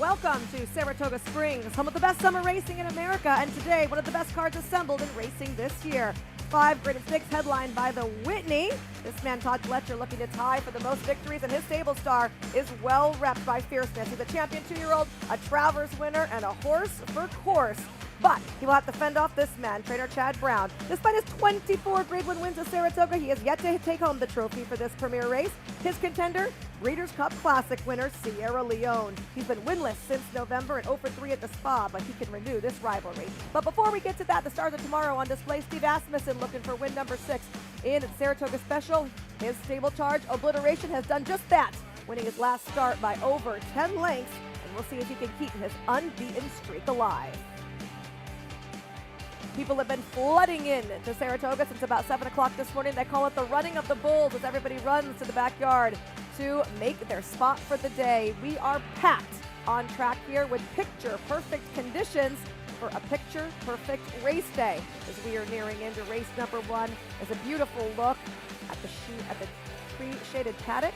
welcome to Saratoga Springs, home of the best summer racing in America, and today, one of the best cards assembled in racing this year. 5 graded stakes headlined by the Whitney. This man, Todd Fletcher, looking to tie for the most victories, and his stable star is well repped by Fierceness. He's a champion 2-year-old, a Travers winner, and a horse for course. But he will have to fend off this man, trainer Chad Brown. Despite his 24 Grade 1 wins at Saratoga, he has yet to take home the trophy for this premier race. His contender, Breeders' Cup Classic winner Sierra Leone. He's been winless since November and 0-3 at the Spa, but he can renew this rivalry. But before we get to that, the stars of tomorrow on display. Steve Asmussen looking for win number 6 in Saratoga Special. His stable charge, Obliteration, has done just that, winning his last start by over 10 lengths, and we'll see if he can keep his unbeaten streak alive. People have been flooding in to Saratoga since about 7 o'clock this morning. They call it the running of the bulls as everybody runs to the backyard to make their spot for the day. We are packed on track here with picture-perfect conditions for a picture-perfect race day as we are nearing into race number 1. It's a beautiful look at the tree-shaded paddock.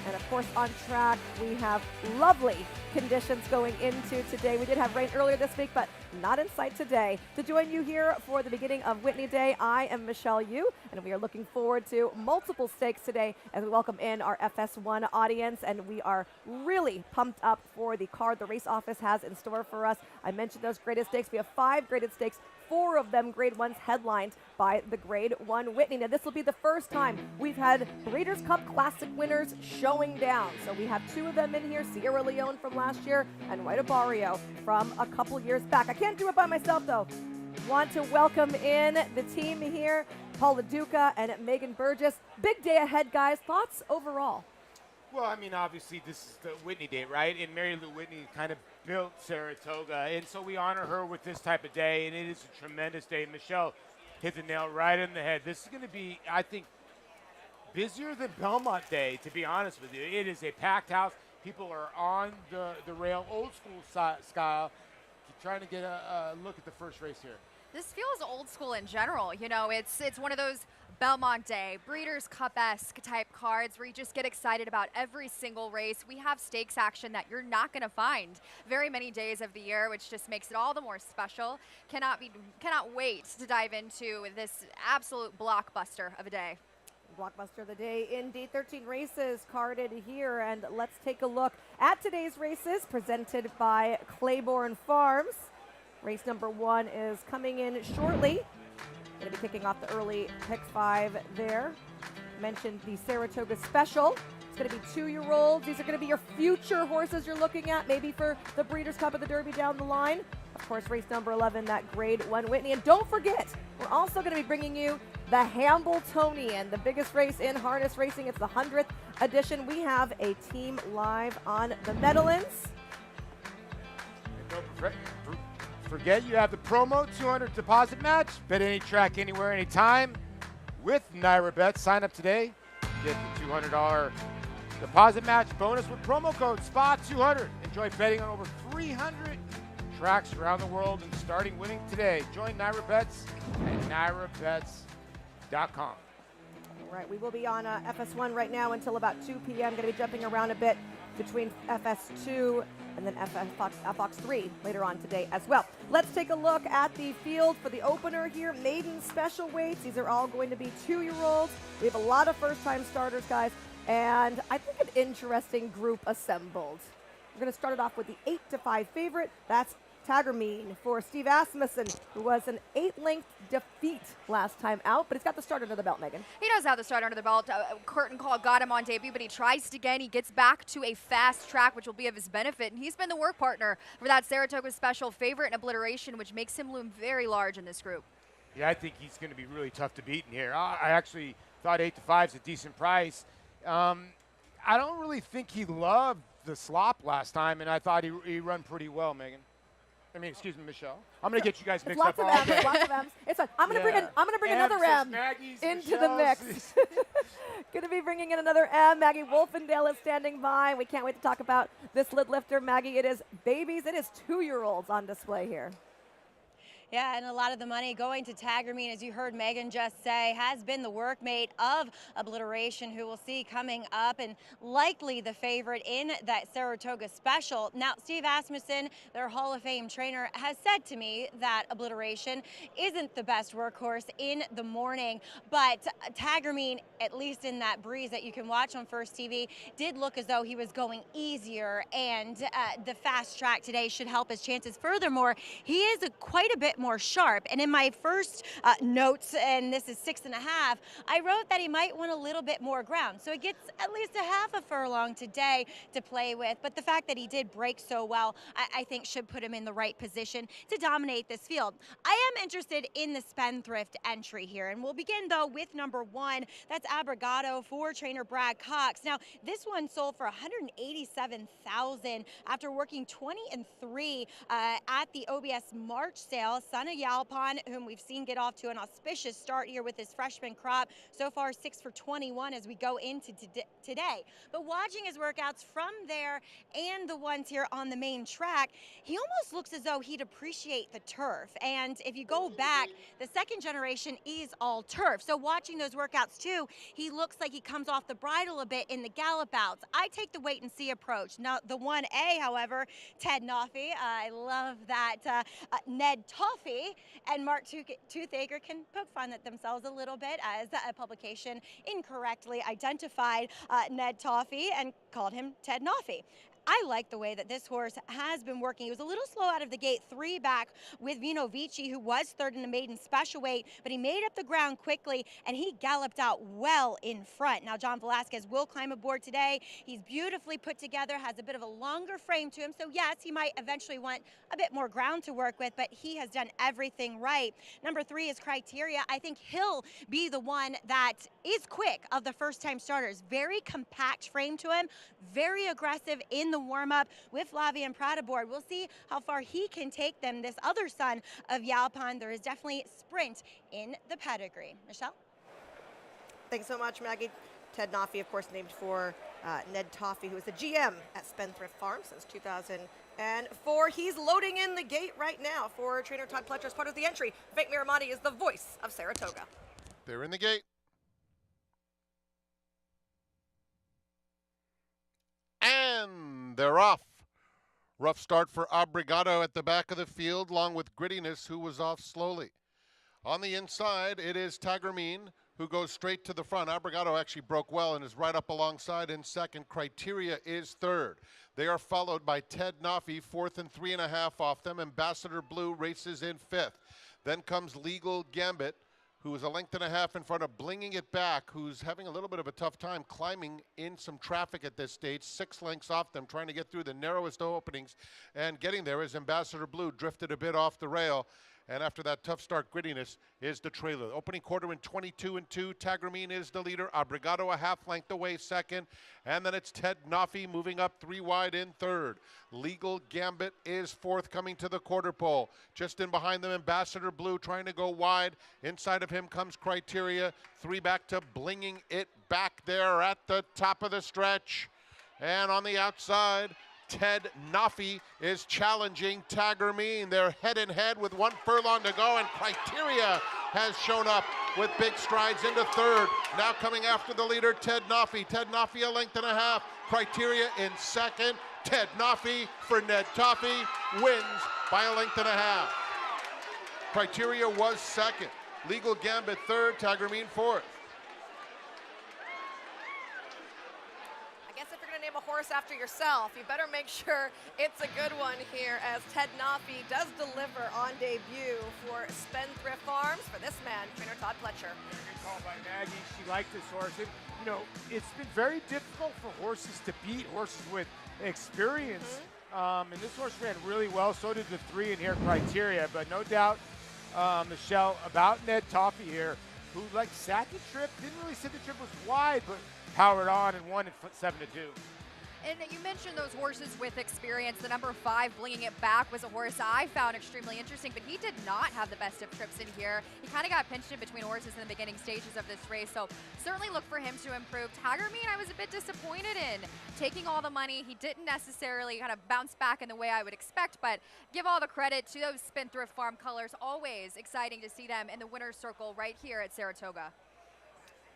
And of course, on track, we have lovely conditions going into today. We did have rain earlier this week, but not in sight today. To join you here for the beginning of Whitney Day, I am Michelle Yu, and we are looking forward to multiple stakes today as we welcome in our FS1 audience, and we are really pumped up for the card the race office has in store for us. I mentioned those graded stakes. We have 5 graded stakes, 4 of them Grade 1s headlined by the Grade 1 Whitney. Now, this will be the first time we've had Breeders' Cup Classic winners showing down. So we have 2 of them in here, Sierra Leone from last year and White Barrio from a couple years back. I can't do it by myself, though. Want to welcome in the team here, Paula Duca and Megan Burgess. Big day ahead, guys. Thoughts overall? Well, I mean, obviously, this is the Whitney Day, right? And Mary Lou Whitney kind of built Saratoga, and so we honor her with this type of day, and it is a tremendous day. Michelle hit the nail right in the head. This is going to be, I think, busier than Belmont Day, to be honest with you. It is a packed house. People are on the rail, old school style. Trying to get a look at the first race here. This feels old school in general. You know, it's one of those Belmont Day, Breeders' Cup-esque type cards where you just get excited about every single race. We have stakes action that you're not going to find very many days of the year, which just makes it all the more special. Cannot wait to dive into this absolute blockbuster of a day. Blockbuster of the day, indeed. 13 races carded here, and let's take a look at today's races presented by Claiborne Farms. Race number 1 is coming in shortly. Going to be kicking off the early pick 5 there. Mentioned the Saratoga Special. It's going to be 2-year-olds. These are going to be your future horses you're looking at, maybe for the Breeders' Cup or the Derby down the line. Of course, race number 11, that Grade 1 Whitney. And don't forget, we're also going to be bringing you the Hamiltonian, the biggest race in harness racing. It's the 100th edition. We have a team live on the Meadowlands. And don't forget, you have the promo 200 deposit match. Bet any track, anywhere, anytime with Naira Bet. Sign up today. Get the $200 deposit match bonus with promo code SPA200. Enjoy betting on over 300 tracks around the world and starting winning today. Join Naira Bets at nairabets.com. All right, we will be on FS1 right now until about 2 p.m. Going to be jumping around a bit between FS2 and then FX 3 later on today as well. Let's take a look at the field for the opener here. Maiden special weights. These are all going to be 2-year-olds. We have a lot of first-time starters, guys, and I think an interesting group assembled. We're going to start it off with the 8-5 favorite. That's Tagermeen for Steve Asmussen, who was an 8-length defeat last time out, but he's got the start under the belt, Megan. He does have the start under the belt. Curtain call got him on debut, but he tries it again. He gets back to a fast track, which will be of his benefit, and he's been the work partner for that Saratoga Special favorite and Obliteration, which makes him loom very large in this group. Yeah, I think he's going to be really tough to beat in here. I actually thought 8-5 is a decent price. I don't really think he loved the slop last time, and I thought he run pretty well, Megan. I mean, excuse me, Michelle. I'm going to get you guys mixed up all day. Lots of M's. It's fine. I'm going to bring another M into the mix. Going to be bringing in another M. Maggie Wolfendale is standing by. We can't wait to talk about this lid lifter. Maggie, it is babies. It is 2-year-olds on display here. Yeah, and a lot of the money going to Tagermeen, as you heard Megan just say, has been the workmate of Obliteration, who we'll see coming up, and likely the favorite in that Saratoga Special. Now, Steve Asmussen, their Hall of Fame trainer, has said to me that Obliteration isn't the best workhorse in the morning, but Tagermeen, at least in that breeze that you can watch on First TV, did look as though he was going easier, and the fast track today should help his chances. Furthermore, he is quite a bit more sharp, and in my first notes, and this is 6.5, I wrote that he might want a little bit more ground, so he gets at least a half a furlong today to play with. But the fact that he did break so well, I think should put him in the right position to dominate this field. I am interested in the Spendthrift entry here, and we'll begin though with number 1. That's Abrigado for trainer Brad Cox. Now, this one sold for $187,000 after working 20-3 at the OBS March sale. Son of Yalpon, whom we've seen get off to an auspicious start here with his freshman crop. So far 6 for 21 as we go into today. But watching his workouts from there and the ones here on the main track, he almost looks as though he'd appreciate the turf. And if you go back, the second generation is all turf. So watching those workouts too, he looks like he comes off the bridle a bit in the gallop outs. I take the wait and see approach. Now the 1A, however, Ted Noffey, I love that Ned Toffee and Mark Toothaker can poke fun at themselves a little bit as a publication incorrectly identified Ned Toffee and called him Ted Noffey. I like the way that this horse has been working. He was a little slow out of the gate, 3 back with Vino Vici, who was third in the maiden special weight, but he made up the ground quickly and he galloped out well in front. Now, John Velasquez will climb aboard today. He's beautifully put together, has a bit of a longer frame to him. So yes, he might eventually want a bit more ground to work with, but he has done everything right. Number 3 is Criteria. I think he'll be the one that is quick of the first time starters. Very compact frame to him, very aggressive in the warm-up with Flavia and Prada aboard. We'll see how far he can take them. This other son of Yalpon, there is definitely sprint in the pedigree. Michelle? Thanks so much, Maggie. Ted Noffey, of course, named for Ned Toffey, who is the GM at Spendthrift Farm since 2004. He's loading in the gate right now for trainer Todd Pletcher as part of the entry. Fake Miramati is the voice of Saratoga. They're in the gate. And they're off. Rough start for Abrigado at the back of the field, along with Grittiness, who was off slowly. On the inside, it is Tagermeen, who goes straight to the front. Abrigado actually broke well and is right up alongside in second. Criteria is third. They are followed by Ted Noffey, 4th and 3.5 off them. Ambassador Blue races in 5th. Then comes Legal Gambit, who is a length and a half in front of Blinging It Back, who's having a little bit of a tough time climbing in some traffic at this stage. 6 lengths off them, trying to get through the narrowest openings. And getting there is Ambassador Blue, drifted a bit off the rail. And after that tough start, Grittiness is the trailer. Opening quarter in 22-2. Tagermeen is the leader. Abrigado a half length away second. And then it's Ted Noffey moving up 3 wide in third. Legal Gambit is fourth, coming to the quarter pole. Just in behind them, Ambassador Blue trying to go wide. Inside of him comes Criteria. 3 back to Blinging It Back there at the top of the stretch. And on the outside, Ted Noffey is challenging Tagermeen. They're head and head with 1 furlong to go, and Criteria has shown up with big strides into third. Now coming after the leader, Ted Noffey. Ted Noffey a length and a half. Criteria in second. Ted Noffey for Ned Toffey wins by a length and a half. Criteria was second. Legal Gambit third. Tagermeen fourth. Name a horse after yourself, you better make sure it's a good one here, as Ted Noffey does deliver on debut for Spendthrift Farms for this man, trainer Todd Pletcher. Good call by Maggie. She liked this horse. It's been very difficult for horses to beat horses with experience. And this horse ran really well. So did the 3 in here, Criteria. But no doubt, Michelle, about Ned Toffey here, who sat the trip, didn't really sit the trip, was wide, but powered on and won at 7-2. And you mentioned those horses with experience. The number 5, Blinging It Back, was a horse I found extremely interesting, but he did not have the best of trips in here. He kind of got pinched in between horses in the beginning stages of this race, so certainly look for him to improve. Tagermean, I was a bit disappointed in. Taking all the money, he didn't necessarily kind of bounce back in the way I would expect, but give all the credit to those Spendthrift Farm colors. Always exciting to see them in the winner's circle right here at Saratoga.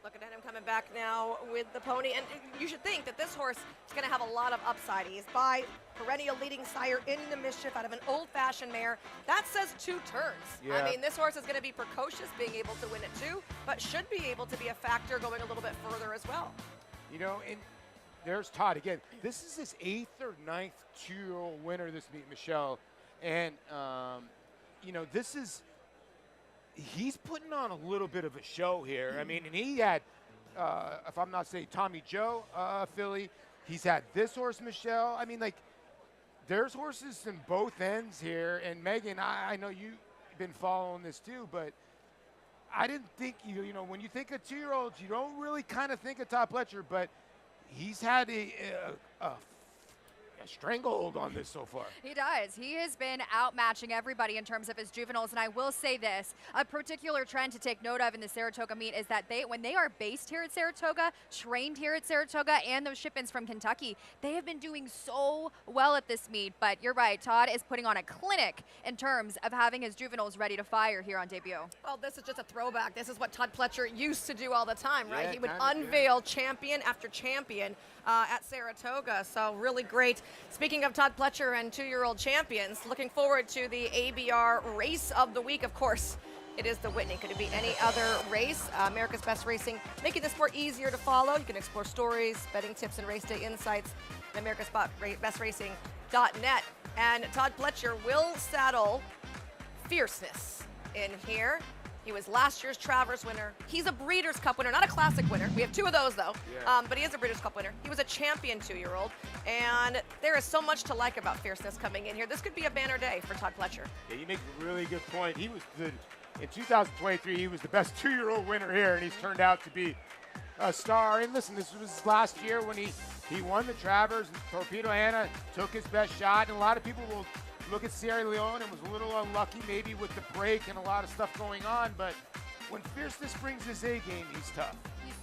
Looking at him coming back now with the pony, and you should think that this horse is going to have a lot of upside. He's by perennial leading sire Into Mischief out of an old-fashioned mare. That says 2 turns. Yeah. I mean, this horse is going to be precocious, being able to win it too, but should be able to be a factor going a little bit further as well. You know, and there's Todd again. This is his 8th or 9th 2-year-old winner this meet, Michelle, and you know, this is. He's putting on a little bit of a show here. I mean, and he had, if I'm not saying Tommy Joe filly, he's had this horse, Michelle. I mean, like, there's horses in both ends here. And Megan, I know you've been following this too, but I didn't think, you know, when you think of 2-year-olds, you don't really kind of think of Todd Pletcher, but he's had a stranglehold on this so far. He does. He has been outmatching everybody in terms of his juveniles, and I will say this, a particular trend to take note of in the Saratoga meet is that when they are based here at Saratoga, trained here at Saratoga, and those shipments from Kentucky, they have been doing so well at this meet. But you're right, Todd is putting on a clinic in terms of having his juveniles ready to fire here on debut. Well, this is just a throwback. This is what Todd Pletcher used to do all the time, right? Yeah, He would kind of, unveil champion after champion at Saratoga, so really great. Speaking of Todd Pletcher and 2-year-old champions, looking forward to the ABR race of the week. Of course, it is the Whitney. Could it be any other race? America's Best Racing, making the sport easier to follow. You can explore stories, betting tips, and race day insights at americasbestracing.net. And Todd Pletcher will saddle Fierceness in here. He was last year's Travers winner. He's a Breeders' Cup winner, not a Classic winner. We have 2 of those, though. Yeah. But he is a Breeders' Cup winner. He was a champion 2-year-old. And there is so much to like about Fierceness coming in here. This could be a banner day for Todd Pletcher. Yeah, you make a really good point. He was in 2023, he was the best 2-year-old winner here, and he's turned out to be a star. And listen, this was his last year when he won the Travers, and Torpedo Hannah took his best shot. And a lot of people will look at Sierra Leone and was a little unlucky maybe with the break and a lot of stuff going on, but when Fierceness brings his A game, he's tough. He's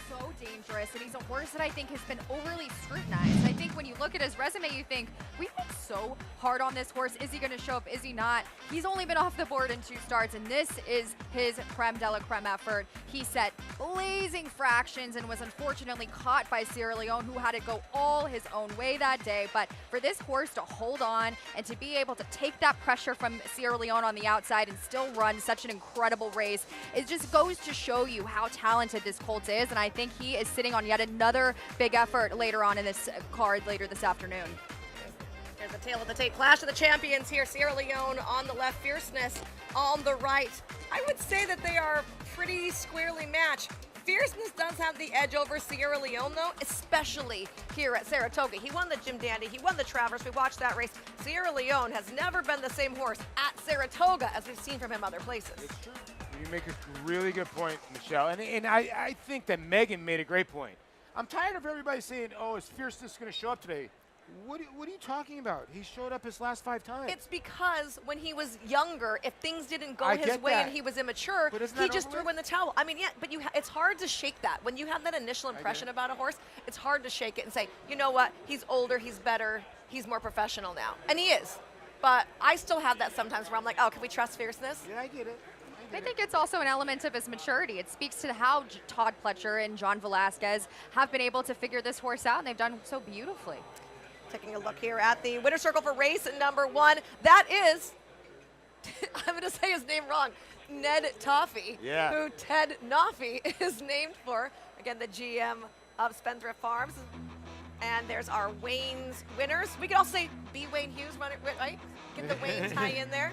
so dangerous, and he's a horse that I think has been overly scrutinized. I think when you look at his resume, you think, we've been so hard on this horse. Is he going to show up? Is he not? He's only been off the board in 2 starts, and this is his creme de la creme effort. He set blazing fractions and was unfortunately caught by Sierra Leone, who had to go all his own way that day. But for this horse to hold on and to be able to take that pressure from Sierra Leone on the outside and still run such an incredible race, it just goes to show you how talented this colt is, and I think he is sitting on yet another big effort later on in this card later this afternoon. There's the tail of the tape. Clash of the Champions here. Sierra Leone on the left, Fierceness on the right. I would say that they are pretty squarely matched. Fierceness does have the edge over Sierra Leone, though, especially here at Saratoga. He won the Jim Dandy. He won the Travers. We watched that race. Sierra Leone has never been the same horse at Saratoga as we've seen from him other places. It's true. You make a really good point, Michelle. And I think that Megan made a great point. I'm tired of everybody saying, oh, is Fierceness going to show up today? What are you talking about? He showed up his last 5 times. It's because when he was younger, if things didn't go I his get way that. and he was immature, But isn't he that just over threw with? in the towel. I mean, yeah, but it's hard to shake that. When you have that initial impression about a horse, it's hard to shake it and say, you know what, he's older, he's better, he's more professional now. And he is. But I still have that sometimes where I'm like, oh, can we trust Fierceness? Yeah, I get it. I think it's also an element of his maturity. It speaks to how Todd Pletcher and John Velasquez have been able to figure this horse out, and they've done so beautifully. Taking a look here at the winner's circle for race number 1. That is, I'm going to say his name wrong, Ned Toffee, Yeah. who Ted Noffey is named for. Again, the GM of Spendthrift Farms. And there's our Wayne's winners. We could also say B. Wayne Hughes, right? Get the Wayne tie in there.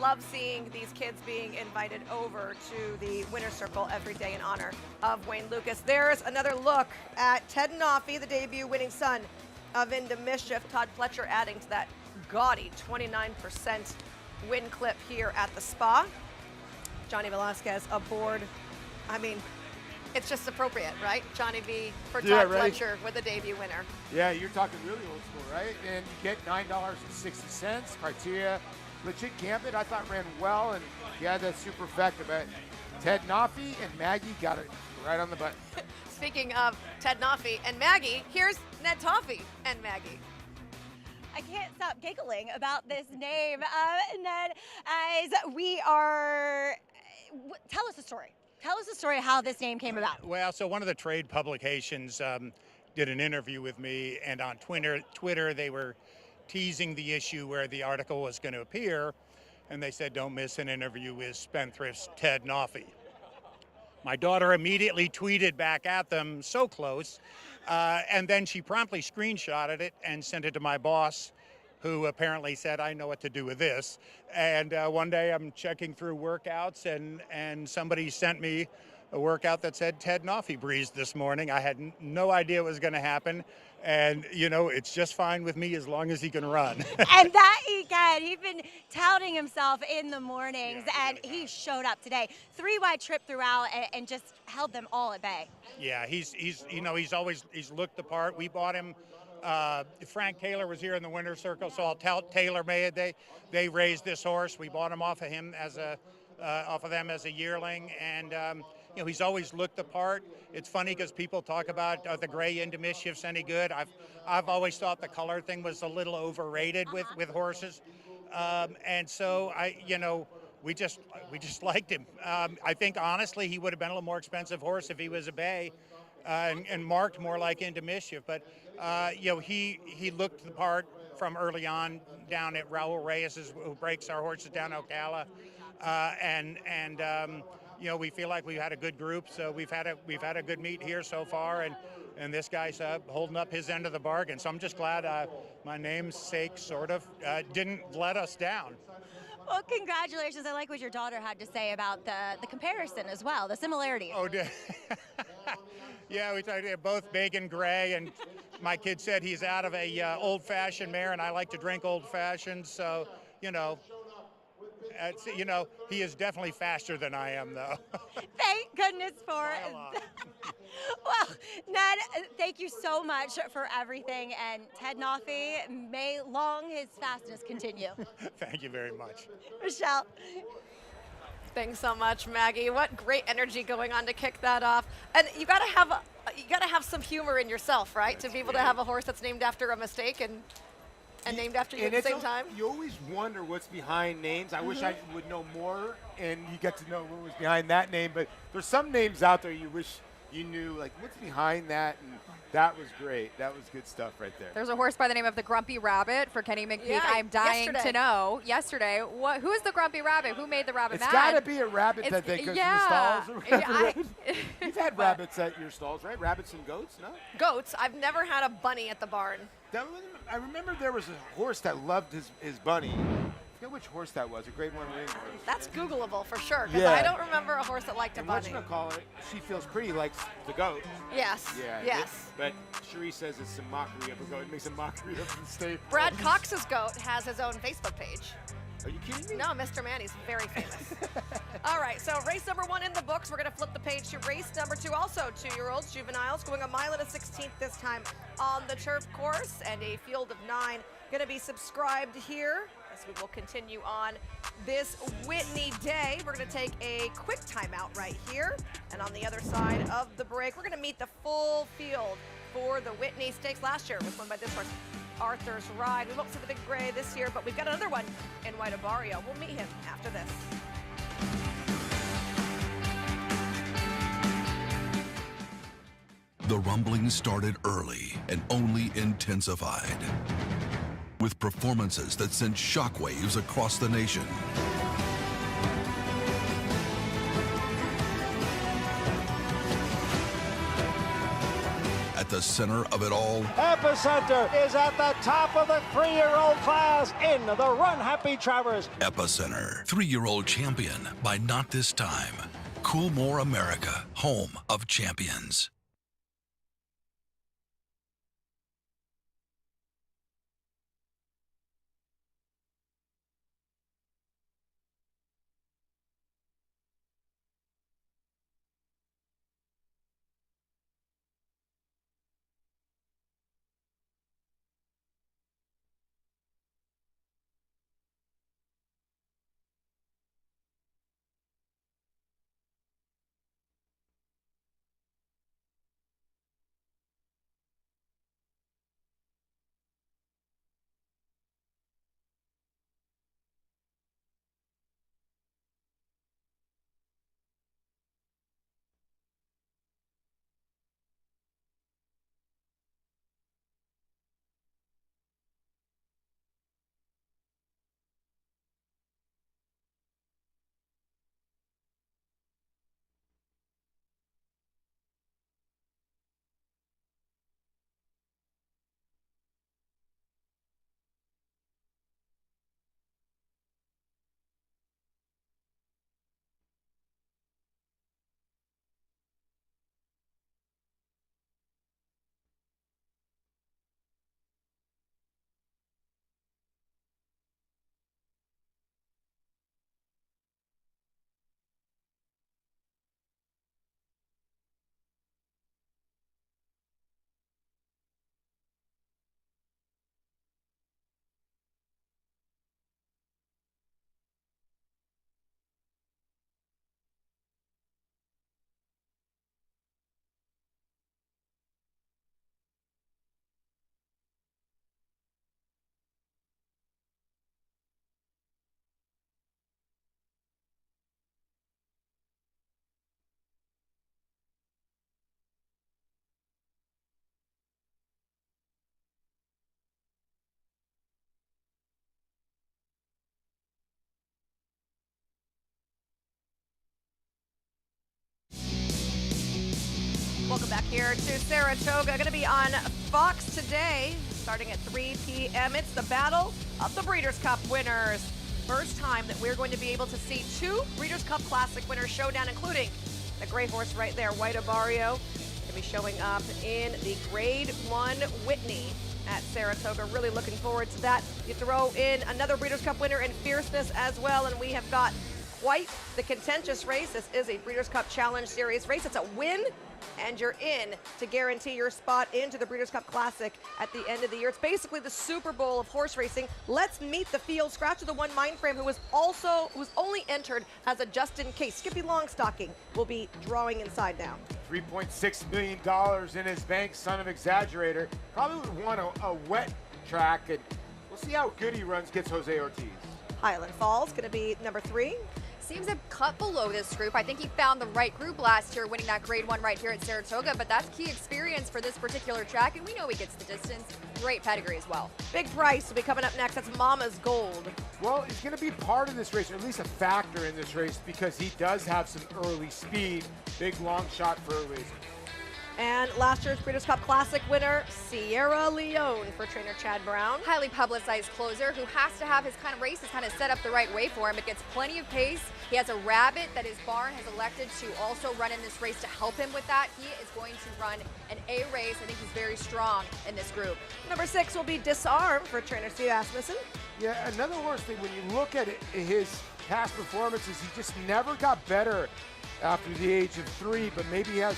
Love seeing these kids being invited over to the winner's circle every day in honor of Wayne Lucas. There's another look at Ted Noffey, the debut winning son of Into Mischief. Todd Pletcher adding to that gaudy 29% win clip here at the Spa. Johnny Velasquez aboard. I mean, it's just appropriate, right? Johnny V for Todd Yeah, right. Fletcher with a debut winner. Yeah, you're talking really old school, right? And you get $9.60. Criteria, legit gambit. I thought ran well, and he had that superfecta. But Ted Noffey and Maggie got it right on the button. Speaking of Ted Noffey and Maggie, here's Ned Toffey and Maggie. I can't stop giggling about this name, Ned, as we are, tell us the story. Tell us the story of how this name came about. Well, so one of the trade publications did an interview with me, and on Twitter they were teasing the issue where the article was going to appear, and they said, don't miss an interview with Spendthrift's Ted Noffey. My daughter immediately tweeted back at them, so close, and then she promptly screenshotted it and sent it to my boss, who apparently said, I know what to do with this. And one day I'm checking through workouts, and somebody sent me a workout that said Ted Noffey breezed this morning. I had no idea it was going to happen. And, you know, it's just fine with me as long as he can run. And that he can. He's been touting himself in the mornings, and he showed up today. 3-wide trip throughout and just held them all at bay. Yeah, he's looked the part. We bought him. Frank Taylor was here in the winner's circle, so I'll tell Taylor made they raised this horse. We bought him off of him off of them as a yearling, and you know, he's always looked the part. It's funny because people talk about the gray into mischief's any good. I've always thought the color thing was a little overrated with horses, and so we just liked him. I think honestly he would have been a little more expensive horse if he was a bay. And marked more like into mischief, but he looked the part from early on down at Raul Reyes, who breaks our horses down Ocala, we feel like we've had a good group, so we've had a good meet here so far, and this guy's holding up his end of the bargain. So I'm just glad my namesake sort of didn't let us down. Well, congratulations. I like what your daughter had to say about the comparison as well, the similarity. Oh, yeah, we tried both big and gray, and my kid said he's out of a old-fashioned mare, and I like to drink old-fashioned, so, he is definitely faster than I am, though. Thank goodness for that. Well, Ned, thank you so much for everything, and Ted Noffey, may long his fastness continue. Thank you very much. Michelle. Thanks so much, Maggie. What great energy going on to kick that off. And you gotta have some humor in yourself, right? To be able to have a horse that's named after a mistake and named after you at the same time. You always wonder what's behind names. I wish I would know more, and you get to know what was behind that name. But there's some names out there you wish you knew, like what's behind that, and that was great. That was good stuff right there. There's a horse by the name of the Grumpy Rabbit for Kenny McPeak. Yeah, I'm dying to know. Yesterday, who is the Grumpy Rabbit? Who made the rabbit It's mad? got to be a rabbit that they go to the stalls or whatever. You've had rabbits at your stalls, right? Rabbits and goats, no? Goats. I've never had a bunny at the barn. I remember there was a horse that loved his bunny. I forget which horse that was, a Grade 1 ring horse. That's Googleable for sure, because Yeah. I don't remember a horse that liked a And bunny. whatchamacallit, she feels pretty like the goat. Yes. Yeah. Yes. But Cherie says it's a mockery of a goat. It makes a mockery of the state. Brad Cox's goat has his own Facebook page. Are you kidding me? No, Mr. Manny's very famous. All right, so race number 1 in the books. We're going to flip the page to race number 2. Also, 2-year-olds, juveniles, going a mile and a 16th this time on the turf course, and a field of 9 going to be subscribed here as we will continue on this Whitney day. We're going to take a quick timeout right here, and on the other side of the break, we're going to meet the full field for the Whitney Stakes. Last year was won by this horse, Arthur's Ride. We won't see the big gray this year, but we've got another one in White Barrio. We'll meet him after this. The rumblings started early and only intensified, with performances that sent shockwaves across the nation. At the center of it all, Epicenter is at the top of the 3-year-old class in the Run Happy Travers. Epicenter, 3-year-old champion by Not This Time. Coolmore America, home of champions. Welcome back here to Saratoga. Going to be on Fox today, starting at 3 p.m. It's the Battle of the Breeders' Cup winners. First time that we're going to be able to see two Breeders' Cup Classic winners showdown, including the gray horse right there, White Avario, going to be showing up in the Grade 1 Whitney at Saratoga. Really looking forward to that. You throw in another Breeders' Cup winner in Fierceness as well, and we have got quite the contentious race. This is a Breeders' Cup Challenge Series race. It's a win, and you're in to guarantee your spot into the Breeders' Cup Classic at the end of the year. It's basically the Super Bowl of horse racing. Let's meet the field. Scratch of the one Mindframe, who was only entered as a just in case. Skippy Longstocking will be drawing inside now. $3.6 million in his bank, son of Exaggerator. Probably would want a wet track, and we'll see how good he runs against Jose Ortiz. Highland Falls going to be number 3. Seems a cut below this group. I think he found the right group last year, winning that Grade 1 right here at Saratoga, but that's key experience for this particular track, and we know he gets the distance. Great pedigree as well. Big Price will be coming up next. That's Mama's Gold. Well, he's going to be part of this race, or at least a factor in this race, because he does have some early speed. Big long shot for a reason. And last year's Breeders' Cup Classic winner, Sierra Leone for trainer Chad Brown. Highly publicized closer who has to have his kind of races kind of set up the right way for him. It gets plenty of pace. He has a rabbit that his barn has elected to also run in this race to help him with that. He is going to run an A race. I think he's very strong in this group. Number 6 will be Disarm for trainer Steve Asmussen. Yeah, another horse that when you look at his past performances, he just never got better after the age of 3, but maybe he has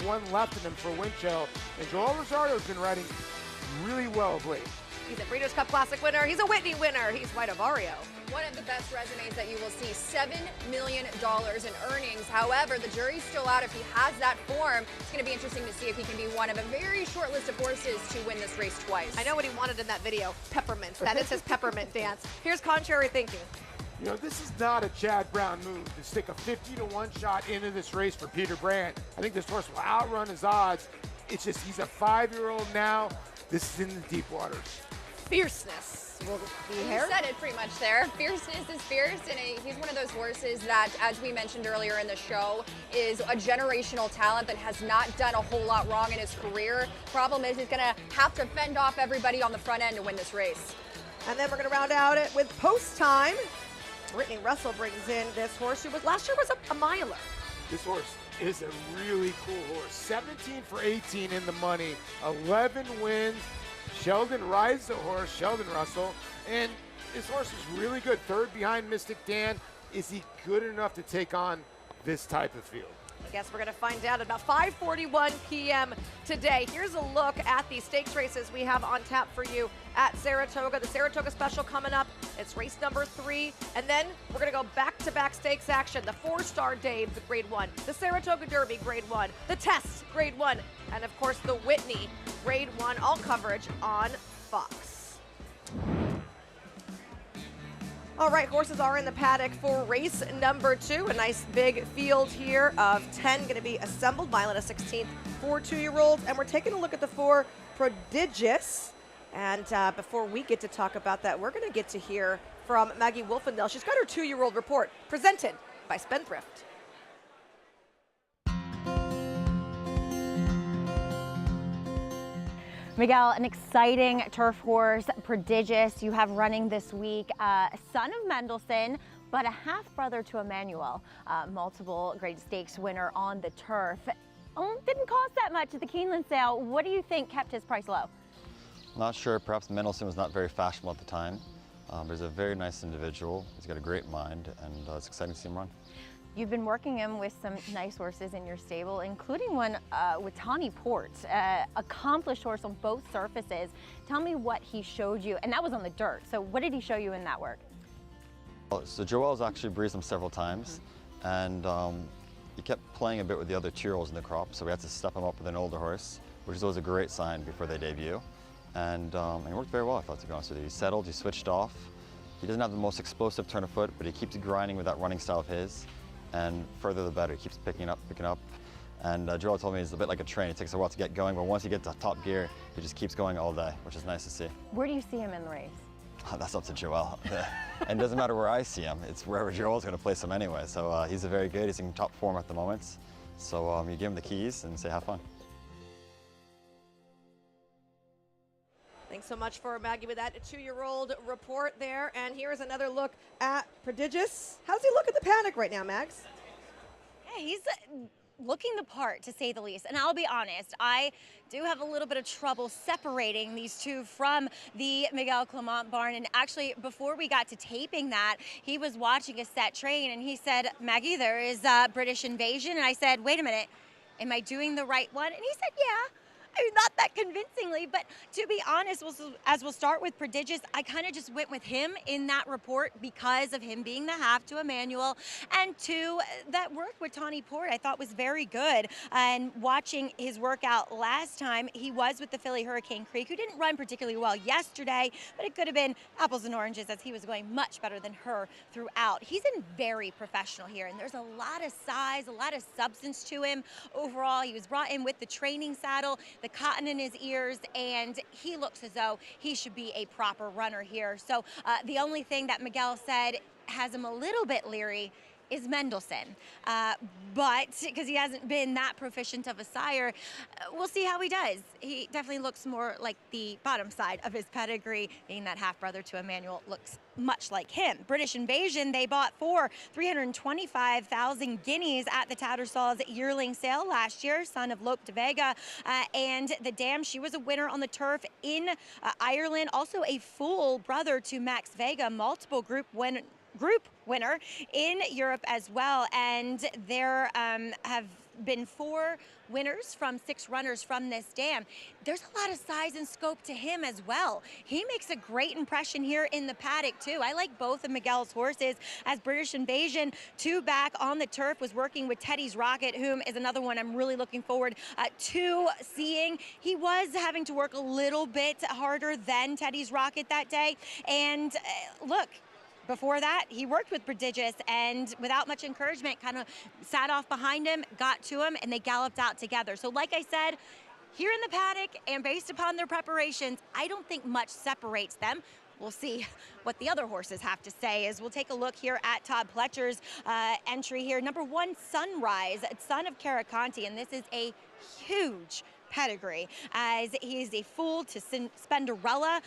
one left in him for Winchell. And Joel Rosario's been riding really well of late. He's a Breeders' Cup Classic winner. He's a Whitney winner. He's White Avario. One of the best resumes that you will see, $7 million in earnings. However, the jury's still out if he has that form. It's going to be interesting to see if he can be one of a very short list of horses to win this race twice. I know what he wanted in that video, peppermint. That is his peppermint dance. Here's Contrary Thinking. You know, this is not a Chad Brown move to stick a 50-to-1 shot into this race for Peter Brandt. I think this horse will outrun his odds. It's just he's a 5-year-old now. This is in the deep waters. Fierceness will be You here. said it pretty much there. Fierceness is fierce, and he's one of those horses that, as we mentioned earlier in the show, is a generational talent that has not done a whole lot wrong in his career. Problem is he's going to have to fend off everybody on the front end to win this race. And then we're going to round out it with Post Time. Brittany Russell brings in this horse who was last year was a miler. This horse is a really cool horse. 17 for 18 in the money, 11 wins. Sheldon rides the horse, Sheldon Russell, and this horse is really good. Third behind Mystic Dan. Is he good enough to take on this type of field? I guess we're going to find out at about 5:41 p.m. today. Here's a look at the stakes races we have on tap for you at Saratoga. The Saratoga Special coming up. It's race number 3. And then we're going to go back-to-back stakes action. The 4-Star Dave, the Grade 1. The Saratoga Derby, Grade 1. The Test, Grade 1. And, of course, the Whitney, Grade 1. All coverage on Fox. All right, horses are in the paddock for race number 2. A nice big field here of 10 going to be assembled. Mile and a 16th for 2-year-olds. And we're taking a look at the 4 Prodigious. And before we get to talk about that, we're going to get to hear from Maggie Wolfendale. She's got her 2-year-old report presented by Spendthrift. Miguel, an exciting turf horse, Prodigious, you have running this week. Son of Mendelssohn, but a half-brother to Emmanuel, multiple Great Stakes winner on the turf. Didn't cost that much at the Keeneland sale. What do you think kept his price low? Not sure. Perhaps Mendelssohn was not very fashionable at the time. But he's a very nice individual. He's got a great mind, and it's exciting to see him run. You've been working him with some nice horses in your stable, including one with Tawny Port, accomplished horse on both surfaces. Tell me what he showed you, and that was on the dirt. So what did he show you in that work? So Joel's actually breezed him several times, and he kept playing a bit with the other 2-year-olds in the crop, so we had to step him up with an older horse, which is always a great sign before they debut. And he worked very well, I thought, to be honest with you. He settled, he switched off. He doesn't have the most explosive turn of foot, but he keeps grinding with that running style of his. And further the better. He keeps picking up. And Joel told me he's a bit like a train. It takes a while to get going, but once he gets to top gear, he just keeps going all day, which is nice to see. Where do you see him in the race? That's up to Joel. And it doesn't matter where I see him. It's wherever Joel's going to place him anyway. So he's a very good. He's in top form at the moment. So you give him the keys and say have fun. Thanks so much for Maggie with that 2-year-old report there. And here's another look at Prodigious. How does he look at the paddock right now, Mags? Yeah, he's looking the part, to say the least. And I'll be honest, I do have a little bit of trouble separating these two from the Miguel Clement barn. And actually, before we got to taping that, he was watching a set train and he said, Maggie, there is British Invasion. And I said, wait a minute, am I doing the right one? And he said, yeah. I mean, not that convincingly, but to be honest, as we'll start with Prodigious, I kind of just went with him in that report because of him being the half to Emmanuel, and two, that work with Tawny Port I thought was very good. And watching his workout last time, he was with the filly Hurricane Creek, who didn't run particularly well yesterday, but it could have been apples and oranges as he was going much better than her throughout. He's in very professional here, and there's a lot of size, a lot of substance to him. Overall, he was brought in with the training saddle, the cotton in his ears, and he looks as though he should be a proper runner here. So the only thing that Miguel said has him a little bit leery is Mendelssohn. But because he hasn't been that proficient of a sire, we'll see how he does. He definitely looks more like the bottom side of his pedigree, being that half-brother to Emmanuel looks much like him. British Invasion, they bought for 325,000 guineas at the Tattersall's yearling sale last year, son of Lope de Vega. And the dam, she was a winner on the turf in Ireland, also a full brother to Max Vega, multiple group winner in Europe as well. And there have been 4 winners from 6 runners from this dam. There's a lot of size and scope to him as well. He makes a great impression here in the paddock too. I like both of Miguel's horses, as British Invasion, 2 back on the turf, was working with Teddy's Rocket, whom is another one I'm really looking forward to seeing. He was having to work a little bit harder than Teddy's Rocket that day. And look, before that, he worked with Prodigious, and without much encouragement, kind of sat off behind him, got to him, and they galloped out together. So like I said, here in the paddock, and based upon their preparations, I don't think much separates them. We'll see what the other horses have to say as we'll take a look here at Todd Pletcher's entry here. Number 1, Sunrise, son of Caraconte, and this is a huge pedigree, as he is a fool to Spenderella,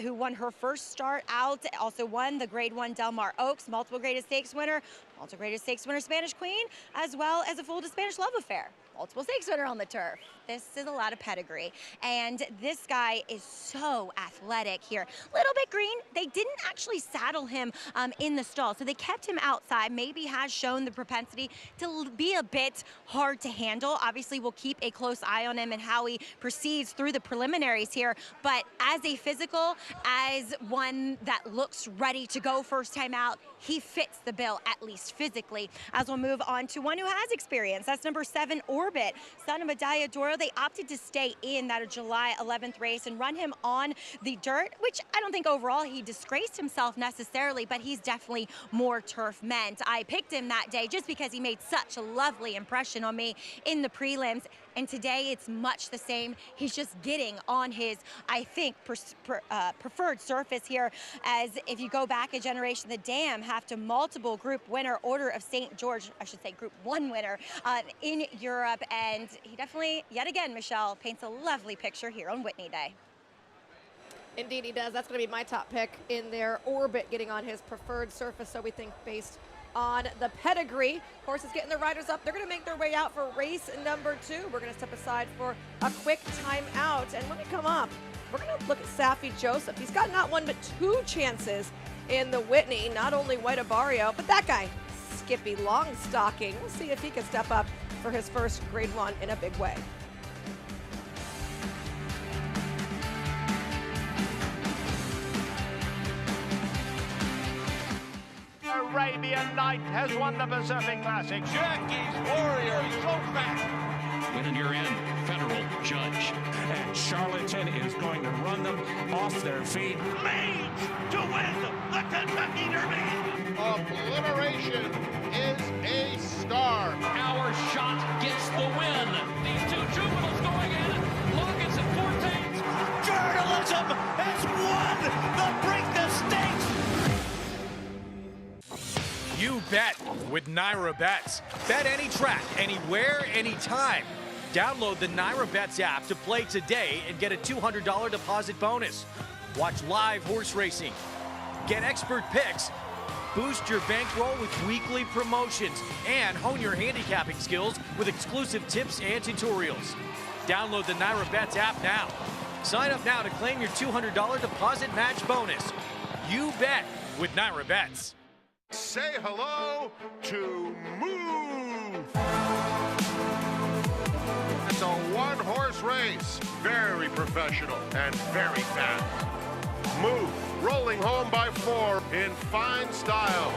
who won her first start out, also won the Grade 1 Del Mar Oaks, multiple Greatest Stakes winner, multiple Greatest Stakes winner Spanish Queen, as well as a fool to Spanish Love Affair, multiple stakes winner on the turf. This is a lot of pedigree, and this guy is so athletic here. Little bit green. They didn't actually saddle him in the stall, so they kept him outside. Maybe has shown the propensity to be a bit hard to handle. Obviously, we'll keep a close eye on him and how he proceeds through the preliminaries here, but as a physical, as one that looks ready to go first time out, he fits the bill, at least physically. As we'll move on to one who has experience, that's number 7, Orbit, son of Medalla d'Oro. They opted to stay in that July 11th race and run him on the dirt, which I don't think overall he disgraced himself necessarily, but he's definitely more turf meant. I picked him that day just because he made such a lovely impression on me in the prelims, and today it's much the same. He's just getting on his, I think, preferred surface here, as if you go back a generation, the dam have to multiple group winner, Order of St. George, I should say group 1 winner in Europe, and he definitely, yet again, Michelle, paints a lovely picture here on Whitney Day. Indeed he does. That's going to be my top pick in there. Orbit getting on his preferred surface, so we think based on the pedigree. Horses getting their riders up. They're going to make their way out for race number 2. We're going to step aside for a quick timeout. And when we come up, we're going to look at Saffie Joseph. He's got not 1 but 2 chances in the Whitney. Not only White Barrio, but that guy, Skippy Longstocking. We'll see if he can step up for his first Grade 1 in a big way. Arabian Night has won the Pacific Classic. Jackie's Warrior, so fast. Win in your end, federal judge. And Charlatan is going to run them off their feet. Mage to win the Kentucky Derby. Obliteration is a star. Our shot gets the win. These 2 juveniles going in. Logan's at 14. Journalism has won the Break the Stakes. You bet with Naira Bets. Bet any track, anywhere, anytime. Download the Naira Bets app to play today and get a $200 deposit bonus. Watch live horse racing, get expert picks, boost your bankroll with weekly promotions, and hone your handicapping skills with exclusive tips and tutorials. Download the Naira Bets app now. Sign up now to claim your $200 deposit match bonus. You bet with Naira Bets. Say hello to Move. It's a one-horse race, very professional and very fast. Move, rolling home by 4 in fine style.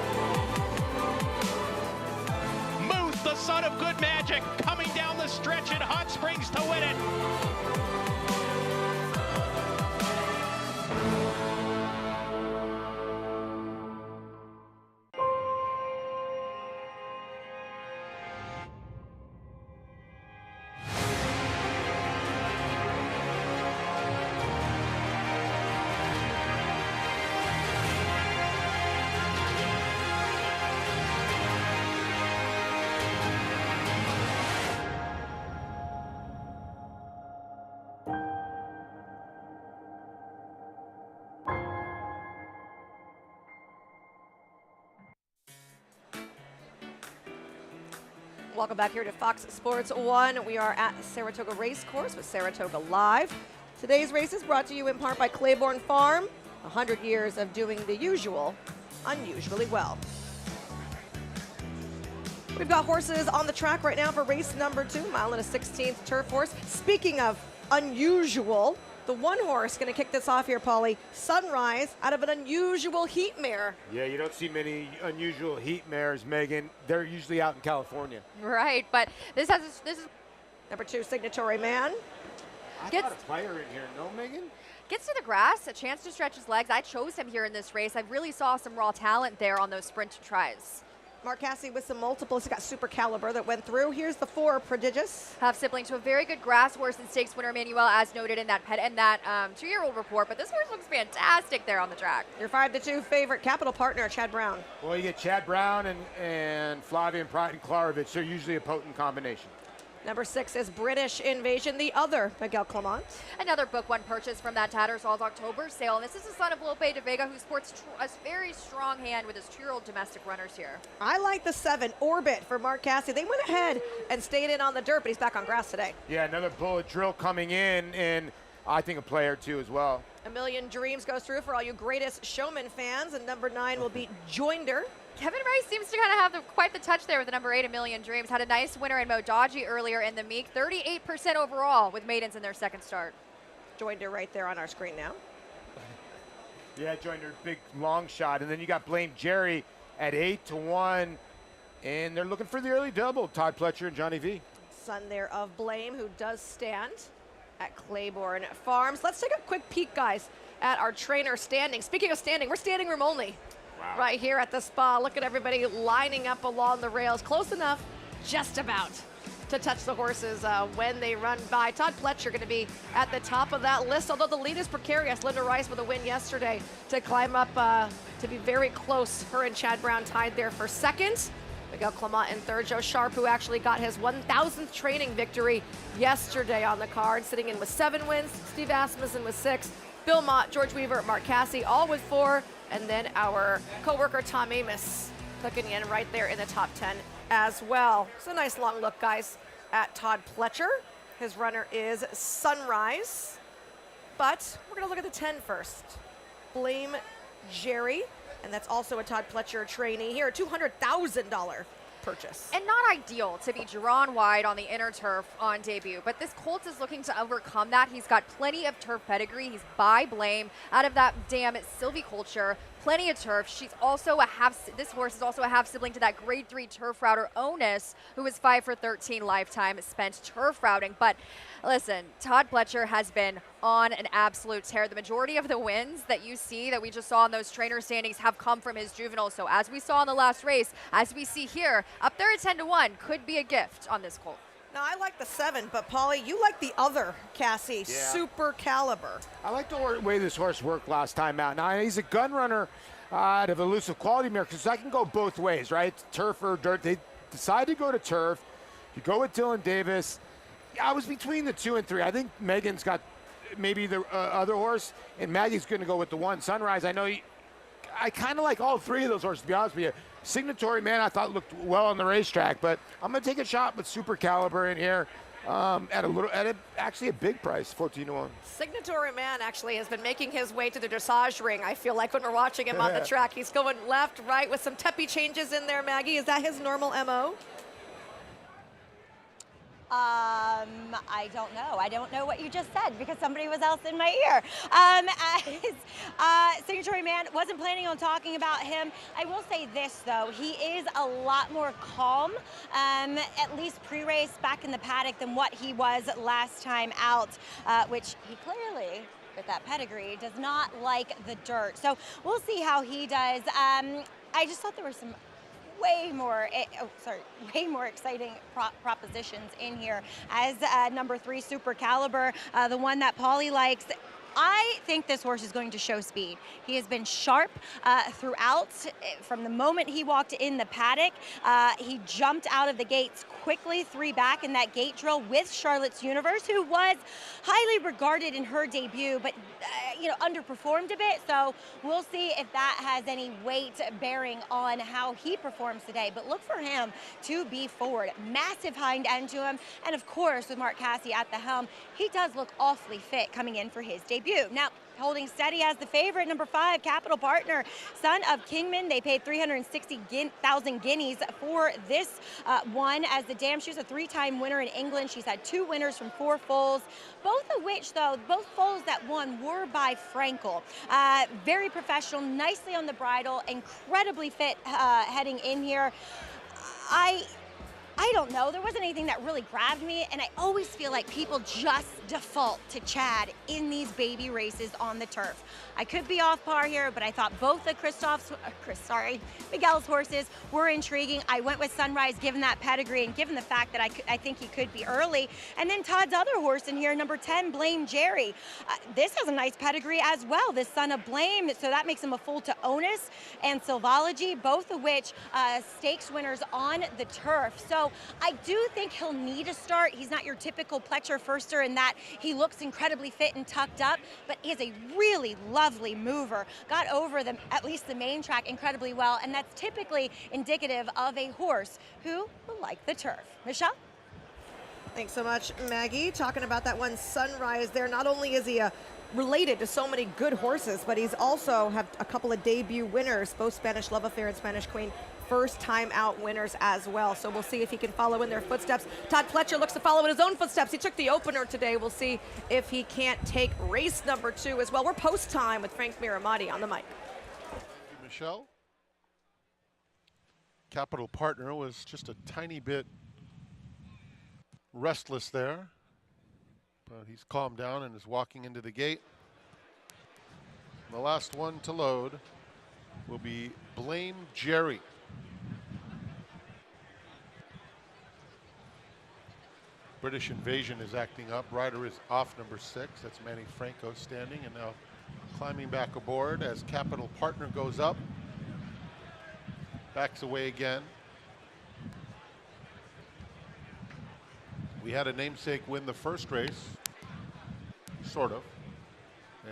Muth, the son of good magic, coming down the stretch in Hot Springs to win it. Welcome back here to Fox Sports 1. We are at Saratoga Racecourse with Saratoga Live. Today's race is brought to you in part by Claiborne Farm. 100 years of doing the usual, unusually well. We've got horses on the track right now for race number 2, mile and a 16th turf horse. Speaking of unusual, the one horse going to kick this off here, Paulie. Sunrise out of an unusual heat mare. Yeah, you don't see many unusual heat mares, Megan. They're usually out in California. Right, but this is number 2, Signatory Man. I got a player in here, no, Megan? Gets to the grass, a chance to stretch his legs. I chose him here in this race. I really saw some raw talent there on those sprint tries. Mark Cassidy with some multiples. He got Super Caliber that went through. Here's the 4, Prodigious. Half sibling to a very good grass horse and stakes winner, Manuel, as noted in that 2-year-old report. But this horse looks fantastic there on the track. Your 5-2 favorite, Capital Partner, Chad Brown. Well, you get Chad Brown and Flavia and Pride and Klarovich. They're usually a potent combination. Number 6 is British Invasion, the other Miguel Clement. Another book one purchase from that Tattersall's October sale. And this is the son of Lope de Vega, who sports a very strong hand with his 2-year-old domestic runners here. I like the 7, Orbit, for Mark Cassidy. They went ahead and stayed in on the dirt, but he's back on grass today. Yeah, another Bullet Drill coming in, and I think a player too as well. A Million Dreams goes through for all you Greatest Showman fans, and number 9 will be Joinder. Kevin Rice seems to kind of have quite the touch there with the number 8, A Million Dreams. Had a nice winner in Modaji earlier in the meet. 38% overall with maidens in their second start. Joinder right there on our screen now. Yeah, Joinder, big long shot. And then you got Blame Jerry at 8-1. And they're looking for the early double, Todd Pletcher and Johnny V. Son there of Blame, who does stand at Claiborne Farms. Let's take a quick peek, guys, at our trainer standing. Speaking of standing, we're standing room only. Wow. Right here at the spa. Look at everybody lining up along the rails. Close enough, just about, to touch the horses when they run by. Todd Pletcher going to be at the top of that list, although the lead is precarious. Linda Rice with a win yesterday to climb up to be very close. Her and Chad Brown tied there for second. Miguel Clement in third. Joe Sharp, who actually got his 1,000th training victory yesterday on the card, sitting in with 7 wins. Steve Asmussen with 6. Bill Mott, George Weaver, Mark Cassidy, all with 4. And then our co-worker Tom Amos clicking in right there in the top 10 as well. It's a nice long look, guys, at Todd Pletcher. His runner is Sunrise. But we're going to look at the 10 first. Blame Jerry, and that's also a Todd Pletcher trainee here, a $200,000 purchase. And not ideal to be drawn wide on the inner turf on debut, but this colt is looking to overcome that. He's got plenty of turf pedigree. He's by Blame out of that dam at Silviculture. Plenty of turf. This horse is also a half sibling to that grade 3 turf router Onus, who was 5 for 13 lifetime spent turf routing. But listen, Todd Pletcher has been on an absolute tear. The majority of the wins that you see that we just saw in those trainer standings have come from his juveniles. So as we saw in the last race, as we see here, up there at 10-1 could be a gift on this colt. Now, I like the 7, but Paulie, you like the other Cassie, Yeah. Super Caliber. I like the way this horse worked last time out. Now, he's a gun runner out of Elusive Quality Mare, because I can go both ways, right? Turf or dirt. They decide to go to turf. You go with Dylan Davis, I was between the 2 and 3. I think Megan's got maybe the other horse, and Maggie's going to go with the 1. Sunrise, I know I kind of like all 3 of those horses, to be honest with you. Signatory Man, I thought looked well on the racetrack, but I'm going to take a shot with Super Caliber in here actually a big price, 14-1. Signatory Man actually has been making his way to the dressage ring. I feel like when we're watching him on the track, he's going left, right with some teppy changes in there, Maggie. Is that his normal MO? I don't know. I don't know what you just said because somebody was else in my ear. Signatory Man, wasn't planning on talking about him. I will say this, though. He is a lot more calm, at least pre-race back in the paddock than what he was last time out, which he clearly, with that pedigree, does not like the dirt. So we'll see how he does. I just thought there were some way more exciting propositions in here as number 3 Super Caliber, the one that Paulie likes. I think this horse is going to show speed. He has been sharp throughout. From the moment he walked in the paddock, he jumped out of the gates quickly, 3 back in that gate drill with Charlotte's Universe, who was highly regarded in her debut, but underperformed a bit. So we'll see if that has any weight bearing on how he performs today. But look for him to be forward. Massive hind end to him. And of course, with Mark Casse at the helm, he does look awfully fit coming in for his debut. Now, holding steady as the favorite, number 5, Capital Partner, son of Kingman. They paid 360,000 guineas for this one as the dam. She's a 3-time winner in England. She's had 2 winners from 4 foals, both of which, though, both foals that won were by Frankel. Very professional, nicely on the bridle, incredibly fit heading in here. I don't know, there wasn't anything that really grabbed me, and I always feel like people just default to Chad in these baby races on the turf. I could be off par here, but I thought both of Miguel's horses were intriguing. I went with Sunrise given that pedigree and given the fact that I think he could be early. And then Todd's other horse in here, number 10, Blame Jerry. This has a nice pedigree as well, this son of Blame, so that makes him a foal to Onus and Silvology, both of which stakes winners on the turf. So I do think he'll need a start. He's not your typical Pletcher firster in that he looks incredibly fit and tucked up, but he is a really lovely mover. Got over at least the main track incredibly well, and that's typically indicative of a horse who will like the turf. Michelle? Thanks so much, Maggie. Talking about that one Sunrise there, not only is he related to so many good horses, but he's also have a couple of debut winners, both Spanish Love Affair and Spanish Queen, first time out winners as well. So we'll see if he can follow in their footsteps. Todd Pletcher looks to follow in his own footsteps. He took the opener today. We'll see if he can't take race number 2 as well. We're post time with Frank Miramati on the mic. Thank you, Michelle. Capital Partner was just a tiny bit restless there, but he's calmed down and is walking into the gate. The last one to load will be Blame Jerry. British Invasion is acting up. Rider is off number 6. That's Manny Franco standing and now climbing back aboard as Capital Partner goes up. Backs away again. We had a namesake win the first race, sort of.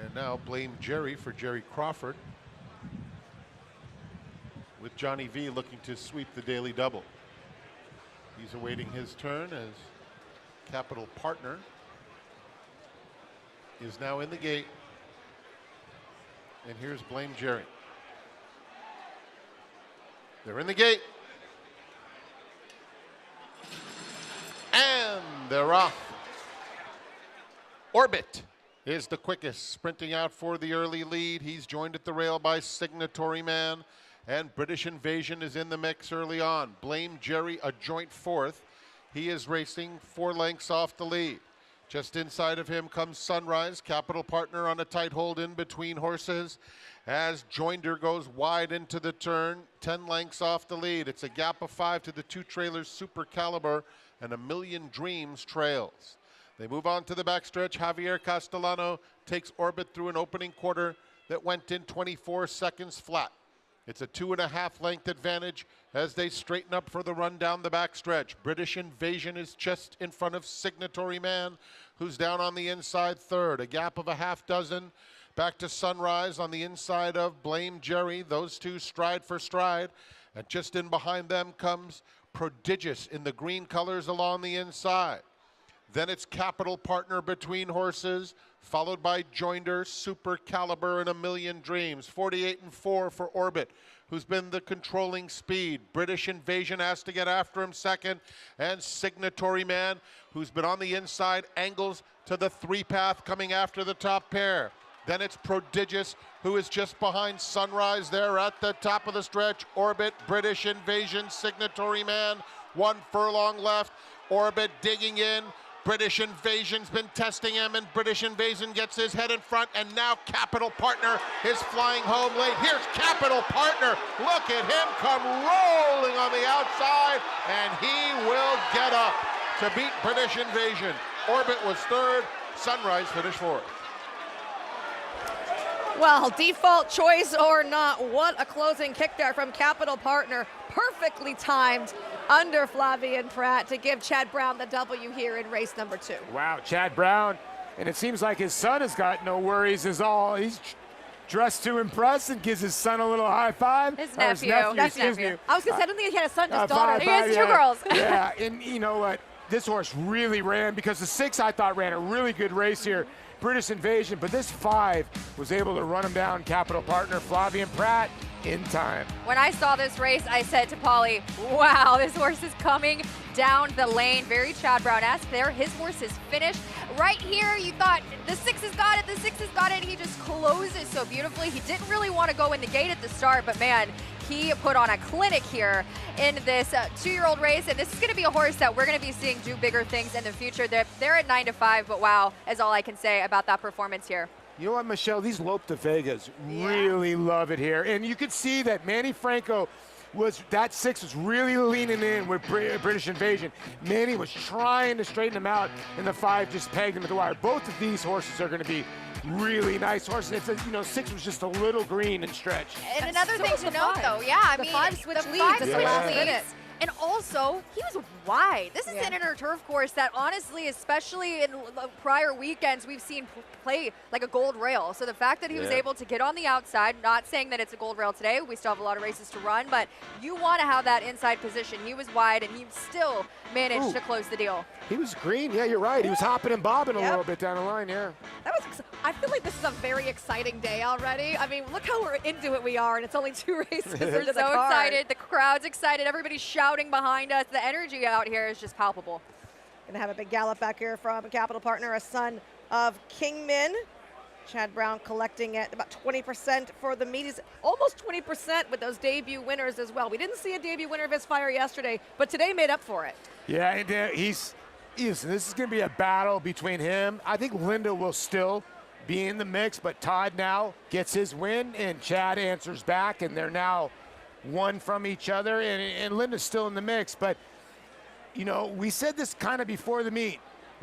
And now Blame Jerry for Jerry Crawford, with Johnny V looking to sweep the daily double. He's awaiting his turn as Capital Partner is now in the gate. And here's Blame Jerry. They're in the gate. And they're off. Orbit is the quickest, sprinting out for the early lead. He's joined at the rail by Signatory Man, and British Invasion is in the mix early on. Blame Jerry a joint 4th. He is racing 4 lengths off the lead. Just inside of him comes Sunrise. Capital Partner on a tight hold in between horses as Joinder goes wide into the turn, 10 lengths off the lead. It's a gap of 5 to the 2 trailers, Super Caliber and A Million Dreams trails. They move on to the backstretch. Javier Castellano takes Orbit through an opening quarter that went in 24 seconds flat. It's a 2.5 length advantage as they straighten up for the run down the backstretch. British Invasion is just in front of Signatory Man, who's down on the inside third. A gap of a half dozen. Back to Sunrise on the inside of Blame Jerry. Those two stride for stride. And just in behind them comes Prodigious in the green colors along the inside. Then it's Capital Partner between horses, followed by Joinder, Super Caliber, and A Million Dreams. 48 and 4 for Orbit, who's been the controlling speed. British Invasion has to get after him second, and Signatory Man, who's been on the inside, angles to the 3-path coming after the top pair. Then it's Prodigious, who is just behind Sunrise there at the top of the stretch. Orbit, British Invasion, Signatory Man, 1 furlong left. Orbit digging in. British Invasion's been testing him, and British Invasion gets his head in front, and now Capital Partner is flying home late. Here's Capital Partner. Look at him come rolling on the outside, and he will get up to beat British Invasion. Orbit was third. Sunrise finished fourth. Well, default choice or not, what a closing kick there from Capital Partner. Perfectly timed under Flavien Prat to give Chad Brown the W here in race number 2. Wow, Chad Brown. And it seems like his son has got no worries at all. He's dressed to impress and gives his son a little high five. His nephew. Excuse me. I was going to say, I don't think he had a son, just daughter. He has 2 girls. Yeah, and you know what? This horse really ran, because the 6 I thought ran a really good race here. British Invasion, but this 5 was able to run him down. Capital Partner, Flavien Prat, in time. When I saw this race, I said to Paulie, wow, this horse is coming down the lane. Very Chad Brown-esque there. His horse is finished. Right here, you thought the 6 has got it, the 6 has got it. He just closes so beautifully. He didn't really want to go in the gate at the start, but man, he put on a clinic here in this 2-year-old race, and this is going to be a horse that we're going to be seeing do bigger things in the future. They're at 9-5, but wow, is all I can say about that performance here. You know what, Michelle? These Lope de Vegas really love it here. And you could see that Manny Franco that 6 was really leaning in with British Invasion. Manny was trying to straighten him out, and the 5 just pegged him at the wire. Both of these horses are going to be really nice horses. It's 6 was just a little green and stretched. And another thing to note, though, I mean, 5 switch the leads 5 at the switch last leads. minute. And also, he was wide. This is an inner turf course that honestly, especially in prior weekends, we've seen play like a gold rail. So the fact that he was able to get on the outside, not saying that it's a gold rail today, we still have a lot of races to run, but you want to have that inside position. He was wide, and he still managed to close the deal. He was green, yeah, you're right. He was hopping and bobbing a little bit down the line, yeah. That was. I feel like this is a very exciting day already. I mean, look how into it we are, and it's only 2 races into the So card. excited, the crowd's excited, everybody's shouting behind us. The energy out here is just palpable. Gonna have a big gallop back here from Capital Partner, a son of Kingman. Chad Brown collecting at about 20% for the meet. He's almost 20% with those debut winners as well. We didn't see a debut winner of his fire yesterday, but today made up for it. Yeah, and this is going to be a battle between him. I think Linda will still be in the mix, but Todd now gets his win, and Chad answers back, and they're now 1 from each other, and Linda's still in the mix. But, you know, we said this kind of before the meet.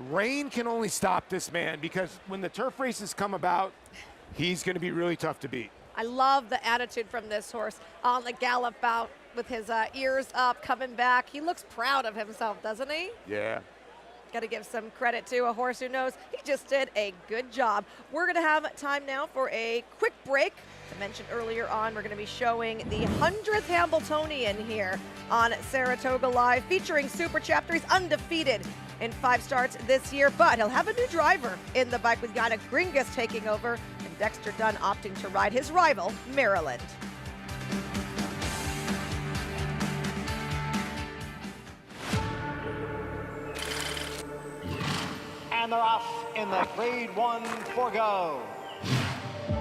Rain can only stop this man, because when the turf races come about, he's going to be really tough to beat. I love the attitude from this horse on the gallop out with his ears up, coming back. He looks proud of himself, doesn't he? Yeah. Got to give some credit to a horse who knows he just did a good job. We're going to have time now for a quick break. I mentioned earlier on, we're going to be showing the 100th Hamiltonian here on Saratoga Live, featuring Super Chapter. He's undefeated in 5 starts this year, but he'll have a new driver in the bike with Yana Gringas taking over, and Dexter Dunn opting to ride his rival, Maryland. And they're off in the Grade 1 4-go.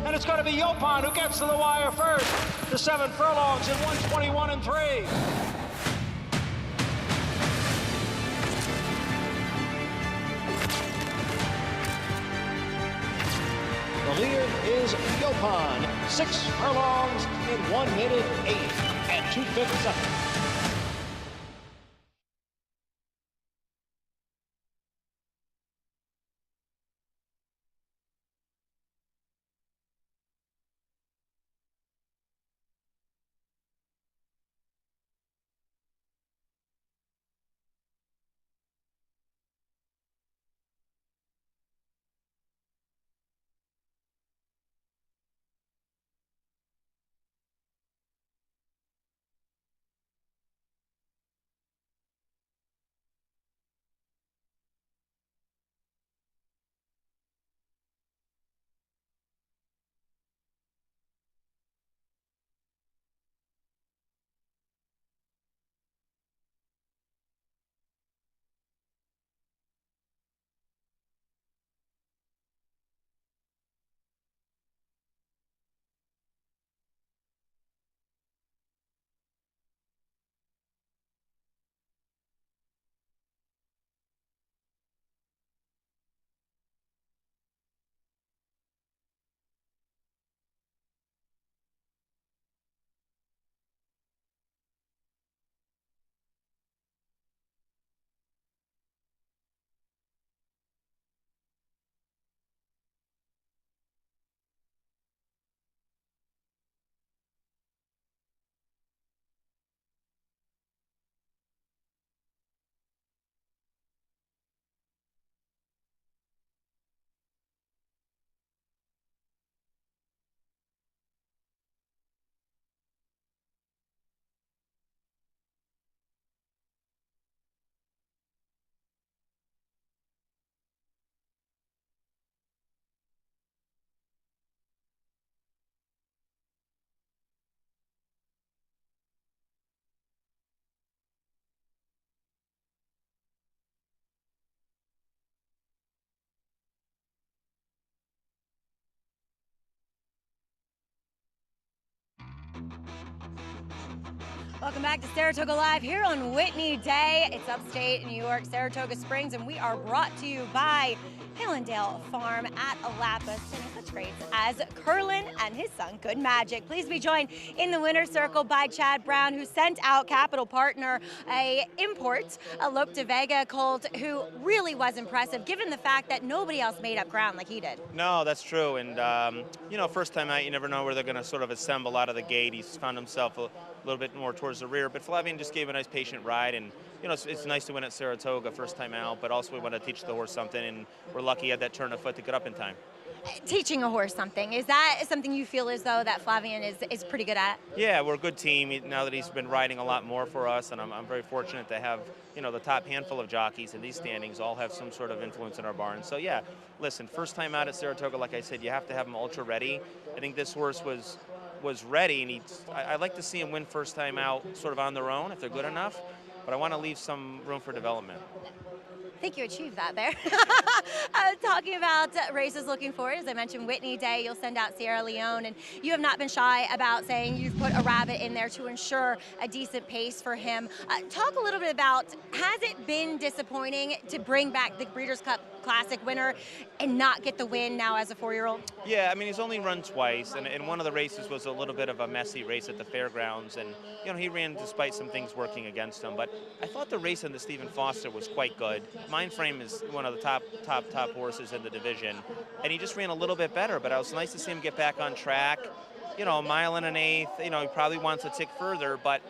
And it's going to be Yopon who gets to the wire first. The 7 furlongs in 1:21 and 3. The leader is Yopon. 6 furlongs in 1 minute 8 and 2/5 seconds. Welcome back to Saratoga Live here on Whitney Day. It's upstate New York, Saratoga Springs, and we are brought to you by Hallandale Farm at Alapa, singing such greats as Curlin and his son, Good Magic. Please be joined in the winner's circle by Chad Brown, who sent out Capital Partner, a import, a Lope de Vega colt, who really was impressive, given the fact that nobody else made up ground like he did. No, that's true. And, you know, first time out, you never know where they're going to sort of assemble out of the gate. He's found himself a little bit more towards the rear, but Flavian just gave a nice patient ride, and you know, it's nice to win at Saratoga first time out, but also we want to teach the horse something, and we're lucky he had that turn of foot to get up in time. Teaching a horse something, is that something you feel as though that Flavian is pretty good at? Yeah, we're a good team now that he's been riding a lot more for us, and I'm very fortunate to have, you know, the top handful of jockeys in these standings all have some sort of influence in our barn. So yeah, listen, first time out at Saratoga, like I said, you have to have him ultra ready. I think this horse was ready, and I like to see him win first time out sort of on their own if they're good enough, but I want to leave some room for development. I think you achieved that there. Talking about races looking forward, as I mentioned, Whitney Day, you'll send out Sierra Leone, and you have not been shy about saying you've put a rabbit in there to ensure a decent pace for him. Talk a little bit about, has it been disappointing to bring back the Breeders' Cup Classic winner and not get the win now as a 4-year-old? Yeah, I mean, he's only run twice, and one of the races was a little bit of a messy race at the fairgrounds, and you know, he ran despite some things working against him, but I thought the race on the Stephen Foster was quite good. Mind Frame is one of the top horses in the division, and he just ran a little bit better, but it was nice to see him get back on track. You know, a mile and an eighth, you know, he probably wants to tick further, but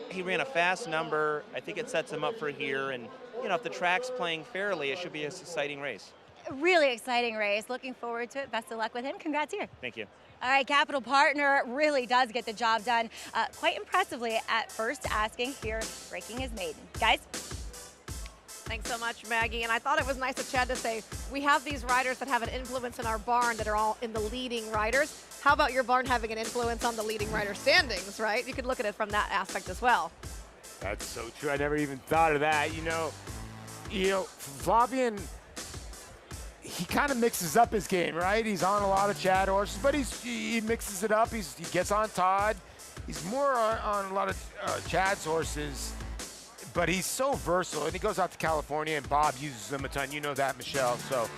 he ran a fast number. I think it sets him up for here, and you know, if the track's playing fairly, it should be an exciting race. Really exciting race. Looking forward to it. Best of luck with him. Congrats here. Thank you. All right, Capital Partner really does get the job done quite impressively at first asking here, breaking his maiden. Guys? Thanks so much, Maggie. And I thought it was nice of Chad to say, we have these riders that have an influence in our barn that are all in the leading riders. How about your barn having an influence on the leading rider standings, right? You could look at it from that aspect as well. That's so true. I never even thought of that. You know, Flavian, he kind of mixes up his game, right? He's on a lot of Chad horses, but he mixes it up. He gets on Todd. He's more on a lot of Chad's horses, but he's so versatile. And he goes out to California, and Bob uses him a ton. You know that, Michelle. So,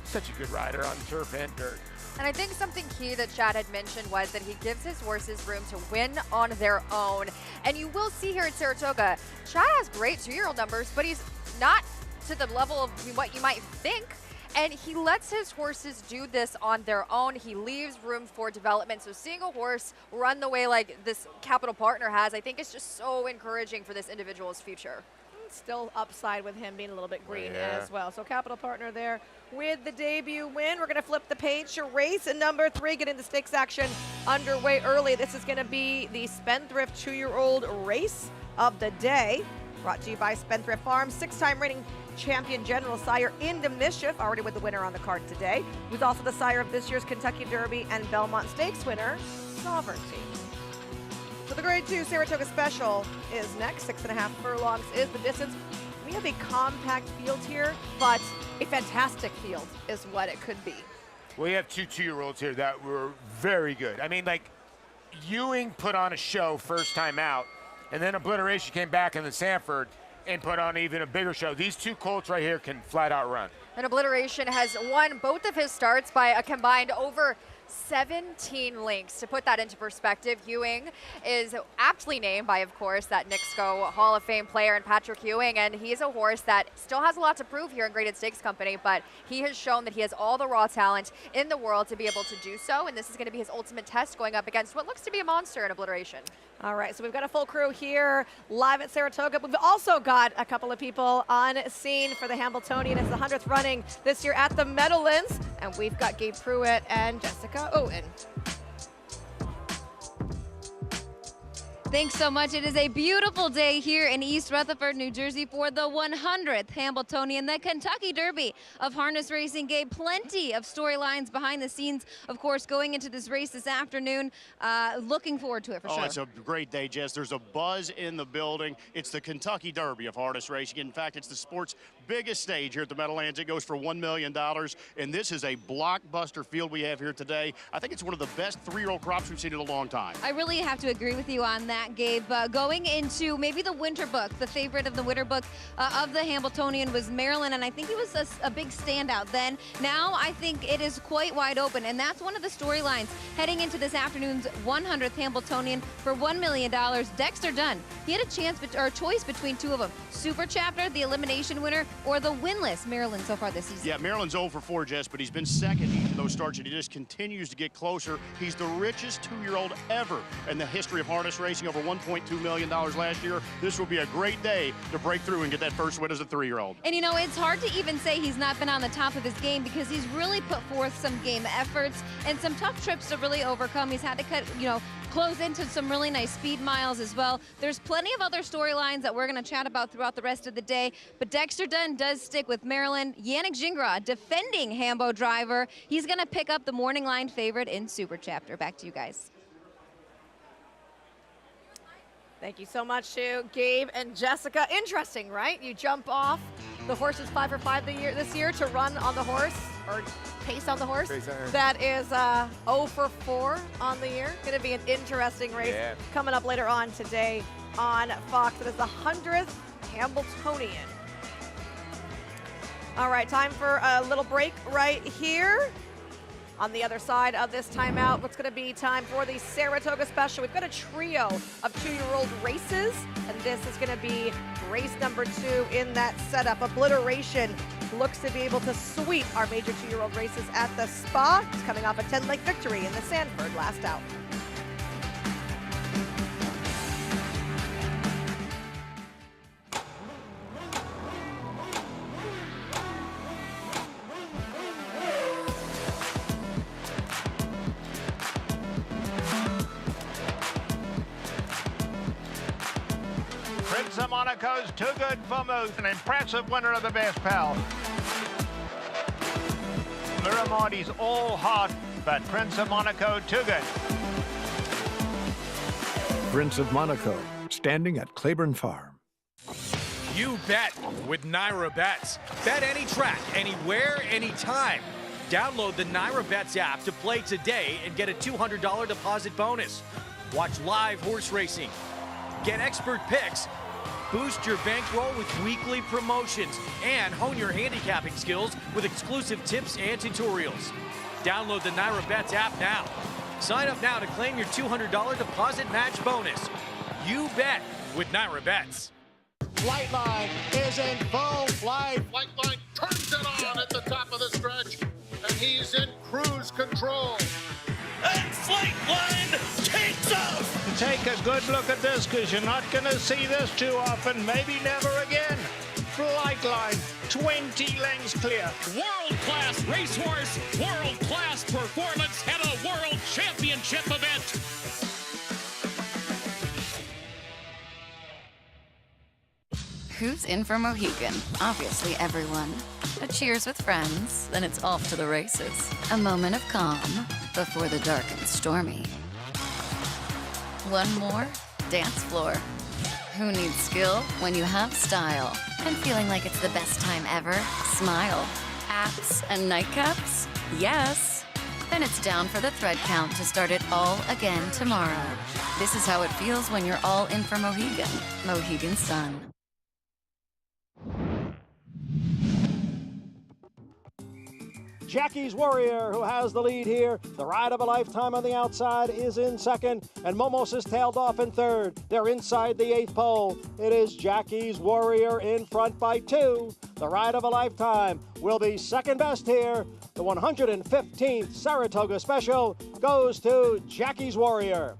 such a good rider on turf and dirt. And I think something key that Chad had mentioned was that he gives his horses room to win on their own. And you will see here at Saratoga, Chad has great 2-year-old numbers, but he's not to the level of what you might think. And he lets his horses do this on their own. He leaves room for development. So seeing a horse run the way like this Capital Partner has, I think is just so encouraging for this individual's future. Still upside with him being a little bit green as well. So Capital Partner there with the debut win. We're going to flip the page to race and number 3, getting the stakes action underway early. This is going to be the Spendthrift 2-year-old race of the day. Brought to you by Spendthrift Farms. 6-time reigning champion general sire Into Mischief, already with the winner on the card today. Who's also the sire of this year's Kentucky Derby and Belmont Stakes winner, Sovereignty. So the Grade 2 Saratoga Special is next. 6.5 furlongs is the distance. We have a compact field here, but a fantastic field is what it could be. We have 2-year-olds here that were very good. I mean, like, Ewing put on a show first time out, and then Obliteration came back in the Sanford and put on even a bigger show. These two colts right here can flat out run. And Obliteration has won both of his starts by a combined over 17 lengths. To put that into perspective, Ewing is aptly named by, of course, that Nixco Hall of Fame player and Patrick Ewing, and he's a horse that still has a lot to prove here in Graded Stakes Company, but he has shown that he has all the raw talent in the world to be able to do so, and this is going to be his ultimate test going up against what looks to be a monster in Obliteration. All right, so we've got a full crew here live at Saratoga. We've also got a couple of people on scene for the Hamiltonian. It's the 100th running this year at the Meadowlands, and we've got Gabe Pruitt and Jessica Owen. Thanks so much. It is a beautiful day here in East Rutherford, New Jersey for the 100th Hamiltonian, the Kentucky Derby of harness racing. Gabe, plenty of storylines behind the scenes, of course, going into this race this afternoon. Looking forward to it for sure. Oh, it's a great day, Jess. There's a buzz in the building. It's the Kentucky Derby of harness racing. In fact, it's the sport's biggest stage here at the Meadowlands. It goes for $1 million, and this is a blockbuster field we have here today. I think it's one of the best 3-year-old crops we've seen in a long time. I really have to agree with you on that, Gabe. Going into maybe the winter book, the favorite of the winter book of the Hamiltonian was Maryland, and I think he was a big standout then. Now I think it is quite wide open, and that's one of the storylines heading into this afternoon's 100th Hamiltonian for $1 million. Dexter Dunn, he had a chance or a choice between two of them: Super Chapter, the elimination winner, or the winless Maryland so far this season. Yeah, Maryland's 0 for 4, Jess, but he's been second each of those starts, and he just continues to get closer. He's the richest 2-year-old ever in the history of harness racing, over $1.2 million last year. This will be a great day to break through and get that first win as a 3-year-old. And you know, it's hard to even say he's not been on the top of his game because he's really put forth some game efforts and some tough trips to really overcome. He's had to close into some really nice speed miles as well. There's plenty of other storylines that we're going to chat about throughout the rest of the day, but Dexter Dunn does stick with Maryland. Yannick Gingras, defending Hambo driver, he's going to pick up the morning line favorite in Super Chapter. Back to you guys. Thank you so much to Gabe and Jessica. Interesting, right? You jump off. The horse is 5 for 5 this year to run on the horse, or pace on the horse. That is 0 for 4 on the year. Going to be an interesting race coming up later on today on Fox. It is the 100th Hamiltonian. All right, time for a little break right here. On the other side of this timeout, what's going to be time for the Saratoga Special. We've got a trio of 2-year-old races, and this is going to be race number 2 in that setup. Obliteration looks to be able to sweep our major 2-year-old races at the Spa. It's coming off a 10-length victory in the Sanford last out. Prince of Monaco's too good for most. An impressive winner of the best pal. Miramondi's all hot, but Prince of Monaco too good. Prince of Monaco, standing at Claiborne Farm. You bet with Naira Bets. Bet any track, anywhere, anytime. Download the Naira Bets app to play today and get a $200 deposit bonus. Watch live horse racing. Get expert picks, boost your bankroll with weekly promotions, and hone your handicapping skills with exclusive tips and tutorials. Download the Naira Bets app now. Sign up now to claim your $200 deposit match bonus. You bet with Naira Bets. Flightline is in full flight. Flightline turns it on at the top of the stretch, and he's in cruise control. And Flightline takes off! Take a good look at this, because you're not going to see this too often, maybe never again. Flightline, 20 lengths clear. World-class racehorse, world-class performance at a world championship event. Who's in for Mohegan? Obviously everyone. A cheers with friends, then it's off to the races. A moment of calm before the dark and stormy. One more dance floor. Who needs skill when you have style? And feeling like it's the best time ever? Smile. Apps and nightcaps? Yes. Then it's down for the thread count to start it all again tomorrow. This is how it feels when you're all in for Mohegan. Mohegan Sun. Jackie's Warrior, who has the lead here. The ride of a lifetime on the outside is in second, and Momos is tailed off in third. They're inside the 8th pole. It is Jackie's Warrior in front by 2. The ride of a lifetime will be second best here. The 115th Saratoga Special goes to Jackie's Warrior.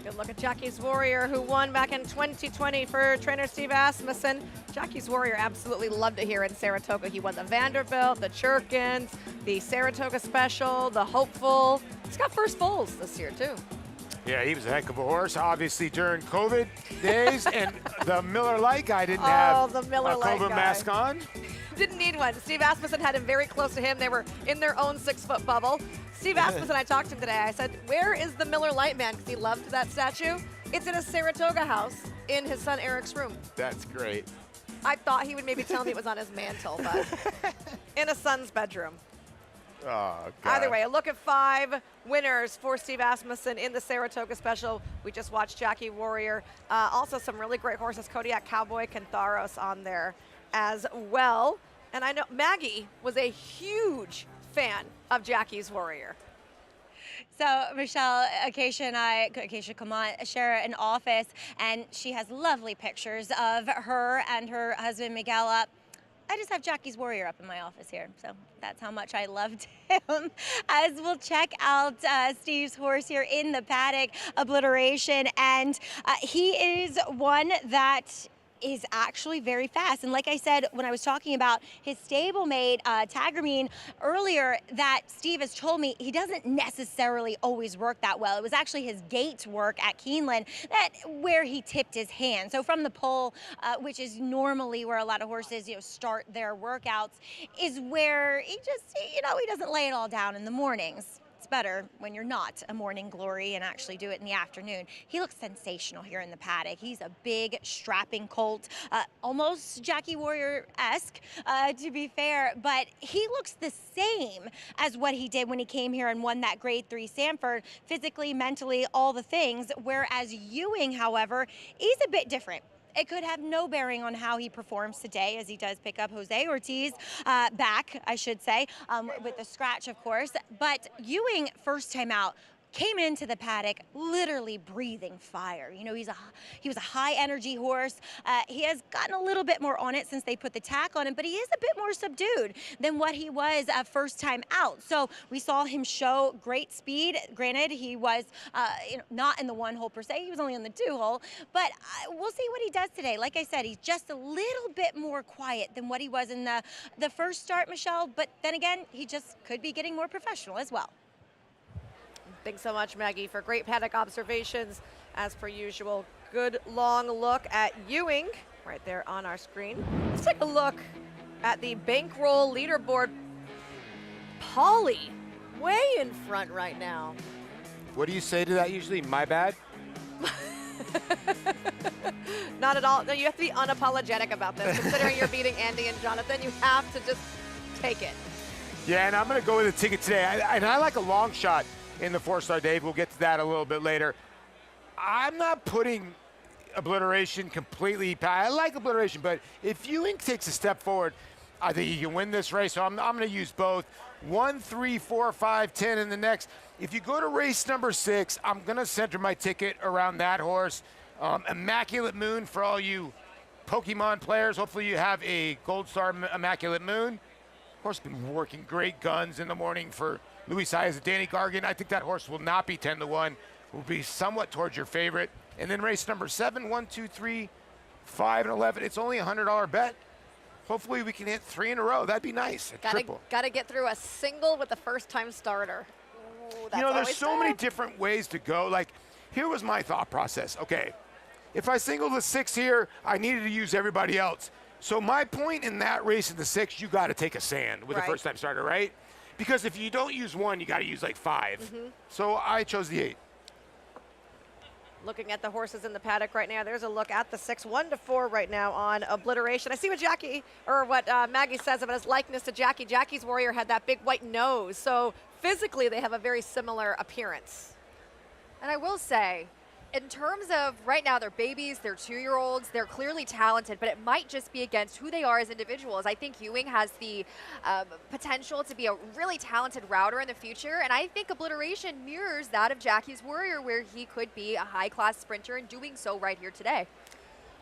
Good look at Jackie's Warrior, who won back in 2020 for trainer Steve Asmussen. Jackie's Warrior absolutely loved it here in Saratoga. He won the Vanderbilt, the Churkins, the Saratoga Special, the Hopeful. He's got first foals this year, too. Yeah, he was a heck of a horse. Obviously, during COVID days, and the Miller Lite guy didn't have the Miller a Lite COVID guy. mask on. Didn't need one. Steve Asmussen had him very close to him. They were in their own 6-foot bubble. Steve Asmussen, I talked to him today. I said, where is the Miller Lite man? Because he loved that statue. It's in a Saratoga house in his son Eric's room. That's great. I thought he would maybe tell me it was on his mantle, but in a son's bedroom. Oh, God. Either way, a look at 5 winners for Steve Asmussen in the Saratoga Special. We just watched Jackie Warrior. Also some really great horses, Kodiak Cowboy, Cantharos on there as well. And I know Maggie was a huge fan of Jackie's Warrior. So Michelle, Acacia come on, share an office, and she has lovely pictures of her and her husband Miguel up. I just have Jackie's Warrior up in my office here, so that's how much I loved him. As we'll check out Steve's horse here in the paddock, Obliteration, and he is one that is actually very fast. And like I said, when I was talking about his stablemate, Tagermine, earlier, that Steve has told me he doesn't necessarily always work that well. It was actually his gait work at Keeneland where he tipped his hand. So from the pole, which is normally where a lot of horses, start their workouts, is where he just, he doesn't lay it all down in the mornings. It's better when you're not a morning glory and actually do it in the afternoon. He looks sensational here in the paddock. He's a big, strapping colt, almost Jackie Warrior-esque, to be fair, but he looks the same as what he did when he came here and won that Grade 3 Sanford, physically, mentally, all the things, whereas Ewing, however, is a bit different. It could have no bearing on how he performs today, as he does pick up Jose Ortiz back, I should say, with the scratch, of course. But Ewing, first time out, came into the paddock literally breathing fire. He was a high energy horse. He has gotten a little bit more on it since they put the tack on him, but he is a bit more subdued than what he was first time out. So we saw him show great speed. Granted, he was not in the 1 hole per se. He was only in the 2 hole, but we'll see what he does today. Like I said, he's just a little bit more quiet than what he was in the first start, Michelle, but then again, he just could be getting more professional as well. Thanks so much, Maggie, for great paddock observations. As per usual, good long look at Ewing right there on our screen. Let's take a look at the bankroll leaderboard. Paulie, way in front right now. What do you say to that usually? My bad? Not at all. No, you have to be unapologetic about this. Considering you're beating Andy and Jonathan, you have to just take it. Yeah, and I'm going to go with a ticket today. I like a long shot in the 4-star Dave. We'll get to that a little bit later. I'm not putting Obliteration completely. I like Obliteration, but if Ewing takes a step forward, I think he can win this race. So I'm going to use both 1, 3, 4, 5, 10 in the next. If you go to race number 6, I'm going to center my ticket around that horse. Immaculate Moon for all you Pokemon players. Hopefully you have a Gold Star Immaculate Moon. Horse been working great guns in the morning for Louis Saez and Danny Gargan. I think that horse will not be 10-1. Will be somewhat towards your favorite. And then race number 7, 1, 2, 3, 5, and 11. It's only a $100 bet. Hopefully we can hit 3 in a row. That'd be nice. Got to get through a single with the first-time starter. Ooh, there's so many different ways to go. Like, here was my thought process. Okay, if I single the 6 here, I needed to use everybody else. So my point in that race in the 6, you got to take a sand with a first-time starter, right? Because if you don't use 1, you got to use like 5. Mm-hmm. So I chose the 8. Looking at the horses in the paddock right now, there's a look at the 6, 1-4 right now on Obliteration. I see what Maggie says about his likeness to Jackie. Jackie's Warrior had that big white nose, so physically they have a very similar appearance. And I will say, in terms of right now, they're babies, they're 2-year-olds, they're clearly talented, but it might just be against who they are as individuals. I think Ewing has the potential to be a really talented router in the future, and I think Obliteration mirrors that of Jackie's Warrior, where he could be a high-class sprinter and doing so right here today.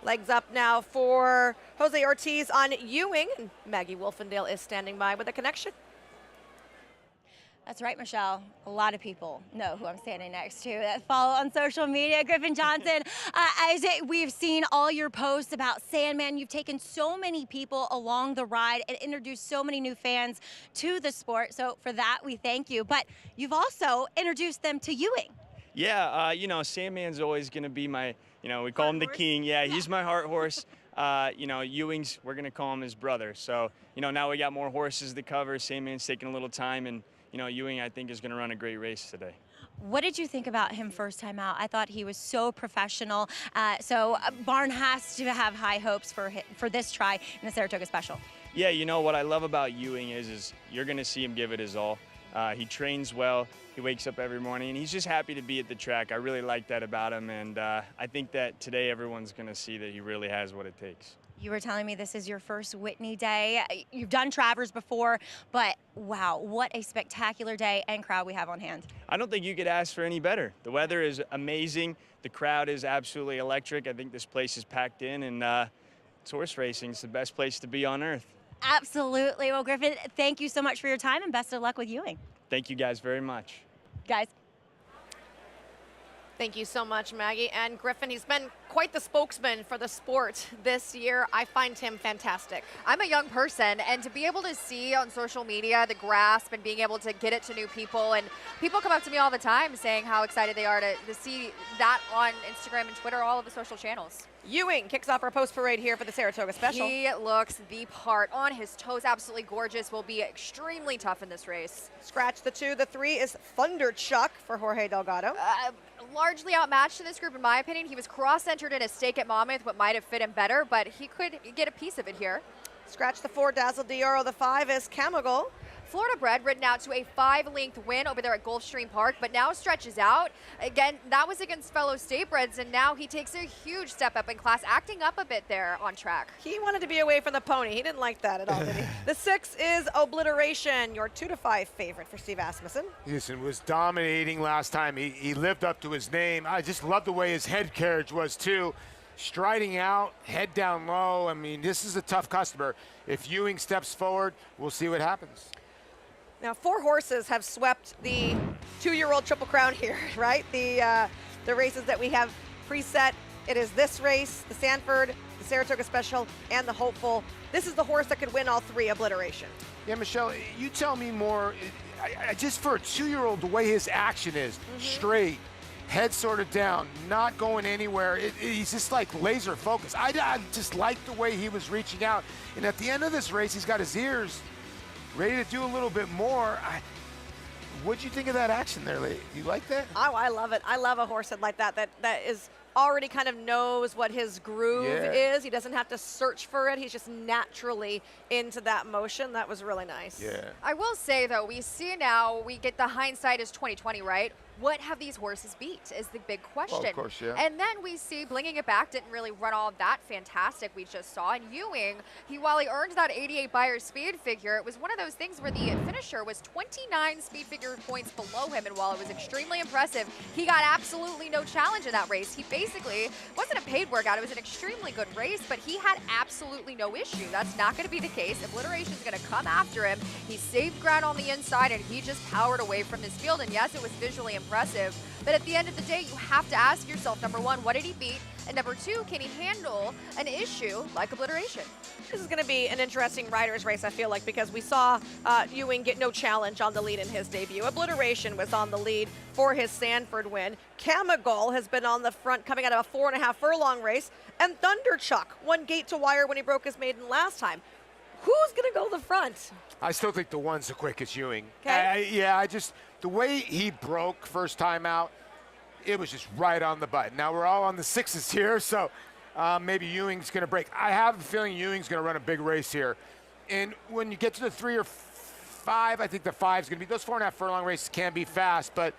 Legs up now for Jose Ortiz on Ewing. Maggie Wolfendale is standing by with a connection. That's right, Michelle. A lot of people know who I'm standing next to that follow on social media. Griffin Johnson, we've seen all your posts about Sandman. You've taken so many people along the ride and introduced so many new fans to the sport. So for that, we thank you. But you've also introduced them to Ewing. Yeah, you know, Sandman's always going to be my, you know, we call him the king. Yeah, he's my heart horse. You know, Ewing's, we're going to call him his brother. So, you know, now we got more horses to cover. Sandman's taking a little time, and, you know, Ewing, I think, is going to run a great race today. What did you think about him first time out? I thought he was so professional. So Barn has to have high hopes for this try in the Saratoga Special. Yeah, you know, what I love about Ewing is you're going to see him give it his all. He trains well. He wakes up every morning, and he's just happy to be at the track. I really like that about him, and I think that today everyone's going to see that he really has what it takes. You were telling me this is your first Whitney day. You've done Travers before, but wow, what a spectacular day and crowd we have on hand. I don't think you could ask for any better. The weather is amazing. The crowd is absolutely electric. I think this place is packed in, and it's horse racing. It's the best place to be on earth. Absolutely. Well, Griffin, thank you so much for your time, and best of luck with Ewing. Thank you guys very much. Guys. Thank you so much, Maggie. And Griffin, he's been quite the spokesman for the sport this year. I find him fantastic. I'm a young person, and to be able to see on social media the grasp and being able to get it to new people, and people come up to me all the time saying how excited they are to see that on Instagram and Twitter, all of the social channels. Ewing kicks off our post parade here for the Saratoga Special. He looks the part, on his toes, absolutely gorgeous, will be extremely tough in this race. Scratch the 2. The 3 is Thunder Chuck for Jorge Delgado. Largely outmatched in this group, in my opinion. He was cross-entered in a stake at Monmouth, what might have fit him better, but he could get a piece of it here. Scratch the 4, Dazzle Dioro. The 5 is Camagol. Florida bred, ridden out to a 5-length win over there at Gulfstream Park, but now stretches out. Again, that was against fellow state breds, and now he takes a huge step up in class, acting up a bit there on track. He wanted to be away from the pony. He didn't like that at all, did he? The 6 is Obliteration, your 2-5 favorite for Steve Asmussen. Listen, was dominating last time. He lived up to his name. I just love the way his head carriage was, too. Striding out, head down low. I mean, this is a tough customer. If Ewing steps forward, we'll see what happens. Now, 4 horses have swept the 2-year-old Triple Crown here, right? The races that we have preset. It is this race, the Sanford, the Saratoga Special, and the Hopeful. This is the horse that could win all 3, Obliteration. Yeah, Michelle, you tell me more. Just for a 2-year-old, the way his action is, straight, head sort of down, not going anywhere. He's just like laser focused. I just like the way he was reaching out. And at the end of this race, he's got his ears ready to do a little bit more. What'd you think of that action there, lady? You like that? Oh, I love it. I love a horse like that is already kind of knows what his groove is. He doesn't have to search for it. He's just naturally into that motion. That was really nice. Yeah. I will say, though, we see now, we get the hindsight is 2020, right? What have these horses beat is the big question. Well, of course, yeah. And then we see Blinging It Back didn't really run all that fantastic we just saw. And Ewing, while he earned that 88 Beyer speed figure, it was one of those things where the finisher was 29 speed figure points below him. And while it was extremely impressive, he got absolutely no challenge in that race. He basically wasn't a paid workout. It was an extremely good race, but he had absolutely no issue. That's not going to be the case. Obliteration's going to come after him. He saved ground on the inside, and he just powered away from this field. And yes, it was visually impressive, but at the end of the day, you have to ask yourself, number 1, what did he beat? And number 2, can he handle an issue like Obliteration? This is going to be an interesting rider's race, I feel like, because we saw Ewing get no challenge on the lead in his debut. Obliteration was on the lead for his Sanford win. Camagol has been on the front coming out of a 4.5 furlong race, and Thunder Chuck won gate to wire when he broke his maiden last time. Who's going to go the front? I still think the 1's the quickest, Ewing. Okay. The way he broke first time out, it was just right on the button. Now we're all on the 6s here, so maybe Ewing's going to break. I have a feeling Ewing's going to run a big race here. And when you get to the 3 or 5, I think the 5's going to be, those 4.5 furlong races can be fast, but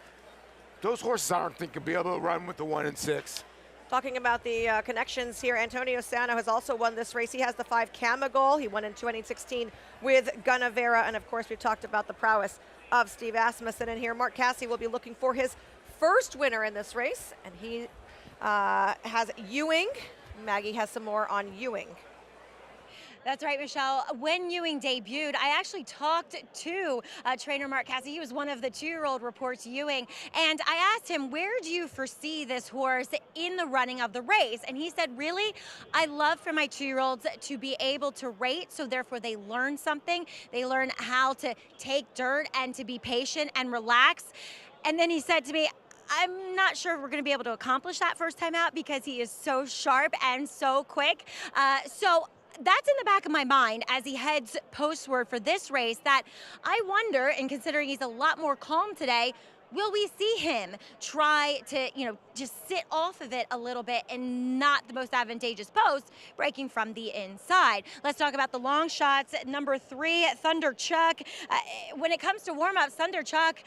those horses I don't think will be able to run with the 1 and 6. Talking about the connections here, Antonio Sano has also won this race. He has the 5 Camagol. He won in 2016 with Gunnevera. And of course, we've talked about the prowess of Steve Asmussen. And here, Mark Casse will be looking for his first winner in this race. And he has Ewing. Maggie has some more on Ewing. That's right, Michelle. When Ewing debuted, I actually talked to trainer Mark Casse. He was one of the 2-year-old reports Ewing. And I asked him, where do you foresee this horse in the running of the race? And he said, really, I love for my 2-year-olds to be able to rate, so therefore they learn something. They learn how to take dirt and to be patient and relax. And then he said to me, I'm not sure we're going to be able to accomplish that first time out because he is so sharp and so quick. So that's in the back of my mind as he heads postward for this race, that I wonder, and considering he's a lot more calm today, will we see him try to, just sit off of it a little bit and not the most advantageous post, breaking from the inside? Let's talk about the long shots. Number 3, Thunder Chuck. When it comes to warm-ups, Thunder Chuck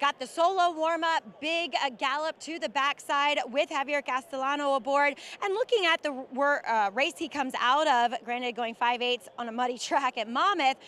got the solo warm-up, big gallop to the backside with Javier Castellano aboard. And looking at the race he comes out of, granted going 5/8 on a muddy track at Monmouth,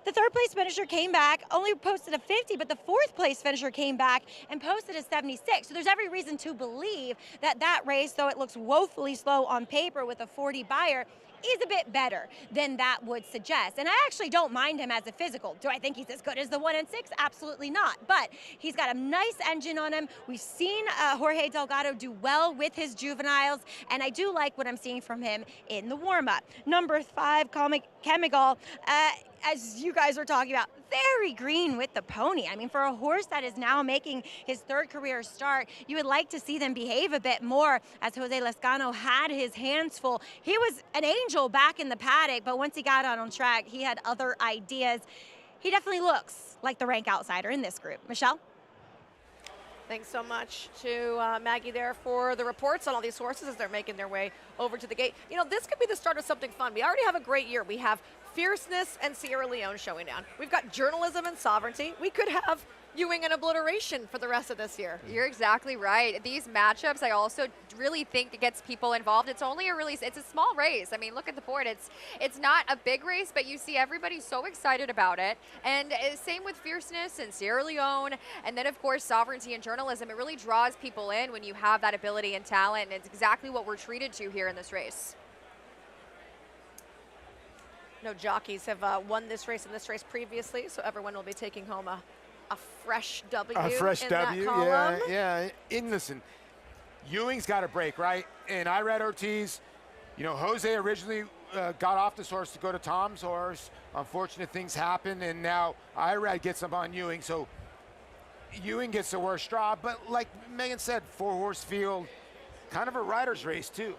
the third place finisher came back, only posted a 50, but the fourth place finisher came back and posted a 76. So there's every reason to believe that that race, though it looks woefully slow on paper with a 40 buyer, is a bit better than that would suggest. And I actually don't mind him as a physical. Do I think he's as good as the 1 and 6? Absolutely not. But he's got a nice engine on him. We've seen Jorge Delgado do well with his juveniles, and I do like what I'm seeing from him in the warm-up. Number 5, Chemical. As you guys are talking about, very green with the pony. I mean, for a horse that is now making his 3rd career start, you would like to see them behave a bit more, as Jose Lescano had his hands full. He was an angel back in the paddock, but once he got out on track, he had other ideas. He definitely looks like the rank outsider in this group. Michelle? Thanks so much to Maggie there for the reports on all these horses as they're making their way over to the gate. This could be the start of something fun. We already have a great year. We have Fierceness and Sierra Leone showing down. We've got Journalism and Sovereignty. We could have Ewing and Obliteration for the rest of this year. You're exactly right. These matchups, I also really think it gets people involved. It's only it's a small race. I mean, look at the board. It's not a big race, but you see everybody so excited about it. And same with Fierceness and Sierra Leone, and then of course Sovereignty and Journalism. It really draws people in when you have that ability and talent, and it's exactly what we're treated to here in this race. No jockeys have won this race and this race previously, so everyone will be taking home a fresh W. A fresh in W, that column. yeah. And listen, Ewing's got a break, right? And I read Ortiz. Jose originally got off this horse to go to Tom's horse. Unfortunate things happen, and now Irad gets him on Ewing. So Ewing gets the worst straw. But like Megan said, 4-horse field, kind of a rider's race too.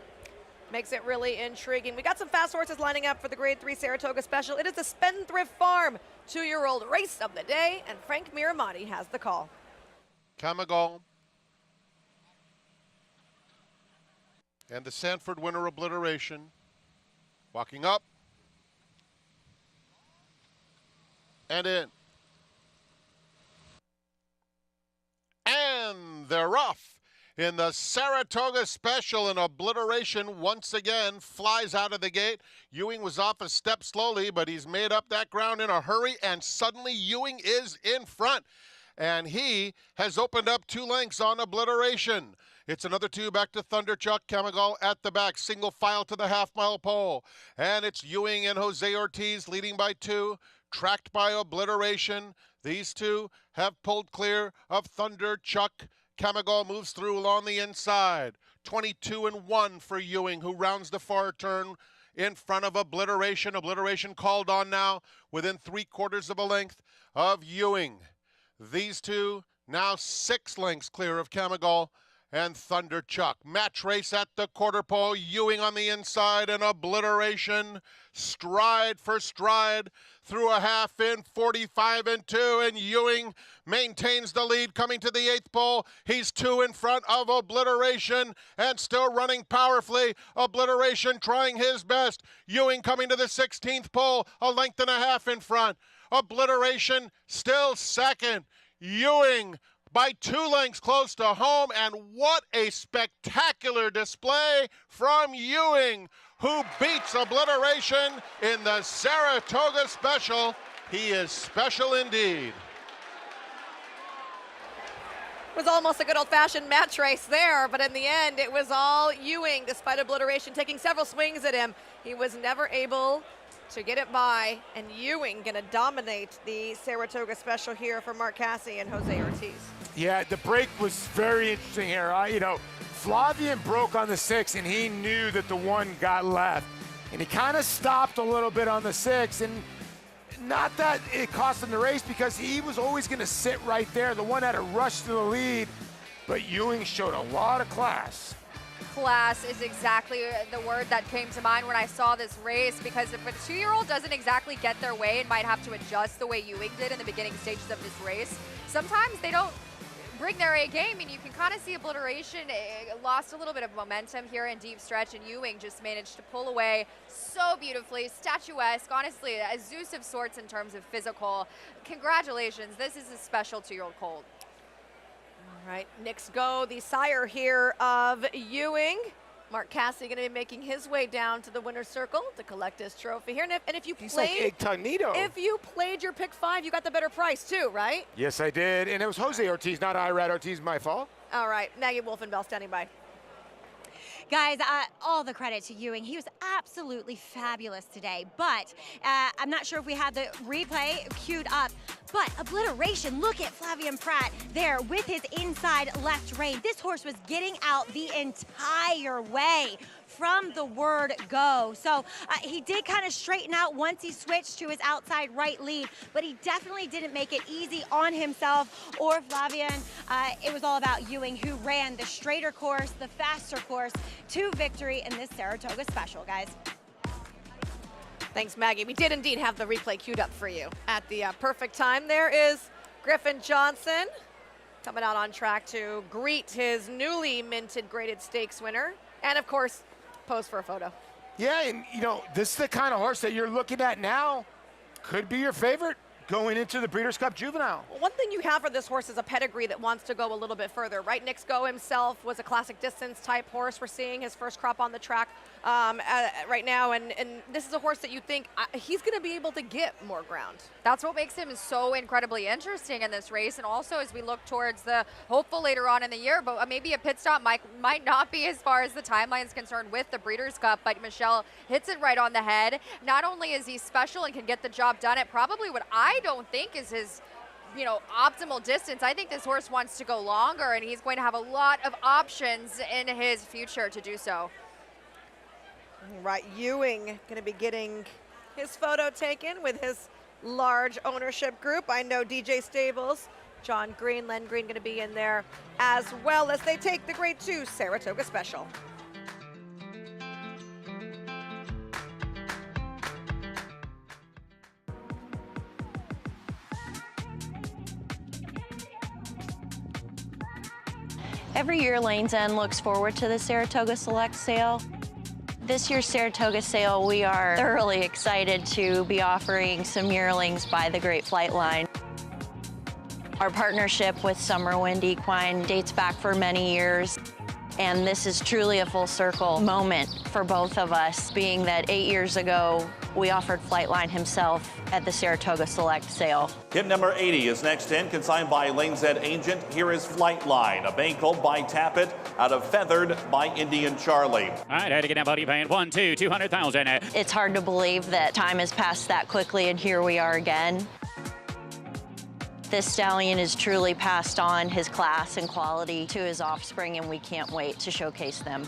Makes it really intriguing. We got some fast horses lining up for the Grade 3 Saratoga Special. It is the Spendthrift Farm 2-year-old race of the day, and Frank Miramati has the call. Camagal. And the Sanford winner, Obliteration. Walking up. And in. And they're off. In the Saratoga Special, an Obliteration once again flies out of the gate. Ewing was off a step slowly, but he's made up that ground in a hurry, and suddenly Ewing is in front. And he has opened up 2 lengths on Obliteration. It's another 2 back to Thunder Chuck. Camagal at the back, single file to the half-mile pole. And it's Ewing and Jose Ortiz leading by 2, tracked by Obliteration. These 2 have pulled clear of Thunder Chuck. Camagal moves through along the inside. 22-1 for Ewing, who rounds the far turn in front of Obliteration. Obliteration called on now within 3/4 of a length of Ewing. These 2 now 6 lengths clear of Camagal and Thunder Chuck. Match race at the quarter pole. Ewing on the inside, and Obliteration stride for stride through a half in, 45-2, and Ewing maintains the lead coming to the 8th pole. He's 2 in front of Obliteration and still running powerfully. Obliteration trying his best. Ewing coming to the 16th pole, a length and a half in front. Obliteration still second. Ewing by 2 lengths close to home, and what a spectacular display from Ewing, who beats Obliteration in the Saratoga Special. He is special indeed. It was almost a good old-fashioned match race there, but in the end, it was all Ewing, despite Obliteration taking several swings at him. He was never able to get it by, and Ewing going to dominate the Saratoga Special here for Mark Casse and Jose Ortiz. Yeah, the break was very interesting here. Flavian broke on the 6, and he knew that the 1 got left. And he kind of stopped a little bit on the 6, and not that it cost him the race, because he was always going to sit right there. The 1 had to rush to the lead, But Ewing showed a lot of class. Class is exactly the word that came to mind when I saw this race, because if a 2-year-old doesn't exactly get their way and might have to adjust the way Ewing did in the beginning stages of this race, sometimes they don't bring their A game, and you can kind of see Obliteration lost a little bit of momentum here in deep stretch, and Ewing just managed to pull away so beautifully, statuesque, honestly, a Zeus of sorts in terms of physical. Congratulations, this is a special 2-year-old colt. All right, Knicks Go, the sire here of Ewing. Mark Cassidy going to be making his way down to the winner's circle to collect his trophy here. And if you He's played, like incognito. if you played your pick 5, you got the better price too, right? Yes, I did. And it was Jose Ortiz, not Irad Ortiz, my fault. All right, Maggie Wolfenbell standing by. Guys, all the credit to Ewing. He was absolutely fabulous today, but I'm not sure if we had the replay queued up, but Obliteration, look at Flavien Prat there with his inside left rein. This horse was getting out the entire way from the word go. So he did kind of straighten out once he switched to his outside right lead, but he definitely didn't make it easy on himself or Flavien. It was all about Ewing, who ran the straighter course, the faster course, to victory in this Saratoga Special, guys. Thanks, Maggie. We did indeed have the replay queued up for you at the perfect time. There is Griffin Johnson coming out on track to greet his newly minted graded stakes winner, and of course, pose for a photo. Yeah, and you know, this is the kind of horse that you're looking at now. Could be your favorite going into the Breeders' Cup Juvenile. Well, one thing you have for this horse is a pedigree that wants to go a little bit further, right? Knicks Go himself was a classic distance type horse. We're seeing his first crop on the track right now, and this is a horse that you think he's going to be able to get more ground. That's what makes him so incredibly interesting in this race, and also as we look towards the hopeful later on in the year, but maybe a pit stop might not be as far as the timeline is concerned with the Breeders' Cup, but Michelle hits it right on the head. Not only is he special and can get the job done at probably what I don't think is his optimal distance. I think this horse wants to go longer, and he's going to have a lot of options in his future to do so. Right, Ewing going to be getting his photo taken with his large ownership group. I know DJ Stables, John Green, Len Green going to be in there as well as they take the Grade 2 Saratoga Special. Every year, Lane's End looks forward to the Saratoga Select Sale. This year's Saratoga Sale, we are thoroughly excited to be offering some yearlings by the Great Flight Line. Our partnership with Summerwind Equine dates back for many years, and this is truly a full circle moment for both of us, being that 8 years ago, we offered Flightline himself at the Saratoga Select Sale. Hit number 80 is next in, consigned by Lane's End Agent. Here is Flightline, a bank by Tappet, out of Feathered by Indian Charlie. All right, had to get that buddy paying 200,000. It's hard to believe that time has passed that quickly, and here we are again. This stallion has truly passed on his class and quality to his offspring, and we can't wait to showcase them.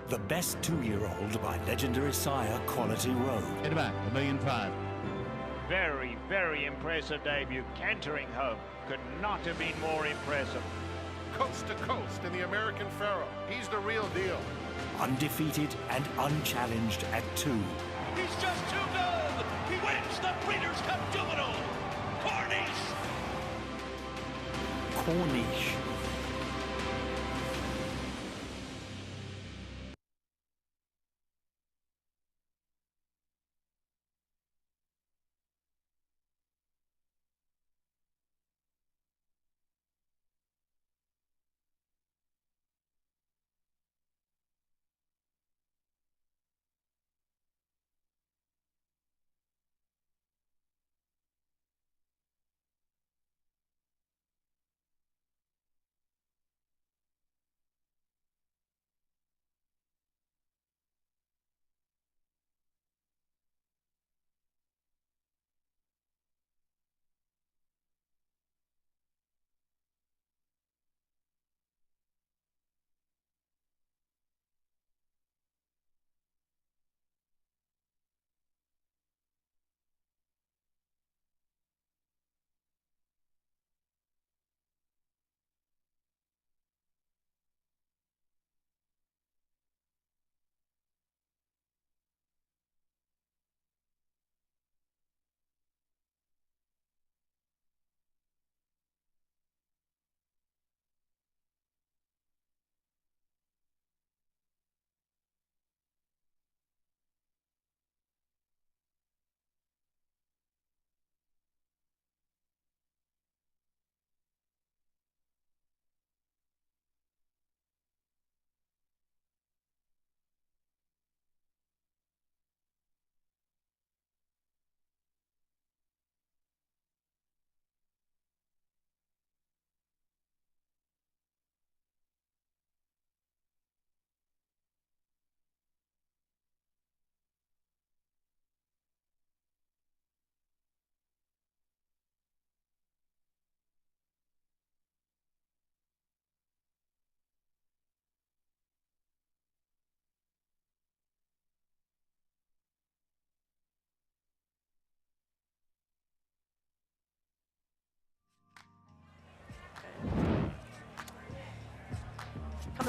The best 2-year-old by legendary sire Quality Road. Hit back, $1.5 million. Very, very impressive debut. Cantering home. Could not have been more impressive. Coast to coast in the American Pharaoh. He's the real deal. Undefeated and unchallenged at 2. He's just too good. He wins the Breeders' Cup Juvenile. Corniche.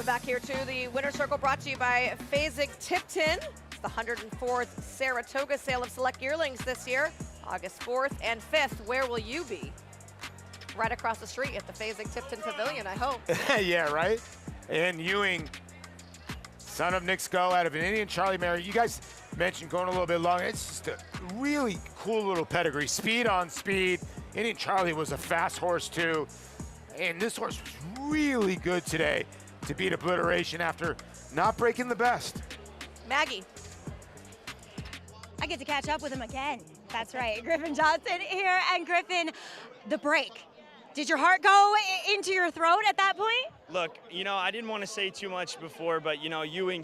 Coming back here to the winner's circle, brought to you by Fasig-Tipton. It's the 104th Saratoga sale of select yearlings this year, August 4th and 5th. Where will you be? Right across the street at the Fasig-Tipton Pavilion, I hope. Yeah, right? And Ewing, son of Nick Sco out of an Indian Charlie mare. You guys mentioned going a little bit long. It's just a really cool little pedigree. Speed on speed. Indian Charlie was a fast horse too. And this horse was really good today to beat Obliteration after not breaking the best. Maggie. I get to catch up with him again. That's right, Griffin Johnson here. And Griffin, the break. Did your heart go into your throat at that point? Look, you know, I didn't want to say too much before, but, you know, Ewing,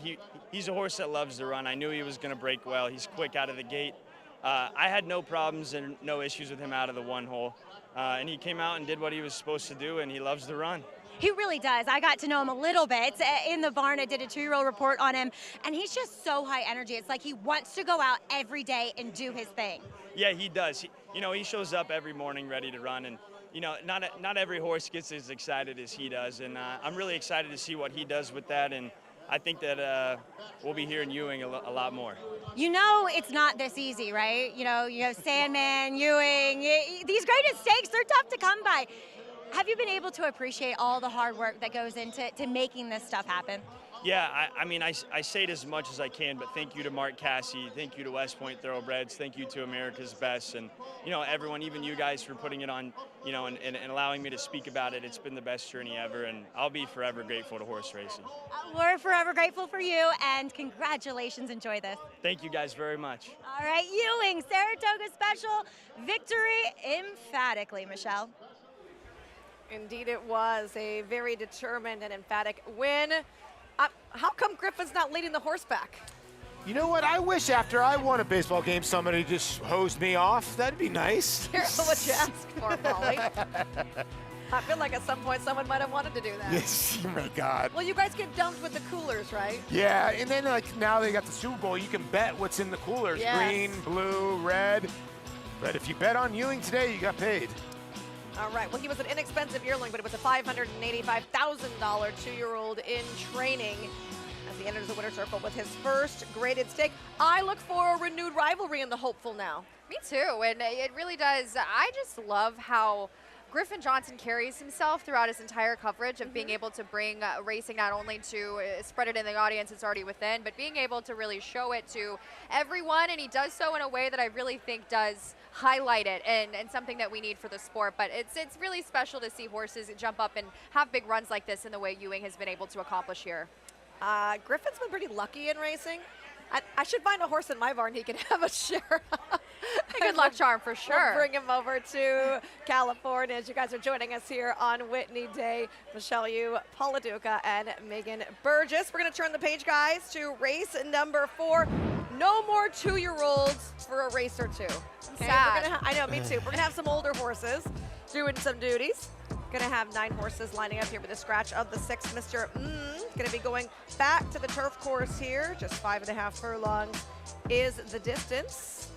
he's a horse that loves to run. I knew he was going to break well. He's quick out of the gate. I had no problems and no issues with him out of the one hole. And he came out and did what he was supposed to do, and he loves to run. He really does. I got to know him a little bit in the barn. I did a 2-year-old report on him, and he's just so high energy. It's like he wants to go out every day and do his thing. Yeah, he does. He shows up every morning ready to run, and you know, not every horse gets as excited as he does, and I'm really excited to see what he does with that, and I think that we'll be hearing Ewing a lot more. You know it's not this easy, right? You have Sandman, Ewing, these greatest stakes, they're tough to come by. Have you been able to appreciate all the hard work that goes into making this stuff happen? Yeah, I mean, I say it as much as I can, but thank you to Mark Cassey, thank you to West Point Thoroughbreds, thank you to America's Best, and, you know, everyone, even you guys for putting it on, you know, and allowing me to speak about it. It's been the best journey ever, and I'll be forever grateful to horse racing. We're forever grateful for you, and congratulations. Enjoy this. Thank you guys very much. All right, Ewing, Saratoga Special, victory emphatically, Michelle. Indeed it was a very determined and emphatic win. How come Griffin's not leading the horseback? You know what? I wish after I won a baseball game, somebody just hosed me off. That'd be nice. Careful what you ask for, Polly. I feel like at some point someone might have wanted to do that. Yes, oh my God. Well, you guys get dumped with the coolers, right? Yeah, and then like now they got the Super Bowl. You can bet what's in the coolers. Yes. Green, blue, red. But if you bet on Ewing today, you got paid. All right, well, he was an inexpensive yearling, but it was a $585,000 2-year-old in training as he enters the winner's circle with his first graded stake. I look for a renewed rivalry in the hopeful now. Me too, and it really does. I just love how Griffin Johnson carries himself throughout his entire coverage of being able to bring racing not only to spread it in the audience it's already within, but being able to really show it to everyone, and he does so in a way that I really think does highlight it and something that we need for the sport. But it's really special to see horses jump up and have big runs like this in the way Ewing has been able to accomplish here. Griffin's been pretty lucky in racing. I should find a horse in my barn he can have a share of. A good luck charm for sure. We'll bring him over to California as you guys are joining us here on Whitney Day. Michelle Yu, Paula Duca, and Megan Burgess. We're going to turn the page, guys, to race number 4. No more 2-year-olds for a race or two. Okay? Sad. I know, me too. We're going to have some older horses doing some duties. Going to have 9 horses lining up here with a scratch of the 6th. Mr. Going to be going back to the turf course here. Just 5.5 furlongs is the distance.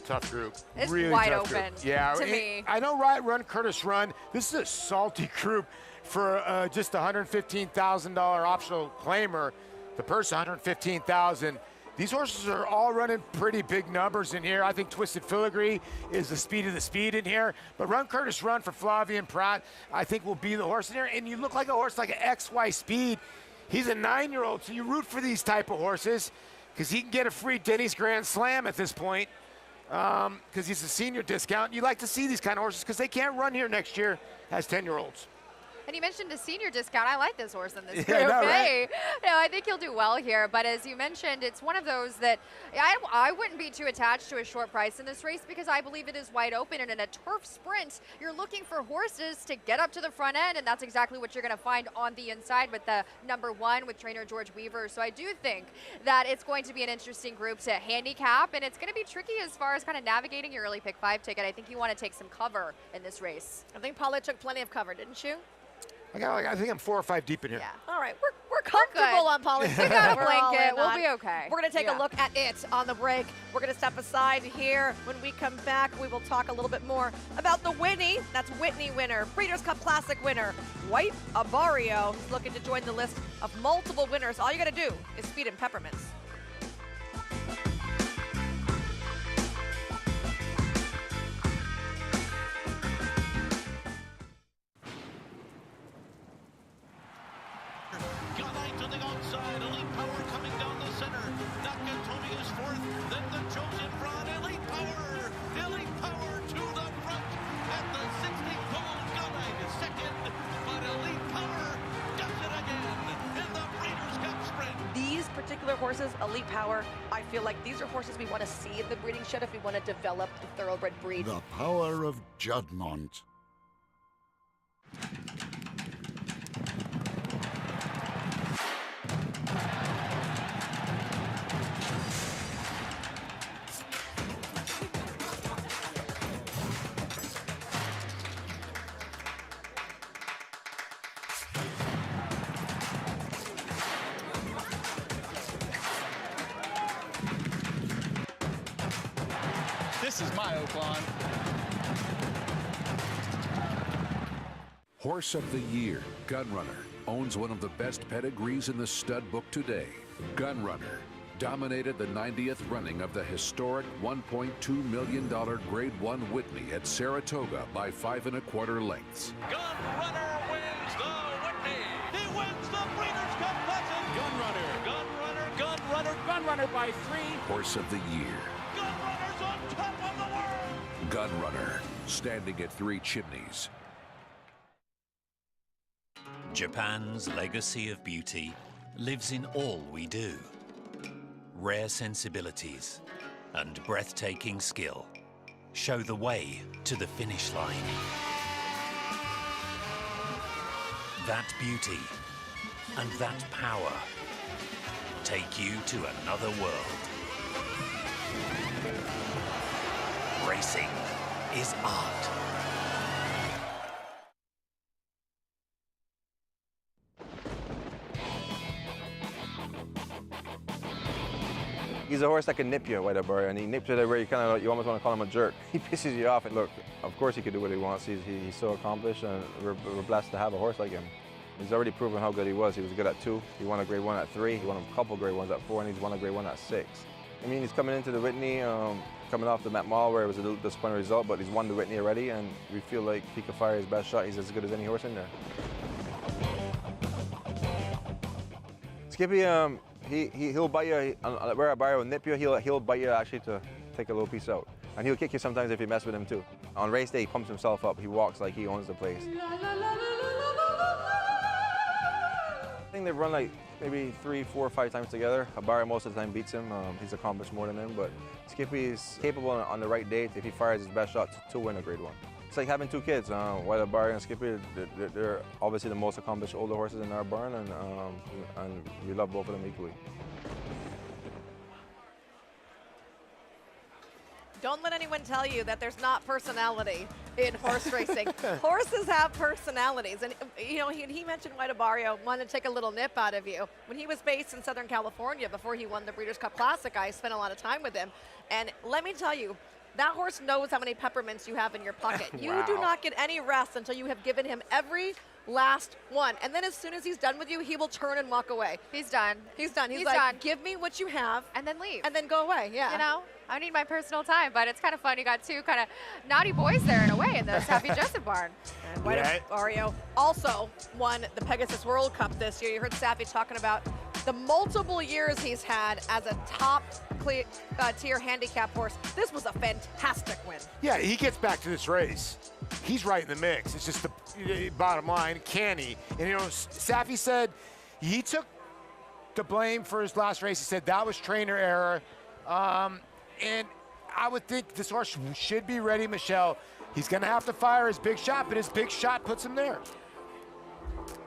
Tough group. It's really wide tough open group. Yeah, to me. I know Run Curtis Run. This is a salty group for just $115,000 optional claimer. The purse $115,000. These horses are all running pretty big numbers in here. I think Twisted Filigree is the speed of the speed in here. But Run Curtis Run for Flavian Pratt, I think will be the horse in here. And you look like a horse like an XY Speed. He's a 9-year-old, so you root for these type of horses because he can get a free Denny's Grand Slam at this point because he's a senior discount. You like to see these kind of horses because they can't run here next year as 10-year-olds. And you mentioned a senior discount. I like this horse in this Yeah, group. I know, right? Hey, no, I think he'll do well here. But as you mentioned, it's one of those that I wouldn't be too attached to a short price in this race because I believe it is wide open. And in a turf sprint, you're looking for horses to get up to the front end. And that's exactly what you're going to find on the inside with the number 1 with trainer George Weaver. So I do think that it's going to be an interesting group to handicap. And it's going to be tricky as far as kind of navigating your early pick 5 ticket. I think you want to take some cover in this race. I think Paula took plenty of cover, didn't you? I think I'm 4 or 5 deep in here. Yeah. All right, we're We're comfortable on Polly. We got a We're all blanket. in We'll on. be okay. We're going to take Yeah. a look at it on the break. We're going to step aside here. When we come back, we will talk a little bit more about the Whitney. That's Whitney winner, Breeders' Cup Classic winner, White Abario, who's looking to join the list of multiple winners. All you got to do is feed him peppermints. Gunite to the outside. Elite Power coming down the center. Nakatomi is fourth. Then the chosen run. Elite Power. Elite Power to the front. At the 60 pole, Gunite is second. But Elite Power does it again in the Breeders' Cup Sprint. These particular horses, Elite Power, I feel like these are horses we want to see in the breeding shed if we want to develop the thoroughbred breed. The power of Juddmonte. This is my Oakland. Horse of the Year, Gunrunner, owns one of the best pedigrees in the stud book today. Gunrunner dominated the 90th running of the historic $1.2 million Grade 1 Whitney at Saratoga by 5 1/4 lengths. Gunrunner wins the Whitney. He wins the Breeders' Cup Classic. Gunrunner by 3. Horse of the Year, Gunrunner's on top of the world. Gunrunner, standing at 3 chimneys. Japan's legacy of beauty lives in all we do. Rare sensibilities and breathtaking skill show the way to the finish line. That beauty and that power take you to another world. Racing is art. He's a horse that can nip you, White Abario, and he nips you where you almost want to call him a jerk. He pisses you off. And look, of course he can do what he wants. He's so accomplished, and we're blessed to have a horse like him. He's already proven how good he was. He was good at 2. He won a Grade 1 at 3. He won a couple Grade 1s at 4, and he's won a Grade 1 at 6. I mean, he's coming into the Whitney, coming off the Met Mall where it was a little disappointing result, but he's won the Whitney already, and we feel like he could fire his best shot. He's as good as any horse in there. Skippy, he'll bite you, where Abario will nip you, he'll bite you actually to take a little piece out. And he'll kick you sometimes if you mess with him too. On race day, he pumps himself up. He walks like he owns the place. I think they've run like maybe 3, 4, 5 times together. Abario most of the time beats him. He's accomplished more than him, but Skippy is capable on the right day if he fires his best shot to win a Grade 1. It's like having 2 kids. White Abario and Skippy, they're obviously the most accomplished older horses in our barn, and we love both of them equally. Don't let anyone tell you that there's not personality in horse racing. Horses have personalities. And, you know, he mentioned White Abario wanted to take a little nip out of you. When he was based in Southern California before he won the Breeders' Cup Classic, I spent a lot of time with him. And let me tell you, that horse knows how many peppermints you have in your pocket. You do not get any rest until you have given him every last one. And then as soon as he's done with you, he will turn and walk away. He's done. He's done. He's He's like, done. give me what you have. And then leave. And then go away, yeah. You know, I need my personal time, but it's kind of fun. You got 2 kind of naughty boys there in a way in the Happy Jessup barn. And White Abario also won the Pegasus World Cup this year. You heard Safi talking about the multiple years he's had as a top tier handicap horse. This was a fantastic win. Yeah, he gets back to this race. He's right in the mix. It's just the bottom line, can he? And you know, Safi said he took the blame for his last race. He said that was trainer error. And I would think this horse should be ready, Michelle. He's going to have to fire his big shot, but his big shot puts him there.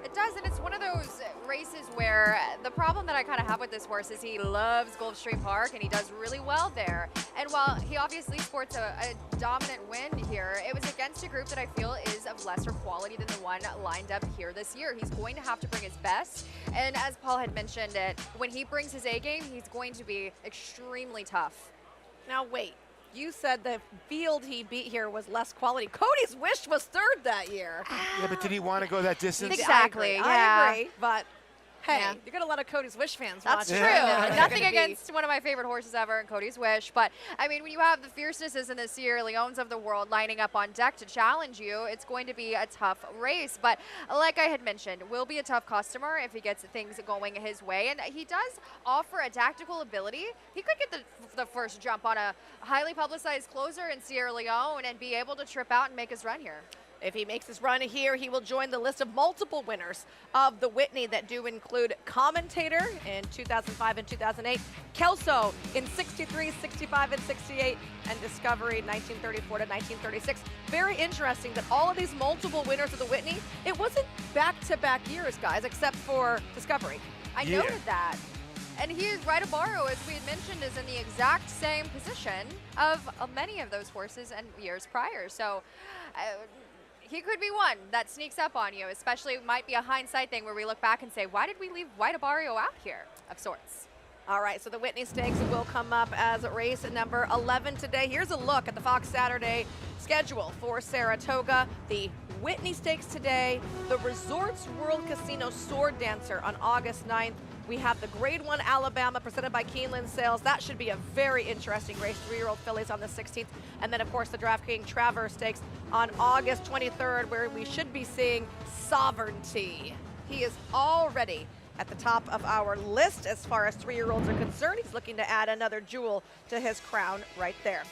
It does, and it's one of those races where the problem that I kind of have with this horse is he loves Gulfstream Park and he does really well there. And while he obviously sports a dominant win here, it was against a group that I feel is of lesser quality than the one lined up here this year. He's going to have to bring his best. And as Paul had mentioned it, when he brings his A game, he's going to be extremely tough. Now wait, you said the field he beat here was less quality. Cody's Wish was third that year. Yeah, but did he want to go that distance? Exactly, I agree, but hey, you got a lot of Cody's Wish fans That's watching. true. Yeah. Nothing against one of my favorite horses ever, and Cody's Wish. But, I mean, when you have the fiercenesses in the Sierra Leones of the world lining up on deck to challenge you, it's going to be a tough race. But like I had mentioned, will be a tough customer if he gets things going his way. And he does offer a tactical ability. He could get the first jump on a highly publicized closer in Sierra Leone and be able to trip out and make his run here. If he makes his run here, he will join the list of multiple winners of the Whitney that do include Commentator in 2005 and 2008, Kelso in 63, 65, and 68, and Discovery 1934 to 1936. Very interesting that all of these multiple winners of the Whitney, it wasn't back-to-back years, guys, except for Discovery. I noted that. And he is Ride a Borrow, as we had mentioned, is in the exact same position of many of those horses and years prior. So he could be one that sneaks up on you, especially might be a hindsight thing where we look back and say, why did we leave Ride a Borrow out here, of sorts? All right, so the Whitney Stakes will come up as race number 11 today. Here's a look at the Fox Saturday schedule for Saratoga. The Whitney Stakes today, the Resorts World Casino Sword Dancer on August 9th. We have the Grade 1 Alabama presented by Keeneland Sales. That should be a very interesting race. 3-year-old fillies on the 16th. And then, of course, the DraftKings Traverse Stakes on August 23rd, where we should be seeing Sovereignty. He is already at the top of our list as far as 3-year-olds are concerned. He's looking to add another jewel to his crown right there.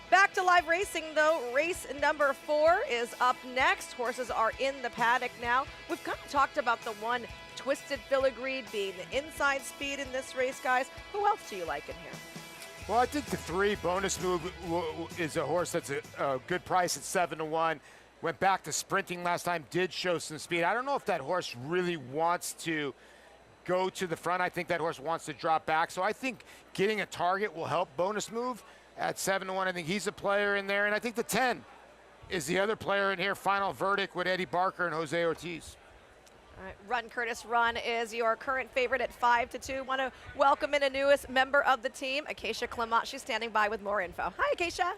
Back to live racing, though. Race number 4 is up next. Horses are in the paddock now. We've kind of talked about the one Twisted Filigree being the inside speed in this race, guys. Who else do you like in here? Well, I think the 3 bonus move is a horse that's a good price at 7-1. Went back to sprinting last time, did show some speed. I don't know if that horse really wants to go to the front. I think that horse wants to drop back. So I think getting a target will help bonus move at 7-1. I think he's a player in there. And I think the 10 is the other player in here. Final Verdict with Eddie Barker and Jose Ortiz. All right, Run Curtis Run is your current favorite at 5-2. Want to welcome in a newest member of the team, Acacia Clement. She's standing by with more info. Hi, Acacia.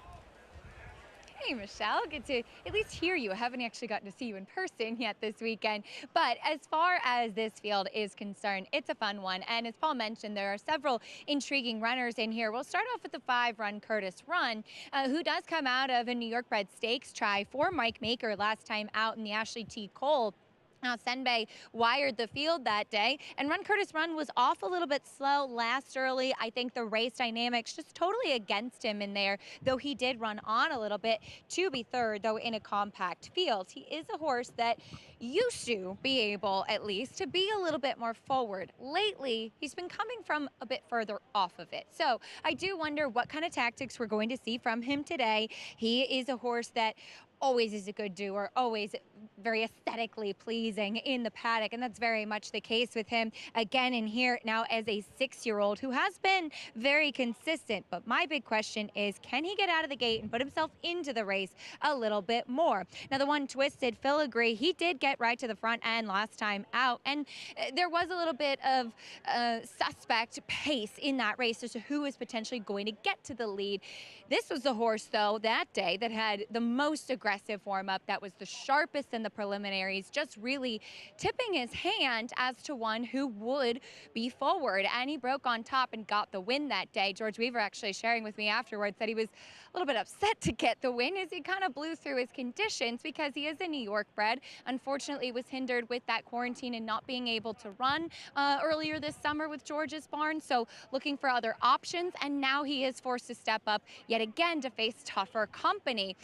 Hey, Michelle. Good to at least hear you. I haven't actually gotten to see you in person yet this weekend. But as far as this field is concerned, it's a fun one. And as Paul mentioned, there are several intriguing runners in here. We'll start off with the 5 Run Curtis Run, who does come out of a New York bred stakes try for Mike Maker last time out in the Ashley T. Cole. Now, Senbei wired the field that day, and Run Curtis Run was off a little bit slow last early. I think the race dynamics just totally against him in there, though he did run on a little bit to be third, though in a compact field. He is a horse that used to be able, at least, to be a little bit more forward. Lately, he's been coming from a bit further off of it. So I do wonder what kind of tactics we're going to see from him today. He is a horse that always is a good doer, always very aesthetically pleasing in the paddock, and that's very much the case with him again in here now as a 6-year-old who has been very consistent. But my big question is, can he get out of the gate and put himself into the race a little bit more? Now, the one Twisted Filigree, he did get right to the front end last time out, and there was a little bit of suspect pace in that race as to who was potentially going to get to the lead. This was the horse, though, that day that had the most aggressive warm-up, that was the sharpest in the preliminaries, just really tipping his hand as to one who would be forward. And he broke on top and got the win that day. George Weaver actually sharing with me afterwards that he was a little bit upset to get the win as he kind of blew through his conditions because he is a New York bred. Unfortunately, was hindered with that quarantine and not being able to run earlier this summer with George's barn. So looking for other options, and now he is forced to step up yet again to face tougher company.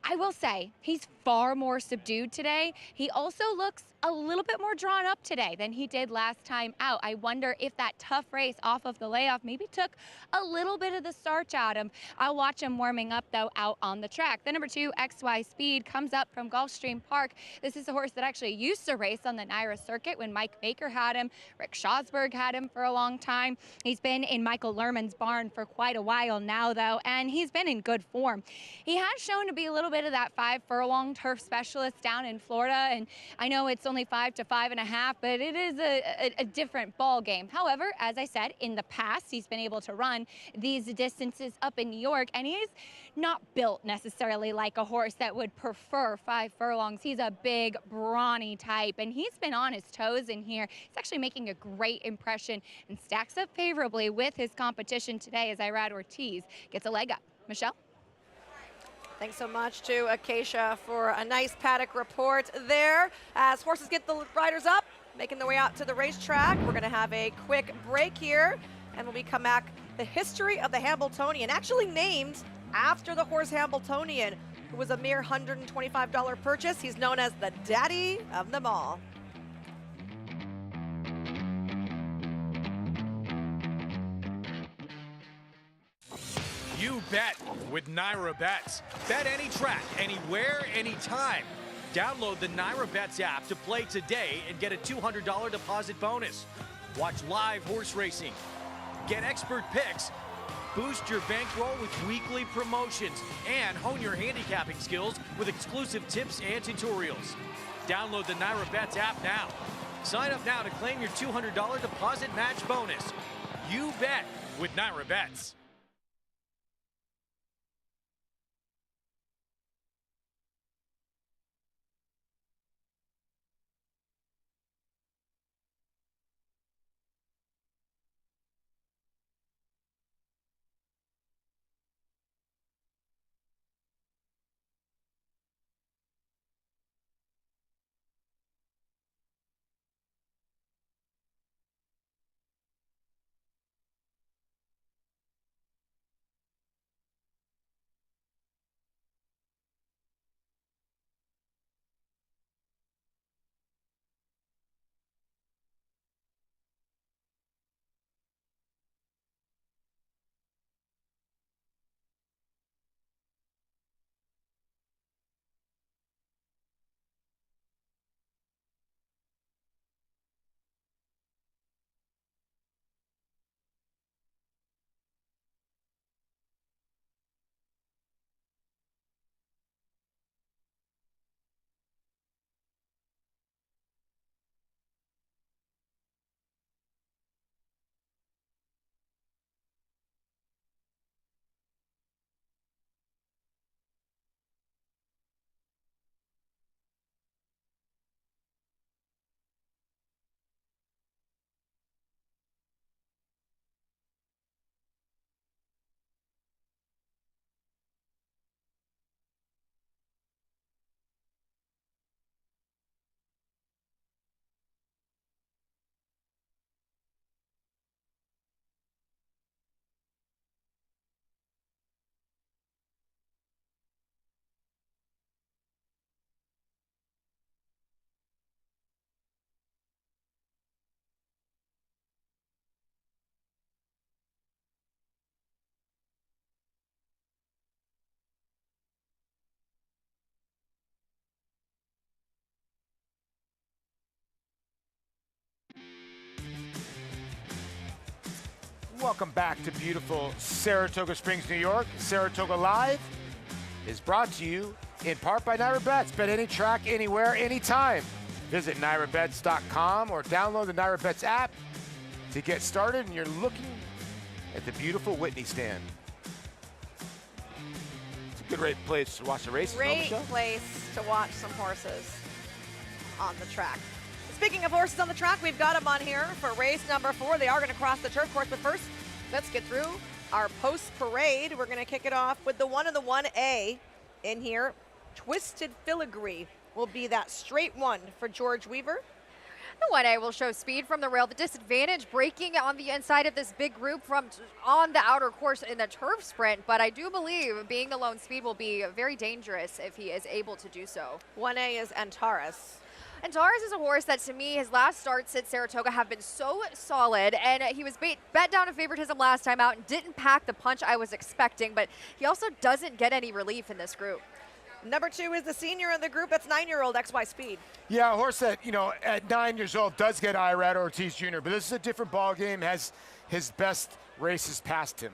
I will say he's far more subdued today. He also looks a little bit more drawn up today than he did last time out. I wonder if that tough race off of the layoff maybe took a little bit of the starch out of him. I'll watch him warming up, though, out on the track. The number 2, XY Speed, comes up from Gulfstream Park. This is a horse that actually used to race on the Naira circuit when Mike Baker had him. Rick Schosberg had him for a long time. He's been in Michael Lerman's barn for quite a while now, though, and he's been in good form. He has shown to be a little bit of that 5-furlong turf specialist down in Florida, and I know it's only 5 to 5.5, but it is a different ball game. However, as I said, in the past, he's been able to run these distances up in New York, and he's not built necessarily like a horse that would prefer 5 furlongs. He's a big, brawny type, and he's been on his toes in here. He's actually making a great impression and stacks up favorably with his competition today as Irad Ortiz gets a leg up. Michelle? Thanks so much to Acacia for a nice paddock report there. As horses get the riders up, making their way out to the racetrack, we're going to have a quick break here. And when we come back, the history of the Hamiltonian, actually named after the horse Hamiltonian, who was a mere $125 purchase. He's known as the daddy of them all. You bet with Naira Bets. Bet any track, anywhere, anytime. Download the Naira Bets app to play today and get a $200 deposit bonus. Watch live horse racing. Get expert picks. Boost your bankroll with weekly promotions and hone your handicapping skills with exclusive tips and tutorials. Download the Naira Bets app now. Sign up now to claim your $200 deposit match bonus. You bet with Naira Bets. Welcome back to beautiful Saratoga Springs, New York. Saratoga Live is brought to you in part by Naira Bets. Bet any track, anywhere, anytime. Visit NairaBets.com or download the Naira Bets app to get started, and you're looking at the beautiful Whitney stand. It's a good place to watch the races. Great place to watch some horses on the track. Speaking of horses on the track, we've got them on here for race number 4. They are going to cross the turf course, but first, let's get through our post-parade. We're going to kick it off with the 1 and the 1A in here. Twisted Filigree will be that straight one for George Weaver. The 1A will show speed from the rail. The disadvantage breaking on the inside of this big group from on the outer course in the turf sprint, but I do believe being the lone speed will be very dangerous if he is able to do so. 1A is Antares. And Dars is a horse that, to me, his last starts at Saratoga have been so solid, and he was bet down in favoritism last time out and didn't pack the punch I was expecting, but he also doesn't get any relief in this group. Number 2 is the senior in the group. That's 9-year-old XY Speed. Yeah, a horse that, at 9 years old does get Irad Ortiz Jr., but this is a different ball game, has his best races past him.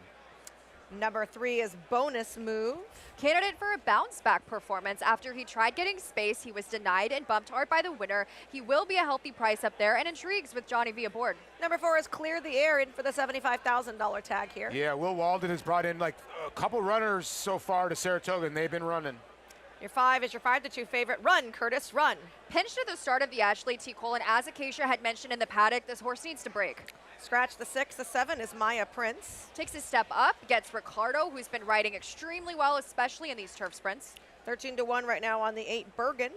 Number 3 is Bonus Move. Candidate for a bounce-back performance. After he tried getting space, he was denied and bumped hard by the winner. He will be a healthy price up there and intrigues with Johnny V aboard. Number 4 is Clear the Air, in for the $75,000 tag here. Yeah, Will Walden has brought in like a couple runners so far to Saratoga, and they've been running. Your 5 is your 5-2 favorite, Run, Curtis, Run. Pinched at the start of the Ashley T. Cole, and as Acacia had mentioned in the paddock, this horse needs to break. Scratch the 6, the 7 is Maya Prince. Takes a step up, gets Ricardo, who's been riding extremely well, especially in these turf sprints. 13-1 right now on the 8, Bergen.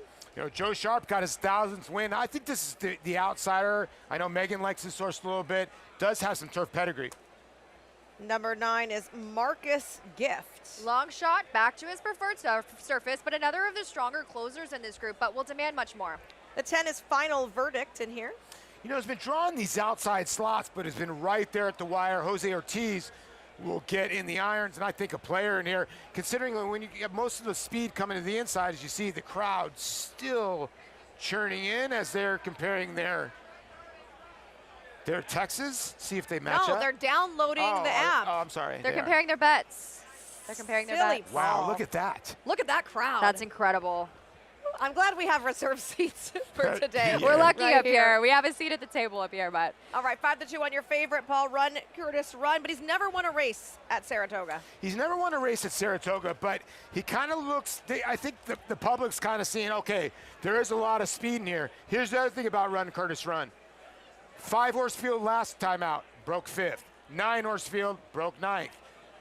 Joe Sharp got his 1,000th win. I think this is the outsider. I know Megan likes this horse a little bit. Does have some turf pedigree. Number 9 is Marcus Gift. Long shot, back to his preferred surface, but another of the stronger closers in this group, but will demand much more. The 10 is Final Verdict in here. Has been drawing these outside slots, but has been right there at the wire. Jose Ortiz will get in the irons, and I think a player in here, considering when you get most of the speed coming to the inside, as you see the crowd still churning in as they're comparing their Texas, see if they match up. No, they're downloading the app. I'm sorry. They're comparing their bets. They're comparing their bets. Wow, look at that. Look at that crowd. That's incredible. I'm glad we have reserved seats for today. We're lucky right up here. We have a seat at the table up here, but. All right, 5-2 on your favorite, Paul. Run, Curtis, Run, but he's never won a race at Saratoga. He's never won a race at Saratoga, but he kind of looks, I think the public's kind of seeing, okay, there is a lot of speed in here. Here's the other thing about Run, Curtis, Run. 5-horse field last time out, broke 5th. 9-horse field, broke 9th.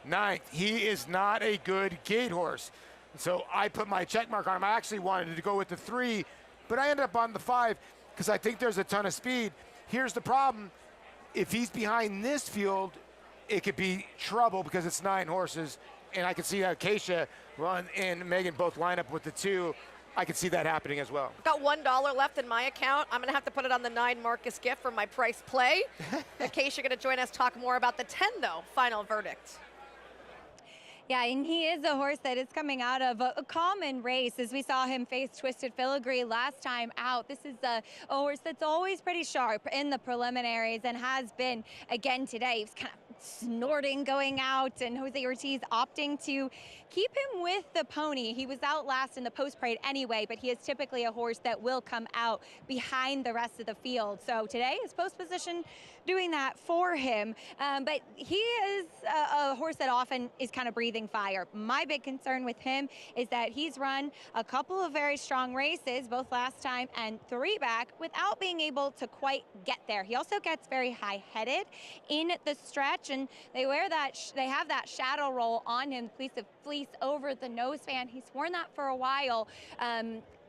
9th, he is not a good gate horse. So I put my check mark on him. I actually wanted to go with the 3, but I ended up on the 5 because I think there's a ton of speed. Here's the problem. If he's behind this field, it could be trouble because it's 9 horses, and I can see that Acacia Run and Megan both line up with the 2. I can see that happening as well. Got $1 left in my account. I'm going to have to put it on the 9 Marcus Gift for my price play. Acacia going to join us, talk more about the 10, though. Final Verdict. Yeah, and he is a horse that is coming out of a common race, as we saw him face Twisted Filigree last time out. This is a horse that's always pretty sharp in the preliminaries and has been again today. He was kind of snorting going out, and Jose Ortiz opting to keep him with the pony. He was out last in the post parade anyway, but he is typically a horse that will come out behind the rest of the field. So today his post position doing that for him, but he is a horse that often is kind of breathing fire. My big concern with him is that he's run a couple of very strong races, both last time and 3 back, without being able to quite get there. He also gets very high-headed in the stretch, and they wear that, they have that shadow roll on him, piece of fleece over the nose fan. He's worn that for a while.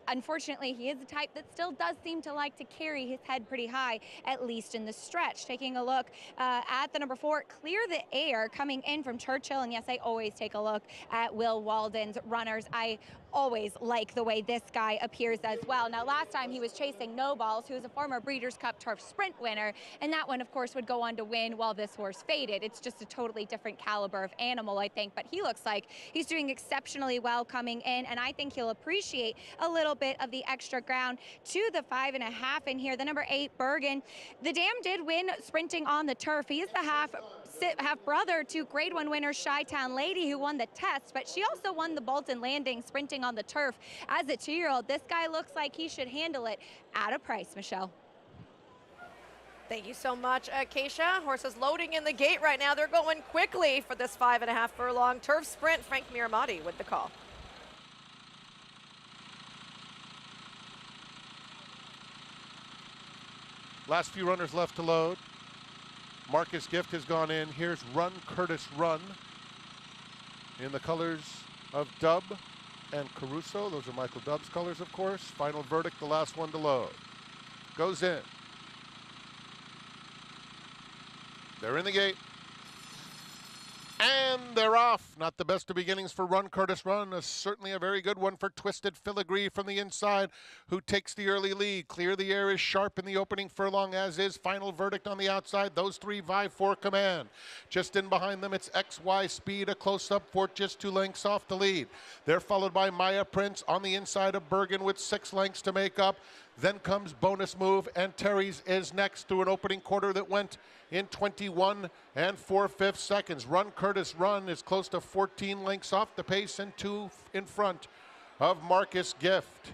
Unfortunately, he is the type that still does seem to like to carry his head pretty high, at least in the stretch. Taking a look at the number 4, Clear the Air, coming in from Churchill. And yes, I always take a look at Will Walden's runners. I always like the way this guy appears as well. Now, last time he was chasing No Balls, who is a former Breeders' Cup Turf Sprint winner, and that one, of course, would go on to win while this horse faded. It's just a totally different caliber of animal, I think, but he looks like he's doing exceptionally well coming in, and I think he'll appreciate a little bit of the extra ground to the 5.5 in here. The number 8, Bergen. The Dam did win sprinting on the turf. He is the half brother to Grade 1 winner Chi-Town Lady, who won the test, but she also won the Bolton Landing sprinting on the turf as a 2-year-old. This guy looks like he should handle it at a price, Michelle. Thank you so much, Acacia. Horses loading in the gate right now. They're going quickly for this 5.5 furlong turf sprint. Frank Miramati with the call. Last few runners left to load. Marcus Gift has gone in. Here's Run, Curtis, Run. In the colors of Dub and Caruso. Those are Michael Dubb's colors, of course. Final Verdict, the last one to load. Goes in. They're in the gate. And they're off. Not the best of beginnings for Run Curtis Run. Certainly a very good one for Twisted Filigree from the inside, who takes the early lead. Clear the Air is sharp in the opening furlong, as is Final Verdict on the outside. Those three vie for command. Just in behind them, it's XY Speed, a close-up for just 2 lengths off the lead. They're followed by Maya Prince on the inside of Bergen with 6 lengths to make up. Then comes Bonus Move, and Terry's is next through an opening quarter that went in 21 4/5 seconds. Run Curtis Run is close to 14 lengths off the pace and 2 in front of Marcus Gift.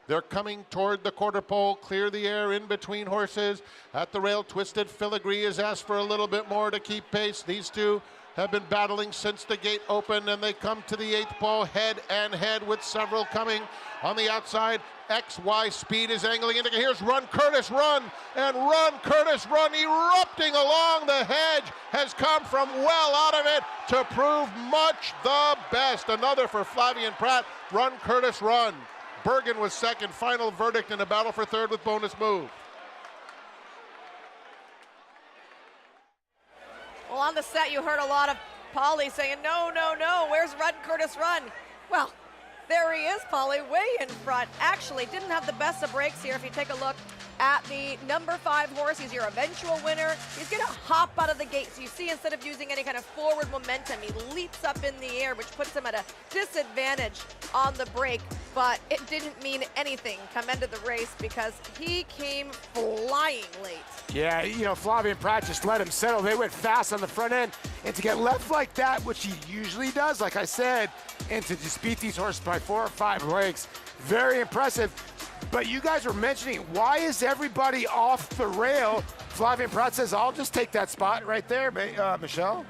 They're coming toward the quarter pole. Clear the Air in between horses. At the rail, Twisted Filigree has asked for a little bit more to keep pace. These two have been battling since the gate opened, and they come to the 8th pole head and head with several coming on the outside. XY Speed is angling into. Here's Run Curtis Run, and Run Curtis Run erupting along the hedge has come from well out of it to prove much the best. Another for Flavien Prat. Run Curtis Run. Bergen was second. Final Verdict in a battle for third with Bonus Move. Well, on the set, you heard a lot of Polly saying, no, no, no, where's Run Curtis Run? Well, there he is, Polly, way in front. Actually, didn't have the best of breaks here. If you take a look at the number 5 horse, he's your eventual winner. He's gonna hop out of the gate. So you see, instead of using any kind of forward momentum, he leaps up in the air, which puts him at a disadvantage on the break. But it didn't mean anything come into the race because he came flying late. Yeah, you know, Flavien Prat just let him settle. They went fast on the front end. And to get left like that, which he usually does, like I said, and to just beat these horses by 4 or 5 lengths, very impressive. But you guys were mentioning, why is everybody off the rail? Flavien Prat says, I'll just take that spot right there, Michelle.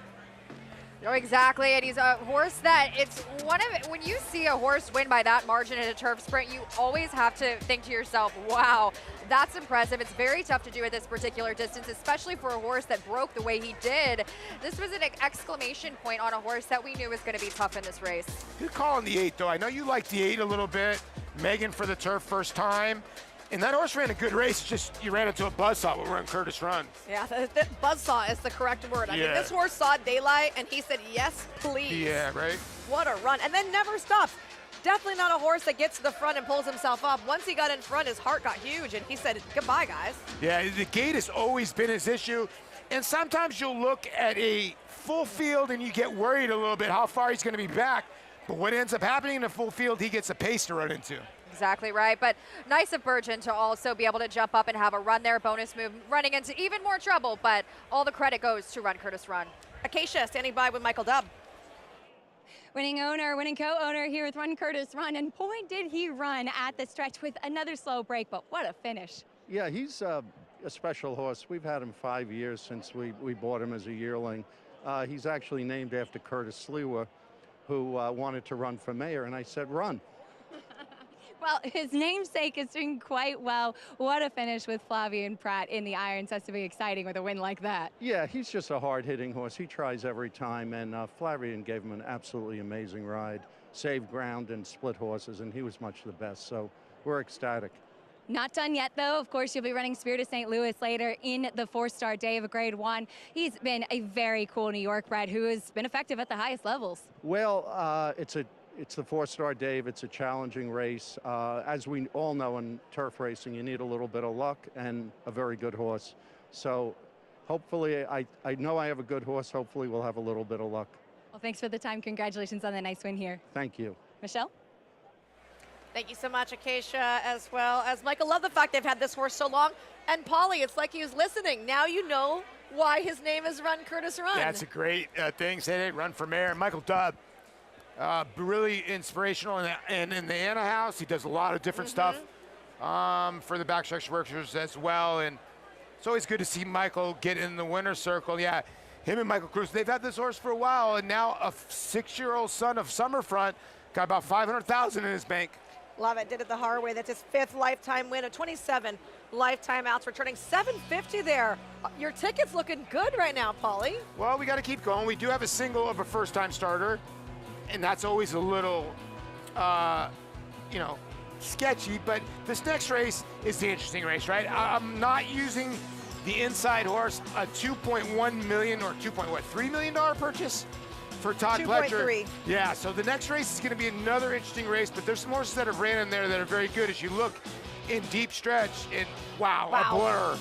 Oh, exactly, and he's a horse that it's one of it. When you see a horse win by that margin in a turf sprint, you always have to think to yourself, wow, that's impressive. It's very tough to do at this particular distance, especially for a horse that broke the way he did. This was an exclamation point on a horse that we knew was going to be tough in this race. Good call on the 8, though. I know you like the 8 a little bit. Megan for the turf first time. And that horse ran a good race, just you ran into a buzzsaw with Run Curtis Run. Yeah, the buzzsaw is the correct word. I mean, this horse saw daylight, and he said, yes, please. Yeah, right? What a run. And then never stops. Definitely not a horse that gets to the front and pulls himself up. Once he got in front, his heart got huge, and he said, goodbye, guys. Yeah, the gate has always been his issue. And sometimes you'll look at a full field, and you get worried a little bit how far he's going to be back. But what ends up happening in a full field, he gets a pace to run into. Exactly right, but nice of Bergen to also be able to jump up and have a run there. Bonus Move running into even more trouble, but all the credit goes to Run Curtis Run. Acacia standing by with Michael Dubb. Winning owner, winning co-owner here with Run Curtis Run, and boy did he run at the stretch with another slow break, but what a finish. Yeah, he's a special horse. We've had him 5 years since we bought him as a yearling. He's actually named after Curtis Sliwa, who wanted to run for mayor, and I said, run. Well, his namesake is doing quite well. What a finish with Flavien Prat in the irons. Has to be exciting with a win like that. Yeah, he's just a hard-hitting horse. He tries every time, and Flavien gave him an absolutely amazing ride. Saved ground and split horses, and he was much the best, so we're ecstatic. Not done yet, though. Of course, you'll be running Spirit of St. Louis later in the 4-star day of a Grade 1. He's been a very cool New York bred who has been effective at the highest levels. Well, it's the 4-star Dave. It's a challenging race. As we all know in turf racing, you need a little bit of luck and a very good horse. So hopefully, I know I have a good horse. Hopefully, we'll have a little bit of luck. Well, thanks for the time. Congratulations on the nice win here. Thank you. Michelle? Thank you so much, Acacia, as well as Michael. Love the fact they've had this horse so long. And Polly, it's like he was listening. Now you know why his name is Run Curtis Run. That's a great thing. Say it, Run for Mayor. Michael Dubb. Really inspirational in the Anna House. He does a lot of different stuff for the backstretch workers as well. And it's always good to see Michael get in the winner's circle. Yeah, him and Michael Cruz, they've had this horse for a while, and now a 6-year-old son of Summerfront got about $500,000 in his bank. Love it. Did it the hard way. That's his 5th lifetime win of 27 lifetime outs, returning $750 there. Your ticket's looking good right now, Polly. Well, we got to keep going. We do have a single of a first-time starter, and that's always a little, sketchy. But this next race is the interesting race, right? I'm not using the inside horse, a $2.1 million or $2.3 million purchase. for Todd Pletcher. 2.3. Yeah, so the next race is going to be another interesting race, but there's some horses that have ran in there that are very good. As you look in deep stretch, and wow. A blur.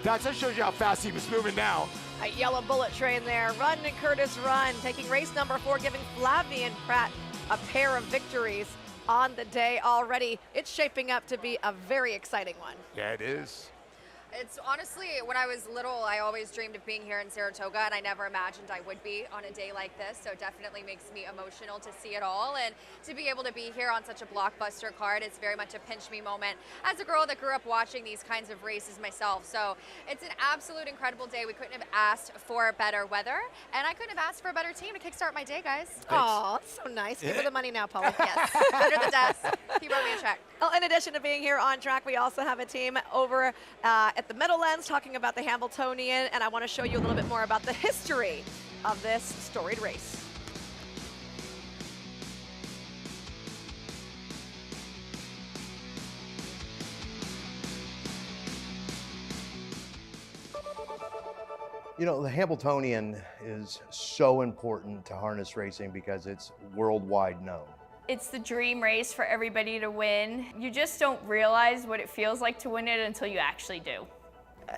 That just shows you how fast he was moving now. A yellow bullet train there. Run and Curtis Run, taking race number 4, giving Flavian Pratt a pair of victories on the day already. It's shaping up to be a very exciting one. Yeah, it is. It's honestly, when I was little, I always dreamed of being here in Saratoga, and I never imagined I would be on a day like this. So it definitely makes me emotional to see it all, and to be able to be here on such a blockbuster card. It's very much a pinch me moment as a girl that grew up watching these kinds of races myself. So it's an absolute incredible day. We couldn't have asked for better weather, and I couldn't have asked for a better team to kickstart my day, guys. Oh, that's so nice. Give her the money now, Polly. Yes, under the desk. He wrote me a check. Well, in addition to being here on track, we also have a team over at the Meadowlands talking about the Hamiltonian, and I want to show you a little bit more about the history of this storied race. You know, the Hamiltonian is so important to harness racing because it's worldwide known. It's the dream race for everybody to win. You just don't realize what it feels like to win it until you actually do.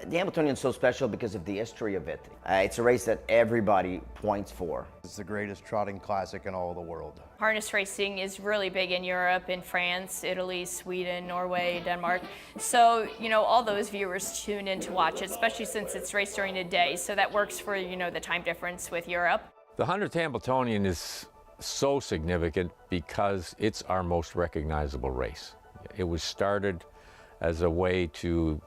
The Hamiltonian is so special because of the history of it. It's a race that everybody points for. It's the greatest trotting classic in all the world. Harness racing is really big in Europe, in France, Italy, Sweden, Norway, Denmark. So, you know, all those viewers tune in to watch it, especially since it's raced during the day. So that works for, you know, the time difference with Europe. The 100th Hamiltonian is so significant because it's our most recognizable race. It was started as a way to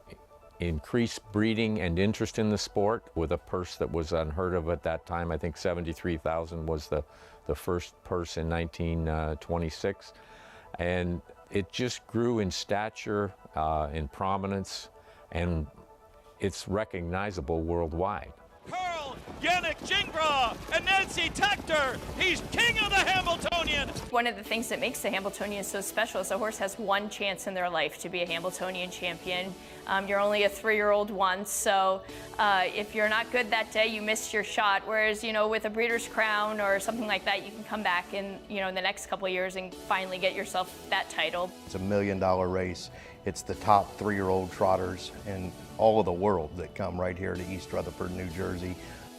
increase breeding and interest in the sport with a purse that was unheard of at that time. I think $73,000 was the first purse in 1926. And it just grew in stature, in prominence, and it's recognizable worldwide. Yannick Gingras and Nancy Tactor. He's king of the Hamiltonian. One of the things that makes the Hamiltonian so special is a horse has one chance in their life to be a Hamiltonian champion. You're only a 3-year-old once, so if you're not good that day, you miss your shot. Whereas, you know, with a Breeders' Crown or something like that, you can come back in, you know, in the next couple of years and finally get yourself that title. It's a $1 million race. It's the top 3-year-old trotters in all of the world that come right here to East Rutherford, New Jersey.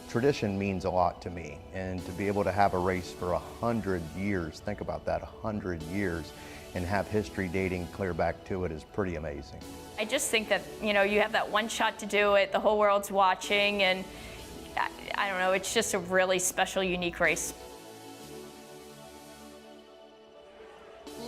Tradition means a lot to me, and to be able to have a race for 100 years, think about that, 100 years, and have history dating clear back to it is pretty amazing. I just think that, you know, you have that one shot to do it, the whole world's watching, and I don't know, it's just a really special, unique race.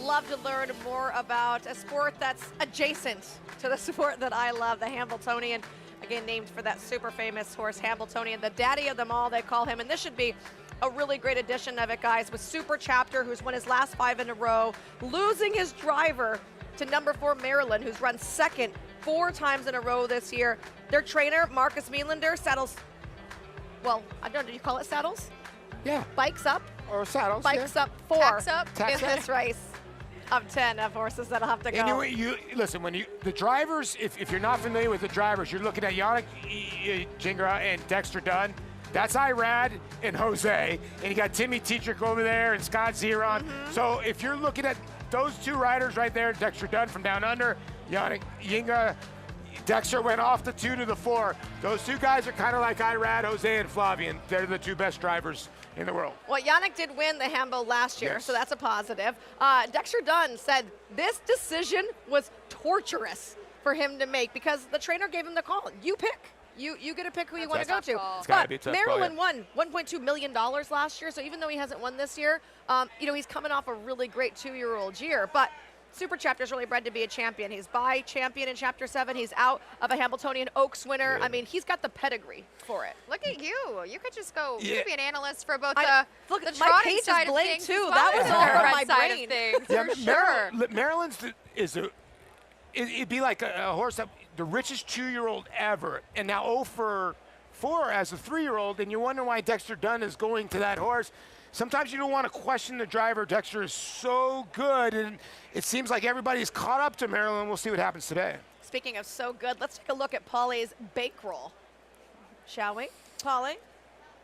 Love to learn more about a sport that's adjacent to the sport that I love, the Hamiltonian. Again, named for that super famous horse, Hamiltonian, the daddy of them all, they call him. And this should be a really great edition of it, guys, with Super Chapter, who's won his last 5 in a row, losing his driver to number 4, Maryland, who's run second 4 times in a row this year. Their trainer, Marcus Mealander, saddles, well, I don't know, do you call it saddles? Yeah. Bikes up. Or saddles, Bikes yeah. up 4 Tacks up. in this race of 10 of horses that'll have to go. Anyway, listen, when the drivers, if you're not familiar with the drivers, you're looking at Yannick Gingras and Dexter Dunn. That's Irad and Jose, and you got Timmy Tetrick over there and Scott Zeron. So if you're looking at those 2 riders right there, Dexter Dunn from down under, Yannick Gingras, Dexter went off the 2 to the 4. Those 2 guys are kind of like Irad, Jose, and Flavian. They're the 2 best drivers in the world. Well, Yannick did win the Hambo last year, Yes. so that's a positive. Dexter Dunn said this decision was torturous for him to make because the trainer gave him the call. You pick. You get to pick who you want to go to. It's gotta be a But tough Maryland call, won $1.2 million last year, so even though he hasn't won this year, you know, he's coming off a really great 2-year-old year. But Super Chapter's really bred to be a champion. He's by champion in Chapter 7. He's out of a Hamiltonian Oaks winner. I mean, he's got the pedigree for it. Look at you. You could just go, you Yeah. could be an analyst for both look, the my trotting page is side of blank things too. as well That was as all the from red my side brain. of things, for sure. Maryland's it'd be like a horse that the richest 2-year-old ever, and now 0 for 4 as a 3-year-old, and you wonder why Dexter Dunn is going to that horse. Sometimes you don't want to question the driver. Dexter is so good, and it seems like everybody's caught up to Maryland. We'll see what happens today. Speaking of so good, let's take a look at Polly's bankroll, shall we? Polly?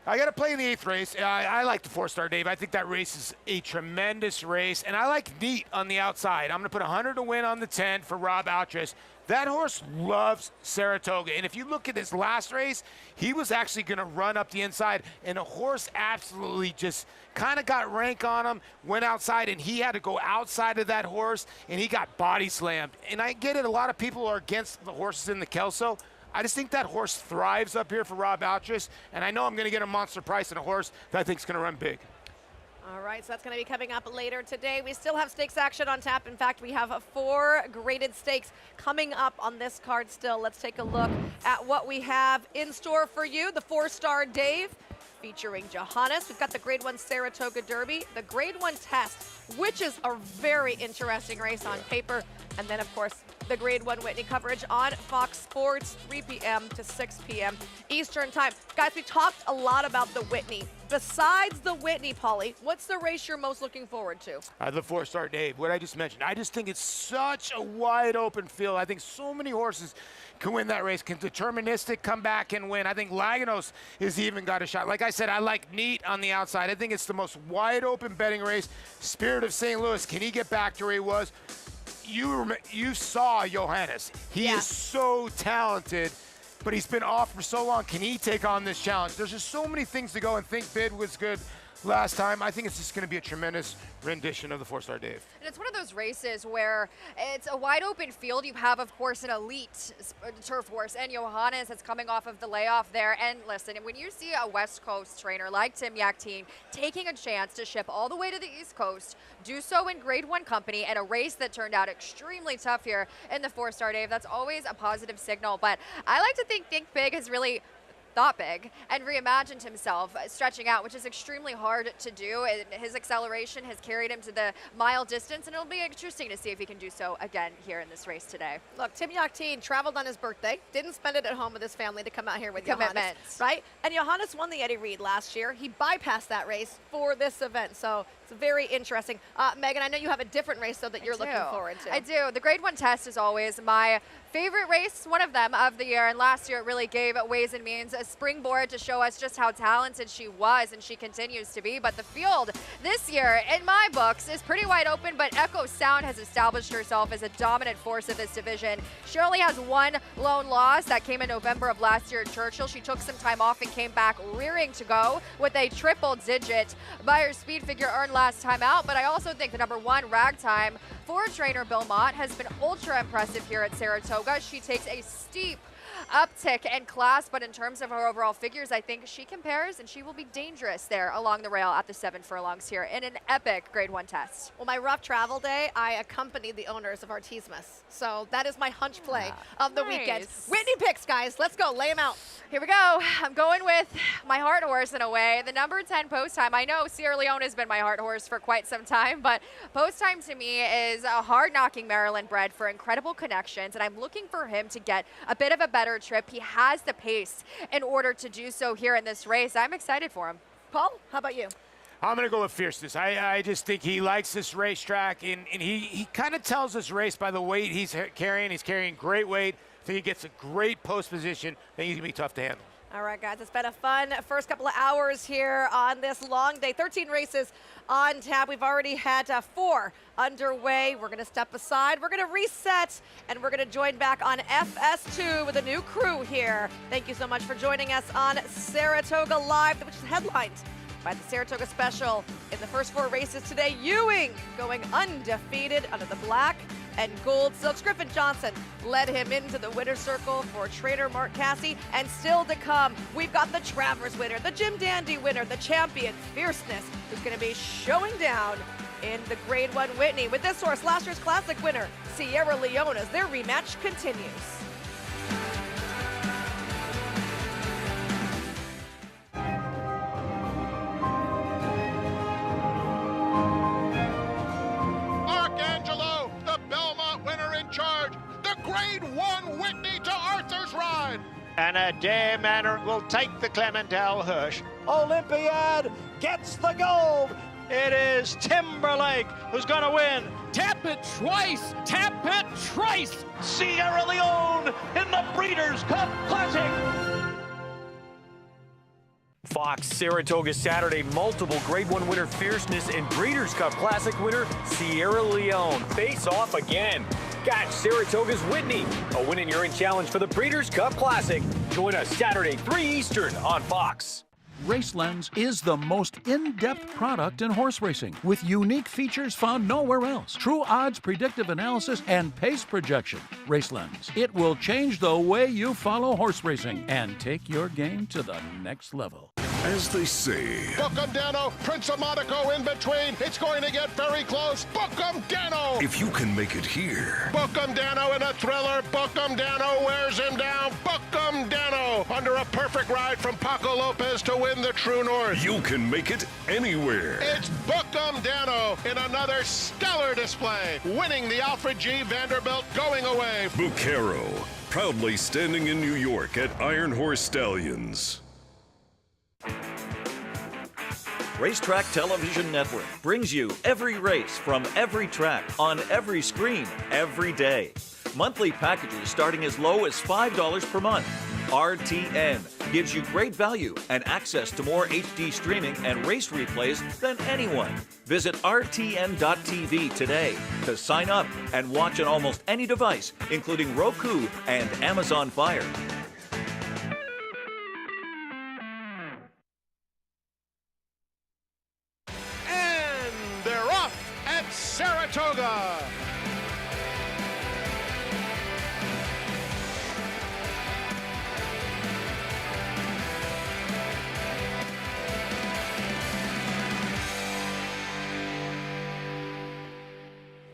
I got to play in the 8th race. I like the 4-star Dave. I think that race is a tremendous race, and I like Neat on the outside. I'm going to put 100 to win on the 10 for Rob Altris. That horse loves Saratoga, and if you look at his last race, he was actually going to run up the inside, and the horse absolutely just kind of got rank on him, went outside, and he had to go outside of that horse, and he got body slammed. And I get it, a lot of people are against the horses in the Kelso. I just think that horse thrives up here for Rob Altris, and I know I'm going to get a monster price on a horse that I think is going to run big. All right, so that's going to be coming up later today. We still have stakes action on tap. In fact, we have 4 graded stakes coming up on this card still. Let's take a look at what we have in store for you. The 4-star Dave featuring Johannes. We've got the Grade 1 Saratoga Derby, the Grade 1 Test, which is a very interesting race on paper. And then, of course, the Grade 1 Whitney coverage on Fox Sports, 3 p.m. to 6 p.m. Eastern Time. Guys, we talked a lot about the Whitney. Besides the Whitney, Paulie, what's the race you're most looking forward to? The 4-star Dave, what I just mentioned. I just think it's such a wide open field. I think so many horses can win that race. Can Deterministic come back and win? I think Laganos has even got a shot. Like I said, I like Neat on the outside. I think it's the most wide open betting race. Spirit of St. Louis, can he get back to where he was? You saw Johannes. He is so talented, but he's been off for so long. Can he take on this challenge? There's just so many things to go, and Think Bid was good last time. I think it's just going to be a tremendous rendition of the 4-star Dave. And it's one of those races where it's a wide open field. You have, of course, an elite turf horse, and Johannes that's coming off of the layoff there. And listen, when you see a West Coast trainer like Tim Yakteen taking a chance to ship all the way to the East Coast, do so in Grade 1 company, and a race that turned out extremely tough here in the 4-star Dave, that's always a positive signal. But I like to think Big has really thought big and reimagined himself, stretching out, which is extremely hard to do. His acceleration has carried him to the mile distance, and it'll be interesting to see if he can do so again here in this race today. Look, Tim Yakteen traveled on his birthday, didn't spend it at home with his family to come out here with Johannes, right? And Johannes won the Eddie Reed last year. He bypassed that race for this event, so it's very interesting. Megan, I know you have a different race, though, that you're looking forward to. I do. The Grade 1 Test is always my favorite race, one of them of the year, and last year it really gave Ways and Means a springboard to show us just how talented she was, and she continues to be. But the field this year, in my books, is pretty wide open, but Echo Sound has established herself as a dominant force of this division. She only has 1 lone loss that came in November of last year at Churchill. She took some time off and came back rearing to go with a triple-digit Buyer speed figure earned last time out. But I also think the number 1 Ragtime for trainer Bill Mott has been ultra impressive here at Saratoga. She takes a steep uptick in class, but in terms of her overall figures, I think she compares, and she will be dangerous there along the rail at the 7 furlongs here in an epic Grade 1 Test. Well, my rough travel day, I accompanied the owners of Artismus, so that is my hunch play of the weekend. Whitney picks, guys. Let's go. Lay them out. Here we go. I'm going with my heart horse in a way. The number 10 Post Time. I know Sierra Leone has been my heart horse for quite some time, but Post Time to me is a hard-knocking Maryland bred for incredible connections, and I'm looking for him to get a bit of a better trip. He has the pace in order to do so here in this race. I'm excited for him. Paul, how about you? I'm going to go with Fierceness. I just think he likes this racetrack, and he kind of tells this race by the weight he's carrying. He's carrying great weight. I think he gets a great post position. I think he's going to be tough to handle. All right, guys, it's been a fun first couple of hours here on this long day. 13 races on tap. We've already had 4 underway. We're going to step aside. We're going to reset, and we're going to join back on FS2 with a new crew here. Thank you so much for joining us on Saratoga Live, which is headlined by the Saratoga Special. In the first 4 races today, Ewing going undefeated under the black and gold silks. Griffin Johnson led him into the winner's circle for trainer Mark Cassey. And still to come, we've got the Travers winner, the Jim Dandy winner, the champion Fierceness, who's going to be showing down in the Grade 1 Whitney. With this horse, last year's Classic winner, Sierra Leone, as their rematch continues. Grade 1 Whitney to Arthur's Ride. And Adair Manor will take the Clementelle Hirsch. Olympiad gets the gold. It is Timberlake who's going to win. Tap it twice. Tap it twice. Sierra Leone in the Breeders' Cup Classic. Fox Saratoga Saturday, multiple Grade 1 winner Fierceness and Breeders' Cup Classic winner Sierra Leone face off again. Catch Saratoga's Whitney, a win and urine challenge for the Breeders' Cup Classic. Join us Saturday, 3 Eastern on Fox. RaceLens is the most in-depth product in horse racing, with unique features found nowhere else. True odds, predictive analysis, and pace projection. RaceLens. It will change the way you follow horse racing and take your game to the next level. As they say, Book 'em, Dano. Prince of Monaco in between. It's going to get very close. Book 'em, Dano. if you can make it here, Book 'em, Dano in a thriller. Book 'em, Dano wears him down. Book 'em, Dano under a perfect ride from Paco Lopez to win the True North. you can make it anywhere. It's Book 'em, Dano in another stellar display, winning the Alfred G. Vanderbilt going away. Bucaro, proudly standing in New York at Iron Horse Stallions. Racetrack Television Network brings you every race from every track on every screen every day. Monthly packages starting as low as $5 per month. RTN gives you great value and access to more HD streaming and race replays than anyone. Visit rtn.tv today to sign up and watch on almost any device, including Roku and Amazon Fire. And they're off at Saratoga.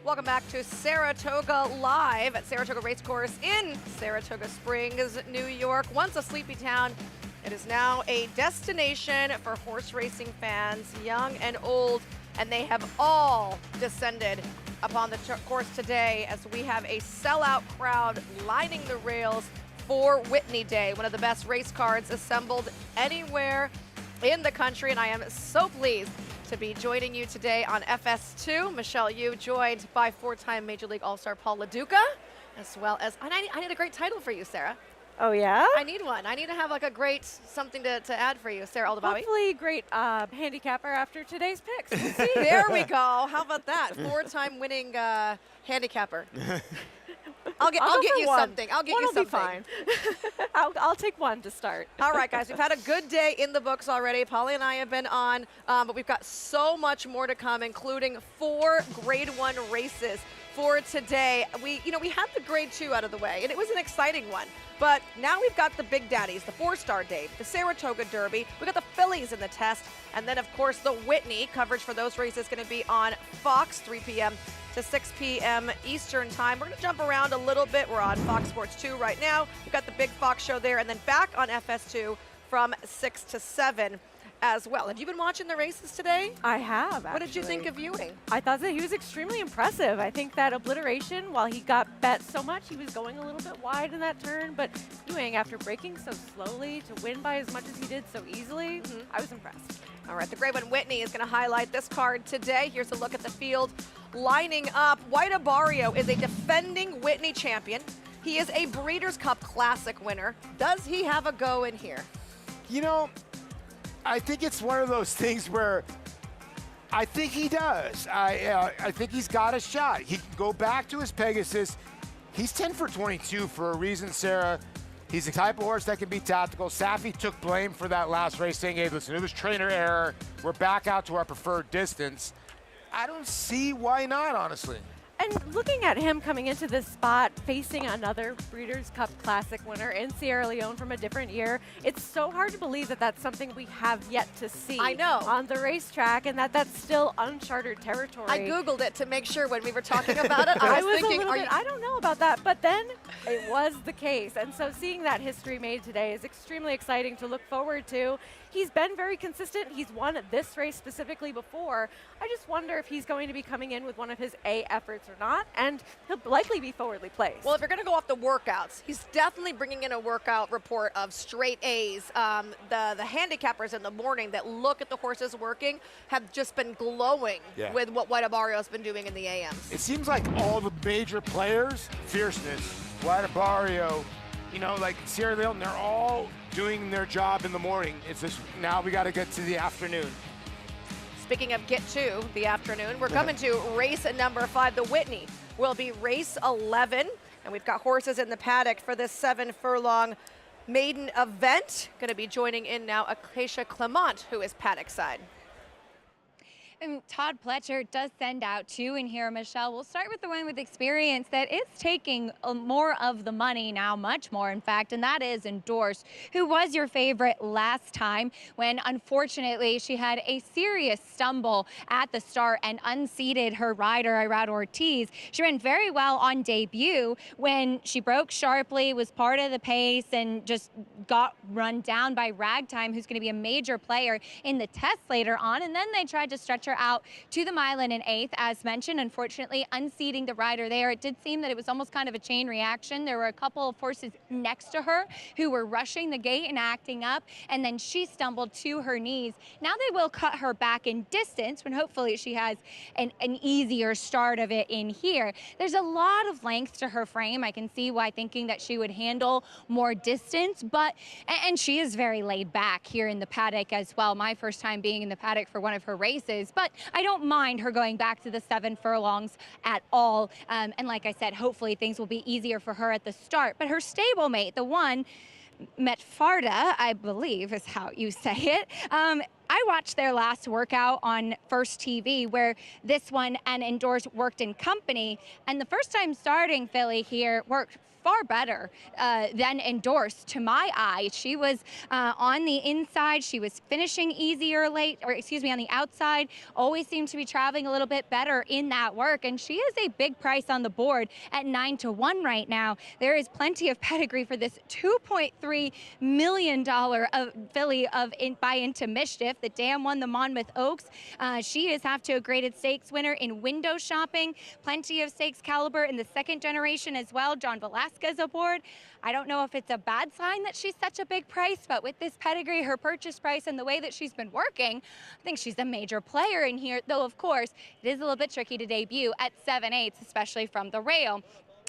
Welcome back to Saratoga Live at Saratoga Racecourse in Saratoga Springs, New York. Once a sleepy town, it is now a destination for horse racing fans, young and old, and they have all descended upon the course today as we have a sellout crowd lining the rails for Whitney Day, one of the best race cards assembled anywhere in the country, and I am so pleased to be joining you today on FS2. Michelle Yu, joined by 4-time Major League All-Star Paul LaDuca, as well as, I need a great title for you, Sarah. Oh, yeah? I need one. I need to have like a great something to add for you, Sarah Aldabawi. Hopefully great handicapper after today's picks. We'll see. There we go. How about that? 4-time winning handicapper. I'll get you one. something. I'll get One you will something. be fine. I'll take one to start. All right, guys, we've had a good day in the books already. Polly and I have been on, but we've got so much more to come, including 4 Grade 1 races for today. We had the Grade 2 out of the way, and it was an exciting one. But now we've got the big daddies, the 4-star Dave, the Saratoga Derby. We got the fillies in the test, and then of course the Whitney coverage for those races going to be on Fox 3 p.m. to 6 p.m. Eastern time. We're going to jump around a little bit. We're on Fox Sports 2 right now. We've got the big Fox show there, and then back on FS2 from 6 to 7 as well. Have you been watching the races today? I have, actually. What did you think of viewing? I thought that he was extremely impressive. I think that obliteration, while he got bet so much, he was going a little bit wide in that turn, but Ewing, after braking so slowly to win by as much as he did so easily, I was impressed. All right, the Grade 1 Whitney is going to highlight this card today. Here's a look at the field lining up. White Abarrio is a defending Whitney champion. He is a Breeders' Cup Classic winner. Does he have a go in here? You know, I think it's one of those things where I think he does. I think he's got a shot. He can go back to his Pegasus. He's 10 for 22 for a reason, Sarah. He's the type of horse that can be tactical. Safi took blame for that last race, saying, hey, listen, it was trainer error. We're back out to our preferred distance. I don't see why not, honestly. And looking at him coming into this spot, facing another Breeders' Cup Classic winner in Sierra Leone from a different year, it's so hard to believe that that's something we have yet to see on the racetrack, and that's still uncharted territory. I Googled it to make sure when we were talking about it. I was thinking, I don't know about that, but then it was the case. And so seeing that history made today is extremely exciting to look forward to. He's been very consistent. He's won this race specifically before. I just wonder if he's going to be coming in with one of his A efforts or not, and he'll likely be forwardly placed. Well, if you're going to go off the workouts, he's definitely bringing in a workout report of straight A's. The handicappers in the morning that look at the horses working have just been glowing with what White Abarrio's been doing in the AMs. It seems like all the major players, Fierceness, White Abarrio, you know, like Sierra Leone, they're all doing their job in the morning. It's just now we got to get to the afternoon. Speaking of get to the afternoon, we're coming to race number 5. The Whitney will be race 11, and we've got horses in the paddock for this 7-furlong maiden event. Going to be joining in now Acacia Clement, who is paddock side. And Todd Pletcher does send out 2 in here, Michelle. We'll start with the one with experience that is taking more of the money now, much more, in fact, and that is Endorse, who was your favorite last time when, unfortunately, she had a serious stumble at the start and unseated her rider, Irad Ortiz. She ran very well on debut when she broke sharply, was part of the pace, and just got run down by Ragtime, who's going to be a major player in the test later on, and then they tried to stretch her out to the mile in 1/8, as mentioned, unfortunately unseating the rider there. It did seem that it was almost kind of a chain reaction. There were a couple of horses next to her who were rushing the gate and acting up, and then she stumbled to her knees. Now they will cut her back in distance when hopefully she has an easier start of it in here. There's a lot of length to her frame. I can see why thinking that she would handle more distance, and she is very laid back here in the paddock as well. My first time being in the paddock for one of her races, but I don't mind her going back to the 7 furlongs at all. And like I said, hopefully things will be easier for her at the start. But her stablemate, the one, Metfarda, I believe is how you say it. I watched their last workout on First TV where this one and Endorse worked in company. And the first time starting filly here worked far better than Endorse to my eye. She was on the inside. She was finishing easier late, or excuse me, on the outside. Always seemed to be traveling a little bit better in that work. And she is a big price on the board at 9-1 right now. There is plenty of pedigree for this $2.3 million filly by Into Mischief. The dam won the Monmouth Oaks. She is half to a graded stakes winner in window shopping. Plenty of stakes caliber in the 2nd generation as well. John Velasquez aboard. I don't know if it's a bad sign that she's such a big price, but with this pedigree, her purchase price, and the way that she's been working, I think she's a major player in here, though of course it is a little bit tricky to debut at 7/8, especially from the rail.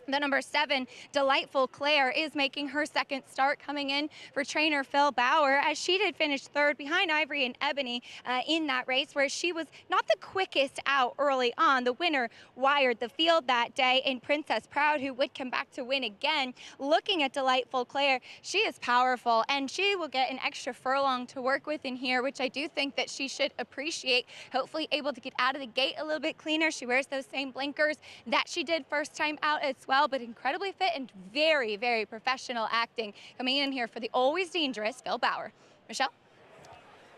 The number 7, Delightful Claire, is making her 2nd start, coming in for trainer Phil Bauer, as she did finish 3rd behind Ivory and Ebony in that race, where she was not the quickest out early on. The winner wired the field that day in Princess Proud, who would come back to win again. Looking at Delightful Claire, she is powerful, and she will get an extra furlong to work with in here, which I do think that she should appreciate. Hopefully able to get out of the gate a little bit cleaner. She wears those same blinkers that she did first time out as well, but incredibly fit and very, very professional acting. Coming in here for the always dangerous Phil Bauer. Michelle?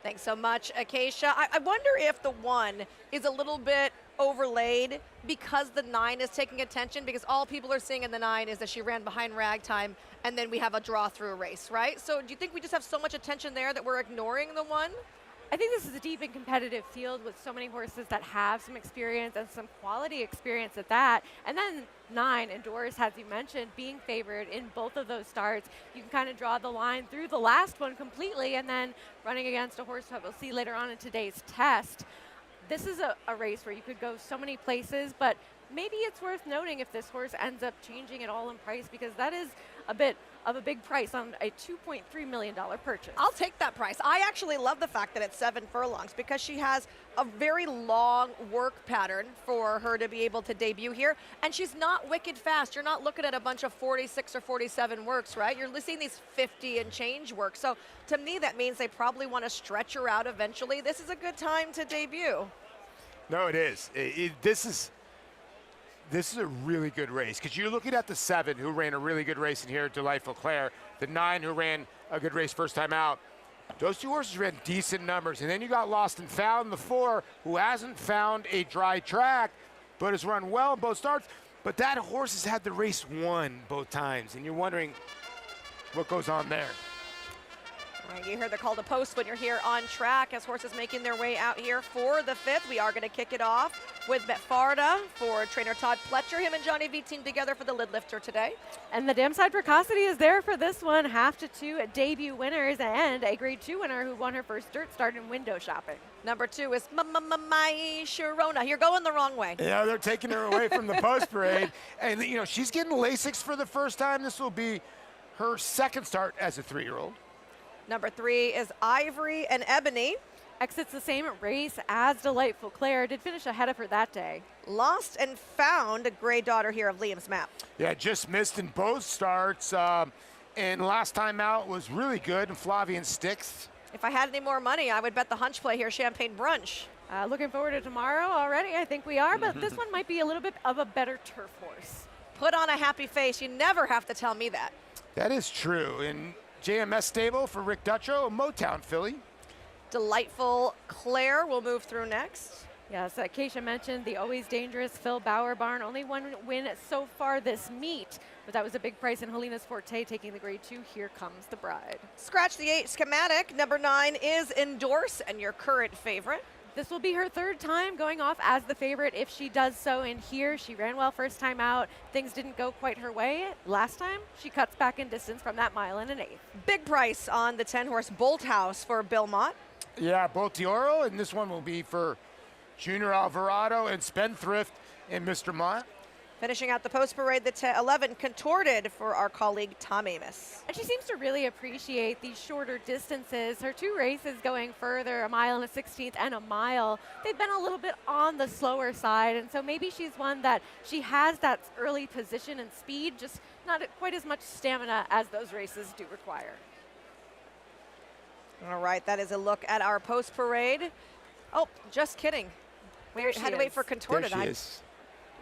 Thanks so much, Acacia. I wonder if the 1 is a little bit overlaid because the 9 is taking attention, because all people are seeing in the 9 is that she ran behind Ragtime, and then we have a draw through a race, right? So do you think we just have so much attention there that we're ignoring the 1? I think this is a deep and competitive field with so many horses that have some experience and some quality experience at that. And then 9, Endorse, as you mentioned, being favored in both of those starts. You can kind of draw the line through the last one completely, and then running against a horse that we'll see later on in today's test. This is a race where you could go so many places, but maybe it's worth noting if this horse ends up changing at all in price, because that is a bit of a big price on a $2.3 million purchase. I'll take that price. I actually love the fact that it's 7 furlongs, because she has a very long work pattern for her to be able to debut here, and she's not wicked fast. You're not looking at a bunch of 46 or 47 works, right? You're seeing these 50 and change works. So to me, that means they probably want to stretch her out eventually. This is a good time to debut. No, it is. This is a really good race, because you're looking at the 7 who ran a really good race in here, Delightful Claire, the 9 who ran a good race first time out. Those 2 horses ran decent numbers, and then you got Lost and Found, the 4, who hasn't found a dry track, but has run well in both starts. But that horse has had the race won both times, and you're wondering what goes on there. All right, you hear the call to post when you're here on track, as horses making their way out here for the 5th. We are going to kick it off with Metfarda for trainer Todd Pletcher. Him and Johnny V teamed together for the lid lifter today. And the Dam Side Precocity is there for this one. 1/2 to 2 debut winners, and a grade 2 winner who won her first dirt start in window shopping. Number 2 is My Sharona. You're going the wrong way. Yeah, they're taking her away from the post parade. And, you know, she's getting Lasix for the first time. This will be her second start as a 3-year-old. Number 3 is Ivory and Ebony. Exits the same race as Delightful Claire. Did finish ahead of her that day. Lost and Found, a gray daughter here of Liam's map. Yeah, just missed in both starts. And last time out was really good in Whitney Stakes. If I had any more money, I would bet the hunch play here, Champagne Brunch. Looking forward to tomorrow already. I think we are, but this one might be a little bit of a better turf horse. Put on a happy face. You never have to tell me that. That is true. In JMS stable for Rick Dutrow, a Motown filly. Delightful Claire will move through next. Yes, Keisha mentioned the always dangerous Phil Bauer barn. Only one win so far this meet, but that was a big price in Helena's Forte taking the grade 2. Here comes the bride. Scratch the 8 schematic. Number 9 is Endorse and your current favorite. This will be her 3rd time going off as the favorite if she does so in here. She ran well first time out. Things didn't go quite her way. Last time, she cuts back in distance from that 1 1/8. Big price on the 10-horse Bolt House for Bill Mott. Yeah, Bolt d'Oro, and this one will be for Junior Alvarado and Spendthrift and Mr. Mott. Finishing out the post parade, the 11 Contorted for our colleague Tom Amos. And she seems to really appreciate these shorter distances. Her 2 races going further, a 1 1/16 and a mile, they've been a little bit on the slower side, and so maybe she's one that she has that early position and speed, just not quite as much stamina as those races do require. All right, that is a look at our post parade. Oh, just kidding. We had to wait for Contorted. There she is.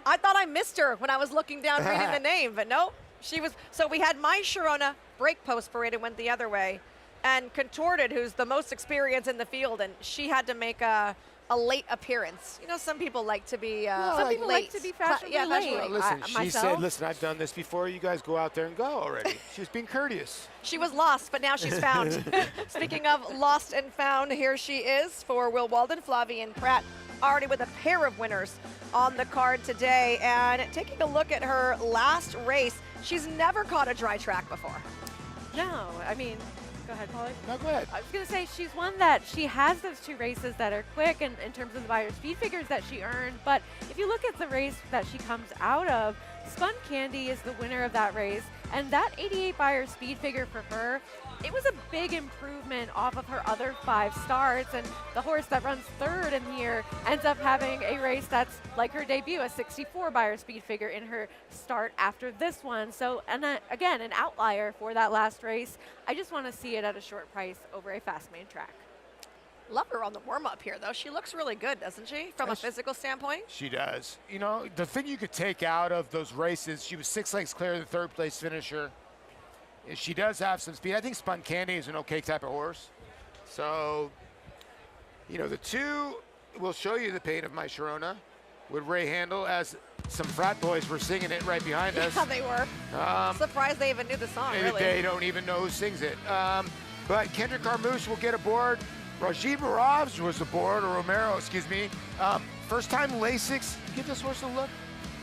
I thought I missed her when I was looking down reading the name, but no, she was. So we had My Sharona break post parade and went the other way, and Contorted, who's the most experienced in the field, and she had to make a late appearance. You know, some people like to be some people late. like to be fashionably late. Well, listen, she myself? said, listen, I've done this before. You guys go out there and go already. She was being courteous. She was lost, but now she's found. Speaking of lost and found, here she is for Will Walden, Flavien Prat, already with a pair of winners on the card today. And taking a look at her last race, she's never caught a dry track before. No, I mean, go ahead, Polly. No, go ahead. I was going to say she's one that she has those 2 races that are quick and in terms of the buyer speed figures that she earned. But if you look at the race that she comes out of, Spun Candy is the winner of that race. And that 88 buyer speed figure for her, it was a big improvement off of her other 5 starts. And the horse that runs 3rd in here ends up having a race that's like her debut, a 64 buyer speed figure in her start after this one. So, and again, an outlier for that last race. I just want to see it at a short price over a fast main track. Love her on the warm-up here, though. She looks really good, doesn't she, from a physical standpoint? She does. You know, the thing you could take out of those races, she was 6 lengths clear of the 3rd place finisher. She does have some speed. I think Spun Candy is an okay type of horse. So, you know, the 2 will show you the pain of My Sharona with Ray Handel, as some frat boys were singing it right behind us. Yeah, they were. Surprised they even knew the song, maybe really. They don't even know who sings it. But Kendrick Carmouche will get aboard. Rajiv Maravs was aboard, or Romero, excuse me. First time Lasix. Give this horse a look.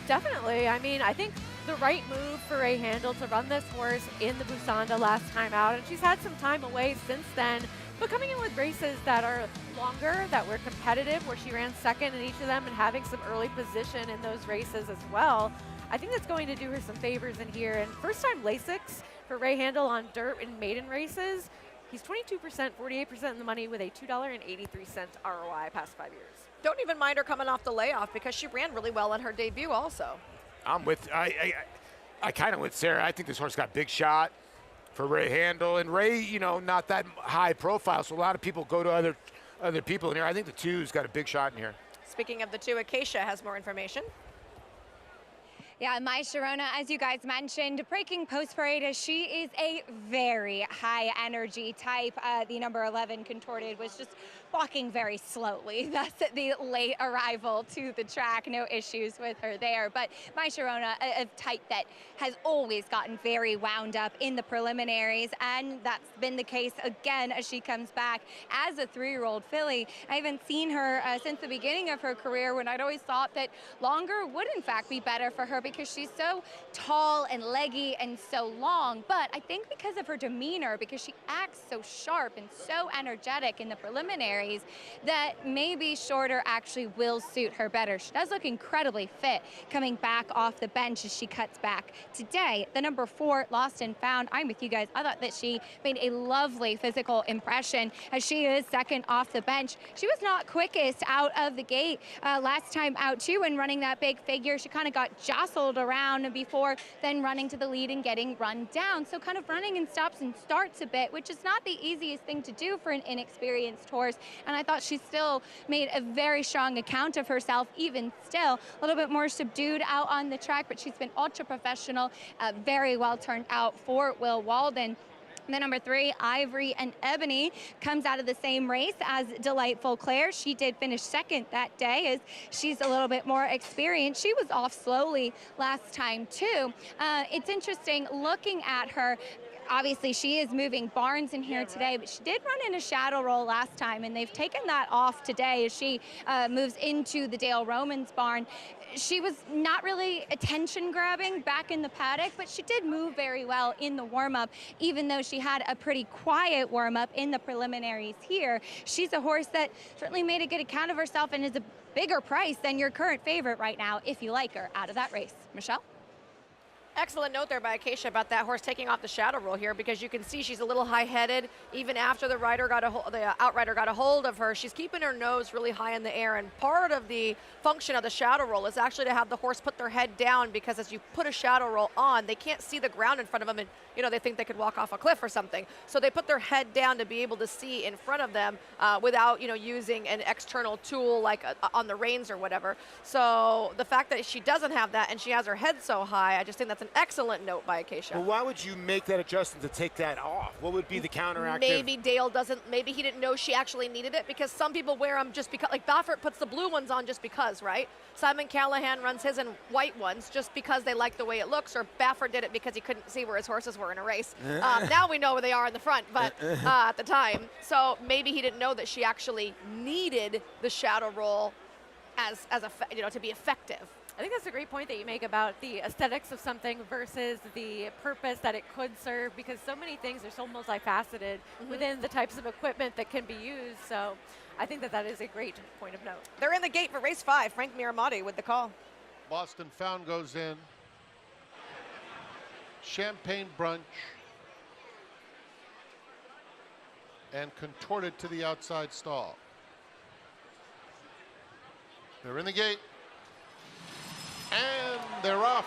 Definitely. I mean, I think the right move for Ray Handel to run this horse in the Busanda last time out, and she's had some time away since then, but coming in with races that are longer, that were competitive, where she ran 2nd in each of them and having some early position in those races as well, I think that's going to do her some favors in here. And first time Lasix for Ray Handel on dirt in maiden races. He's 22%, 48% in the money with a $2.83 ROI past 5 years. Don't even mind her coming off the layoff because she ran really well in her debut also. I'm with, I kind of with Sarah. I think this horse got big shot for Ray Handel. And Ray, you know, not that high profile, so a lot of people go to other people in here. I think the 2's got a big shot in here. Speaking of the 2, Acacia has more information. Yeah, My Sharona, as you guys mentioned, breaking post parade, she is a very high energy type. The number 11 Contorted was just walking very slowly. That's the late arrival to the track. No issues with her there. But My Sharona, a type that has always gotten very wound up in the preliminaries, and that's been the case again as she comes back as a 3-year-old filly. I haven't seen her since the beginning of her career, when I'd always thought that longer would in fact be better for her, because she's so tall and leggy and so long, but I think because of her demeanor, because she acts so sharp and so energetic in the preliminaries, that maybe shorter actually will suit her better. She does look incredibly fit coming back off the bench as she cuts back. Today, the number 4, Lost and Found, I'm with you guys. I thought that she made a lovely physical impression as she is second off the bench. She was not quickest out of the gate last time out too, and running that big figure. She kind of got jostled around before then running to the lead and getting run down. So kind of running in stops and starts a bit, which is not the easiest thing to do for an inexperienced horse. And I thought she still made a very strong account of herself, even still. A little bit more subdued out on the track, but she's been ultra professional, very well turned out for Will Walden. The number 3, Ivory and Ebony, comes out of the same race as Delightful Claire. She did finish second that day as she's a little bit more experienced. She was off slowly last time too. It's interesting looking at her. Obviously, she is moving barns in here today, but she did run in a shadow roll last time, and they've taken that off today as she moves into the Dale Romans barn. She was not really attention grabbing back in the paddock, but she did move very well in the warm-up, even though she had a pretty quiet warm-up in the preliminaries here. She's a horse that certainly made a good account of herself and is a bigger price than your current favorite right now, if you like her, out of that race. Michelle? Excellent note there by Acacia about that horse taking off the shadow roll here, because you can see she's a little high-headed. Even after the outrider got a hold of her, she's keeping her nose really high in the air. And part of the function of the shadow roll is actually to have the horse put their head down, because as you put a shadow roll on, they can't see the ground in front of them, and they think they could walk off a cliff or something. So they put their head down to be able to see in front of them without using an external tool like on the reins or whatever. So the fact that she doesn't have that and she has her head so high, I just think that's an excellent note by Acacia. Well, why would you make that adjustment to take that off? What would be the counteractive? Maybe Dale doesn't, maybe he didn't know she actually needed it, because some people wear them just because, like Baffert puts the blue ones on just because, right? Simon Callahan runs his in white ones just because they like the way it looks, or Baffert did it because he couldn't see where his horses were in a race. Now we know where they are in the front, but at the time. So maybe he didn't know that she actually needed the shadow roll as to be effective. I think that's a great point that you make about the aesthetics of something versus the purpose that it could serve, because so many things are so multifaceted within the types of equipment that can be used. So I think that is a great point of note. They're in the gate for race 5. Frank Miramati with the call. Lost and Found goes in. Champagne Brunch. And Contorted to the outside stall. They're in the gate. And they're off.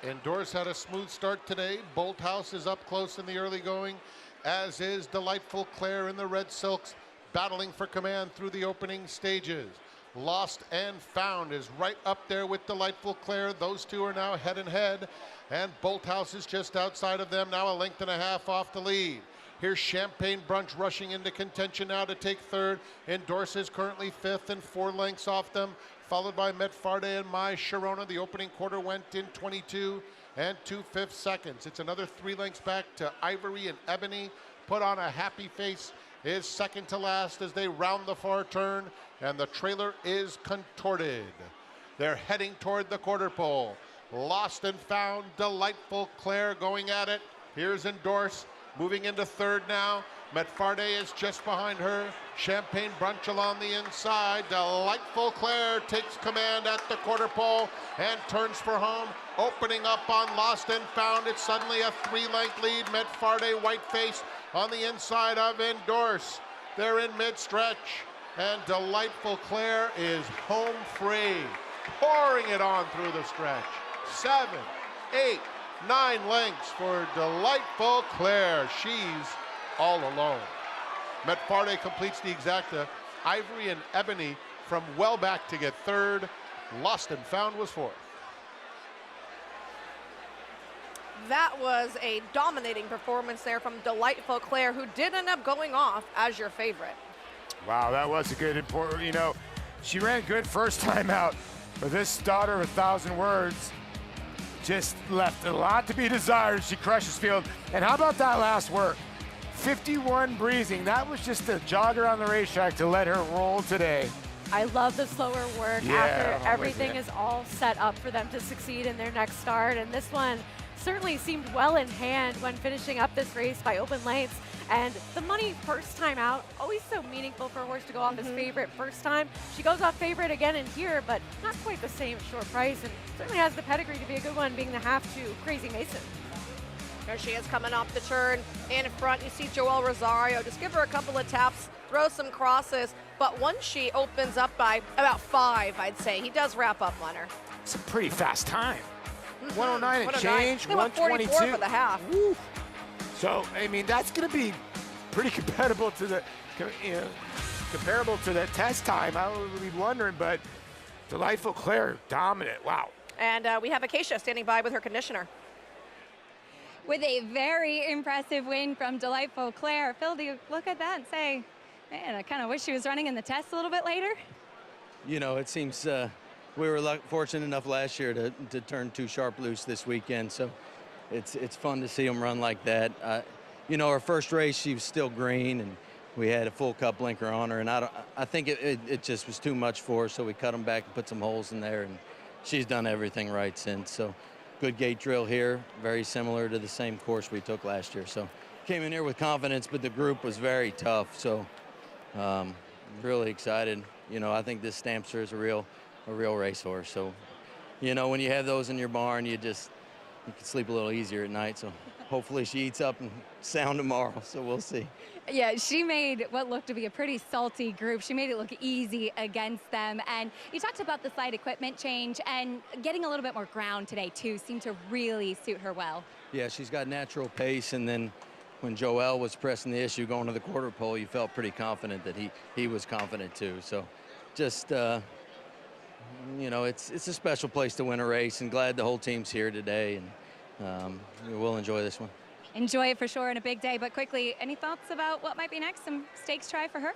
Endorse had a smooth start today. Bolt House is up close in the early going, as is Delightful Claire in the red silks, battling for command through the opening stages. Lost and Found is right up there with Delightful Claire. Those two are now head and head, and Bolt House is just outside of them, now a length and a half off the lead. Here's Champagne Brunch rushing into contention now to take third. Endorse is currently 5th and 4 lengths off them, followed by Metfarde and My Sharona. The opening quarter went in 22 and 2/5 seconds. It's another 3 lengths back to Ivory and Ebony. Put on a happy face is second to last as they round the far turn, and the trailer is Contorted. They're heading toward the quarter pole. Lost and Found, Delightful Claire going at it. Here's Endorse moving into third now. Metfarde is just behind her. Champagne Brunch along the inside. Delightful Claire takes command at the quarter pole and turns for home. Opening up on Lost and Found. It's suddenly a 3-length lead. Metfarde Whiteface on the inside of Endorse. They're in mid-stretch, and Delightful Claire is home free, pouring it on through the stretch. 7, 8, 9 lengths for Delightful Claire. She's all alone. Metfarde completes the exacta. Ivory and Ebony from well back to get third. Lost and Found was fourth. That was a dominating performance there from Delightful Claire, who did end up going off as your favorite. Wow, that was a good important, she ran good first time out, but this daughter of 1,000 words just left a lot to be desired. She crushes field. And how about that last work? 51 breezing. That was just a jogger on the racetrack to let her roll today. I love the slower work Yeah, after I'm with everything you. is all set up for them to succeed in their next start. And this one certainly seemed well in hand when finishing up this race by open lanes. And the money first time out, always so meaningful for a horse to go off as favorite first time. She goes off favorite again in here, but not quite the same short price, and certainly has the pedigree to be a good one, being the half to Crazy Mason. There she is coming off the turn in front. You see Joel Rosario. Just give her a couple of taps, throw some crosses. But once she opens up by about 5, I'd say, he does wrap up on her. It's a pretty fast time. 109 and 109. change, They went 44 122. for the half. Woo. So, I mean, that's going to be pretty comparable to the, comparable to the test time. I would be wondering, but Delightful Claire, dominant. Wow. And we have Acacia standing by with her conditioner. With a very impressive win from Delightful Claire. Phil, do you look at that and say, man, I kind of wish she was running in the test a little bit later? You know, it seems we were fortunate enough last year to turn 2 sharp loose this weekend, so it's fun to see them run like that. You know, our first race, she was still green, and we had a full cup blinker on her, and I think it just was too much for her, so we cut them back and put some holes in there, and she's done everything right since. So good gate drill here, very similar to the same course we took last year. So came in here with confidence, but the group was very tough, so really excited. You know, I think this stamps her as a real racehorse. So, you know, when you have those in your barn, you can sleep a little easier at night. So hopefully she eats up and sound tomorrow. So we'll see. Yeah, she made what looked to be a pretty salty group. She made it look easy against them. And you talked about the slight equipment change, and getting a little bit more ground today too seemed to really suit her well. Yeah, she's got natural pace, and then when Joel was pressing the issue going to the quarter pole, you felt pretty confident that he was confident too. So just, you know, it's a special place to win a race, and glad the whole team's here today, and we'll enjoy this one. Enjoy it for sure, and a big day. But quickly, any thoughts about what might be next? Some stakes try for her?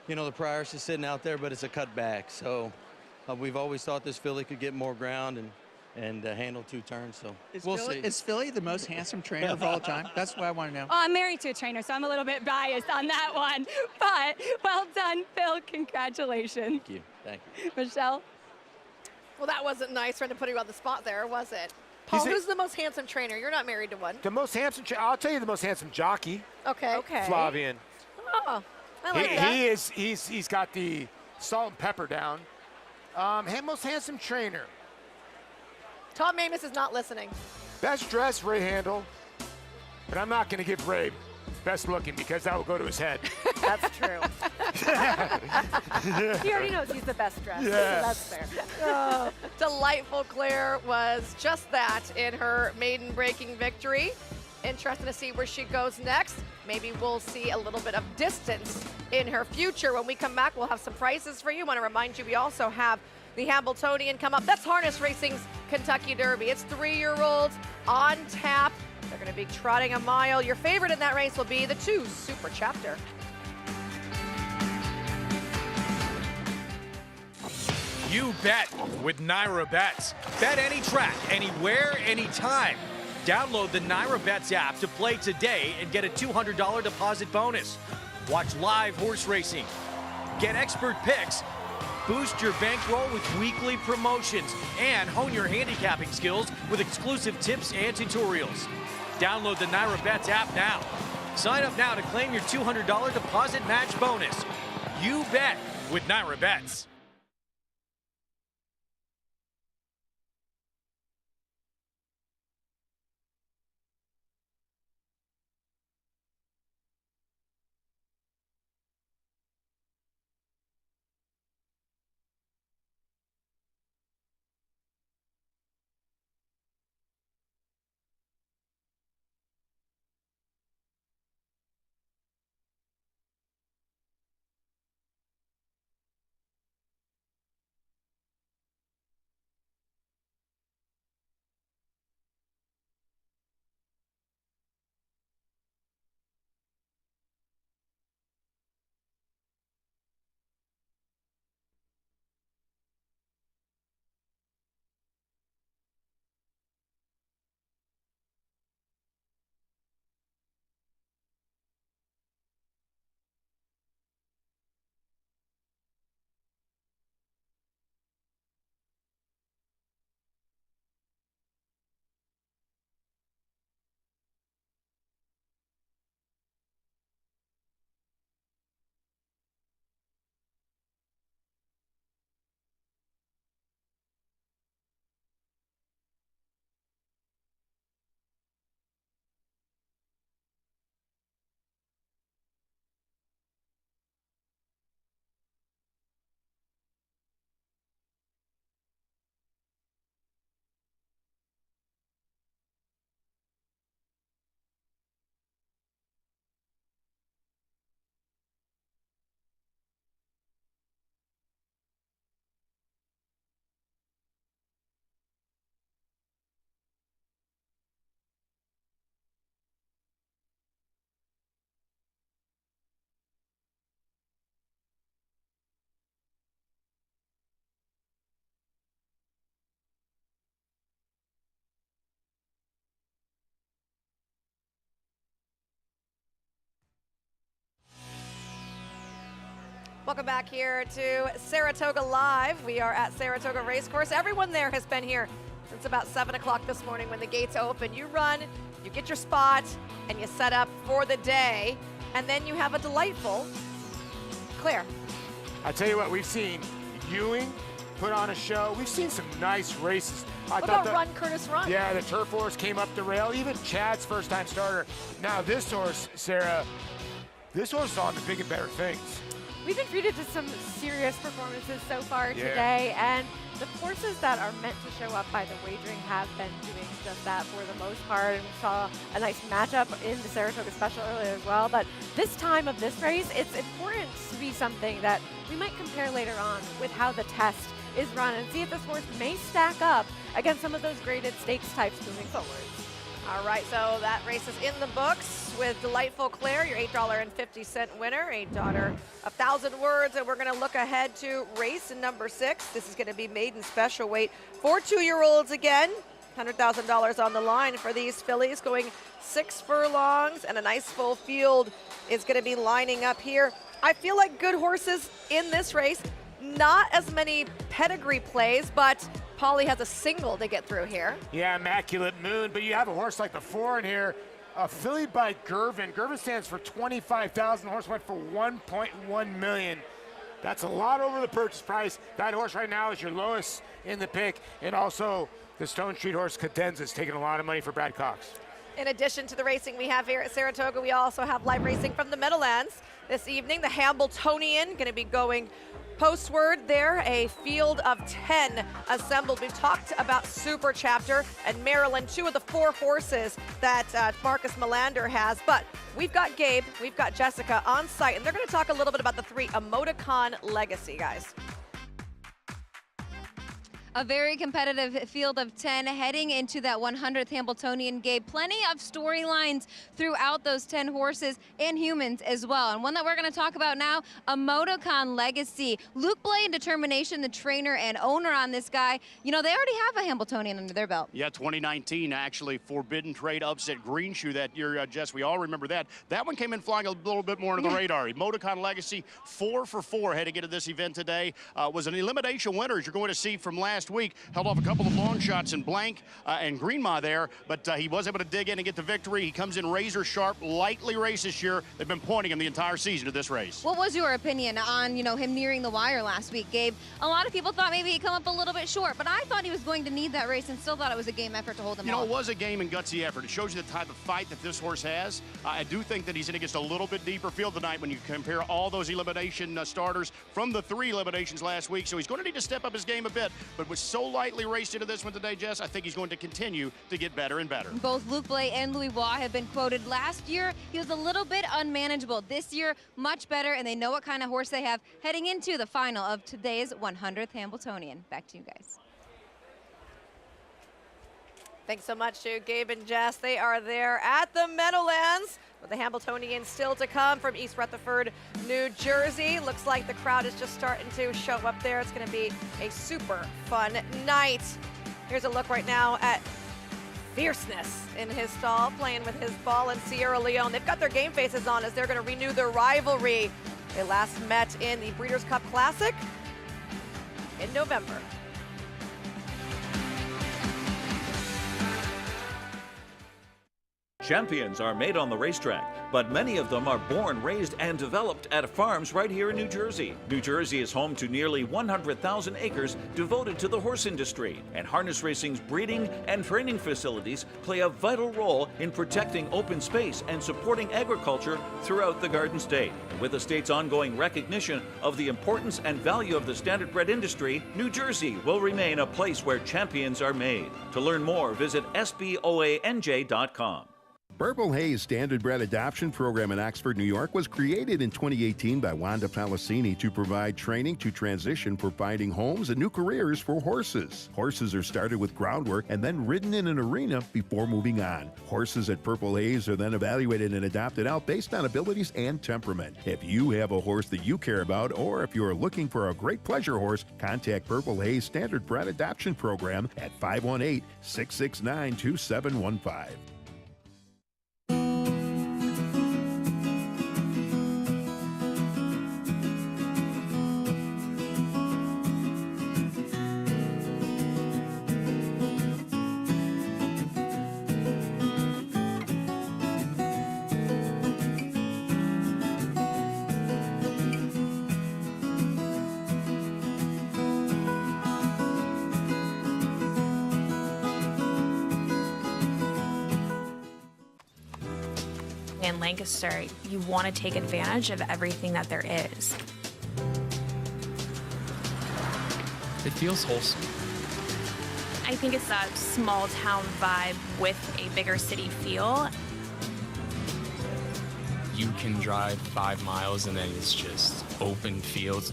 You know, the Prioress is sitting out there, but it's a cut back. So we've always thought this filly could get more ground and handle 2 turns. So we'll see. Is Philly the most handsome trainer of all time? That's what I want to know. Oh, I'm married to a trainer, so I'm a little bit biased on that one. But well done, Phil. Congratulations. Thank you. Thank you. Michelle? Well, that wasn't nice trying to put you on the spot there, was it? Paul, who's the most handsome trainer? You're not married to one. The most handsome, I'll tell you the most handsome jockey. Okay. Flavian. Oh, I like that. He's got the salt and pepper down. Most handsome trainer. Tom Amis is not listening. Best dressed, Ray Handel. But I'm not going to give Ray best looking because that will go to his head. That's true. He already knows he's the best dressed, Yes. so that's fair. Oh, Delightful Claire was just that in her maiden breaking victory. Interesting to see where she goes next. Maybe we'll see a little bit of distance in her future. When we come back, we'll have some prizes for you. Want to remind you, we also have the Hamiltonian come up. That's Harness Racing's Kentucky Derby. It's 3-year-olds on tap. They're going to be trotting a mile. Your favorite in that race will be the 2 Super Chapter. You bet with Naira Bets. Bet any track, anywhere, anytime. Download the Naira Bets app to play today and get a $200 deposit bonus. Watch live horse racing. Get expert picks. Boost your bankroll with weekly promotions and hone your handicapping skills with exclusive tips and tutorials. Download the Naira Bets app now. Sign up now to claim your $200 deposit match bonus. You bet with Naira Bets. Welcome back here to Saratoga Live. We are at Saratoga Racecourse. Everyone there has been here since about 7 o'clock this morning when the gates open. You run, you get your spot, and you set up for the day. And then you have a delightful Claire. I tell you what, we've seen Ewing put on a show. We've seen some nice races. What about Run, Curtis, Run? Yeah, the turf horse came up the rail. Even Chad's first-time starter. Now this horse, Sarah, this horse is on to big and better things. We've been treated to some serious performances so far today, and the horses that are meant to show up by the wagering have been doing just that for the most part. And we saw a nice matchup in the Saratoga Special earlier as well. But this time of this race, it's important to be something that we might compare later on with how the test is run and see if this horse may stack up against some of those graded stakes types moving forward. All right, so that race is in the books with Delightful Claire, your $8.50 winner, $8 1,000 words, and we're going to look ahead to race number 6. This is going to be maiden special weight for 2-year-olds again. $100,000 on the line for these fillies, going 6 furlongs, and a nice full field is going to be lining up here. I feel like good horses in this race. Not as many pedigree plays, but Polly has a single to get through here. Yeah, Immaculate Moon, but you have a horse like the 4 in here. A filly by Gervin. Gervin stands for $25,000. The horse went for $1.1 million. That's a lot over the purchase price. That horse right now is your lowest in the pick. And also the Stone Street horse Cadenza is taking a lot of money for Brad Cox. In addition to the racing we have here at Saratoga, we also have live racing from the Meadowlands this evening. The Hamiltonian going to be going postward there, a field of 10 assembled. We've talked about Super Chapter and Maryland, 2 of the 4 horses that Marcus Melander has. But we've got Gabe, we've got Jessica on site, and they're going to talk a little bit about the 3 Emoticon Legacy, guys. A very competitive field of 10 heading into that 100th Hamiltonian. Gabe, plenty of storylines throughout those 10 horses and humans as well. And one that we're going to talk about now, Emoticon Legacy. Luke Blay and Determination, the trainer and owner on this guy, you know, they already have a Hamiltonian under their belt. Yeah, 2019 actually Forbidden Trade upset Green Shoe that year, Jess. We all remember that. That one came in flying a little bit more under the radar. Emoticon Legacy, 4 for 4 heading into this event today. Was an elimination winner, as you're going to see from last week. Held off a couple of long shots in Blank and Greenma there, but he was able to dig in and get the victory. He comes in razor sharp, lightly raced this year. They've been pointing him the entire season to this race. What was your opinion on, you know, him nearing the wire last week, Gabe? A lot of people thought maybe he'd come up a little bit short, but I thought he was going to need that race and still thought it was a game effort to hold him off. You know, it was a game and gutsy effort. It shows you the type of fight that this horse has. I do think that he's in against a little bit deeper field tonight when you compare all those elimination starters from the 3 eliminations last week. So he's going to need to step up his game a bit, but was so lightly raced into this one today, Jess, I think he's going to continue to get better and better. Both Luke Blay and Louis Waugh have been quoted. Last year, he was a little bit unmanageable. This year, much better, and they know what kind of horse they have heading into the final of today's 100th Hamiltonian. Back to you guys. Thanks so much to Gabe and Jess. They are there at the Meadowlands with the Hamiltonian still to come from East Rutherford, New Jersey. Looks like the crowd is just starting to show up there. It's going to be a super fun night. Here's a look right now at Fierceness in his stall, playing with his ball in Sierra Leone. They've got their game faces on as they're going to renew their rivalry. They last met in the Breeders' Cup Classic in November. Champions are made on the racetrack, but many of them are born, raised, and developed at farms right here in New Jersey. New Jersey is home to nearly 100,000 acres devoted to the horse industry, and harness racing's breeding and training facilities play a vital role in protecting open space and supporting agriculture throughout the Garden State. And with the state's ongoing recognition of the importance and value of the standardbred industry, New Jersey will remain a place where champions are made. To learn more, visit sboanj.com. Purple Haze Standardbred Adoption Program in Oxford, New York was created in 2018 by Wanda Palacini to provide training to transition for finding homes and new careers for horses. Horses are started with groundwork and then ridden in an arena before moving on. Horses at Purple Haze are then evaluated and adopted out based on abilities and temperament. If you have a horse that you care about, or if you are looking for a great pleasure horse, contact Purple Haze Standardbred Adoption Program at 518-669-2715. in Lancaster, you want to take advantage of everything that there is. It feels wholesome. I think it's that small town vibe with a bigger city feel. You can drive 5 miles and then it's just open fields.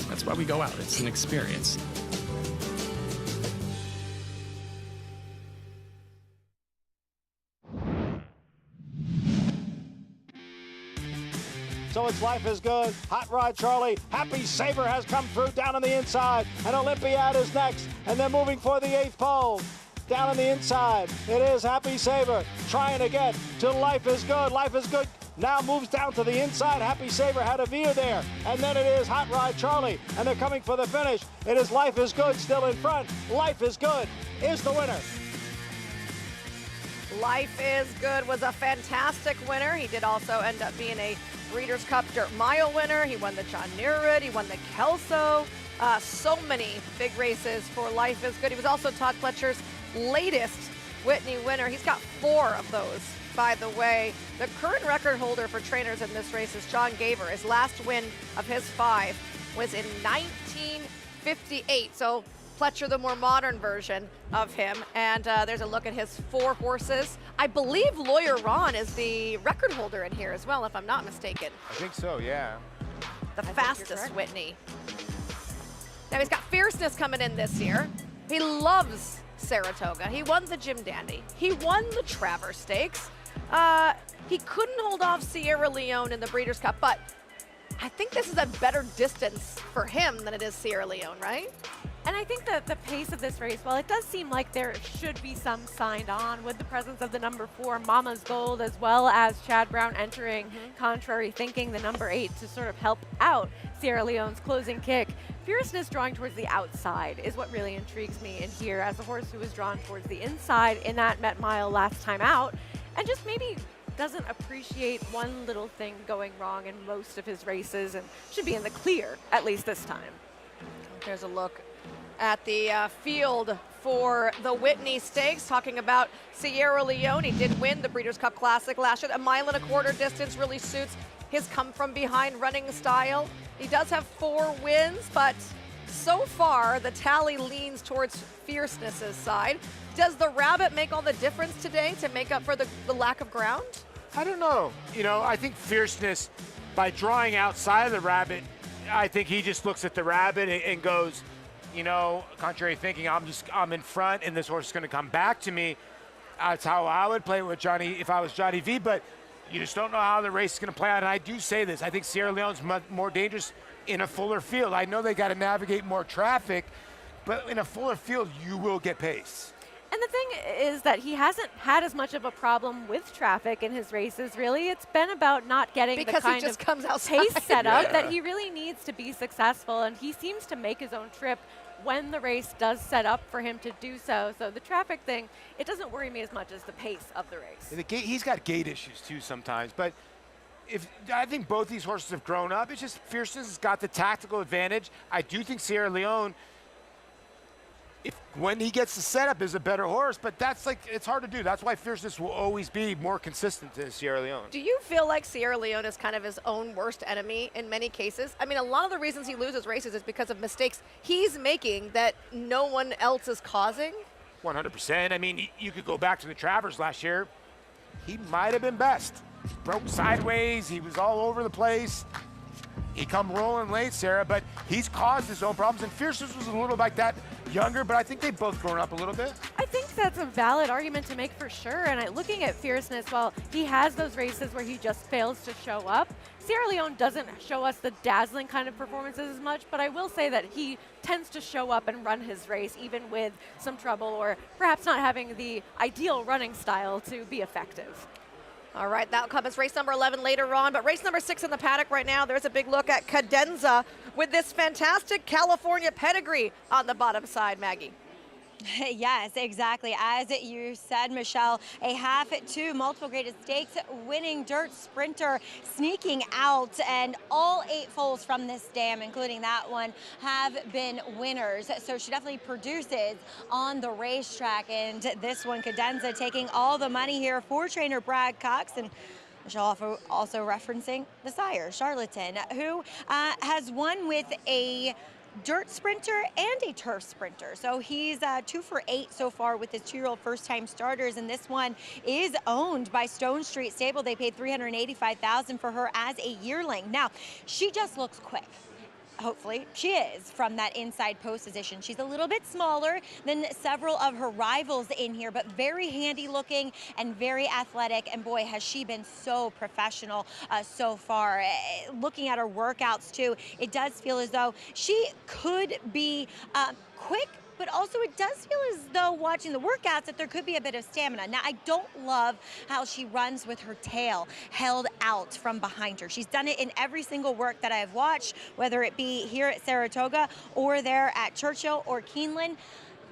That's why we go out. It's an experience. So it's Life is Good, Hot Rod Charlie, Happy Saver has come through down on the inside, and Olympiad is next, and they're moving for the 8th pole. Down on the inside, it is Happy Saver trying to get to Life is Good. Life is Good now moves down to the inside. Happy Saver had a veer there, and then it is Hot Rod Charlie, and they're coming for the finish. It is Life is Good still in front. Life is Good is the winner. Life is Good was a fantastic winner. He did also end up being a Breeders' Cup Dirt Mile winner. He won the John Neerud. He won the Kelso. So many big races for Life is Good. He was also Todd Pletcher's latest Whitney winner. He's got 4 of those, by the way. The current record holder for trainers in this race is John Gaver. His last win of his 5 was in 1958. So Pletcher, the more modern version of him. And there's a look at his 4 horses. I believe Lawyer Ron is the record holder in here as well, if I'm not mistaken. I think so, yeah. The fastest Whitney. Now he's got Fierceness coming in this year. He loves Saratoga. He won the Jim Dandy. He won the Travers Stakes. He couldn't hold off Sierra Leone in the Breeders' Cup, but I think this is a better distance for him than it is Sierra Leone, right? And I think that the pace of this race, while it does seem like there should be some signed on with the presence of the number 4, Mama's Gold, as well as Chad Brown entering Contrary Thinking, the number 8, to sort of help out Sierra Leone's closing kick. Fierceness drawing towards the outside is what really intrigues me in here, as a horse who was drawn towards the inside in that Met Mile last time out, and just maybe doesn't appreciate one little thing going wrong in most of his races and should be in the clear, at least this time. There's a look at the field for the Whitney Stakes, talking about Sierra Leone. He did win the Breeders' Cup Classic last year. A 1.25 mile distance really suits his come-from-behind running style. He does have 4 wins, but so far the tally leans towards Fierceness's side. Does the Rabbit make all the difference today to make up for the lack of ground? I don't know. You know, I think Fierceness, by drawing outside of the Rabbit, I think he just looks at the Rabbit and goes, you know, Contrary Thinking, I'm in front and this horse is going to come back to me. That's how I would play with Johnny if I was Johnny V, but you just don't know how the race is going to play out. And I do say this, I think Sierra Leone's more dangerous in a fuller field. I know they got to navigate more traffic, but in a fuller field, you will get pace. And the thing is that he hasn't had as much of a problem with traffic in his races, really. It's been about not getting the kind of pace set up that he really needs to be successful, and he seems to make his own trip when the race does set up for him to do so. So the traffic thing, it doesn't worry me as much as the pace of the race. He's got gait issues too sometimes, but I think both these horses have grown up. It's just Fierceness has got the tactical advantage. I do think Sierra Leone, when he gets the setup, is a better horse, but that's it's hard to do. That's why Fierceness will always be more consistent than Sierra Leone. Do you feel like Sierra Leone is kind of his own worst enemy in many cases? I mean, a lot of the reasons he loses races is because of mistakes he's making that no one else is causing. 100%. I mean, you could go back to the Travers last year. He might have been best. Broke sideways. He was all over the place. He come rolling late, Sarah, but he's caused his own problems, and Fierceness was a little like that younger, but I think they've both grown up a little bit. I think that's a valid argument to make for sure, and looking at Fierceness, while he has those races where he just fails to show up, Sierra Leone doesn't show us the dazzling kind of performances as much, but I will say that he tends to show up and run his race even with some trouble or perhaps not having the ideal running style to be effective. All right, that'll come as race number 11 later on, but race number 6 in the paddock right now, there's a big look at Cadenza with this fantastic California pedigree on the bottom side, Maggie. Yes, exactly. As you said, Michelle, a half-2 multiple graded stakes winning dirt sprinter sneaking out, and all 8 foals from this dam, including that one, have been winners. So she definitely produces on the racetrack, and this one, Cadenza, taking all the money here for trainer Brad Cox. And Michelle also referencing the sire, Charlatan, who has won with a dirt sprinter and a turf sprinter. So he's 2 for 8 so far with his 2-year-old first-time starters, and this one is owned by Stone Street Stable. They paid $385,000 for her as a yearling. Now, she just looks quick. Hopefully she is, from that inside post position. She's a little bit smaller than several of her rivals in here, but very handy looking and very athletic. And boy, has she been so professional so far. Looking at her workouts too, it does feel as though she could be quick, but also it does feel as though watching the workouts that there could be a bit of stamina. Now, I don't love how she runs with her tail held out from behind her. She's done it in every single work that I've watched, whether it be here at Saratoga or there at Churchill or Keeneland.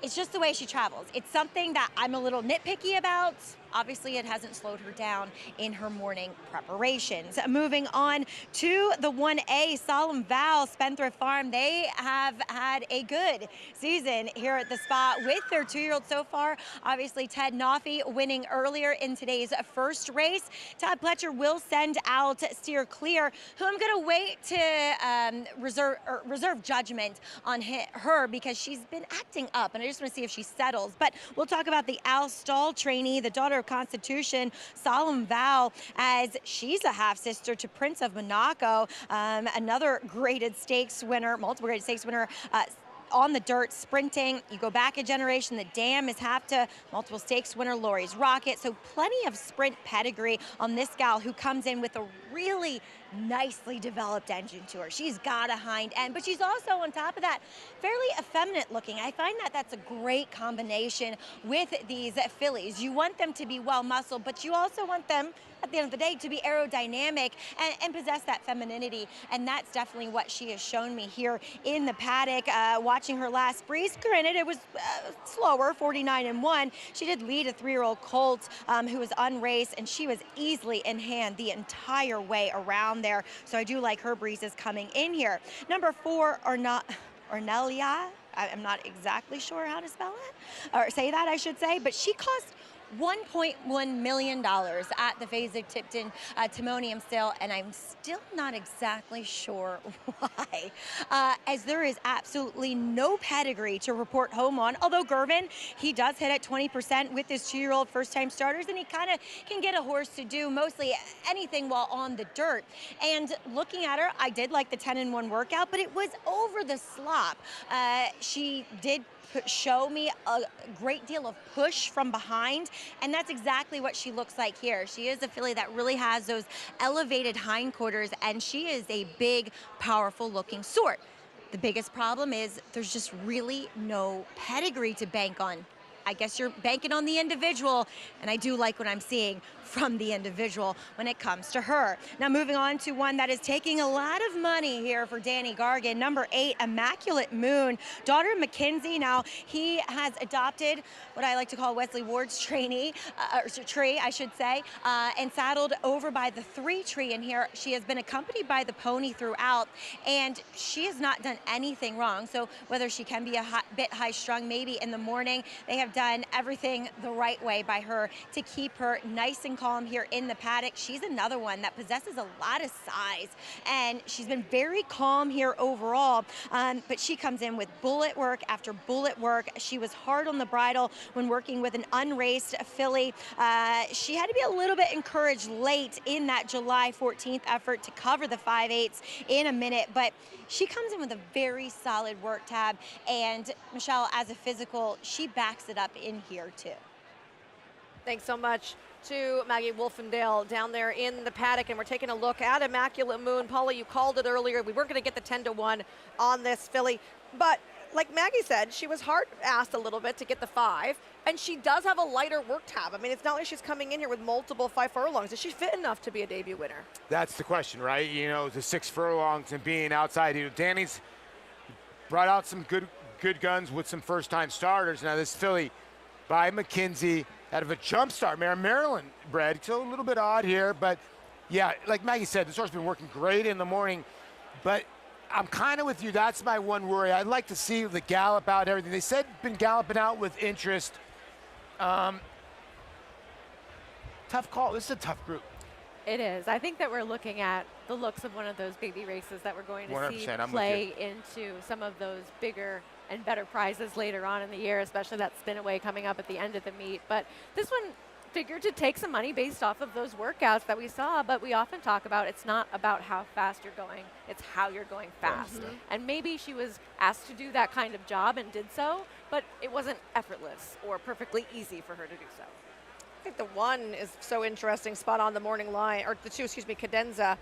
It's just the way she travels. It's something that I'm a little nitpicky about. Obviously, it hasn't slowed her down in her morning preparations. Moving on to the 1A, Solemn Vow, Spendthrift Farm. They have had a good season here at the spot with their 2-year-old so far. Obviously, Ted Noffey winning earlier in today's first race. Todd Pletcher will send out Steer Clear, who I'm going to wait to reserve judgment on her because she's been acting up, and I just want to see if she settles. But we'll talk about the Al Stahl trainee, the daughter of Constitution, Solemn Vow, as she's a half-sister to Prince of Monaco, another graded stakes winner, multiple graded stakes winner, on the dirt sprinting. You go back a generation, the dam is half to multiple stakes winner Laurie's Rocket. So plenty of sprint pedigree on this gal who comes in with a really nicely developed engine to her. She's got a hind end, but she's also, on top of that, fairly effeminate looking. I find that that's a great combination with these fillies. You want them to be well muscled, but you also want them, at the end of the day, to be aerodynamic and possess that femininity. And that's definitely what she has shown me here in the paddock. Watching her last breeze, granted it was slower, 49-1. She did lead a 3-year-old colt who was unraced, and she was easily in hand the entire way around there. So I do like her breezes coming in here. Number 4, Ornelia. I'm not exactly sure how to spell it, or say that, I should say, but she cost $1.1 million at the Fasig-Tipton Timonium sale, and I'm still not exactly sure why, as there is absolutely no pedigree to report home on. Although Gervin, he does hit at 20% with his 2-year-old first-time starters, and he kind of can get a horse to do mostly anything while on the dirt. And looking at her, I did like the 10-1 workout, but it was over the slop. She did show me a great deal of push from behind, and that's exactly what she looks like here. She is a filly that really has those elevated hindquarters, and she is a big, powerful looking sort. The biggest problem is there's just really no pedigree to bank on. I guess you're banking on the individual, and I do like what I'm seeing from the individual when it comes to her. Now moving on to one that is taking a lot of money here for Danny Gargan, number 8, Immaculate Moon, daughter of McKinsey. Now he has adopted what I like to call Wesley Ward's tree, I should say, and saddled over by the 3 tree in here. She has been accompanied by the pony throughout, and she has not done anything wrong. So whether she can be a bit high-strung maybe in the morning, they have done everything the right way by her to keep her nice and calm here in the paddock. She's another one that possesses a lot of size, and she's been very calm here overall, but she comes in with bullet work after bullet work. She was hard on the bridle when working with an unraced filly. She had to be a little bit encouraged late in that July 14th effort to cover the 5/8 in a minute, but she comes in with a very solid work tab, and Michelle, as a physical, she backs it up in here too. Thanks so much to Maggie Wolfendale down there in the paddock, and we're taking a look at Immaculate Moon. Paula, you called it earlier. We weren't going to get the 10-1 on this filly, but like Maggie said, she was hard-assed a little bit to get the 5, and she does have a lighter work tab. I mean, it's not like she's coming in here with multiple 5 furlongs. Is she fit enough to be a debut winner? That's the question, right? You know, the 6 furlongs and being outside. You know, Danny's brought out some good good guns with some first-time starters. Now this filly by McKenzie out of a jump start, Maryland bred. So a little bit odd here, but yeah, like Maggie said, this horse has been working great in the morning, but I'm kind of with you. That's my one worry. I'd like to see the gallop out, everything. They said been galloping out with interest. Tough call. This is a tough group. It is. I think that we're looking at the looks of one of those baby races that we're going to see 100%, play into some of those bigger and better prizes later on in the year, especially that spin away coming up at the end of the meet. But this one figured to take some money based off of those workouts that we saw, but we often talk about it's not about how fast you're going, it's how you're going fast. And maybe she was asked to do that kind of job and did so, but it wasn't effortless or perfectly easy for her to do so. I think the one is so interesting, spot on the morning line, or the two, excuse me, Cadenza.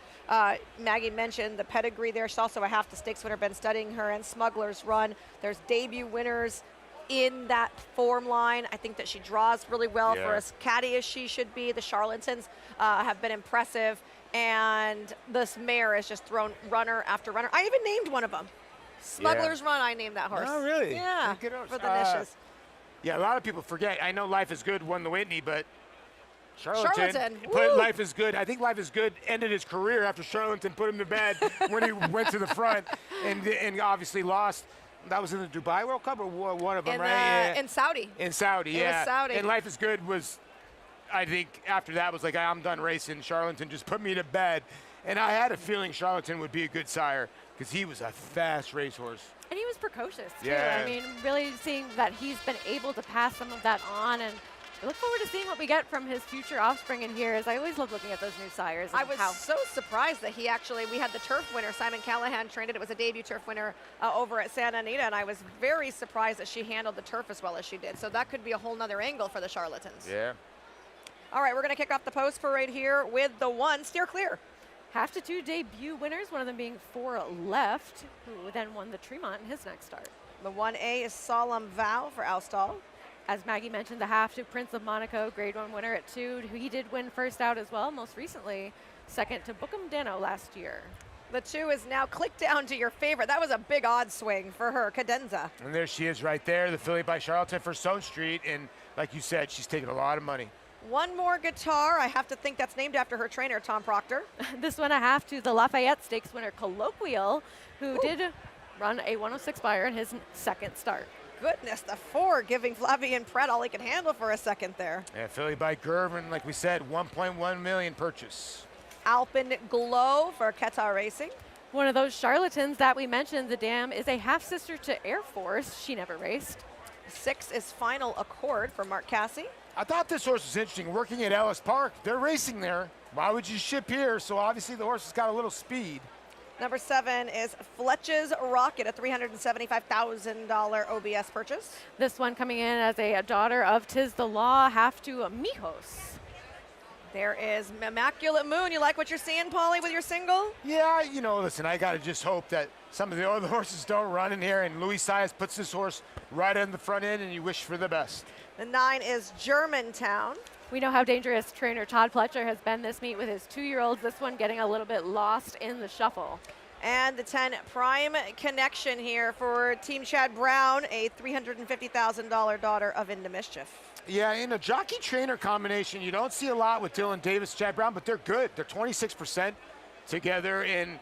Maggie mentioned the pedigree there. She's also a half the stakes winner, been studying her, and Smuggler's Run. There's debut winners in that form line. I think that she draws really well for as catty as she should be. The Charlatans have been impressive, and this mare has just thrown runner after runner. I even named one of them. Smuggler's Run, I named that horse. Oh, really? Yeah, Good horse. for the niches. Yeah, a lot of people forget. I know Life is Good won the Whitney, but Charlatan Woo! Life is Good. I think Life is Good ended his career after Charlatan put him to bed when he went to the front and obviously lost. That was in the Dubai World Cup or one of them, right? In Saudi. In Saudi, It was Saudi. And Life is Good was, I think, after that was like, I'm done racing. Charlatan just put me to bed. And I had a feeling Charlatan would be a good sire because he was a fast racehorse. And he was precocious, too. Yeah. I mean, really seeing that he's been able to pass some of that on, and I look forward to seeing what we get from his future offspring in here, as I always love looking at those new sires. I was so surprised that we had the turf winner, Simon Callahan trained it. It was a debut turf winner over at Santa Anita, and I was very surprised that she handled the turf as well as she did. So that could be a whole nother angle for the Charlatans. Yeah. All right, we're going to kick off the post parade here with the one, Steer Clear. Half to two debut winners, one of them being For Left, who then won the Tremont in his next start. The 1A is Solemn Vow for Alstall. As Maggie mentioned, the half to Prince of Monaco, grade 1 winner at 2. He did win first out as well, most recently second to Bookham Dano last year. The 2 is now Click Down to Your Favorite. That was a big odd swing for her, Cadenza. And there she is right there, the filly by Charlatan for Stone Street. And like you said, she's taking a lot of money. One more guitar. I have to think that's named after her trainer, Tom Proctor. This one a half to the Lafayette Stakes winner, Colloquial, who did run a 106 buyer in his second start. Goodness, the 4 giving Flavien Prat all he can handle for a second there. Yeah, filly by Gervin, like we said, 1.1 million purchase. Alpen Glow for Qatar Racing. One of those Charlatans that we mentioned, the Dam, is a half-sister to Air Force. She never raced. 6 is Final Accord for Mark Cassie. I thought this horse was interesting. Working at Ellis Park, they're racing there. Why would you ship here? So obviously the horse has got a little speed. Number 7 is Fletch's Rocket, a $375,000 OBS purchase. This one coming in as a daughter of Tis the Law, half to Mijos. There is Immaculate Moon. You like what you're seeing, Paulie, with your single? Yeah, you know, listen, I got to just hope that some of the other horses don't run in here, and Luis Saez puts this horse right on the front end, and you wish for the best. The 9 is Germantown. We know how dangerous trainer Todd Pletcher has been this meet with his 2-year-olds. This one getting a little bit lost in the shuffle. And the 10 Prime Connection here for Team Chad Brown, a $350,000 daughter of Into Mischief. Yeah, in a jockey-trainer combination, you don't see a lot with Dylan Davis, Chad Brown, but they're good. They're 26% together, and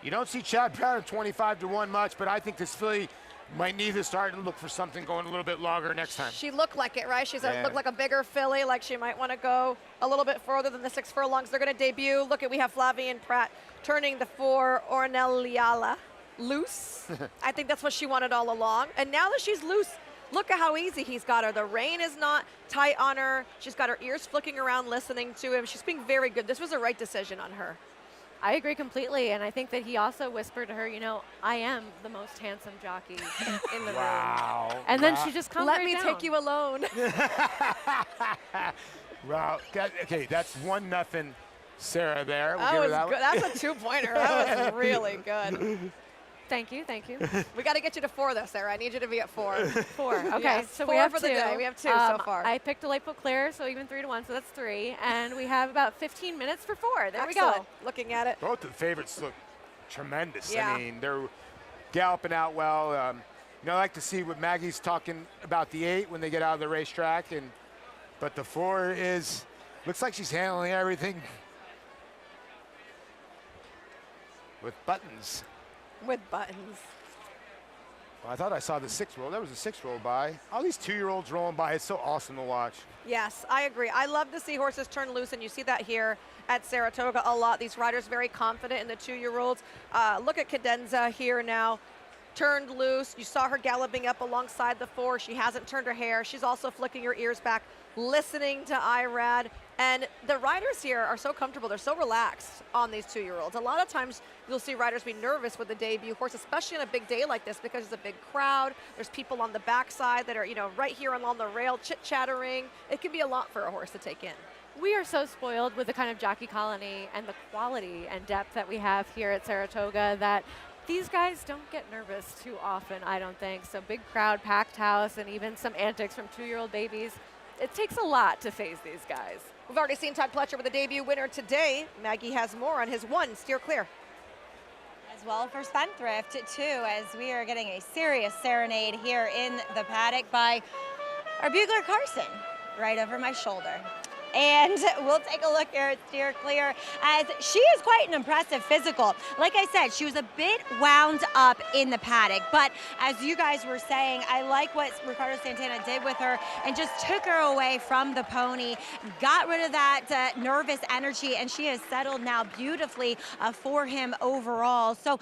you don't see Chad Brown at 25-1 much, but I think this filly might need to start and look for something going a little bit longer next time. She looked like it, right? She's looked like a bigger filly, like she might want to go a little bit further than the 6 furlongs. They're going to debut. Look at, we have Flavien Prat turning the 4 Ornelliala loose. I think that's what she wanted all along. And now that she's loose, look at how easy he's got her. The rein is not tight on her. She's got her ears flicking around listening to him. She's being very good. This was a right decision on her. I agree completely, and I think that he also whispered to her, you know, I am the most handsome jockey in the room. And then she just calmed Let right me down. take you alone. Wow. Okay, that's 1-0 Sarah there. We'll That give her was that good. one. That's a 2-pointer. That was really good. Thank you, thank you. We got to get you to 4, though, Sarah. I need you to be at 4. 4. Okay, Yes, so 4 we have for the 2. day. We have 2 so far. I picked Delightful Claire, so even 3-1, so that's 3. And we have about 15 minutes for 4. There we go. Excellent. Looking at it. Both the favorites look tremendous. Yeah. I mean, they're galloping out well. You know, I like to see what Maggie's talking about the 8 when they get out of the racetrack, but the 4 looks like she's handling everything with buttons. With buttons. Well, I thought I saw the 6 roll. There was a 6 roll by. All these 2-year-olds rolling by. It's so awesome to watch. Yes, I agree. I love to see horses turn loose, and you see that here at Saratoga a lot. These riders very confident in the 2-year-olds. Look at Cadenza here now. Turned loose. You saw her galloping up alongside the 4. She hasn't turned her hair. She's also flicking her ears back, listening to Irad. And the riders here are so comfortable. They're so relaxed on these 2-year-olds. A lot of times you'll see riders be nervous with the debut horse, especially on a big day like this, because there's a big crowd. There's people on the backside that are, right here along the rail chit-chattering. It can be a lot for a horse to take in. We are so spoiled with the kind of jockey colony and the quality and depth that we have here at Saratoga that these guys don't get nervous too often, I don't think. So big crowd, packed house, and even some antics from 2-year-old babies. It takes a lot to phase these guys. We've already seen Todd Pletcher with the debut winner today. Maggie has more on his 1, Steer Clear. As well for Spendthrift, too, as we are getting a serious serenade here in the paddock by our bugler Carson, right over my shoulder. And we'll take a look here at Steer Clear, as she is quite an impressive physical. Like I said, she was a bit wound up in the paddock, but as you guys were saying, I like what Ricardo Santana did with her and just took her away from the pony, got rid of that nervous energy, and she has settled now beautifully for him overall. So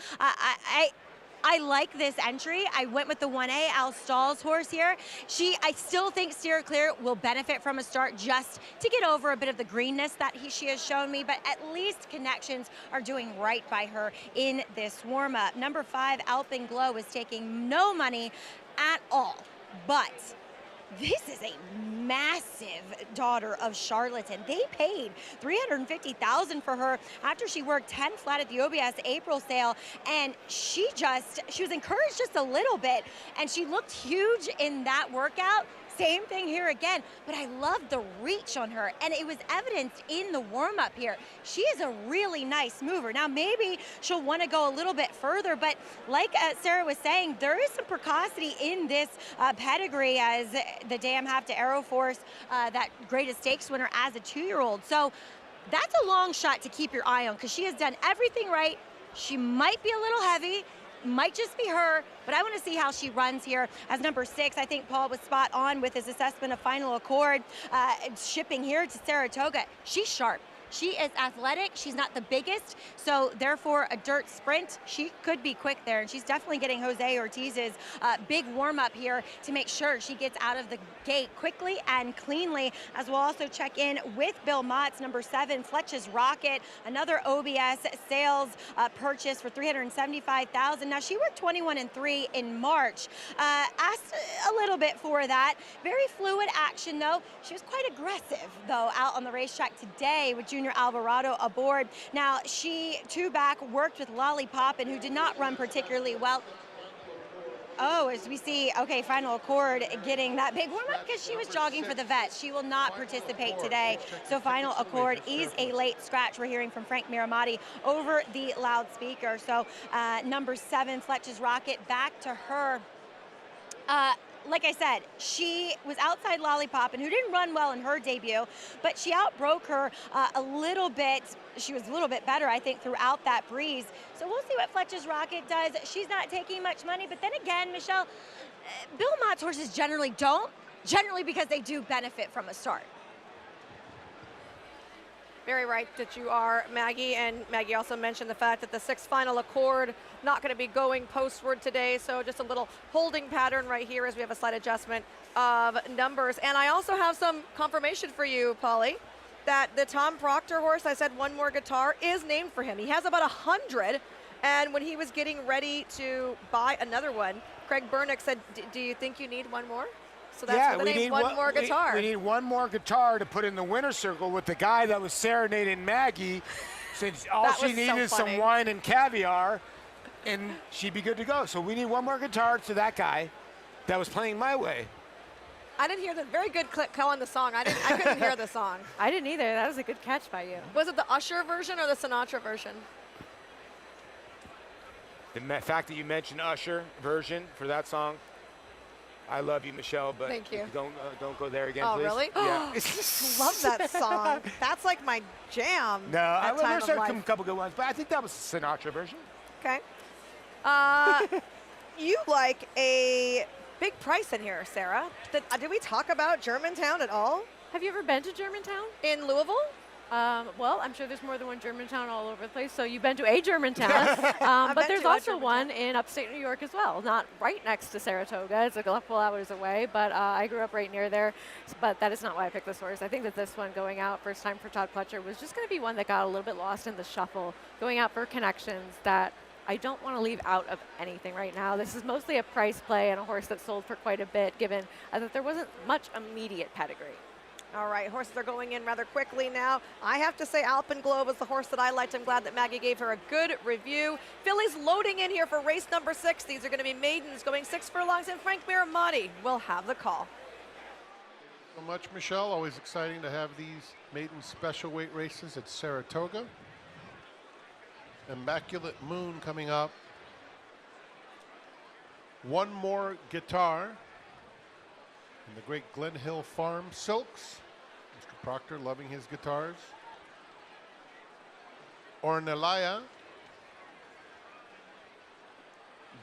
I like this entry. I went with the 1A, Al Stahl's horse here. I still think Steer Clear will benefit from a start just to get over a bit of the greenness that she has shown me, but at least Connections are doing right by her in this warm-up. Number 5, Alpen Glow, is taking no money at all, but this is a massive daughter of Charlatan. They paid $350,000 for her after she worked 10 flat at the OBS April sale, and she was encouraged just a little bit, and she looked huge in that workout. Same thing here again, but I love the reach on her, and it was evidenced in the warm-up here. She is a really nice mover. Now, maybe she'll want to go a little bit further, but like Sarah was saying, there is some precocity in this pedigree, as the Dam have to Aeroforce, that greatest stakes winner as a 2-year-old. So that's a long shot to keep your eye on, because she has done everything right. She might be a little heavy, might just be her, but I want to see how she runs here as number 6. I think Paul was spot on with his assessment of Final Accord, shipping here to Saratoga. She's sharp. She is athletic. She's not the biggest, so therefore a dirt sprint, she could be quick there, and she's definitely getting Jose Ortiz's big warm-up here to make sure she gets out of the gate quickly and cleanly, as we'll also check in with Bill Mott's number 7, Fletch's Rocket, another OBS sales purchase for $375,000. Now, she worked 21-3 in March. Asked a little bit for that. Very fluid action, though. She was quite aggressive, though, out on the racetrack today with Junior Alvarado aboard. Now, she, 2 back, worked with Lollipoppin, who did not run particularly well. Oh, as we see, okay, Final Accord getting that big warm-up because she was jogging for the vet. She will not participate today. So Final Accord is a late scratch. We're hearing from Frank Miramati over the loudspeaker. So number 7, Fletch's Rocket, back to her. Like I said, she was outside Lollipoppin, who didn't run well in her debut, but she outbroke her a little bit. She was a little bit better, I think, throughout that breeze. So we'll see what Fletcher's Rocket does. She's not taking much money, but then again, Michelle, Bill Mott's horses generally don't, because they do benefit from a start. Very right that you are, Maggie, and Maggie also mentioned the fact that the 6th Final Accord not going to be going postward today, so just a little holding pattern right here as we have a slight adjustment of numbers. And I also have some confirmation for you, Polly, that the Tom Proctor horse, I said one more guitar, is named for him. He has about 100, and when he was getting ready to buy another one, Craig Bernick said, do you think you need one more? So that's what they named one more guitar. We need one more guitar to put in the winner's circle with the guy that was serenading Maggie, since all she needed is some wine and caviar, and she'd be good to go. So we need one more guitar to that guy that was playing My Way. I didn't hear the very good call on the song. I couldn't hear the song. I didn't either. That was a good catch by you. Was it the Usher version or the Sinatra version? The fact that you mentioned Usher version for that song, I love you, Michelle, but Thank you. Don't go there again, Oh, please. really? Yeah. Love that song. That's like my jam. No, there's a couple good ones, but I think that was the Sinatra version. Okay. You like a big price in here, Sarah. Did we talk about Germantown at all? Have you ever been to Germantown? In Louisville? Well, I'm sure there's more than one Germantown all over the place, so you've been to a Germantown. But there's also one in upstate New York as well, not right next to Saratoga. It's a couple hours away, but I grew up right near there. But that is not why I picked this horse. I think that this one going out, first time for Todd Pletcher, was just going to be one that got a little bit lost in the shuffle, going out for connections that I don't want to leave out of anything right now. This is mostly a price play and a horse that sold for quite a bit, given that there wasn't much immediate pedigree. All right, horses are going in rather quickly now. I have to say Alpenglow was the horse that I liked. I'm glad that Maggie gave her a good review. Fillies loading in here for race number 6. These are going to be maidens going 6 furlongs, and Frank Miramonte will have the call. So much, Michelle. Always exciting to have these maiden special weight races at Saratoga. Immaculate Moon coming up. One More Guitar in the great Glen Hill Farm Silks. Mr. Proctor loving his guitars. Ornelia.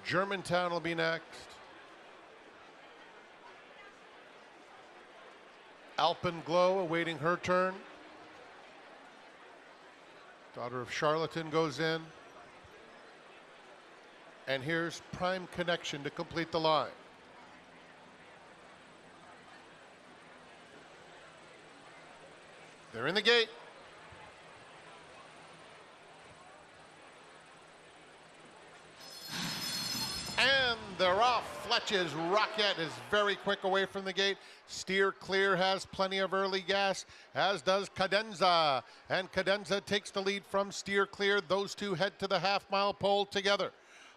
Germantown will be next. Alpenglow awaiting her turn. Daughter of Charlatan goes in. And here's Prime Connection to complete the line. They're in the gate. And they're off. Fletch's Rocket is very quick away from the gate. Steer Clear has plenty of early gas, as does Cadenza. And Cadenza takes the lead from Steer Clear. Those two head to the half-mile pole together.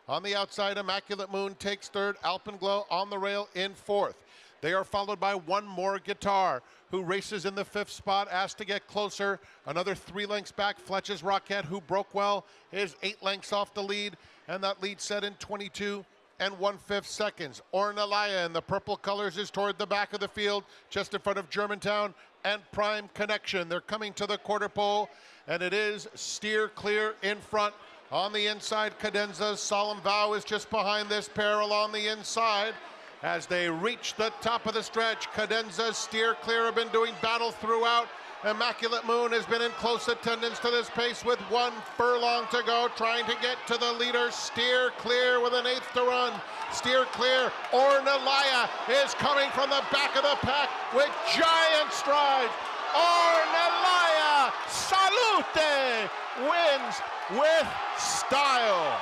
On the outside, Immaculate Moon takes third. Alpenglow on the rail in fourth. They are followed by One More Guitar, who races in the 5th spot, asked to get closer. Another 3 lengths back. Fletch's Rocket, who broke well, is 8 lengths off the lead, and that lead set in 22 1/5 seconds. Ornelia in the purple colors is toward the back of the field, just in front of Germantown and Prime Connection. They're coming to the quarter pole, and it is Steer Clear in front. On the inside, Cadenza's Solemn Vow is just behind this pair along the inside. As they reach the top of the stretch, Cadenza's Steer Clear have been doing battle throughout. Immaculate Moon has been in close attendance to this pace with 1 furlong to go, trying to get to the leader. Steer Clear with an 1/8 to run. Steer Clear. Ornelia is coming from the back of the pack with giant strides. Ornelia Salute wins with style.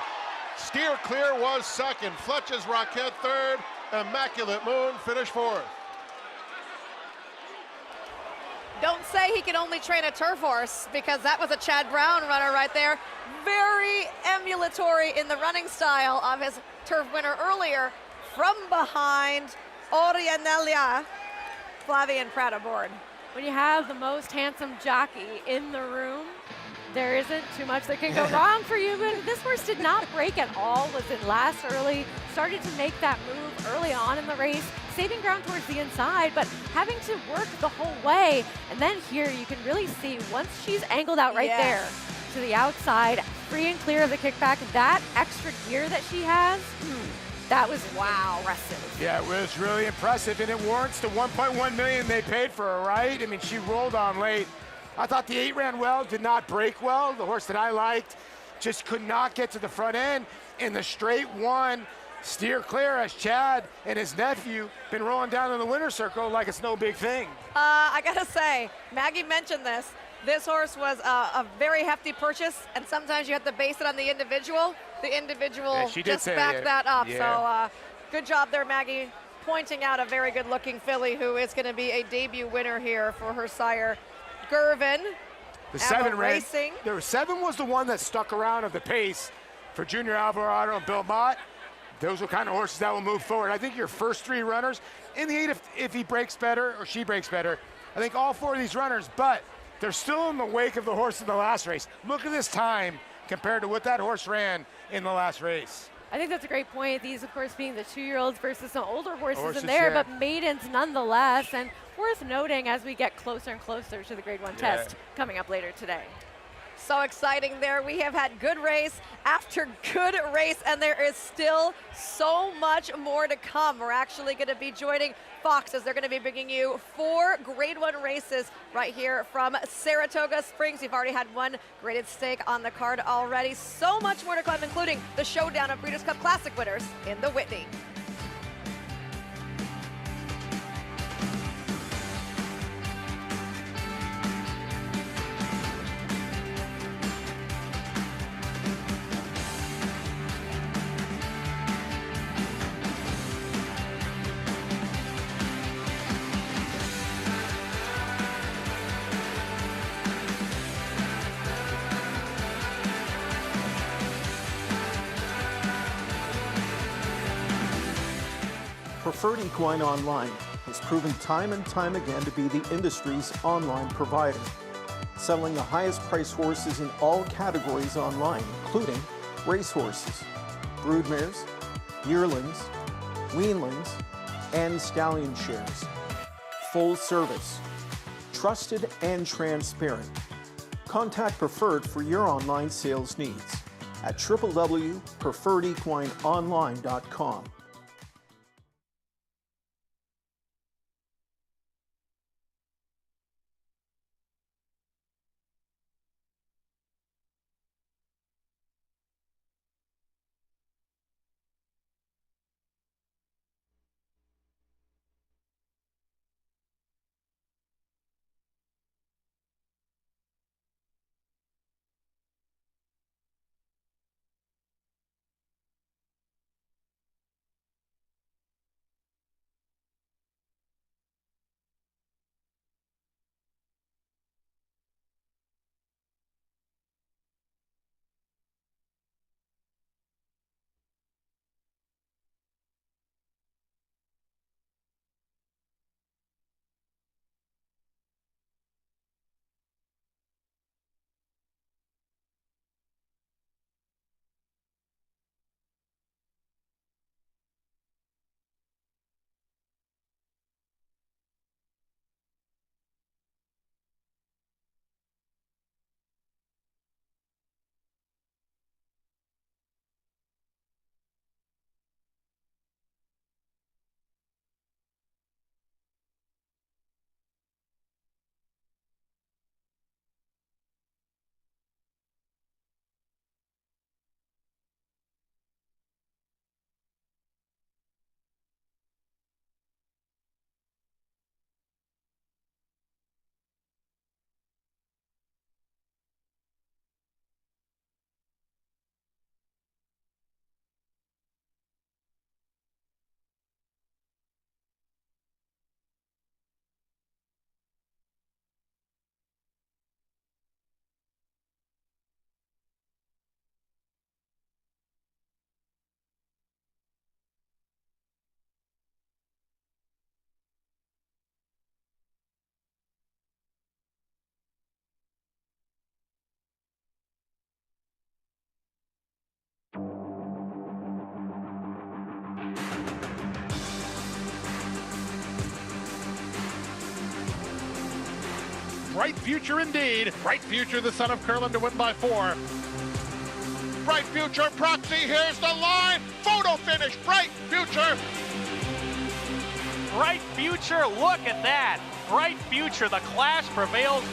Steer Clear was second. Fletch's Rocket third. Immaculate Moon finished fourth. Don't say he can only train a turf horse, because that was a Chad Brown runner right there. Very emulatory in the running style of his turf winner earlier. From behind, Ornelia. Flavian Pratt aboard. When you have the most handsome jockey in the room, there isn't too much that can go wrong for you. But this horse did not break at all, was in last early, started to make that move early on in the race, saving ground towards the inside, but having to work the whole way. And then here you can really see, once she's angled out right there to the outside, free and clear of the kickback, that extra gear that she has, that was impressive. Yeah, it was really impressive, and it warrants the $1.1 million they paid for her, right? I mean, she rolled on late. I thought the 8 ran well, did not break well. The horse that I liked just could not get to the front end. In the straight one, Steer Clear, as Chad and his nephew been rolling down in the winner's circle like it's no big thing. I gotta say, Maggie mentioned this. This horse was a very hefty purchase, and sometimes you have to base it on the individual. The individual just backed that up. So good job there, Maggie, pointing out a very good-looking filly who is going to be a debut winner here for her sire, Gervin. The 7 racing. The 7 was the one that stuck around of the pace for Junior Alvarado and Bill Mott. Those are kind of horses that will move forward. I think your first 3 runners in the 8, if he breaks better or she breaks better, I think all 4 of these runners, but they're still in the wake of the horse in the last race. Look at this time compared to what that horse ran in the last race. I think that's a great point. These, of course, being the 2-year-olds versus some older horses in Horses, there, yeah. but maidens nonetheless. And worth noting as we get closer and closer to the Grade 1 test coming up later today. So exciting there. We have had good race after good race, and there is still so much more to come. We're actually going to be joining Fox as they're going to be bringing you 4 Grade 1 races right here from Saratoga Springs. We've already had one graded stake on the card already. So much more to come, including the showdown of Breeders' Cup Classic winners in the Whitney. Preferred Equine Online has proven time and time again to be the industry's online provider, selling the highest priced horses in all categories online, including racehorses, broodmares, yearlings, weanlings, and stallion shares. Full service, trusted and transparent. Contact Preferred for your online sales needs at www.preferredequineonline.com. Bright future indeed. Bright future, the son of Curlin to win by 4. Bright future, Proxy, here's the line. Photo finish, Bright future. Bright future, look at that. Bright future, the class prevails.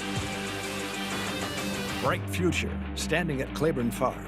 Bright future, standing at Claiborne Farm.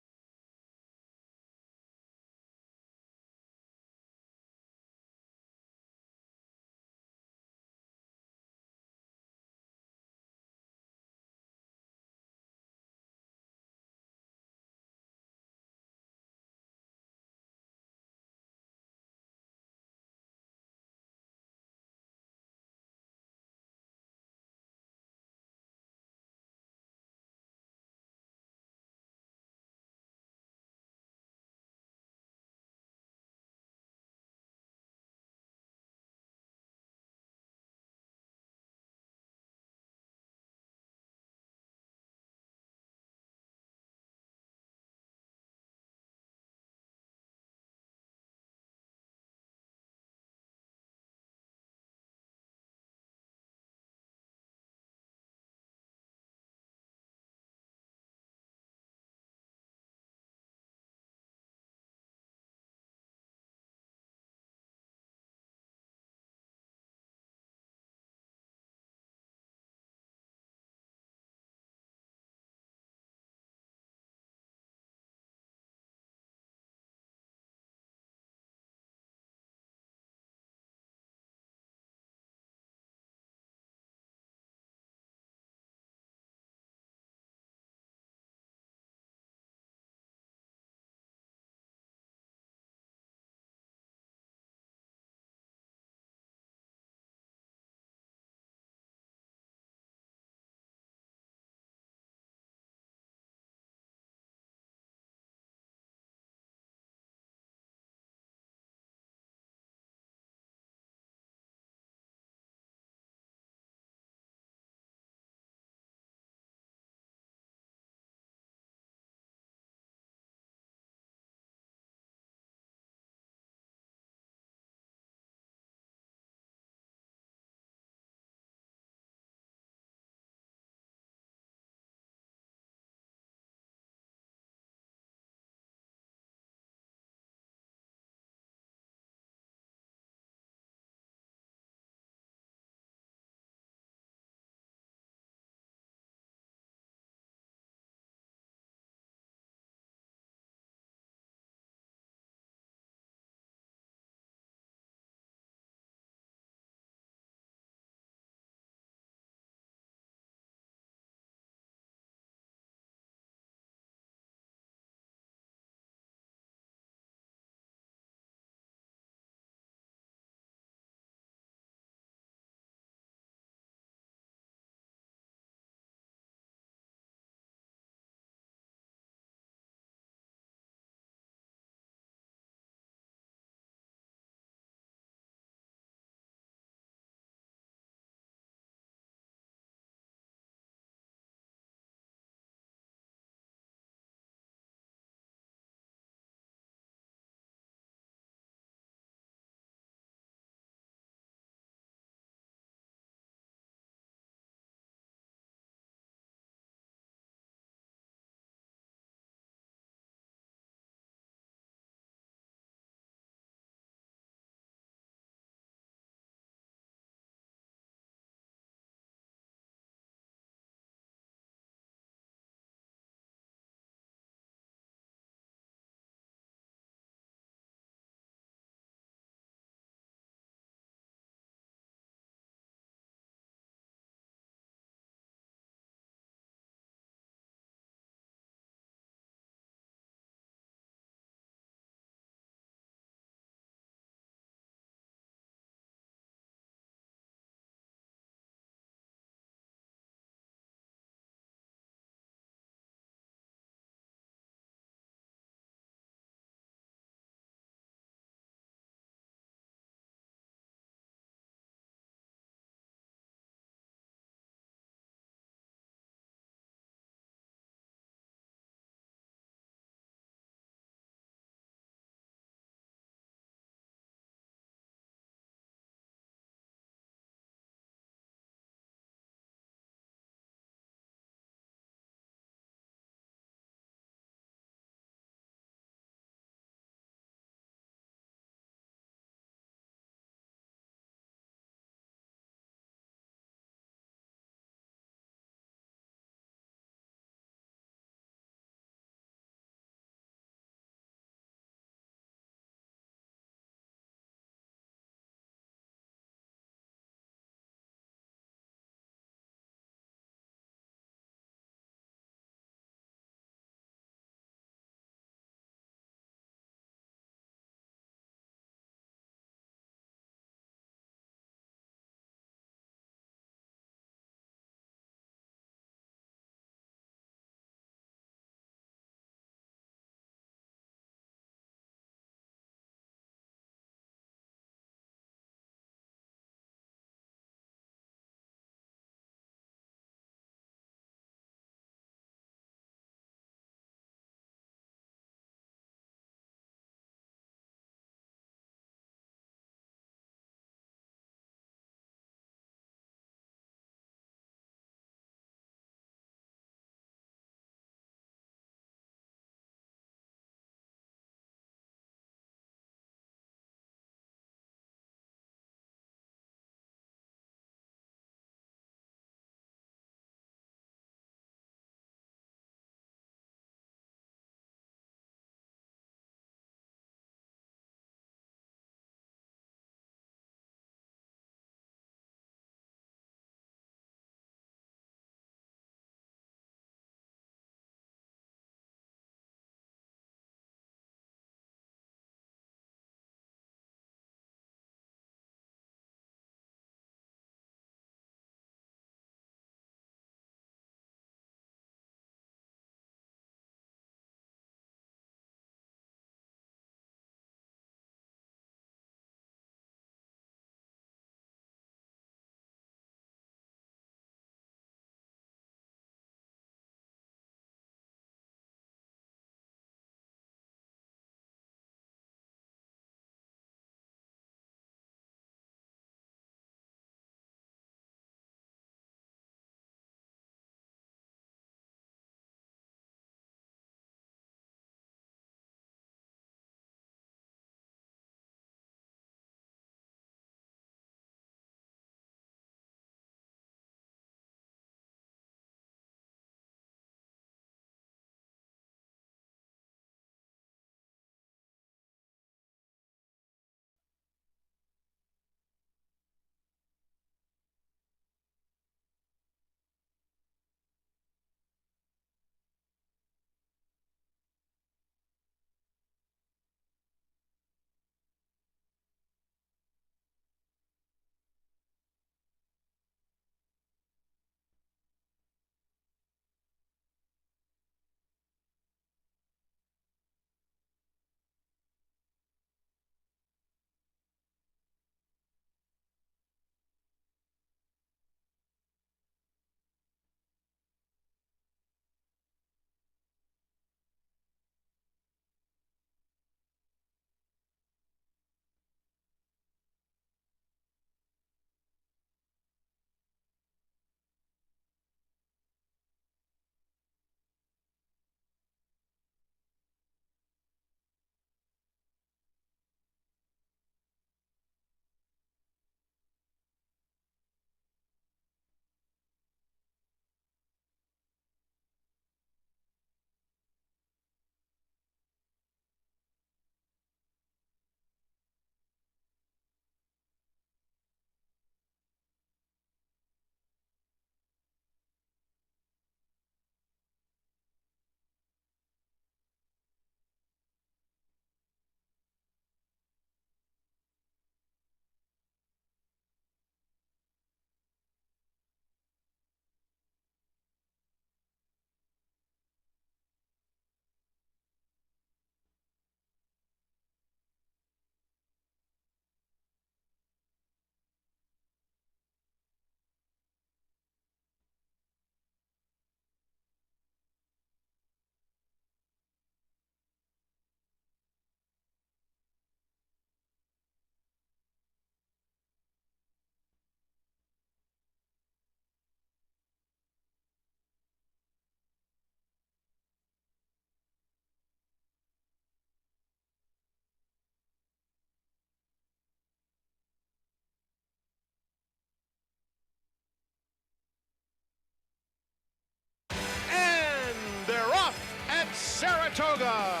Saratoga.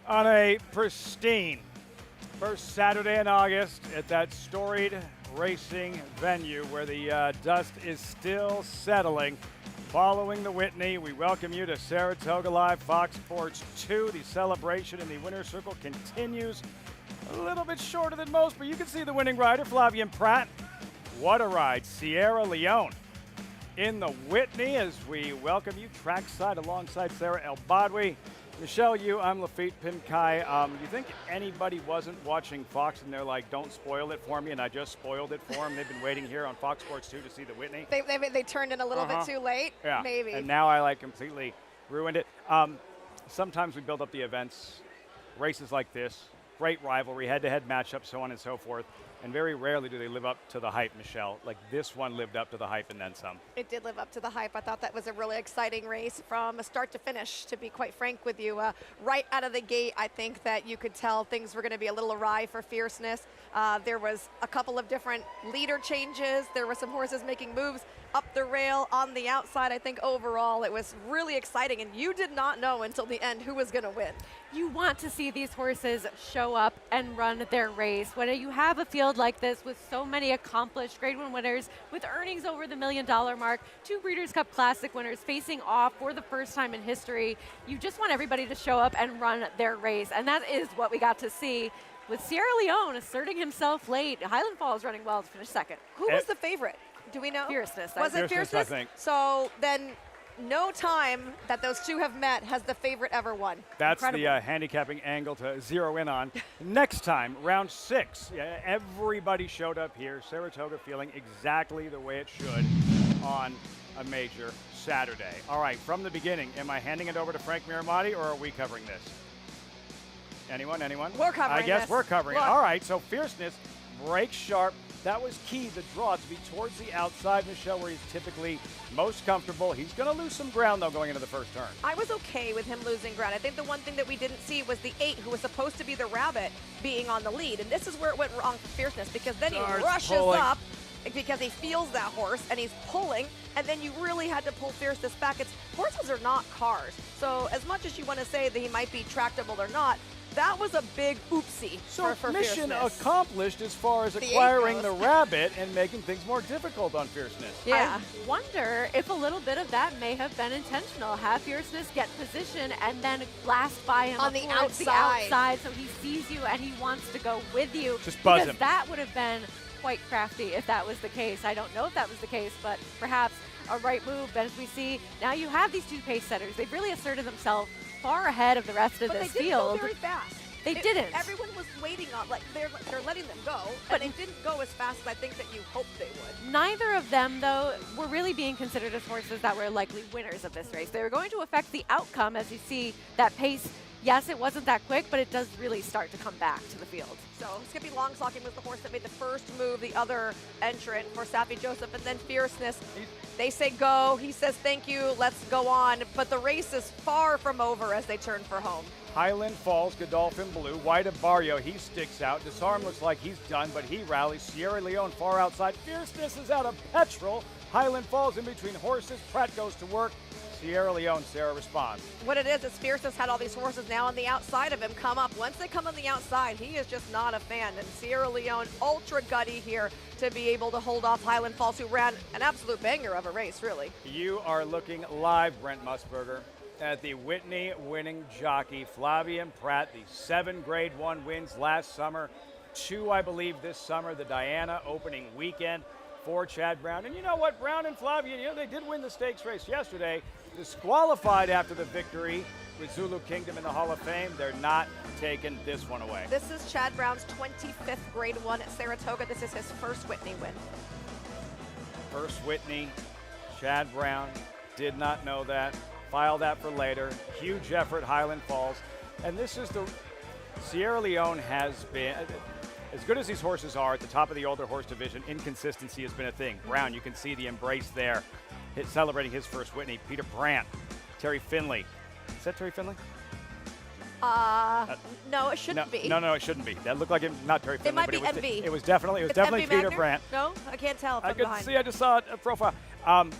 On a pristine first Saturday in August at that storied racing venue where the dust is still settling following the Whitney, we welcome you to Saratoga Live, Fox Sports 2. The celebration in the winner's circle continues a little bit shorter than most, but you can see the winning rider, Flavien Prat. What a ride. Sierra Leone in the Whitney as we welcome you trackside alongside Sarah El Badwi. Michelle, I'm Lafitte Pinkai. You think anybody wasn't watching Fox and they're like, don't spoil it for me, and I just spoiled it for them? They've been waiting here on Fox Sports 2 to see the Whitney. They turned in a little bit too late, yeah. maybe. And now I completely ruined it. Sometimes we build up the events, races like this, great rivalry, head-to-head matchups, so on and so forth. And very rarely do they live up to the hype, Michelle. Like this one lived up to the hype and then some. It did live up to the hype. I thought that was a really exciting race from start to finish, to be quite frank with you. Right out of the gate, I think that you could tell things were going to be a little awry for Fierceness. There was a couple of different leader changes. There were some horses making moves up the rail, on the outside. I think overall it was really exciting, and you did not know until the end who was going to win. You want to see these horses show up and run their race. When you have a field like this with so many accomplished Grade 1 winners with earnings over the $1 million mark, 2 Breeders' Cup Classic winners facing off for the first time in history, you just want everybody to show up and run their race, and that is what we got to see with Sierra Leone asserting himself late. Highland Falls running well to finish second. Who was the favorite? Do we know? Fierceness. Was it Fierceness? I think. So then no time that those two have met has the favorite ever won. That's Incredible. the handicapping angle to zero in on. Next time, round 6. Yeah, everybody showed up here. Saratoga feeling exactly the way it should on a major Saturday. All right, from the beginning, am I handing it over to Frank Miramati or are we covering this? Anyone? We're covering I guess this. we're covering it. Look. All right, so Fierceness breaks sharp. That was key, the draw, to be towards the outside, Michelle, where he's typically most comfortable. He's going to lose some ground, though, going into the first turn. I was okay with him losing ground. I think the one thing that we didn't see was the 8, who was supposed to be the rabbit, being on the lead. And this is where it went wrong for Fierceness, because then he rushes up because he feels that horse, and he's pulling, and then you really had to pull Fierceness back. Horses are not cars. So as much as you want to say that he might be tractable or not, that was a big oopsie for mission Fierceness. accomplished as far as The acquiring the Acos. rabbit and making things more difficult on Fierceness. Yeah. I wonder if a little bit of that may have been intentional. Have Fierceness get position and then blast by him On the towards the outside. outside so he sees you and he wants to go with you. Just buzz because him. That would have been quite crafty if that was the case. I don't know if that was the case, but perhaps a right move. But as we see, now you have these 2 pace setters. They've really asserted themselves far ahead of the rest of But this they didn't field. go very fast. They didn't. Everyone was waiting on, they're letting them go, but they didn't go as fast as I think that you hoped they would. Neither of them, though, were really being considered as horses that were likely winners of this race. They were going to affect the outcome as you see that pace. Yes, it wasn't that quick, but it does really start to come back to the field. So Skippy Longstocking was the horse that made the first move, the other entrant for Safi Joseph, and then Fierceness. They say go, he says thank you, let's go on, but the race is far from over as they turn for home. Highland Falls, Godolphin Blue, White of Barrio, he sticks out. Disarm looks like he's done, but he rallies. Sierra Leone far outside. Fierceness is out of petrol. Highland Falls in between horses. Pratt goes to work. Sierra Leone, Sarah responds. What it is Fierceness had all these horses now on the outside of him come up. Once they come on the outside, he is just not a fan. And Sierra Leone, ultra gutty here to be able to hold off Highland Falls, who ran an absolute banger of a race, really. You are looking live, Brent Musburger, at the Whitney winning jockey, Flavien Prat, the 7 Grade 1 wins last summer, 2, I believe, this summer, the Diana opening weekend for Chad Brown. And you know what, Brown and Flavien, they did win the stakes race yesterday, disqualified after the victory with Zulu Kingdom in the Hall of Fame. They're not taking this one away. This is Chad Brown's 25th Grade 1 at Saratoga. This is his first Whitney win. First Whitney, Chad Brown, did not know that. File that for later. Huge effort, Highland Falls. And this is the Sierra Leone has been, as good as these horses are at the top of the older horse division, inconsistency has been a thing. Brown, you can see the embrace there, celebrating his first Whitney. Peter Brandt, Terry Finley, Is that Terry Finley? No, it shouldn't be. No, it shouldn't be. That looked like it, not Terry Finley. It might but be it was, Envy. It was definitely It's Peter Envy Magner? Brandt. No, I can't tell from I could behind. see. I just saw a profile.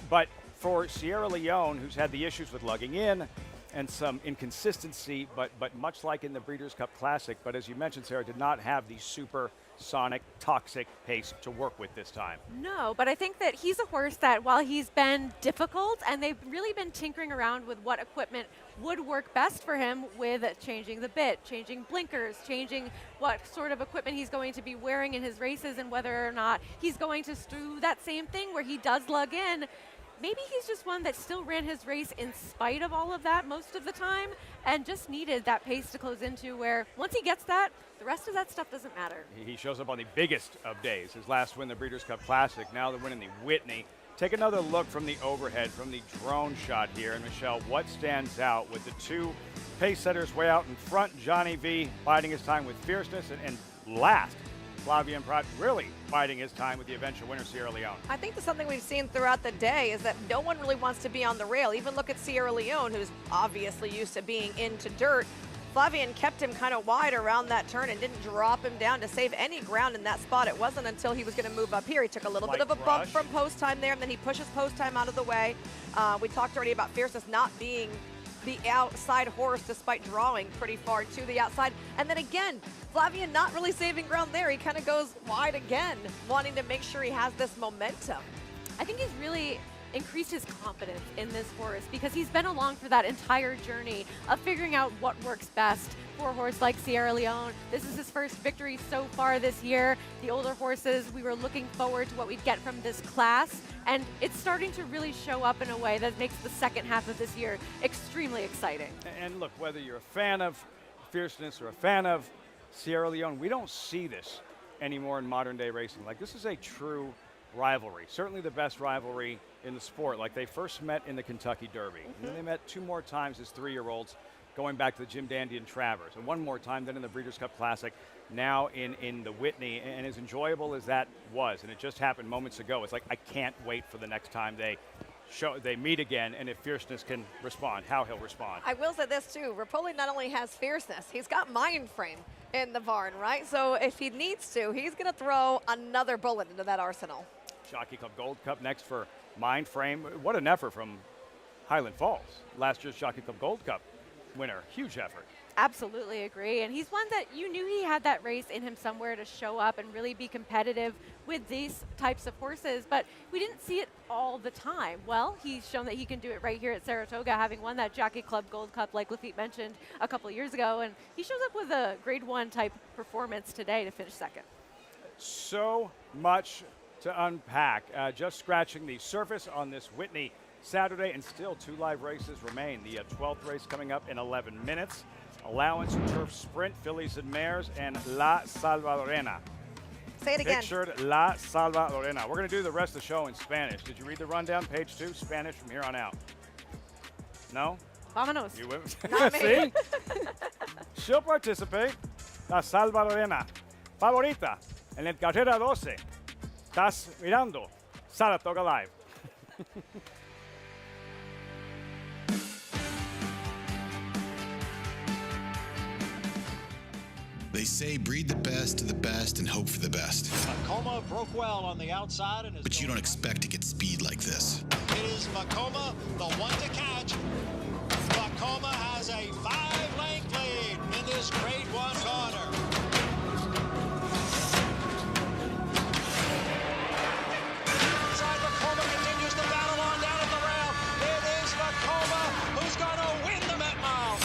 But for Sierra Leone, who's had the issues with lugging in and some inconsistency, but much like in the Breeders' Cup Classic, but as you mentioned, Sarah, did not have the supersonic, toxic pace to work with this time. No, but I think that he's a horse that while he's been difficult and they've really been tinkering around with what equipment would work best for him with changing the bit, changing blinkers, changing what sort of equipment he's going to be wearing in his races and whether or not he's going to do that same thing where he does lug in. Maybe he's just one that still ran his race in spite of all of that most of the time and just needed that pace to close into where once he gets that, the rest of that stuff doesn't matter. He shows up on the biggest of days. His last win, the Breeders' Cup Classic. Now they're winning the Whitney. Take another look from the overhead, from the drone shot here. And Michelle, what stands out with the two pace setters way out in front? Johnny V biding his time with fierceness, and last, Flavien Prat really biding his time with the eventual winner, Sierra Leone. I think that's something we've seen throughout the day is that no one really wants to be on the rail. Even look at Sierra Leone, who's obviously used to being into dirt. Flavien kept him kind of wide around that turn and didn't drop him down to save any ground in that spot. It wasn't until he was going to move up here. He took a little bit of a bump from post time there, and then he pushes post time out of the way. We talked already about fierceness not being the outside horse despite drawing pretty far to the outside. And then again, Flavien not really saving ground there. He kind of goes wide again, wanting to make sure he has this momentum. I think he's really increased his confidence in this horse because he's been along for that entire journey of figuring out what works best for a horse like Sierra Leone. This is his first victory so far this year. The older horses, we were looking forward to what we'd get from this class, and it's starting to really show up in a way that makes the second half of this year extremely exciting. And look, whether you're a fan of fierceness or a fan of Sierra Leone, we don't see this anymore in modern day racing. Like, this is a true rivalry, certainly the best rivalry in the sport. Like, they first met in the Kentucky Derby, and then they met two more times as 3-year-olds, going back to the Jim Dandy and Travers, and one more time then in the Breeders' Cup Classic, now in the Whitney. And as enjoyable as that was, and it just happened moments ago, it's like I can't wait for the next time they meet again, and if fierceness can respond, how he'll respond. I will say this too, Rapoli not only has fierceness, he's got mind frame in the barn, right? So if he needs to, he's gonna throw another bullet into that arsenal. Jockey Club Gold Cup next for Mind Frame. What an effort from Highland Falls, last year's Jockey Club Gold Cup winner. Huge effort. Absolutely agree. And he's one that you knew he had that race in him somewhere to show up and really be competitive with these types of horses, but we didn't see it all the time. Well, he's shown that he can do it right here at Saratoga, having won that Jockey Club Gold Cup, like Lafitte mentioned a couple of years ago, and he shows up with a grade 1 type performance today to finish second. So much to unpack. Just scratching the surface on this Whitney Saturday, and still 2 live races remain. The 12th race coming up in 11 minutes. Allowance Turf Sprint, Fillies and Mares, and La Salvadorena. Say it again. Pictured La Salvadorena. We're going to do the rest of the show in Spanish. Did you read the rundown? Page 2, Spanish from here on out. No? Vámonos. You went. Not me. See? She'll participate. La Salvadorena. Favorita en el carrera 12. Estás mirando Saratoga Live. They say breed the best of the best and hope for the best. Macoma broke well on the outside. And But you don't expect to get speed like this. it is Macoma, the one to catch. Macoma has a 5-length lead in this grade 1 corner. Inside, Macoma continues to battle on down at the rail. It is Macoma who's going to win the Met Mile.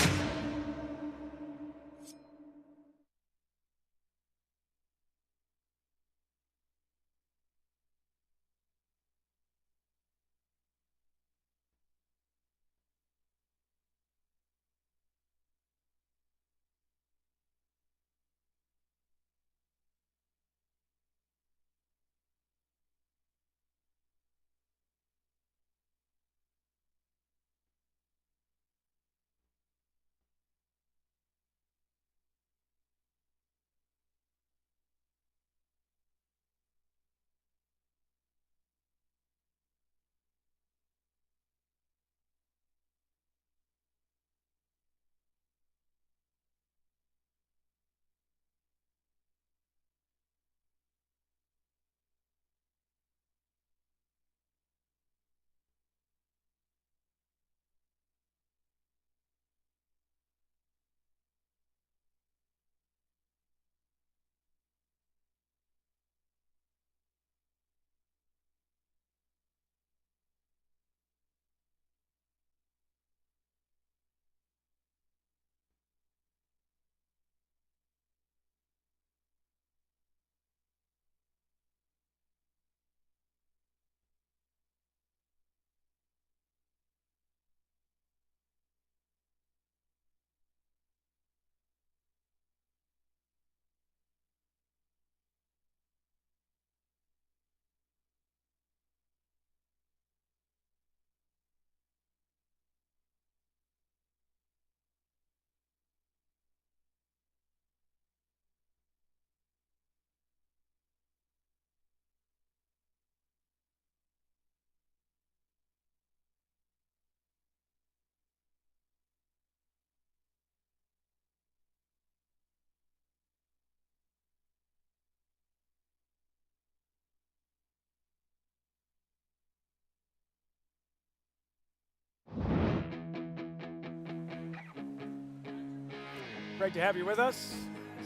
great to have you with us.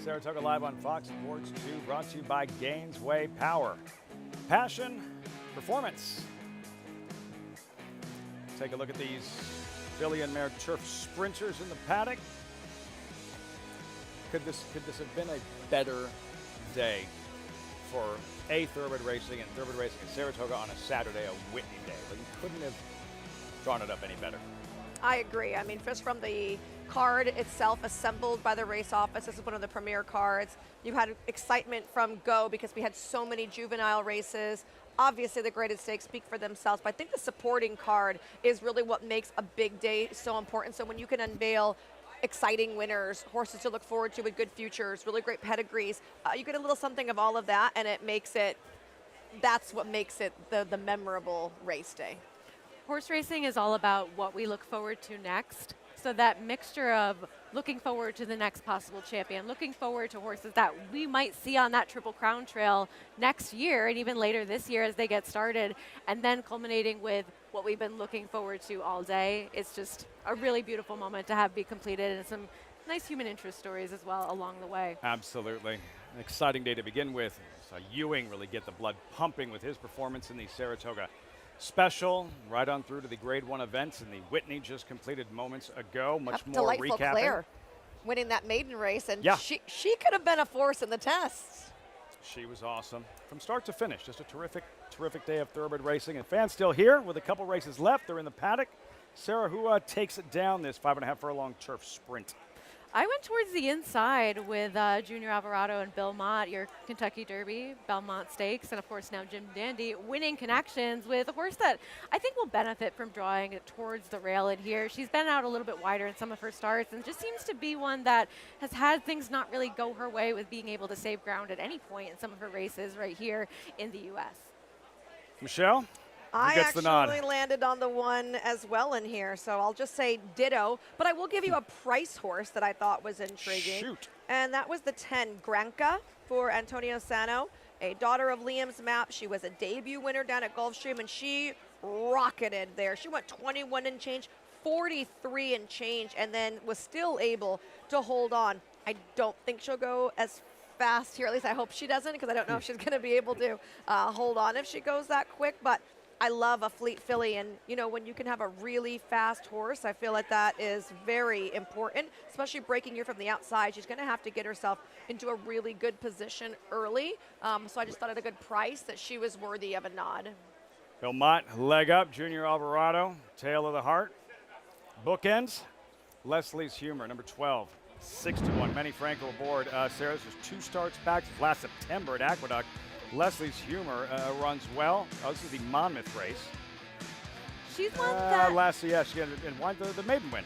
Saratoga Live on Fox Sports 2, brought to you by Gainesway Power. Passion, performance. Take a look at these filly and mare turf sprinters in the paddock. Could this have been a better day for thoroughbred racing and thoroughbred racing in Saratoga on a Saturday, a Whitney day? But you couldn't have drawn it up any better. I agree. I mean, just from the card itself assembled by the race office, this is one of the premier cards. You had excitement from go because we had so many juvenile races. Obviously, the graded stakes speak for themselves, but I think the supporting card is really what makes a big day so important. So when you can unveil exciting winners, horses to look forward to with good futures, really great pedigrees, you get a little something of all of that, and that's what makes it the memorable race day. Horse racing is all about what we look forward to next. So that mixture of looking forward to the next possible champion, looking forward to horses that we might see on that Triple Crown trail next year and even later this year as they get started, and then culminating with what we've been looking forward to all day. It's just a really beautiful moment to have be completed, and some nice human interest stories as well along the way. Absolutely. An exciting day to begin with. Saw Ewing really get the blood pumping with his performance in the Saratoga Special, right on through to the Grade 1 events, and the Whitney just completed moments ago. Much more Delightful recapping. Claire winning that maiden race, and Yeah. she could have been a force in the tests. She was awesome from start to finish. Just a terrific day of thoroughbred racing. And fans still here with a couple races left. They're in the paddock. Sarah, who takes it down this 5.5 furlong turf sprint? I went towards the inside with Junior Alvarado and Bill Mott, your Kentucky Derby, Belmont Stakes, and of course now Jim Dandy winning connections with a horse that I think will benefit from drawing it towards the rail in here. She's been out a little bit wider in some of her starts and just seems to be one that has had things not really go her way with being able to save ground at any point in some of her races right here in the U.S. Michelle? I Who gets the nod? actually landed on the one as well in here, so I'll just say ditto. But I will give you a price horse that I thought was intriguing. Shoot. And that was the 10 Granca for Antonio Sano, a daughter of Liam's Map. She was a debut winner down at Gulfstream, and she rocketed there. She went 21 and change, 43 and change, and then was still able to hold on. I don't think she'll go as fast here. At least I hope she doesn't, because I don't know if she's going to be able to hold on if she goes that quick. But I love a fleet filly, and you know, when you can have a really fast horse, I feel like that is very important, especially breaking here from the outside. She's going to have to get herself into a really good position early, so I just thought at a good price that she was worthy of a nod. Bill Mott, leg up. Junior Alvarado, tail of the heart. Bookends, Leslie's Humor, number 12, 6-1. Manny Franco aboard. Sarah's just 2 starts back last September at Aqueduct. Leslie's Humor runs well. Oh, this is the Monmouth race. She's one that she won the maiden win.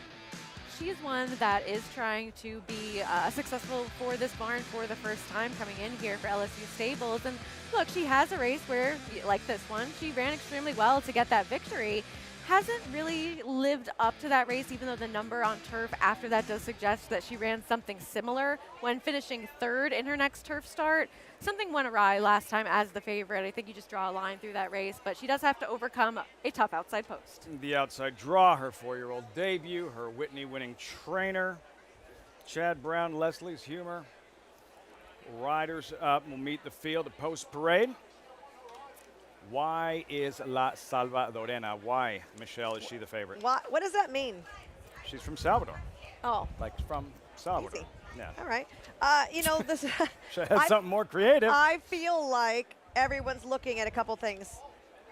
She is one that is trying to be successful for this barn for the first time coming in here for LSU Stables. And look, she has a race where, like this one, she ran extremely well to get that victory. Hasn't really lived up to that race, even though the number on turf after that does suggest that she ran something similar when finishing 3rd in her next turf start. Something went awry last time as the favorite. I think you just draw a line through that race, but she does have to overcome a tough outside post. The outside draw, her 4-year-old debut, her Whitney winning trainer. Chad Brown, Leslie's Humor. Riders up will meet the field at post parade. Why is La Salvadorena? Why, Michelle, is she the favorite? What does that mean? She's from Salvador. Oh. Like from Salvador. Easy. Yeah. All right. You know, this She has something more creative. I feel like everyone's looking at a couple things.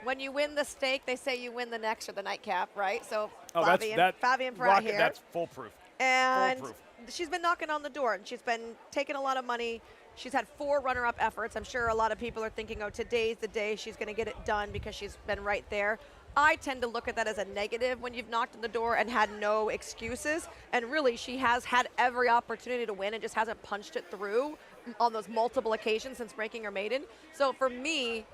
When you win the stake, they say you win the next or the nightcap, right? So Fabian Pratt here. That's foolproof. And she's been knocking on the door, and she's been taking a lot of money. She's had 4 runner-up efforts. I'm sure a lot of people are thinking, oh, today's the day she's going to get it done because she's been right there. I tend to look at that as a negative when you've knocked on the door and had no excuses. And really, she has had every opportunity to win and just hasn't punched it through on those multiple occasions since breaking her maiden. So for me,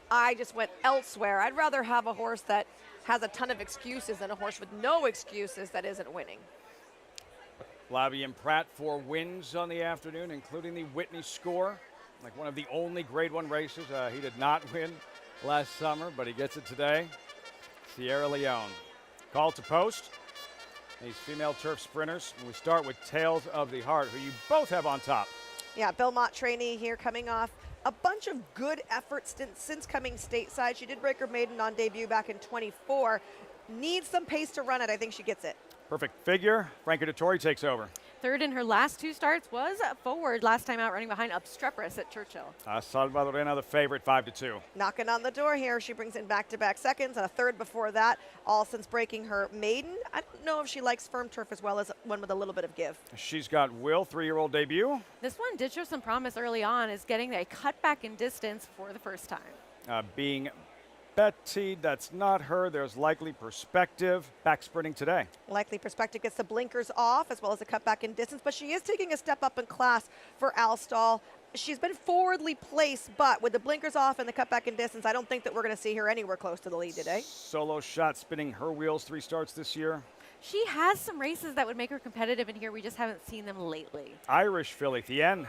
I just went elsewhere. I'd rather have a horse that has a ton of excuses than a horse with no excuses that isn't winning. Fabian Pratt 4 wins on the afternoon, including the Whitney score. Like one of the only Grade 1 races. He did not win last summer, but he gets it today. Sierra Leone. Call to post. these female turf sprinters. We start with Tales of the Heart, who you both have on top. Yeah, Belmont trainee here coming off a bunch of good efforts since coming stateside. She did break her maiden on debut back in 24. Needs some pace to run it. I think she gets it. Perfect figure. Frankie Dettori takes over. Third in her last 2 starts was forward last time out, running behind Obstreperous at Churchill. Salvadorena, the favorite, 5-2. Knocking on the door here. She brings in back-to-back seconds and a third before that, all since breaking her maiden. I don't know if she likes firm turf as well as one with a little bit of give. She's got Will, 3-year-old debut. This one did show some promise early on, is getting a cutback in distance for the first time. Being Betty, that's not her. There's likely perspective. Back sprinting today. Likely perspective gets the blinkers off as well as a cutback in distance, but she is taking a step up in class for Alstall. She's been forwardly placed, but with the blinkers off and the cutback in distance, I don't think that we're going to see her anywhere close to the lead today. Solo shot spinning her wheels, 3 starts this year. She has some races that would make her competitive in here. We just haven't seen them lately. Irish filly, Thien.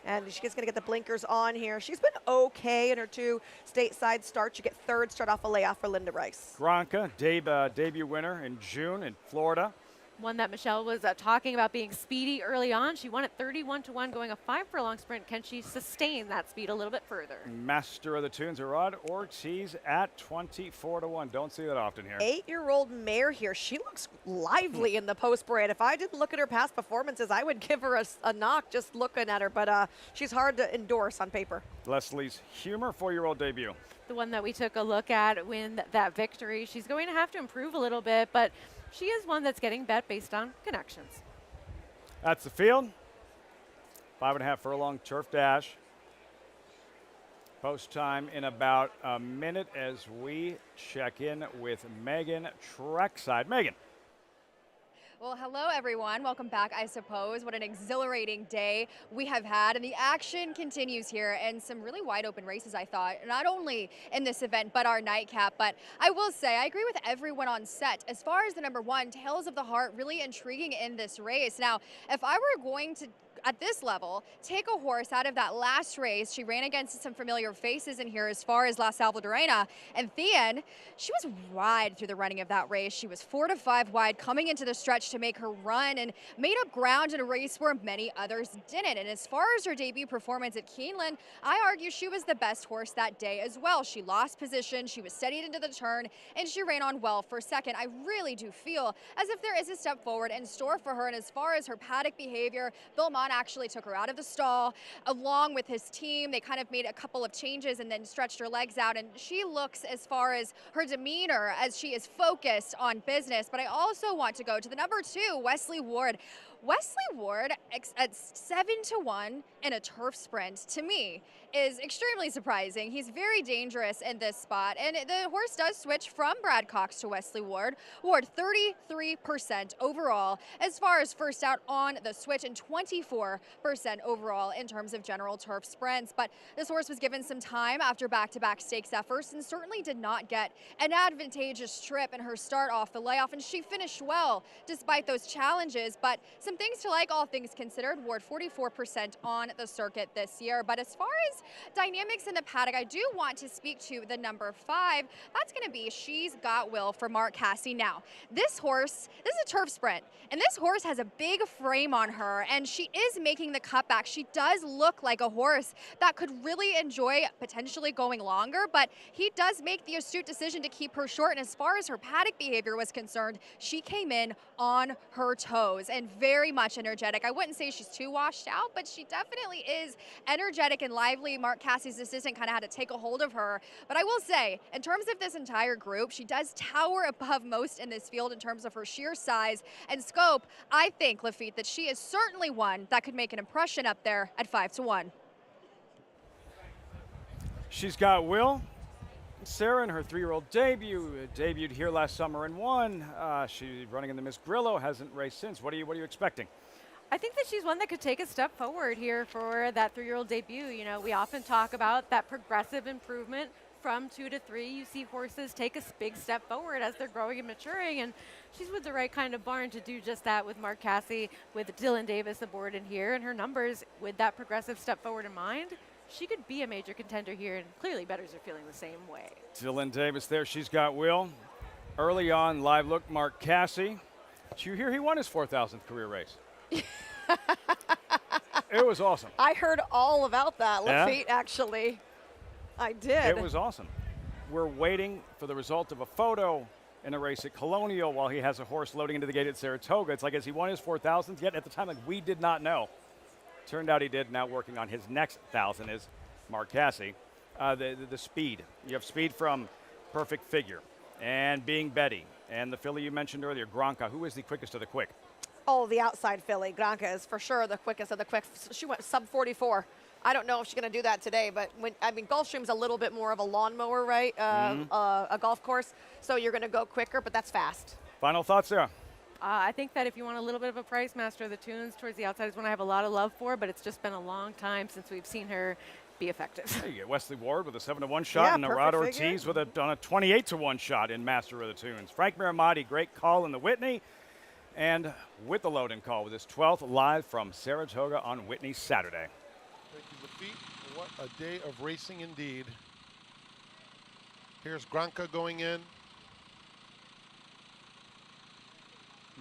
And she's going to get the blinkers on here. She's been okay in her 2 stateside starts. You get third start off a layoff for Linda Rice. Gronka, debut winner in June in Florida. One that Michelle was talking about being speedy early on. She won at 31-1, going a 5 furlong sprint. Can she sustain that speed a little bit further? Master of the Tunes, Rod Ortiz at 24-1. Don't see that often here. 8-year-old mare here. She looks lively in the post parade. If I didn't look at her past performances, I would give her a knock just looking at her. But she's hard to endorse on paper. Leslie's Humor, 4-year-old debut. The one that we took a look at win that victory. She's going to have to improve a little bit, but she is one that's getting bet based on connections. That's the field. 5.5 furlong turf dash. Post time in about a minute as we check in with Megan Trackside. Megan. Well, hello, everyone. Welcome back, I suppose. What an exhilarating day we have had. And the action continues here, and some really wide open races, I thought, not only in this event, but our nightcap. But I will say, I agree with everyone on set. As far as the number 1, Tales of the Heart, really intriguing in this race. Now, if I were going to, at this level, take a horse out of that last race, she ran against some familiar faces in here as far as La Salvadorena, and Thien, she was wide through the running of that race. She was 4 to 5 wide coming into the stretch to make her run and made up ground in a race where many others didn't. And as far as her debut performance at Keeneland, I argue she was the best horse that day as well. She lost position, she was steadied into the turn, and she ran on well for second. I really do feel as if there is a step forward in store for her. And as far as her paddock behavior, Belmont actually took her out of the stall along with his team. They kind of made a couple of changes and then stretched her legs out, and she looks, as far as her demeanor, as she is focused on business. But I also want to go to the number 2, Wesley Ward. Wesley Ward at 7-1 in a turf sprint, to me, is extremely surprising. He's very dangerous in this spot, and the horse does switch from Brad Cox to Wesley Ward. Ward, 33% overall as far as first out on the switch, and 24% overall in terms of general turf sprints. But this horse was given some time after back-to-back stakes efforts and certainly did not get an advantageous trip in her start off the layoff, and she finished well despite those challenges. But some things to like, all things considered. Ward, 44% on the circuit this year. But as far as dynamics in the paddock, I do want to speak to the number 5. That's going to be She's Got Will for Mark Cassie. Now, this horse, this is a turf sprint, and this horse has a big frame on her, and she is making the cutback. She does look like a horse that could really enjoy potentially going longer, but he does make the astute decision to keep her short. And as far as her paddock behavior was concerned, she came in on her toes and very much energetic. I wouldn't say she's too washed out, but she definitely is energetic and lively. Mark Cassie's assistant kind of had to take a hold of her. But I will say, in terms of this entire group, she does tower above most in this field in terms of her sheer size and scope. I think, Lafitte, that she is certainly one that could make an impression up there at 5-1. She's Got Will. Sarah in her 3-year-old debut, debuted here last summer and won. She's running in the Miss Grillo, hasn't raced since. What are you expecting? I think that she's one that could take a step forward here for that 3-year-old debut. You know, we often talk about that progressive improvement from 2 to 3. You see horses take a big step forward as they're growing and maturing, and she's with the right kind of barn to do just that with Mark Cassie, with Dylan Davis aboard in here, and her numbers with that progressive step forward in mind. She could be a major contender here, and clearly bettors are feeling the same way. Dylan Davis there, She's Got Will. Early on, live look, Mark Cassie. Did you hear he won his 4,000th career race? It was awesome. I heard all about that, Yeah? Lafitte, actually. I did. It was awesome. We're waiting for the result of a photo in a race at Colonial while he has a horse loading into the gate at Saratoga. It's like, has he won his 4,000th yet? At the time, like, we did not know. Turned out he did. Now working on his next 1,000 is Mark Casse. The speed. You have speed from Perfect Figure and Being Betty and the filly you mentioned earlier, Granca. Who is the quickest of the quick? Oh, the outside filly. Granca is for sure the quickest of the quick. She went sub 44. I don't know if she's going to do that today, but Gulfstream's a little bit more of a lawnmower, right? A golf course. So you're going to go quicker, but that's fast. Final thoughts, Sarah? I think that if you want a little bit of a price, Master of the Tunes towards the outside is one I have a lot of love for, but it's just been a long time since we've seen her be effective. There you get Wesley Ward with a 7-1 shot, Yeah, and Narada perfect figure. Ortiz with on a 28-1 shot in Master of the Tunes. Frank Miramati, great call in the Whitney, and with the load-in call with his 12th live from Saratoga on Whitney Saturday. Thank you, Lafitte. What a day of racing indeed. Here's Granca going in.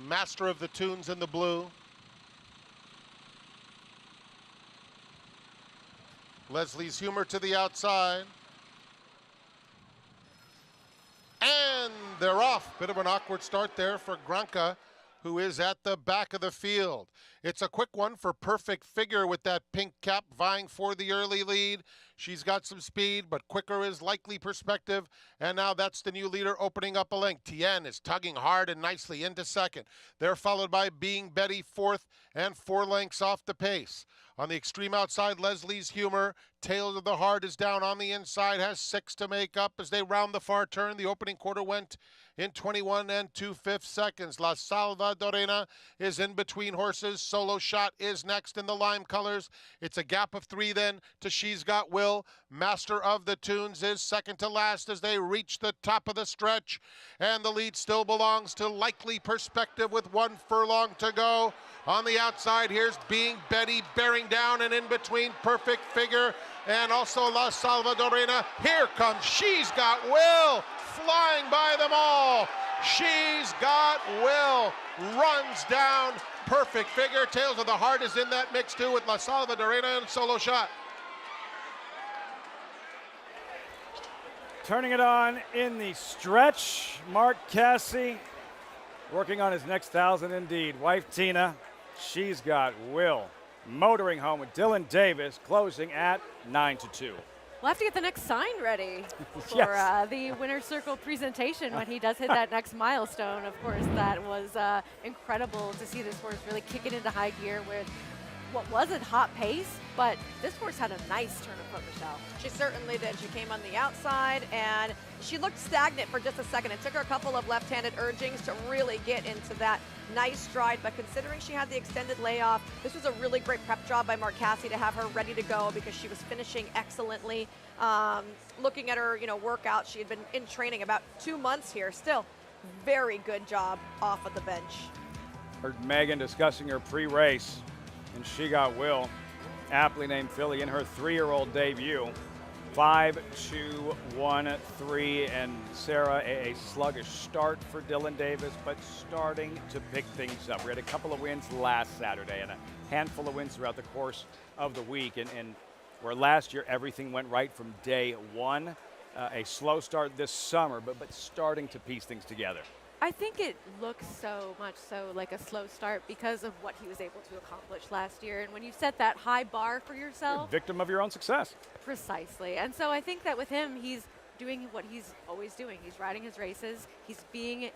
Master of the Tunes in the blue. Leslie's Humor to the outside. And they're off. Bit of an awkward start there for Granca, who is at the back of the field. It's a quick one for Perfect Figure with that pink cap vying for the early lead. She's got some speed, but quicker is likely Perspective. And now that's the new leader opening up a length. Tien is tugging hard and nicely into second. They're followed by Being Betty fourth and 4 lengths off the pace. On the extreme outside, Leslie's Humor. Tail of the Heart is down on the inside, has 6 to make up as they round the far turn. The opening quarter went in 21 2/5 seconds. La Salvadorena is in between horses. Solo Shot is next in the lime colors. It's a gap of 3 then to She's Got Will. Master of the Tunes is second to last as they reach the top of the stretch. And the lead still belongs to Likely Perspective with 1 furlong to go. On the outside, here's Being Betty bearing down, and in between Perfect Figure and also La Salvadorena. Here comes She's Got Will, flying by them all. She's Got Will runs down Perfect Figure. Tails of the Heart is in that mix too with La Salvadorena and Solo Shot. Turning it on in the stretch, Mark Casse working on his next 1,000 indeed. Wife Tina, She's Got Will. Motoring home with Dylan Davis, closing at 9-2. We'll have to get the next sign ready for Yes. the Winner's Circle presentation when he does hit that next milestone. Of course, that was incredible to see this horse really kick it into high gear with what wasn't hot pace, but this horse had a nice turn of foot, Michelle. She certainly did. She came on the outside, and she looked stagnant for just a second. It took her a couple of left-handed urgings to really get into that nice stride, but considering she had the extended layoff, this was a really great prep job by Mark Casse to have her ready to go because she was finishing excellently. Looking at her, workout, she had been in training about 2 months here. Still, very good job off of the bench. Heard Megan discussing her pre-race, and She Got Will, aptly named filly in her 3-year-old debut. 5-2-1-3, and Sarah, a sluggish start for Dylan Davis, but starting to pick things up. We had a couple of wins last Saturday and a handful of wins throughout the course of the week, and where last year everything went right from day one. A slow start this summer, but starting to piece things together. I think it looks so much so like a slow start because of what he was able to accomplish last year. And when you set that high bar for yourself, You're a victim of your own success. Precisely. And so I think that with him, he's doing what he's always doing. He's riding his races. He's being in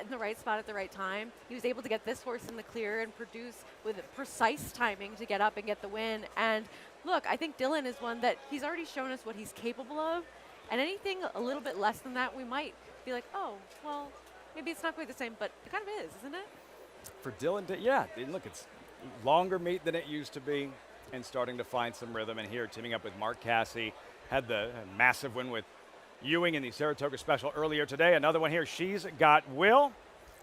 the right spot at the right time. He was able to get this horse in the clear and produce with precise timing to get up and get the win. And look, I think Dylan is one that he's already shown us what he's capable of. And anything a little bit less than that, we might be like, oh, well, maybe it's not quite the same, but it kind of is, isn't it? For Dylan, yeah, look, it's longer meat than it used to be and starting to find some rhythm. And here, teaming up with Mark Casse, had the massive win with Ewing in the Saratoga Special earlier today. Another one here, She's Got Will.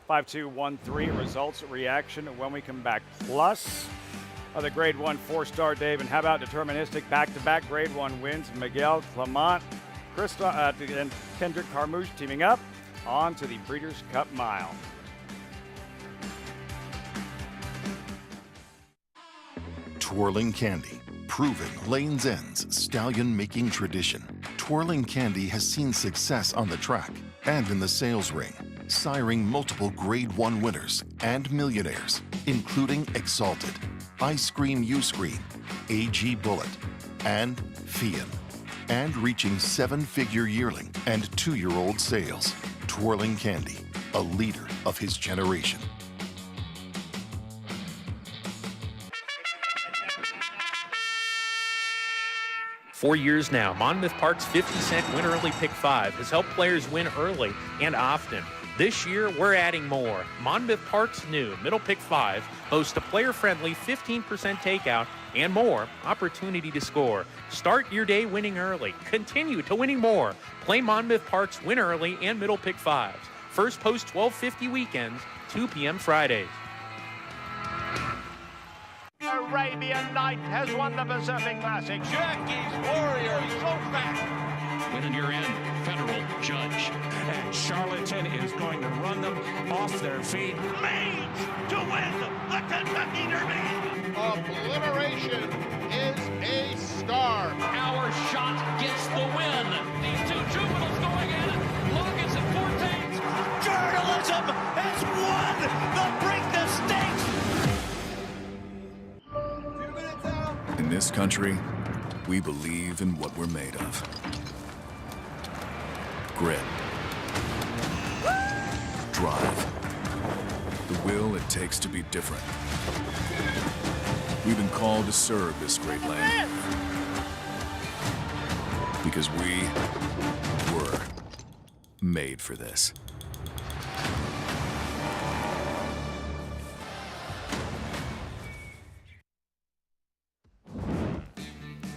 5-2-1-3 results reaction when we come back. Plus, the Grade 1 4-star Dave, and how about deterministic back-to-back Grade 1 wins? Miguel Clement, and Kendrick Carmouche teaming up on to the Breeders' Cup Mile. Twirling Candy, proving Lane's End's stallion-making tradition. Twirling Candy has seen success on the track and in the sales ring, siring multiple Grade 1 winners and millionaires, including Exalted, Ice Cream You Scream, AG Bullet, and Fian, and reaching 7-figure yearling and 2-year-old sales. Twirling Candy, a leader of his generation. For years now, Monmouth Park's 50-cent Win Early Pick 5 has helped players win early and often. This year, we're adding more. Monmouth Park's new Middle Pick 5 boasts a player-friendly 15% takeout and more opportunity to score. Start your day winning early. Continue to winning more. Play Monmouth Park's Win Early and Middle Pick 5s. First post 12:50 weekends, 2 p.m. Fridays. Arabian Night has won the Pacific Classic. Jackie's Warrior, so fast. Win in your end, federal judge. And Charlatan is going to run them off their feet. Mage to win the Kentucky Derby. Obliteration is a star. Our shot gets the win. These two juveniles going in. Logan's at 14. Journalism has won the Break the Stakes. In this country, we believe in what we're made of. Grit. Drive. The will it takes to be different. We've been called to serve this great land. Because we were made for this.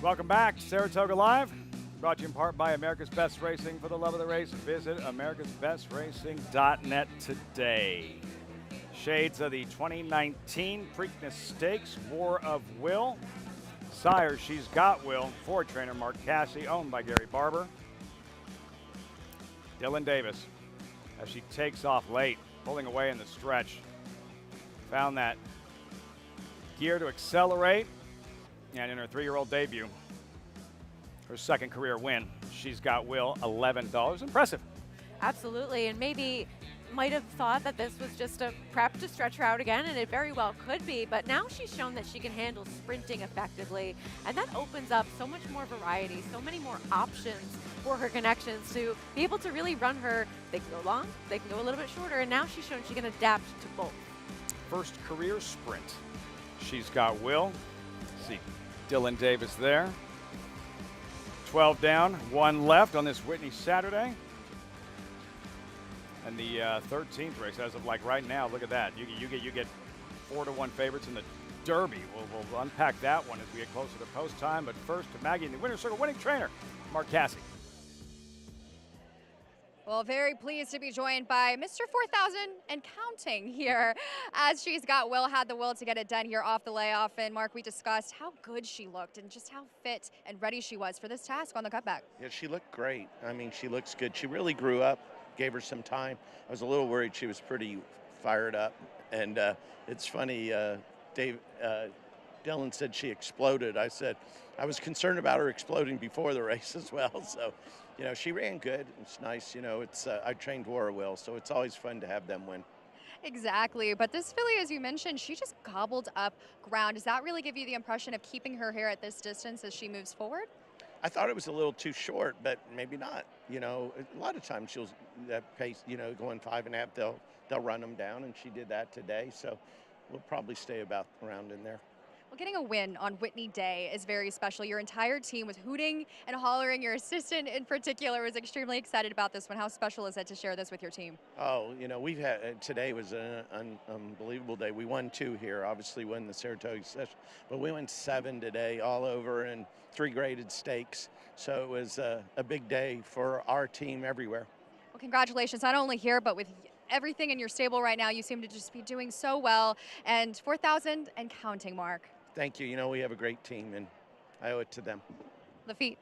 Welcome back to Saratoga Live. Brought to you in part by America's Best Racing. For the love of the race, visit americasbestracing.net today. Shades of the 2019 Preakness Stakes, War of Will. Sire, She's Got Will, Ford trainer Mark Casse, owned by Gary Barber. Dylan Davis, as she takes off late, pulling away in the stretch. Found that gear to accelerate, and in her 3-year-old debut, her second career win, She's Got Will, $11. Impressive. Absolutely, and maybe might have thought that this was just a prep to stretch her out again, and it very well could be, but now she's shown that she can handle sprinting effectively, and that opens up so much more variety, so many more options for her connections to be able to really run her. They can go long, they can go a little bit shorter, and now she's shown she can adapt to both. First career sprint, She's Got Will. See Dylan Davis there. 12 down, 1 left on this Whitney Saturday. And the 13th race, as of like right now, look at that. You get 4-1 favorites in the Derby. We'll unpack that one as we get closer to post time. But first to Maggie in the winner's circle, winning trainer, Mark Casse. Well, very pleased to be joined by Mr. 4,000 and counting here, as She's Got Will had the will to get it done here off the layoff. And Mark, we discussed how good she looked and just how fit and ready she was for this task on the cutback. Yeah, she looked great. I mean, she looks good. She really grew up, gave her some time. I was a little worried she was pretty fired up. And it's funny, Dylan said she exploded. I said, I was concerned about her exploding before the race as well. So, you know, she ran good. It's nice. You know, I trained War Will, so it's always fun to have them win. Exactly. But this filly, as you mentioned, she just gobbled up ground. Does that really give you the impression of keeping her here at this distance as she moves forward? I thought it was a little too short, but maybe not. You know, a lot of times she'll that pace, you know, going 5.5, they'll run them down, and she did that today. So we'll probably stay about around in there. Well, getting a win on Whitney Day is very special. Your entire team was hooting and hollering. Your assistant in particular was extremely excited about this one. How special is it to share this with your team? Oh, you know, we've had, today was an unbelievable day. We won 2 here, obviously won the Saratoga Special, but we won 7 today all over and 3 graded stakes. So it was a big day for our team everywhere. Well, congratulations, not only here, but with everything in your stable right now. You seem to just be doing so well. And 4,000 and counting, Mark. Thank you. You know, we have a great team, and I owe it to them. Lafitte.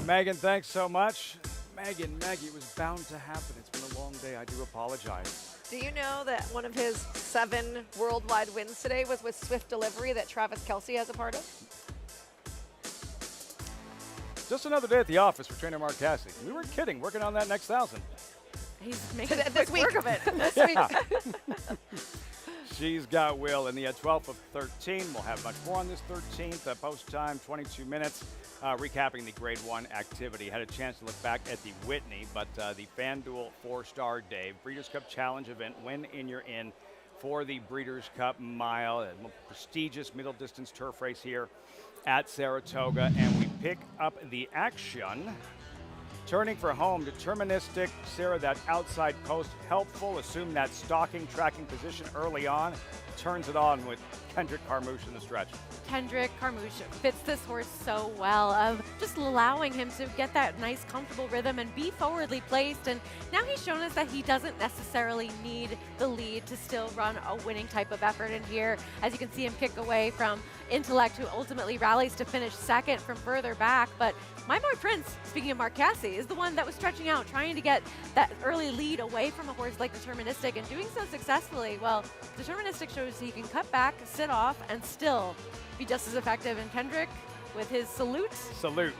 Megan, thanks so much. Maggie, it was bound to happen. It's been a long day. I do apologize. Do you know that one of his 7 worldwide wins today was with Swift Delivery that Travis Kelce has a part of? Just another day at the office for trainer Mark Cassidy. We weren't kidding. Working on that next 1,000. He's making this week. work of it. This week. She's got Will in the 12th of 13. We'll have much more on this 13th. Post time, 22 minutes. Recapping the Grade 1 activity. Had a chance to look back at the Whitney, but the FanDuel 4-Star Day Breeders' Cup Challenge event. Win in, you're in for the Breeders' Cup Mile, a prestigious middle distance turf race here at Saratoga. And we pick up the action. Turning for home, deterministic. Sarah, that outside post, helpful. Assume that stalking, tracking position early on. Turns it on with Kendrick Carmouche in the stretch. Kendrick Carmouche fits this horse so well, of just allowing him to get that nice, comfortable rhythm and be forwardly placed. And now he's shown us that he doesn't necessarily need the lead to still run a winning type of effort in here. As you can see him kick away from Intellect, who ultimately rallies to finish second from further back. But my boy Prince, speaking of Mark Cassidy, is the one that was stretching out, trying to get that early lead away from a horse like Deterministic, and doing so successfully. Well, Deterministic shows he can cut back, sit off, and still be just as effective. And Kendrick, with his salute.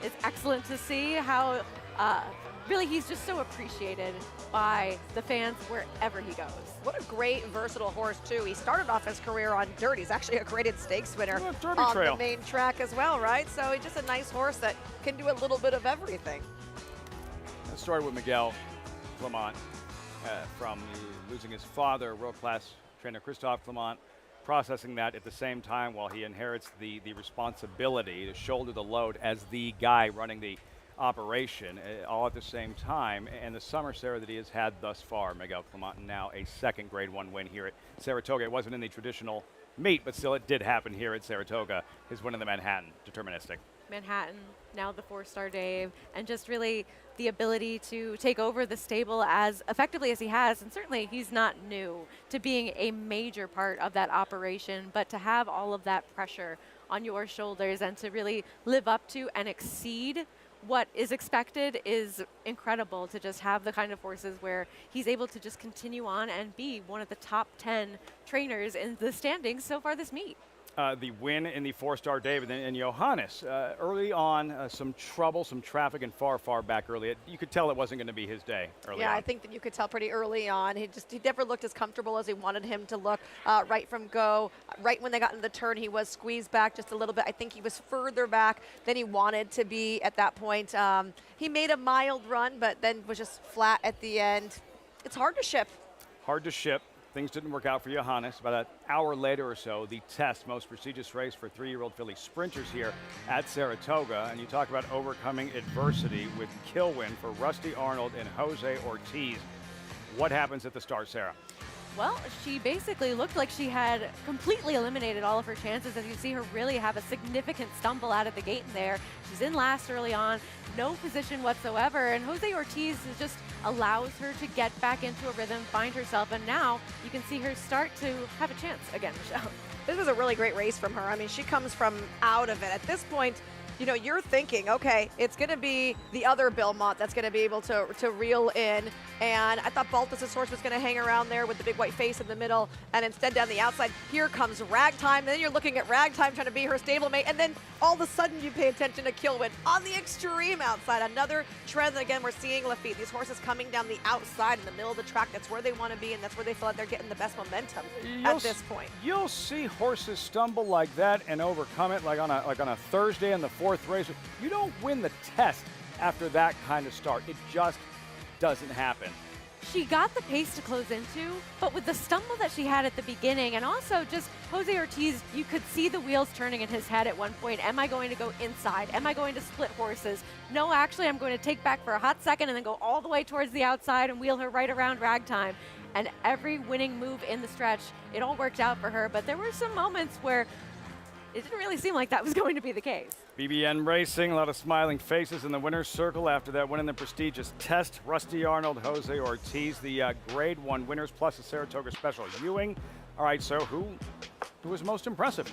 It's excellent to see how really he's just so appreciated by the fans wherever he goes. What a great, versatile horse, too. He started off his career on dirt. He's actually a graded stakes winner on the main track as well, right? So he's just a nice horse that can do a little bit of everything. That started with Miguel Clement from losing his father, world-class trainer Christophe Clement, processing that at the same time while he inherits the responsibility to shoulder the load as the guy running the operation all at the same time. And the summer, Sarah, that he has had thus far, Miguel Clement, now a second Grade 1 win here at Saratoga. It wasn't in the traditional meet, but still it did happen here at Saratoga. His win in the Manhattan, deterministic. Manhattan, now the 4-Star Dave, and just really the ability to take over the stable as effectively as he has. And certainly he's not new to being a major part of that operation, but to have all of that pressure on your shoulders and to really live up to and exceed what is expected is incredible. To just have the kind of horses where he's able to just continue on and be one of the top 10 trainers in the standings so far this meet. The win in the 4-Star David and Johannes. Early on, some trouble, some traffic, and far back early. You could tell it wasn't going to be his day early on. I think that you could tell pretty early on. He never looked as comfortable as he wanted him to look right from go. Right when they got into the turn, he was squeezed back just a little bit. I think he was further back than he wanted to be at that point. He made a mild run, but then was just flat at the end. It's hard to ship. Hard to ship. Things didn't work out for Johannes. About an hour later or so, the test, most prestigious race for 3-year-old filly sprinters here at Saratoga. And you talk about overcoming adversity with kill win for Rusty Arnold and Jose Ortiz. What happens at the start, Sarah? Well, she basically looked like she had completely eliminated all of her chances, as you see her really have a significant stumble out of the gate in there. She's in last early on, no position whatsoever, and Jose Ortiz just allows her to get back into a rhythm, find herself, and now you can see her start to have a chance again, Michelle. This was a really great race from her. I mean, she comes from out of it. At this point, you know, you're thinking, okay, it's going to be the other Belmont that's going to be able to reel in. And I thought Baltus's horse was going to hang around there with the big white face in the middle, and instead down the outside, here comes Ragtime. Then you're looking at Ragtime trying to be her stablemate, and then all of a sudden you pay attention to Kilwin on the extreme outside. Another trend that, again, we're seeing Lafitte. These horses coming down the outside in the middle of the track. That's where they want to be, and that's where they feel like they're getting the best momentum at this point. You'll see horses stumble like that and overcome it like on a Thursday in the 4th race. You don't win the test after that kind of start. It just doesn't happen. She got the pace to close into, but with the stumble that she had at the beginning, and also just Jose Ortiz, you could see the wheels turning in his head at one point. Am I going to go inside? Am I going to split horses? No, actually, I'm going to take back for a hot second and then go all the way towards the outside and wheel her right around Ragtime. And every winning move in the stretch, it all worked out for her, but there were some moments where it didn't really seem like that was going to be the case. BBN Racing, a lot of smiling faces in the winner's circle after that win in the prestigious test. Rusty Arnold, Jose Ortiz, the Grade 1 winners, plus the Saratoga Special Ewing. All right, so who was most impressive?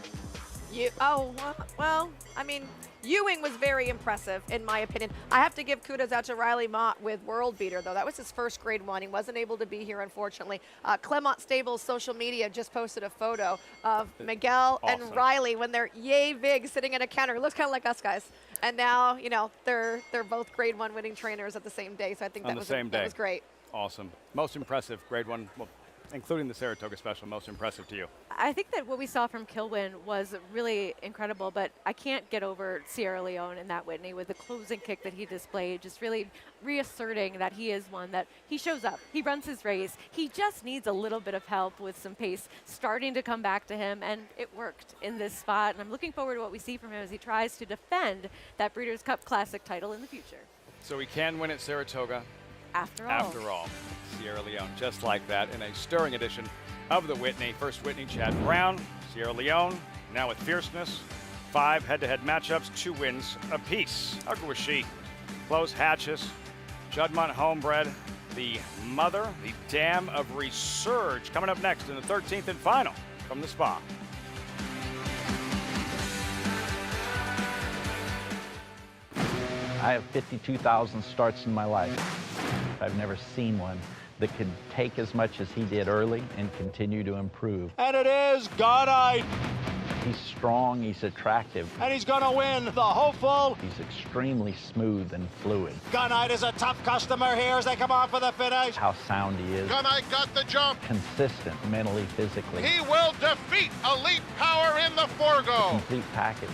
Well, I mean, Ewing was very impressive, in my opinion. I have to give kudos out to Riley Mott with World Beater, though. That was his first grade 1. He wasn't able to be here, unfortunately. Clemont Stables' social media just posted a photo of Miguel and Riley when they're yay big sitting at a counter. It looks kind of like us guys. And now, you know, they're both grade 1 winning trainers at the same day. So I think that was great. Awesome. Most impressive grade 1, well, including the Saratoga Special, most impressive to you? I think that what we saw from Kilwin was really incredible, but I can't get over Sierra Leone in that Whitney with the closing kick that he displayed, just really reasserting that he is one that he shows up, he runs his race, he just needs a little bit of help with some pace starting to come back to him, and it worked in this spot, and I'm looking forward to what we see from him as he tries to defend that Breeders' Cup Classic title in the future. So he can win at Saratoga. After all. Sierra Leone, just like that, in a stirring edition of the Whitney. First Whitney, Chad Brown, Sierra Leone, now with fierceness. 5 head-to-head matchups, 2 wins apiece. How good was she? Close hatches, Juddmonte Homebred, the mother, the dam of Resurge, coming up next in the 13th and final from the Spa. I have 52,000 starts in my life. I've never seen one that could take as much as he did early and continue to improve. And it is Gunite. He's strong, he's attractive. And he's going to win the hopeful. He's extremely smooth and fluid. Gunite is a tough customer here as they come on for the finish. How sound he is. Gunite got the jump. Consistent mentally, physically. He will defeat Elite Power in the Forgo. Complete package.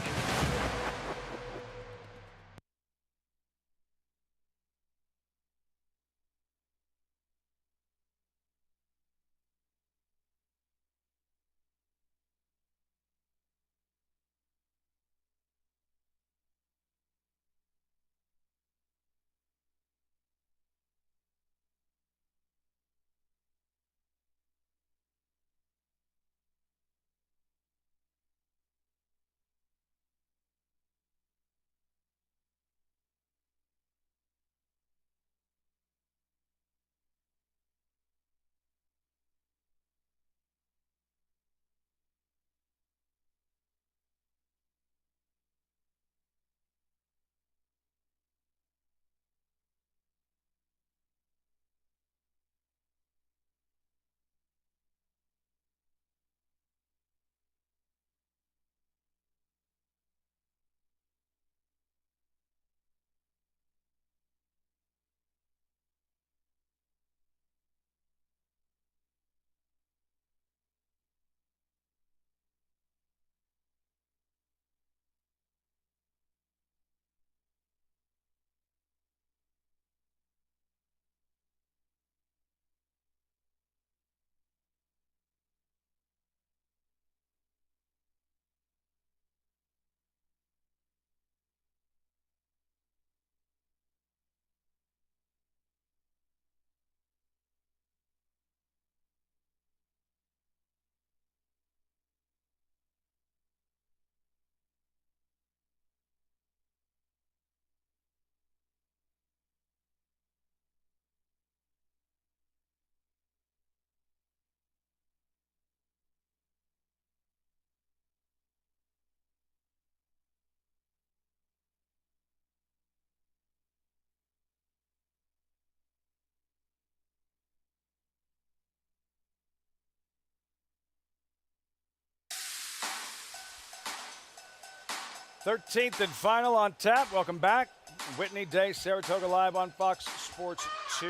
th and final on tap. Welcome back. Whitney Day, Saratoga Live on Fox Sports 2.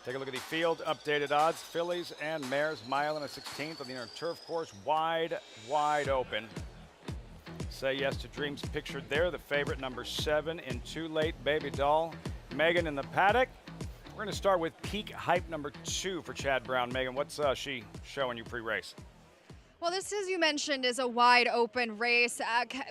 Take a look at the field updated odds. Fillies and Mares, mile and a 16th on the inner turf course. Wide open. Say Yes to Dreams pictured there. The favorite, number 7 in Too Late, Baby Doll. Megan in the paddock. We're going to start with Peak Hype number 2 for Chad Brown. Megan, what's she showing you pre-race? Well, this, as you mentioned, is a wide open race,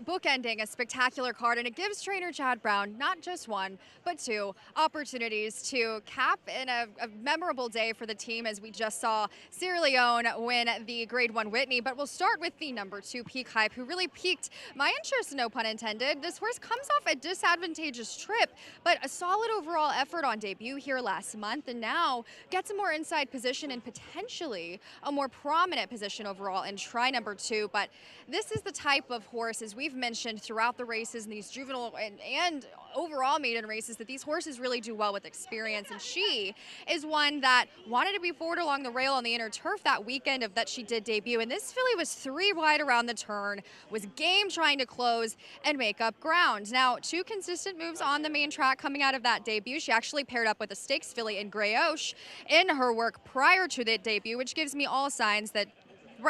bookending a spectacular card, and it gives trainer Chad Brown not just 1, but 2 opportunities to cap in a memorable day for the team, as we just saw Sierra Leone win the Grade 1 Whitney. But we'll start with the number 2, Peak Hype, who really piqued my interest, no pun intended. This horse comes off a disadvantageous trip, but a solid overall effort on debut here last month, and now gets a more inside position and potentially a more prominent position overall in try number 2. But this is the type of horse, as we've mentioned throughout the races and these juvenile and overall maiden races, that these horses really do well with experience. And she is one that wanted to be forward along the rail on the inner turf that weekend that she did debut. And this filly was 3 wide around the turn, was game trying to close and make up ground. Now, 2 consistent moves on the main track coming out of that debut. She actually paired up with a stakes filly in Grey Oche in her work prior to the debut, which gives me all signs that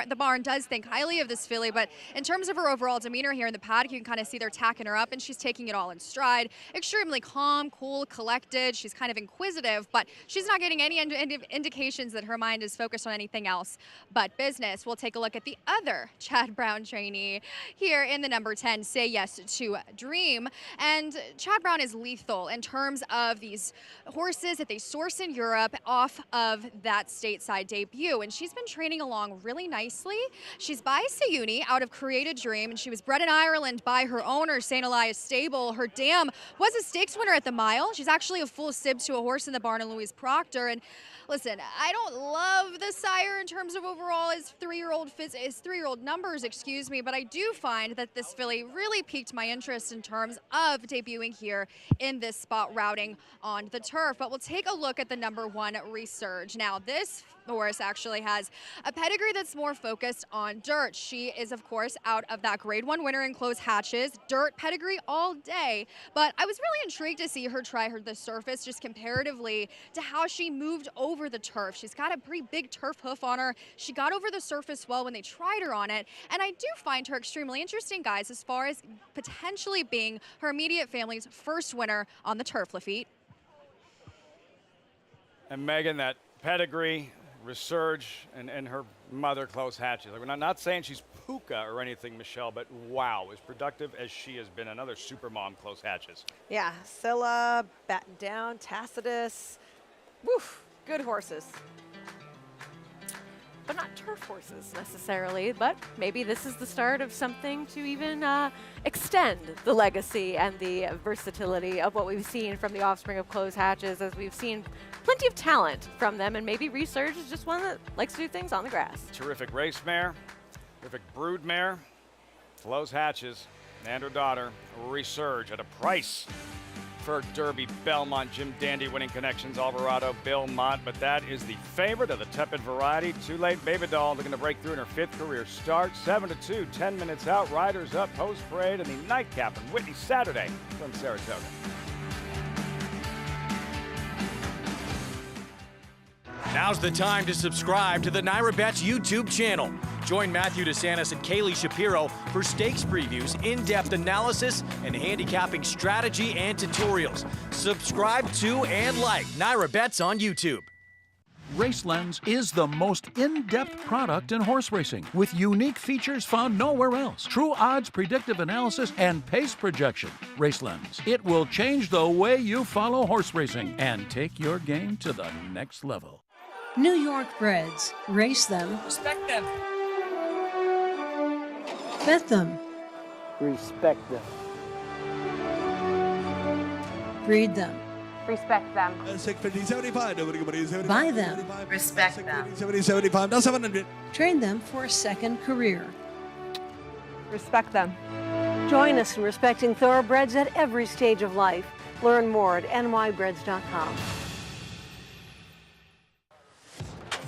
the barn does think highly of this filly. But in terms of her overall demeanor here in the paddock, you can kind of see they're tacking her up, and she's taking it all in stride. Extremely calm, cool, collected. She's kind of inquisitive, but she's not getting any indications that her mind is focused on anything else but business. We'll take a look at the other Chad Brown trainee here in the number 10, Say Yes to Dream. And Chad Brown is lethal in terms of these horses that they source in Europe off of that stateside debut. And she's been training along really nicely. She's by Sayuni out of Created Dream, and she was bred in Ireland by her owner, St. Elias Stable. Her dam was a stakes winner at the mile. She's actually a full sib to a horse in the barn in Louise Proctor. And listen, I don't love the sire in terms of overall his three-year-old numbers, excuse me, but I do find that this filly really piqued my interest in terms of debuting here in this spot routing on the turf. But we'll take a look at the number 1, Resurge. Now, this horse actually has a pedigree that's more focused on dirt. She is, of course, out of that Grade 1 winner in Close Hatches. Dirt pedigree all day. But I was really intrigued to see her try the surface just comparatively to how she moved over the turf. She's got a pretty big turf hoof on her. She got over the surface well when they tried her on it. And I do find her extremely interesting, guys, as far as potentially being her immediate family's first winner on the turf, Lafitte. And Megan, that pedigree, Resurge, and her mother, Close Hatches. Like, we're not saying she's Puka or anything, Michelle, but wow, as productive as she has been. Another super mom, Close Hatches. Yeah, Scylla, Batten Down, Tacitus. Woof, good horses. But not turf horses necessarily, but maybe this is the start of something to even extend the legacy and the versatility of what we've seen from the offspring of Close Hatches, as we've seen plenty of talent from them, and maybe Resurge is just one that likes to do things on the grass. Terrific race mare, terrific brood mare, Close Hatches, and her daughter, Resurge, at a price for Derby, Belmont, Jim Dandy winning connections, Alvarado, Belmont, but that is the favorite of the tepid variety. Too Late Baby Doll looking to break through in her 5th career start. 7-2, 10 minutes out, riders up, post parade, and the nightcap on Whitney Saturday from Saratoga. Now's the time to subscribe to the Naira Bets YouTube channel. Join Matthew DeSantis and Kaylee Shapiro for stakes previews, in-depth analysis, and handicapping strategy and tutorials. Subscribe to and like Naira Bets on YouTube. RaceLens is the most in-depth product in horse racing, with unique features found nowhere else. True odds, predictive analysis, and pace projection. RaceLens. It will change the way you follow horse racing and take your game to the next level. New York breds. Race them. Respect them. Bet them. Respect them. Breed them. Respect them. Buy them. Respect them. Train them for a second career. Respect them. Join us in respecting thoroughbreds at every stage of life. Learn more at nybreds.com.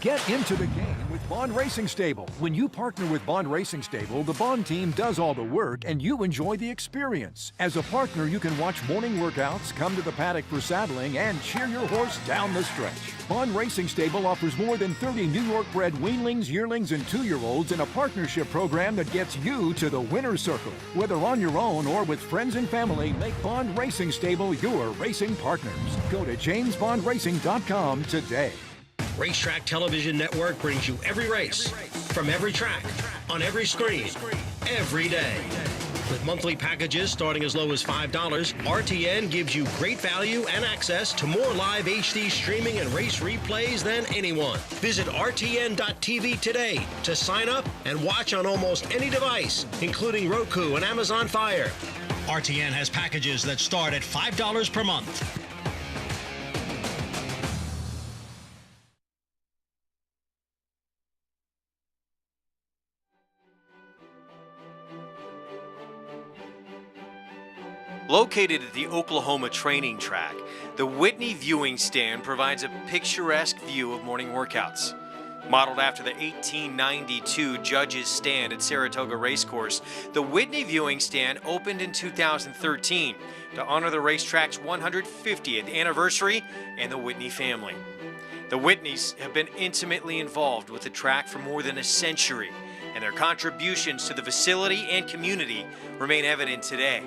Get into the game with Bond Racing Stable. When you partner with Bond Racing Stable, the Bond team does all the work and you enjoy the experience. As a partner, you can watch morning workouts, come to the paddock for saddling, and cheer your horse down the stretch. Bond Racing Stable offers more than 30 New York bred weanlings, yearlings, and 2-year-olds in a partnership program that gets you to the winner's circle. Whether on your own or with friends and family, make Bond Racing Stable your racing partners. Go to jamesbondracing.com today. Racetrack Television Network brings you every race, from every track, on every screen, every day. With monthly packages starting as low as $5, RTN gives you great value and access to more live HD streaming and race replays than anyone. Visit RTN.tv today to sign up and watch on almost any device, including Roku and Amazon Fire. RTN has packages that start at $5 per month. Located at the Oklahoma training track, the Whitney viewing stand provides a picturesque view of morning workouts. Modeled after the 1892 Judges Stand at Saratoga Racecourse, the Whitney viewing stand opened in 2013 to honor the racetrack's 150th anniversary and the Whitney family. The Whitneys have been intimately involved with the track for more than a century, and their contributions to the facility and community remain evident today.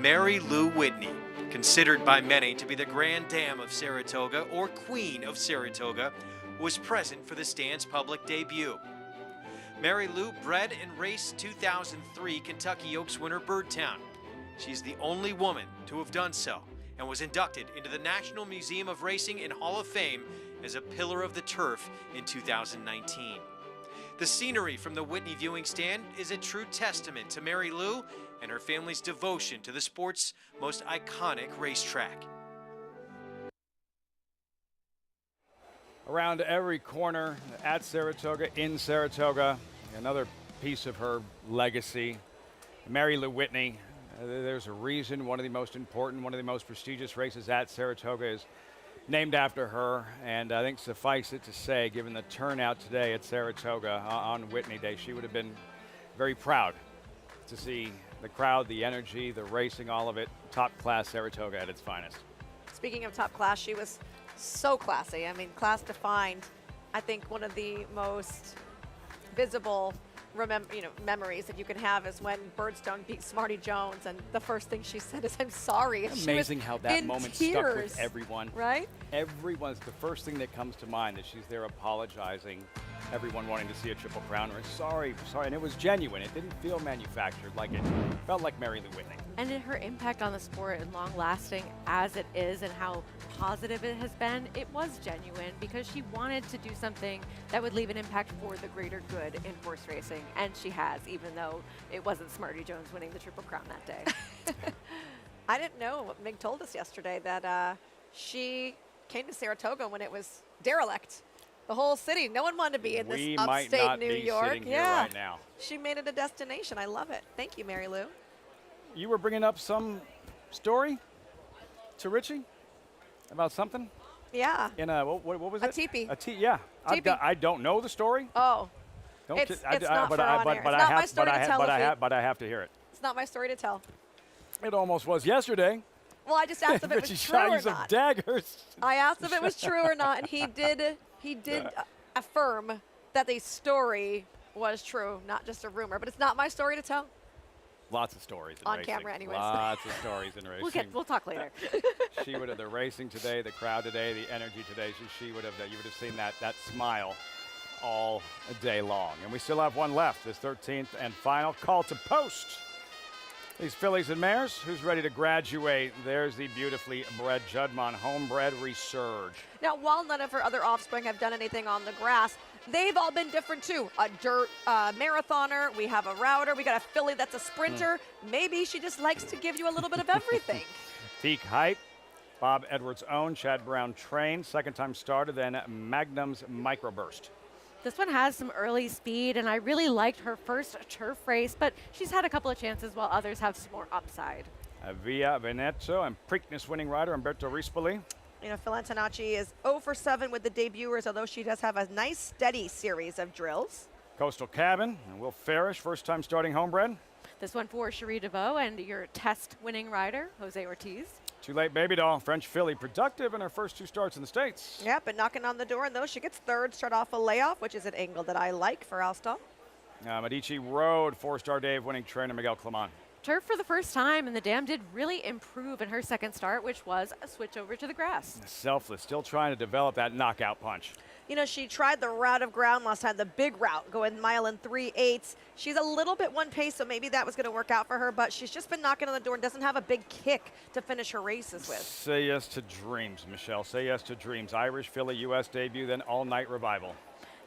Mary Lou Whitney, considered by many to be the Grand Dame of Saratoga or Queen of Saratoga, was present for the stand's public debut. Mary Lou bred and raced 2003 Kentucky Oaks winner Birdtown. She's the only woman to have done so and was inducted into the National Museum of Racing and Hall of Fame as a pillar of the turf in 2019. The scenery from the Whitney viewing stand is a true testament to Mary Lou and her family's devotion to the sport's most iconic racetrack. Around every corner at Saratoga, in Saratoga, another piece of her legacy. Mary Lou Whitney, there's a reason one of the most important, one of the most prestigious races at Saratoga is named after her, and I think suffice it to say, given the turnout today at Saratoga on Whitney Day, she would have been very proud to see the crowd, the energy, the racing, all of it, top-class Saratoga at its finest. Speaking of top class, she was so classy. I mean, class defined. I think one of the most visible memories that you can have is when Birdstone beat Smarty Jones, and the first thing she said is, "I'm sorry." Amazing how that moment stuck with everyone. Right? Everyone's the first thing that comes to mind, that she's there apologizing, everyone wanting to see a Triple Crown, or sorry, and it was genuine. It didn't feel manufactured, like it felt like Mary Lou Whitney. And in her impact on the sport and long-lasting as it is and how positive it has been, it was genuine because she wanted to do something that would leave an impact for the greater good in horse racing, and she has, even though it wasn't Smarty Jones winning the Triple Crown that day. I didn't know what Mig told us yesterday, that she came to Saratoga when it was derelict. The whole city, no one wanted to be in this We upstate might not New be York. sitting here right now. She made it a destination. I love it. Thank you, Mary Lou. You were bringing up some story to Richie about something? Yeah. In a, what was it? A teepee. Yeah. Teepee. I don't know the story. Oh. Don't It's not for on air. It's not my story to tell, but I have to hear it. It's not my story to tell. It almost was yesterday. Well, I just asked if it Richie was true shot or you some not. daggers. I asked if it was true or not, and he did affirm that the story was true, not just a rumor. But it's not my story to tell. Lots of stories in on racing. camera, anyways. Lots of stories in racing. We'll talk later. She would have, the racing today, the crowd today, the energy today. She would have. You would have seen that smile all day long. And we still have one left. This 13th and final call to post. These fillies and mares, who's ready to graduate? There's the beautifully bred Juddmonte homebred Resurge. Now, while none of her other offspring have done anything on the grass, they've all been different too. A dirt marathoner, we have a router, we got a filly that's a sprinter. Maybe she just likes to give you a little bit of everything. Peak height, Bob Edwards' own, Chad Brown trained, second time starter, then Magnum's Microburst. This one has some early speed, and I really liked her first turf race, but she's had a couple of chances while others have some more upside. Via Veneto and Preakness winning rider Umberto Rispoli. You know, Phil Antonacci is 0 for 7 with the debuters, although she does have a nice, steady series of drills. Coastal Cabin and Will Farish, first time starting homebred. This one for Cherie DeVaux and your test winning rider, Jose Ortiz. Too Late Baby Doll, French filly, productive in her first 2 starts in the States. Yeah, but knocking on the door, and though she gets third, start off a layoff, which is an angle that I like for Alston. Medici Road, 4-star Dave winning trainer Miguel Clement. Turf for the first time, and the dam did really improve in her second start, which was a switch over to the grass. Selfless, still trying to develop that knockout punch. You know, she tried the route of ground last time, the big route, going mile and 3/8. She's a little bit one pace, so maybe that was going to work out for her, but she's just been knocking on the door and doesn't have a big kick to finish her races with. Say yes to dreams, Michelle. Say yes to dreams. Irish filly U.S. debut, then all-night revival.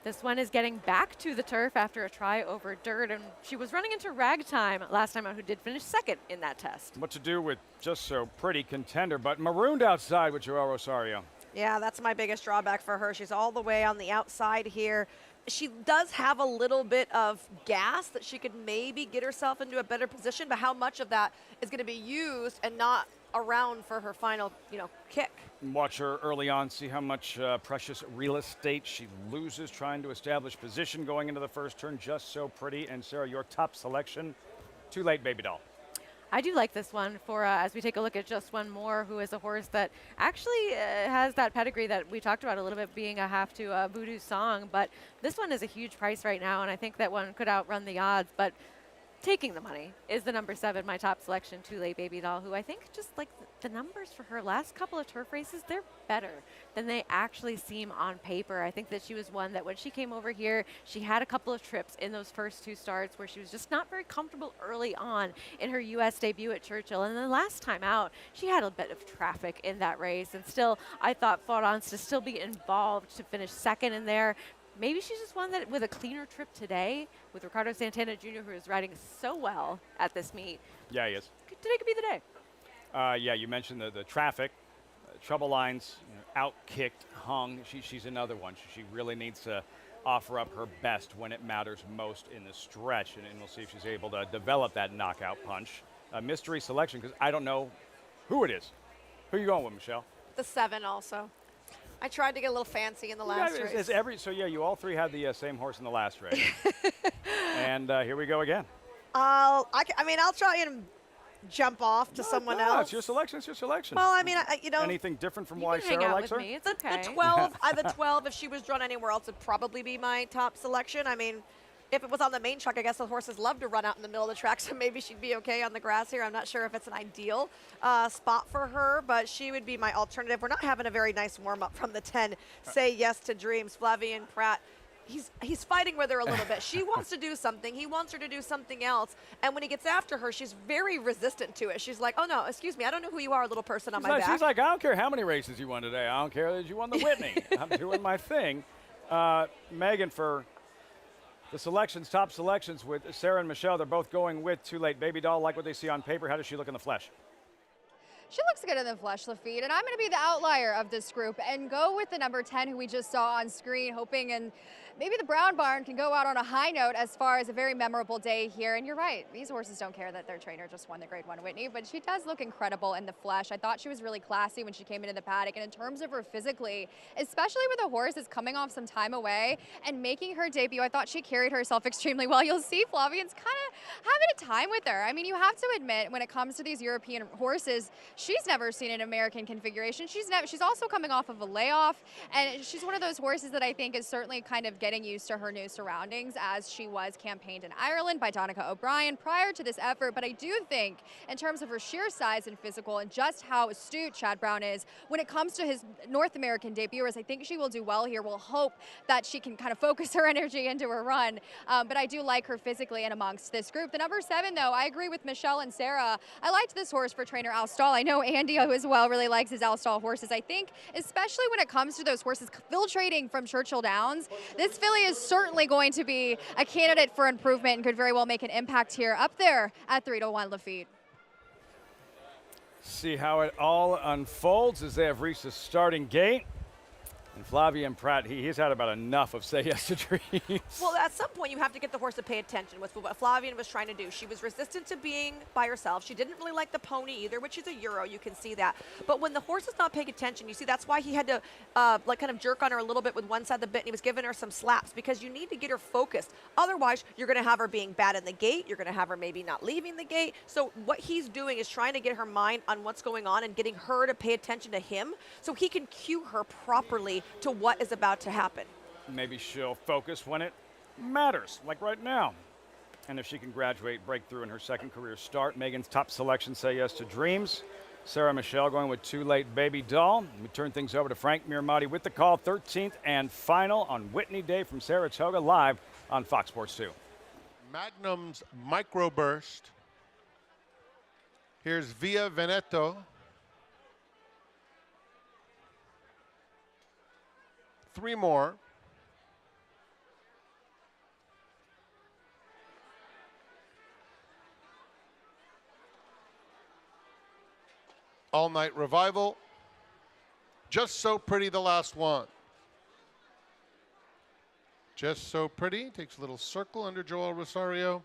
This one is getting back to the turf after a try over dirt, and she was running into Ragtime last time out, who did finish second in that test. What to do with just so pretty contender, but marooned outside with Joel Rosario. Yeah, that's my biggest drawback for her. She's all the way on the outside here. She does have a little bit of gas that she could maybe get herself into a better position, but how much of that is going to be used and not around for her final, kick? Watch her early on, see how much precious real estate she loses trying to establish position going into the first turn. Just so pretty. And Sarah, your top selection, Too Late Baby Doll. I do like this one for as we take a look at Just One More, who is a horse that actually has that pedigree that we talked about a little bit, being a half to Voodoo Song. But this one is a huge price right now, and I think that one could outrun the odds. But taking the money is the number 7, my top selection, Too Late Baby Doll, who I think just like the numbers for her last couple of turf races, they're better than they actually seem on paper. I think that she was one that when she came over here, she had a couple of trips in those first 2 starts where she was just not very comfortable early on in her U.S. debut at Churchill. And then last time out, she had a bit of traffic in that race. And still, I thought fought on to still be involved to finish second in there. Maybe she's just one that with a cleaner trip today with Ricardo Santana Jr., who is riding so well at this meet. Yeah, he is. Today could be the day. Yeah, you mentioned the traffic, trouble lines, out-kicked, hung. She's another one. She really needs to offer up her best when it matters most in the stretch, and we'll see if she's able to develop that knockout punch. A mystery selection, because I don't know who it is. Who are you going with, Michelle? The 7 also. I tried to get a little fancy in the last race. So yeah, you all three had the same horse in the last race. And here we go again. I'll try and jump off to someone else. It's your selection. It's your selection. Well, I mean, anything different from why Sarah likes her? It's okay. The 12, the 12. If she was drawn anywhere else, would probably be my top selection. I mean, if it was on the main track, I guess the horses love to run out in the middle of the track, so maybe she'd be okay on the grass here. I'm not sure if it's an ideal spot for her, but she would be my alternative. We're not having a very nice warm-up from the 10. Say Yes to Dreams. Flavien Prat. He's fighting with her a little bit. She wants to do something. He wants her to do something else. And when he gets after her, she's very resistant to it. She's like, oh, no, excuse me. I don't know who you are, little person on my back. She's like, I don't care how many races you won today. I don't care that you won the Whitney. I'm doing my thing. Megan, for the selections, top selections with Sarah and Michelle, they're both going with Too Late Baby Doll. Like what they see on paper. How does she look in the flesh? She looks good in the flesh, Lafitte, and I'm going to be the outlier of this group and go with the number 10, who we just saw on screen, hoping and maybe the Brown Barn can go out on a high note as far as a very memorable day here. And you're right, these horses don't care that their trainer just won the Grade 1 Whitney, but she does look incredible in the flesh. I thought she was really classy when she came into the paddock, and in terms of her physically, especially with a horse that's coming off some time away and making her debut, I thought she carried herself extremely well. You'll see Flavien's kind of having a time with her. I mean, you have to admit, when it comes to these European horses, she's never seen an American configuration. She's also coming off of a layoff, and she's one of those horses that I think is certainly kind of getting used to her new surroundings, as she was campaigned in Ireland by Donica O'Brien prior to this effort. But I do think in terms of her sheer size and physical and just how astute Chad Brown is when it comes to his North American debuts, I think she will do well here. We'll hope that she can kind of focus her energy into her run. But I do like her physically and amongst this group. The number 7, though, I agree with Michelle and Sarah. I liked this horse for trainer Al Stahl. I know Andy as well really likes his Al Stahl horses. I think especially when it comes to those horses filtrating from Churchill Downs, this filly is certainly going to be a candidate for improvement and could very well make an impact here up there at 3-1 Lafitte. See how it all unfolds as they have reached the starting gate. And Flavien Prat, he's had about enough of Say Yes to Dreams. Well, at some point, you have to get the horse to pay attention with what Flavien was trying to do. She was resistant to being by herself. She didn't really like the pony either, which is a Euro. You can see that. But when the horse is not paying attention, you see that's why he had to kind of jerk on her a little bit with one side of the bit, and he was giving her some slaps, because you need to get her focused. Otherwise, you're going to have her being bad in the gate. You're going to have her maybe not leaving the gate. So what he's doing is trying to get her mind on what's going on and getting her to pay attention to him so he can cue her properly to what is about to happen. Maybe she'll focus when it matters, like right now. And if she can break through in her second career start. Megan's top selection, Say Yes to Dreams. Sarah Michelle going with Too Late Baby Doll. We turn things over to Frank Miramati with the call. 13th and final on Whitney Day from Saratoga, live on Fox Sports 2. Magnum's Microburst. Here's Via Veneto. 3 more. All Night Revival. Just So Pretty, the last one. Just So Pretty takes a little circle under Joel Rosario.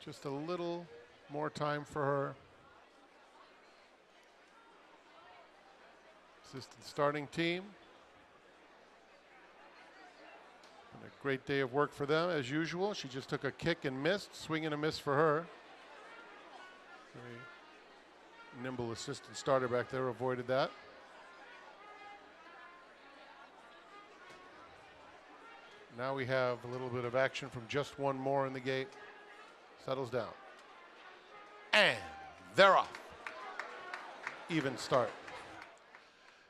Just a little more time for her. Assistant starting team. And a great day of work for them as usual. She just took a kick and missed. Swing and a miss for her. Very nimble assistant starter back there avoided that. Now we have a little bit of action from Just One More in the gate. Settles down. And they're off. Even start.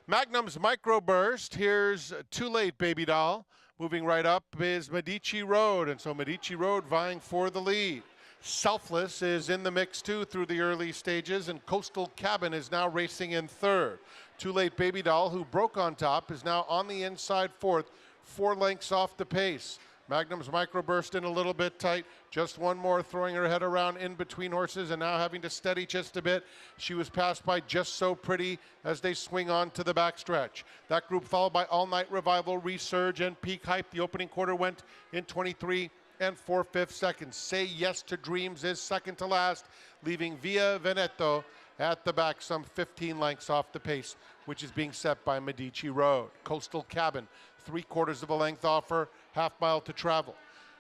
Magnum's Microburst. Here's Too Late, Baby Doll. Moving right up is Medici Road, and so Medici Road vying for the lead. Selfless is in the mix too through the early stages, and Coastal Cabin is now racing in third. Too Late, Baby Doll, who broke on top, is now on the inside fourth, 4 lengths off the pace. Magnum's Microburst in a little bit tight. Just One More throwing her head around in between horses and now having to steady just a bit. She was passed by Just So Pretty as they swing on to the backstretch. That group followed by All Night Revival, Resurge, and Peak Hype. The opening quarter went in 23 and 4/5 seconds. Say Yes to Dreams is second to last, leaving Via Veneto at the back some 15 lengths off the pace, which is being set by Medici Road. Coastal Cabin, 3/4 of a length off her, half mile to travel.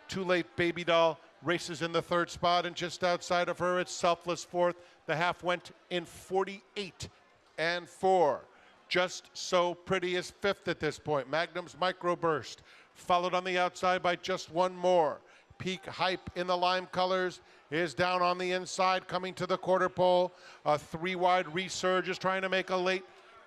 Too Late, Baby Doll races in the third spot, and just outside of her, it's Selfless fourth. The half went in 48 and 4. Just So Pretty is fifth at this point. Magnum's Microburst, followed on the outside by Just One More. Peak Hype in the lime colors is down on the inside, coming to the quarter pole. A 3-wide Resurge is trying to make a late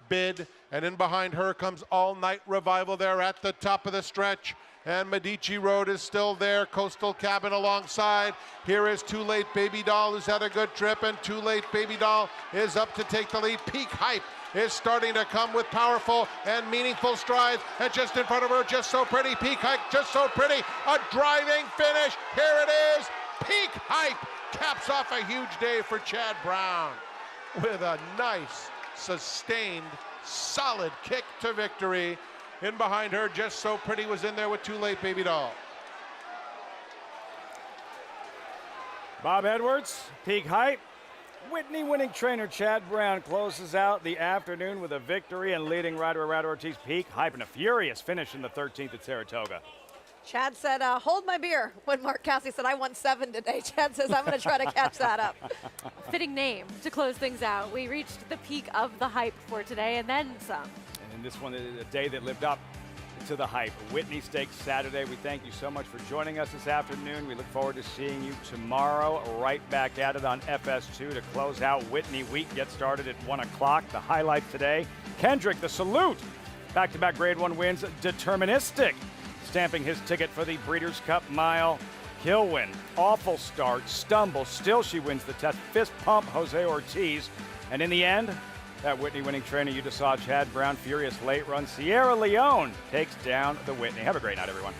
bid, and in behind her comes All Night Revival there at the top of the stretch, and Medici Road is still there. Coastal Cabin alongside. Here is Too Late, Baby Doll, who's had a good trip, and Too Late, Baby Doll is up to take the lead. Peak Hype is starting to come with powerful and meaningful strides, and just in front of her, Just So Pretty. Peak Hype, Just So Pretty, a driving finish. Here it is. Peak Hype caps off a huge day for Chad Brown with a nice, sustained, solid kick to victory. In behind her, Just So Pretty was in there with Too Late, Baby Doll. Bob Edwards, Peak Hype. Whitney winning trainer Chad Brown closes out the afternoon with a victory, and leading rider Ortiz, Peak Hype, and a furious finish in the 13th at Saratoga. Chad said, hold my beer, when Mark Cassidy said, I won 7 today. Chad says, I'm going to try to catch that up. Fitting name to close things out. We reached the peak of the hype for today, and then some. And this one is a day that lived up to the hype. Whitney Stakes Saturday. We thank you so much for joining us this afternoon. We look forward to seeing you tomorrow, right back at it on FS2 to close out Whitney Week. Get started at 1 o'clock. The highlights today, Kendrick, the salute. Back-to-back Grade 1 wins, deterministic. Stamping his ticket for the Breeders' Cup Mile. Kilwin, awful start, stumble. Still she wins the test. Fist pump, Jose Ortiz. And in the end, that Whitney winning trainer you just saw, Chad Brown, furious late run. Sierra Leone takes down the Whitney. Have a great night, everyone.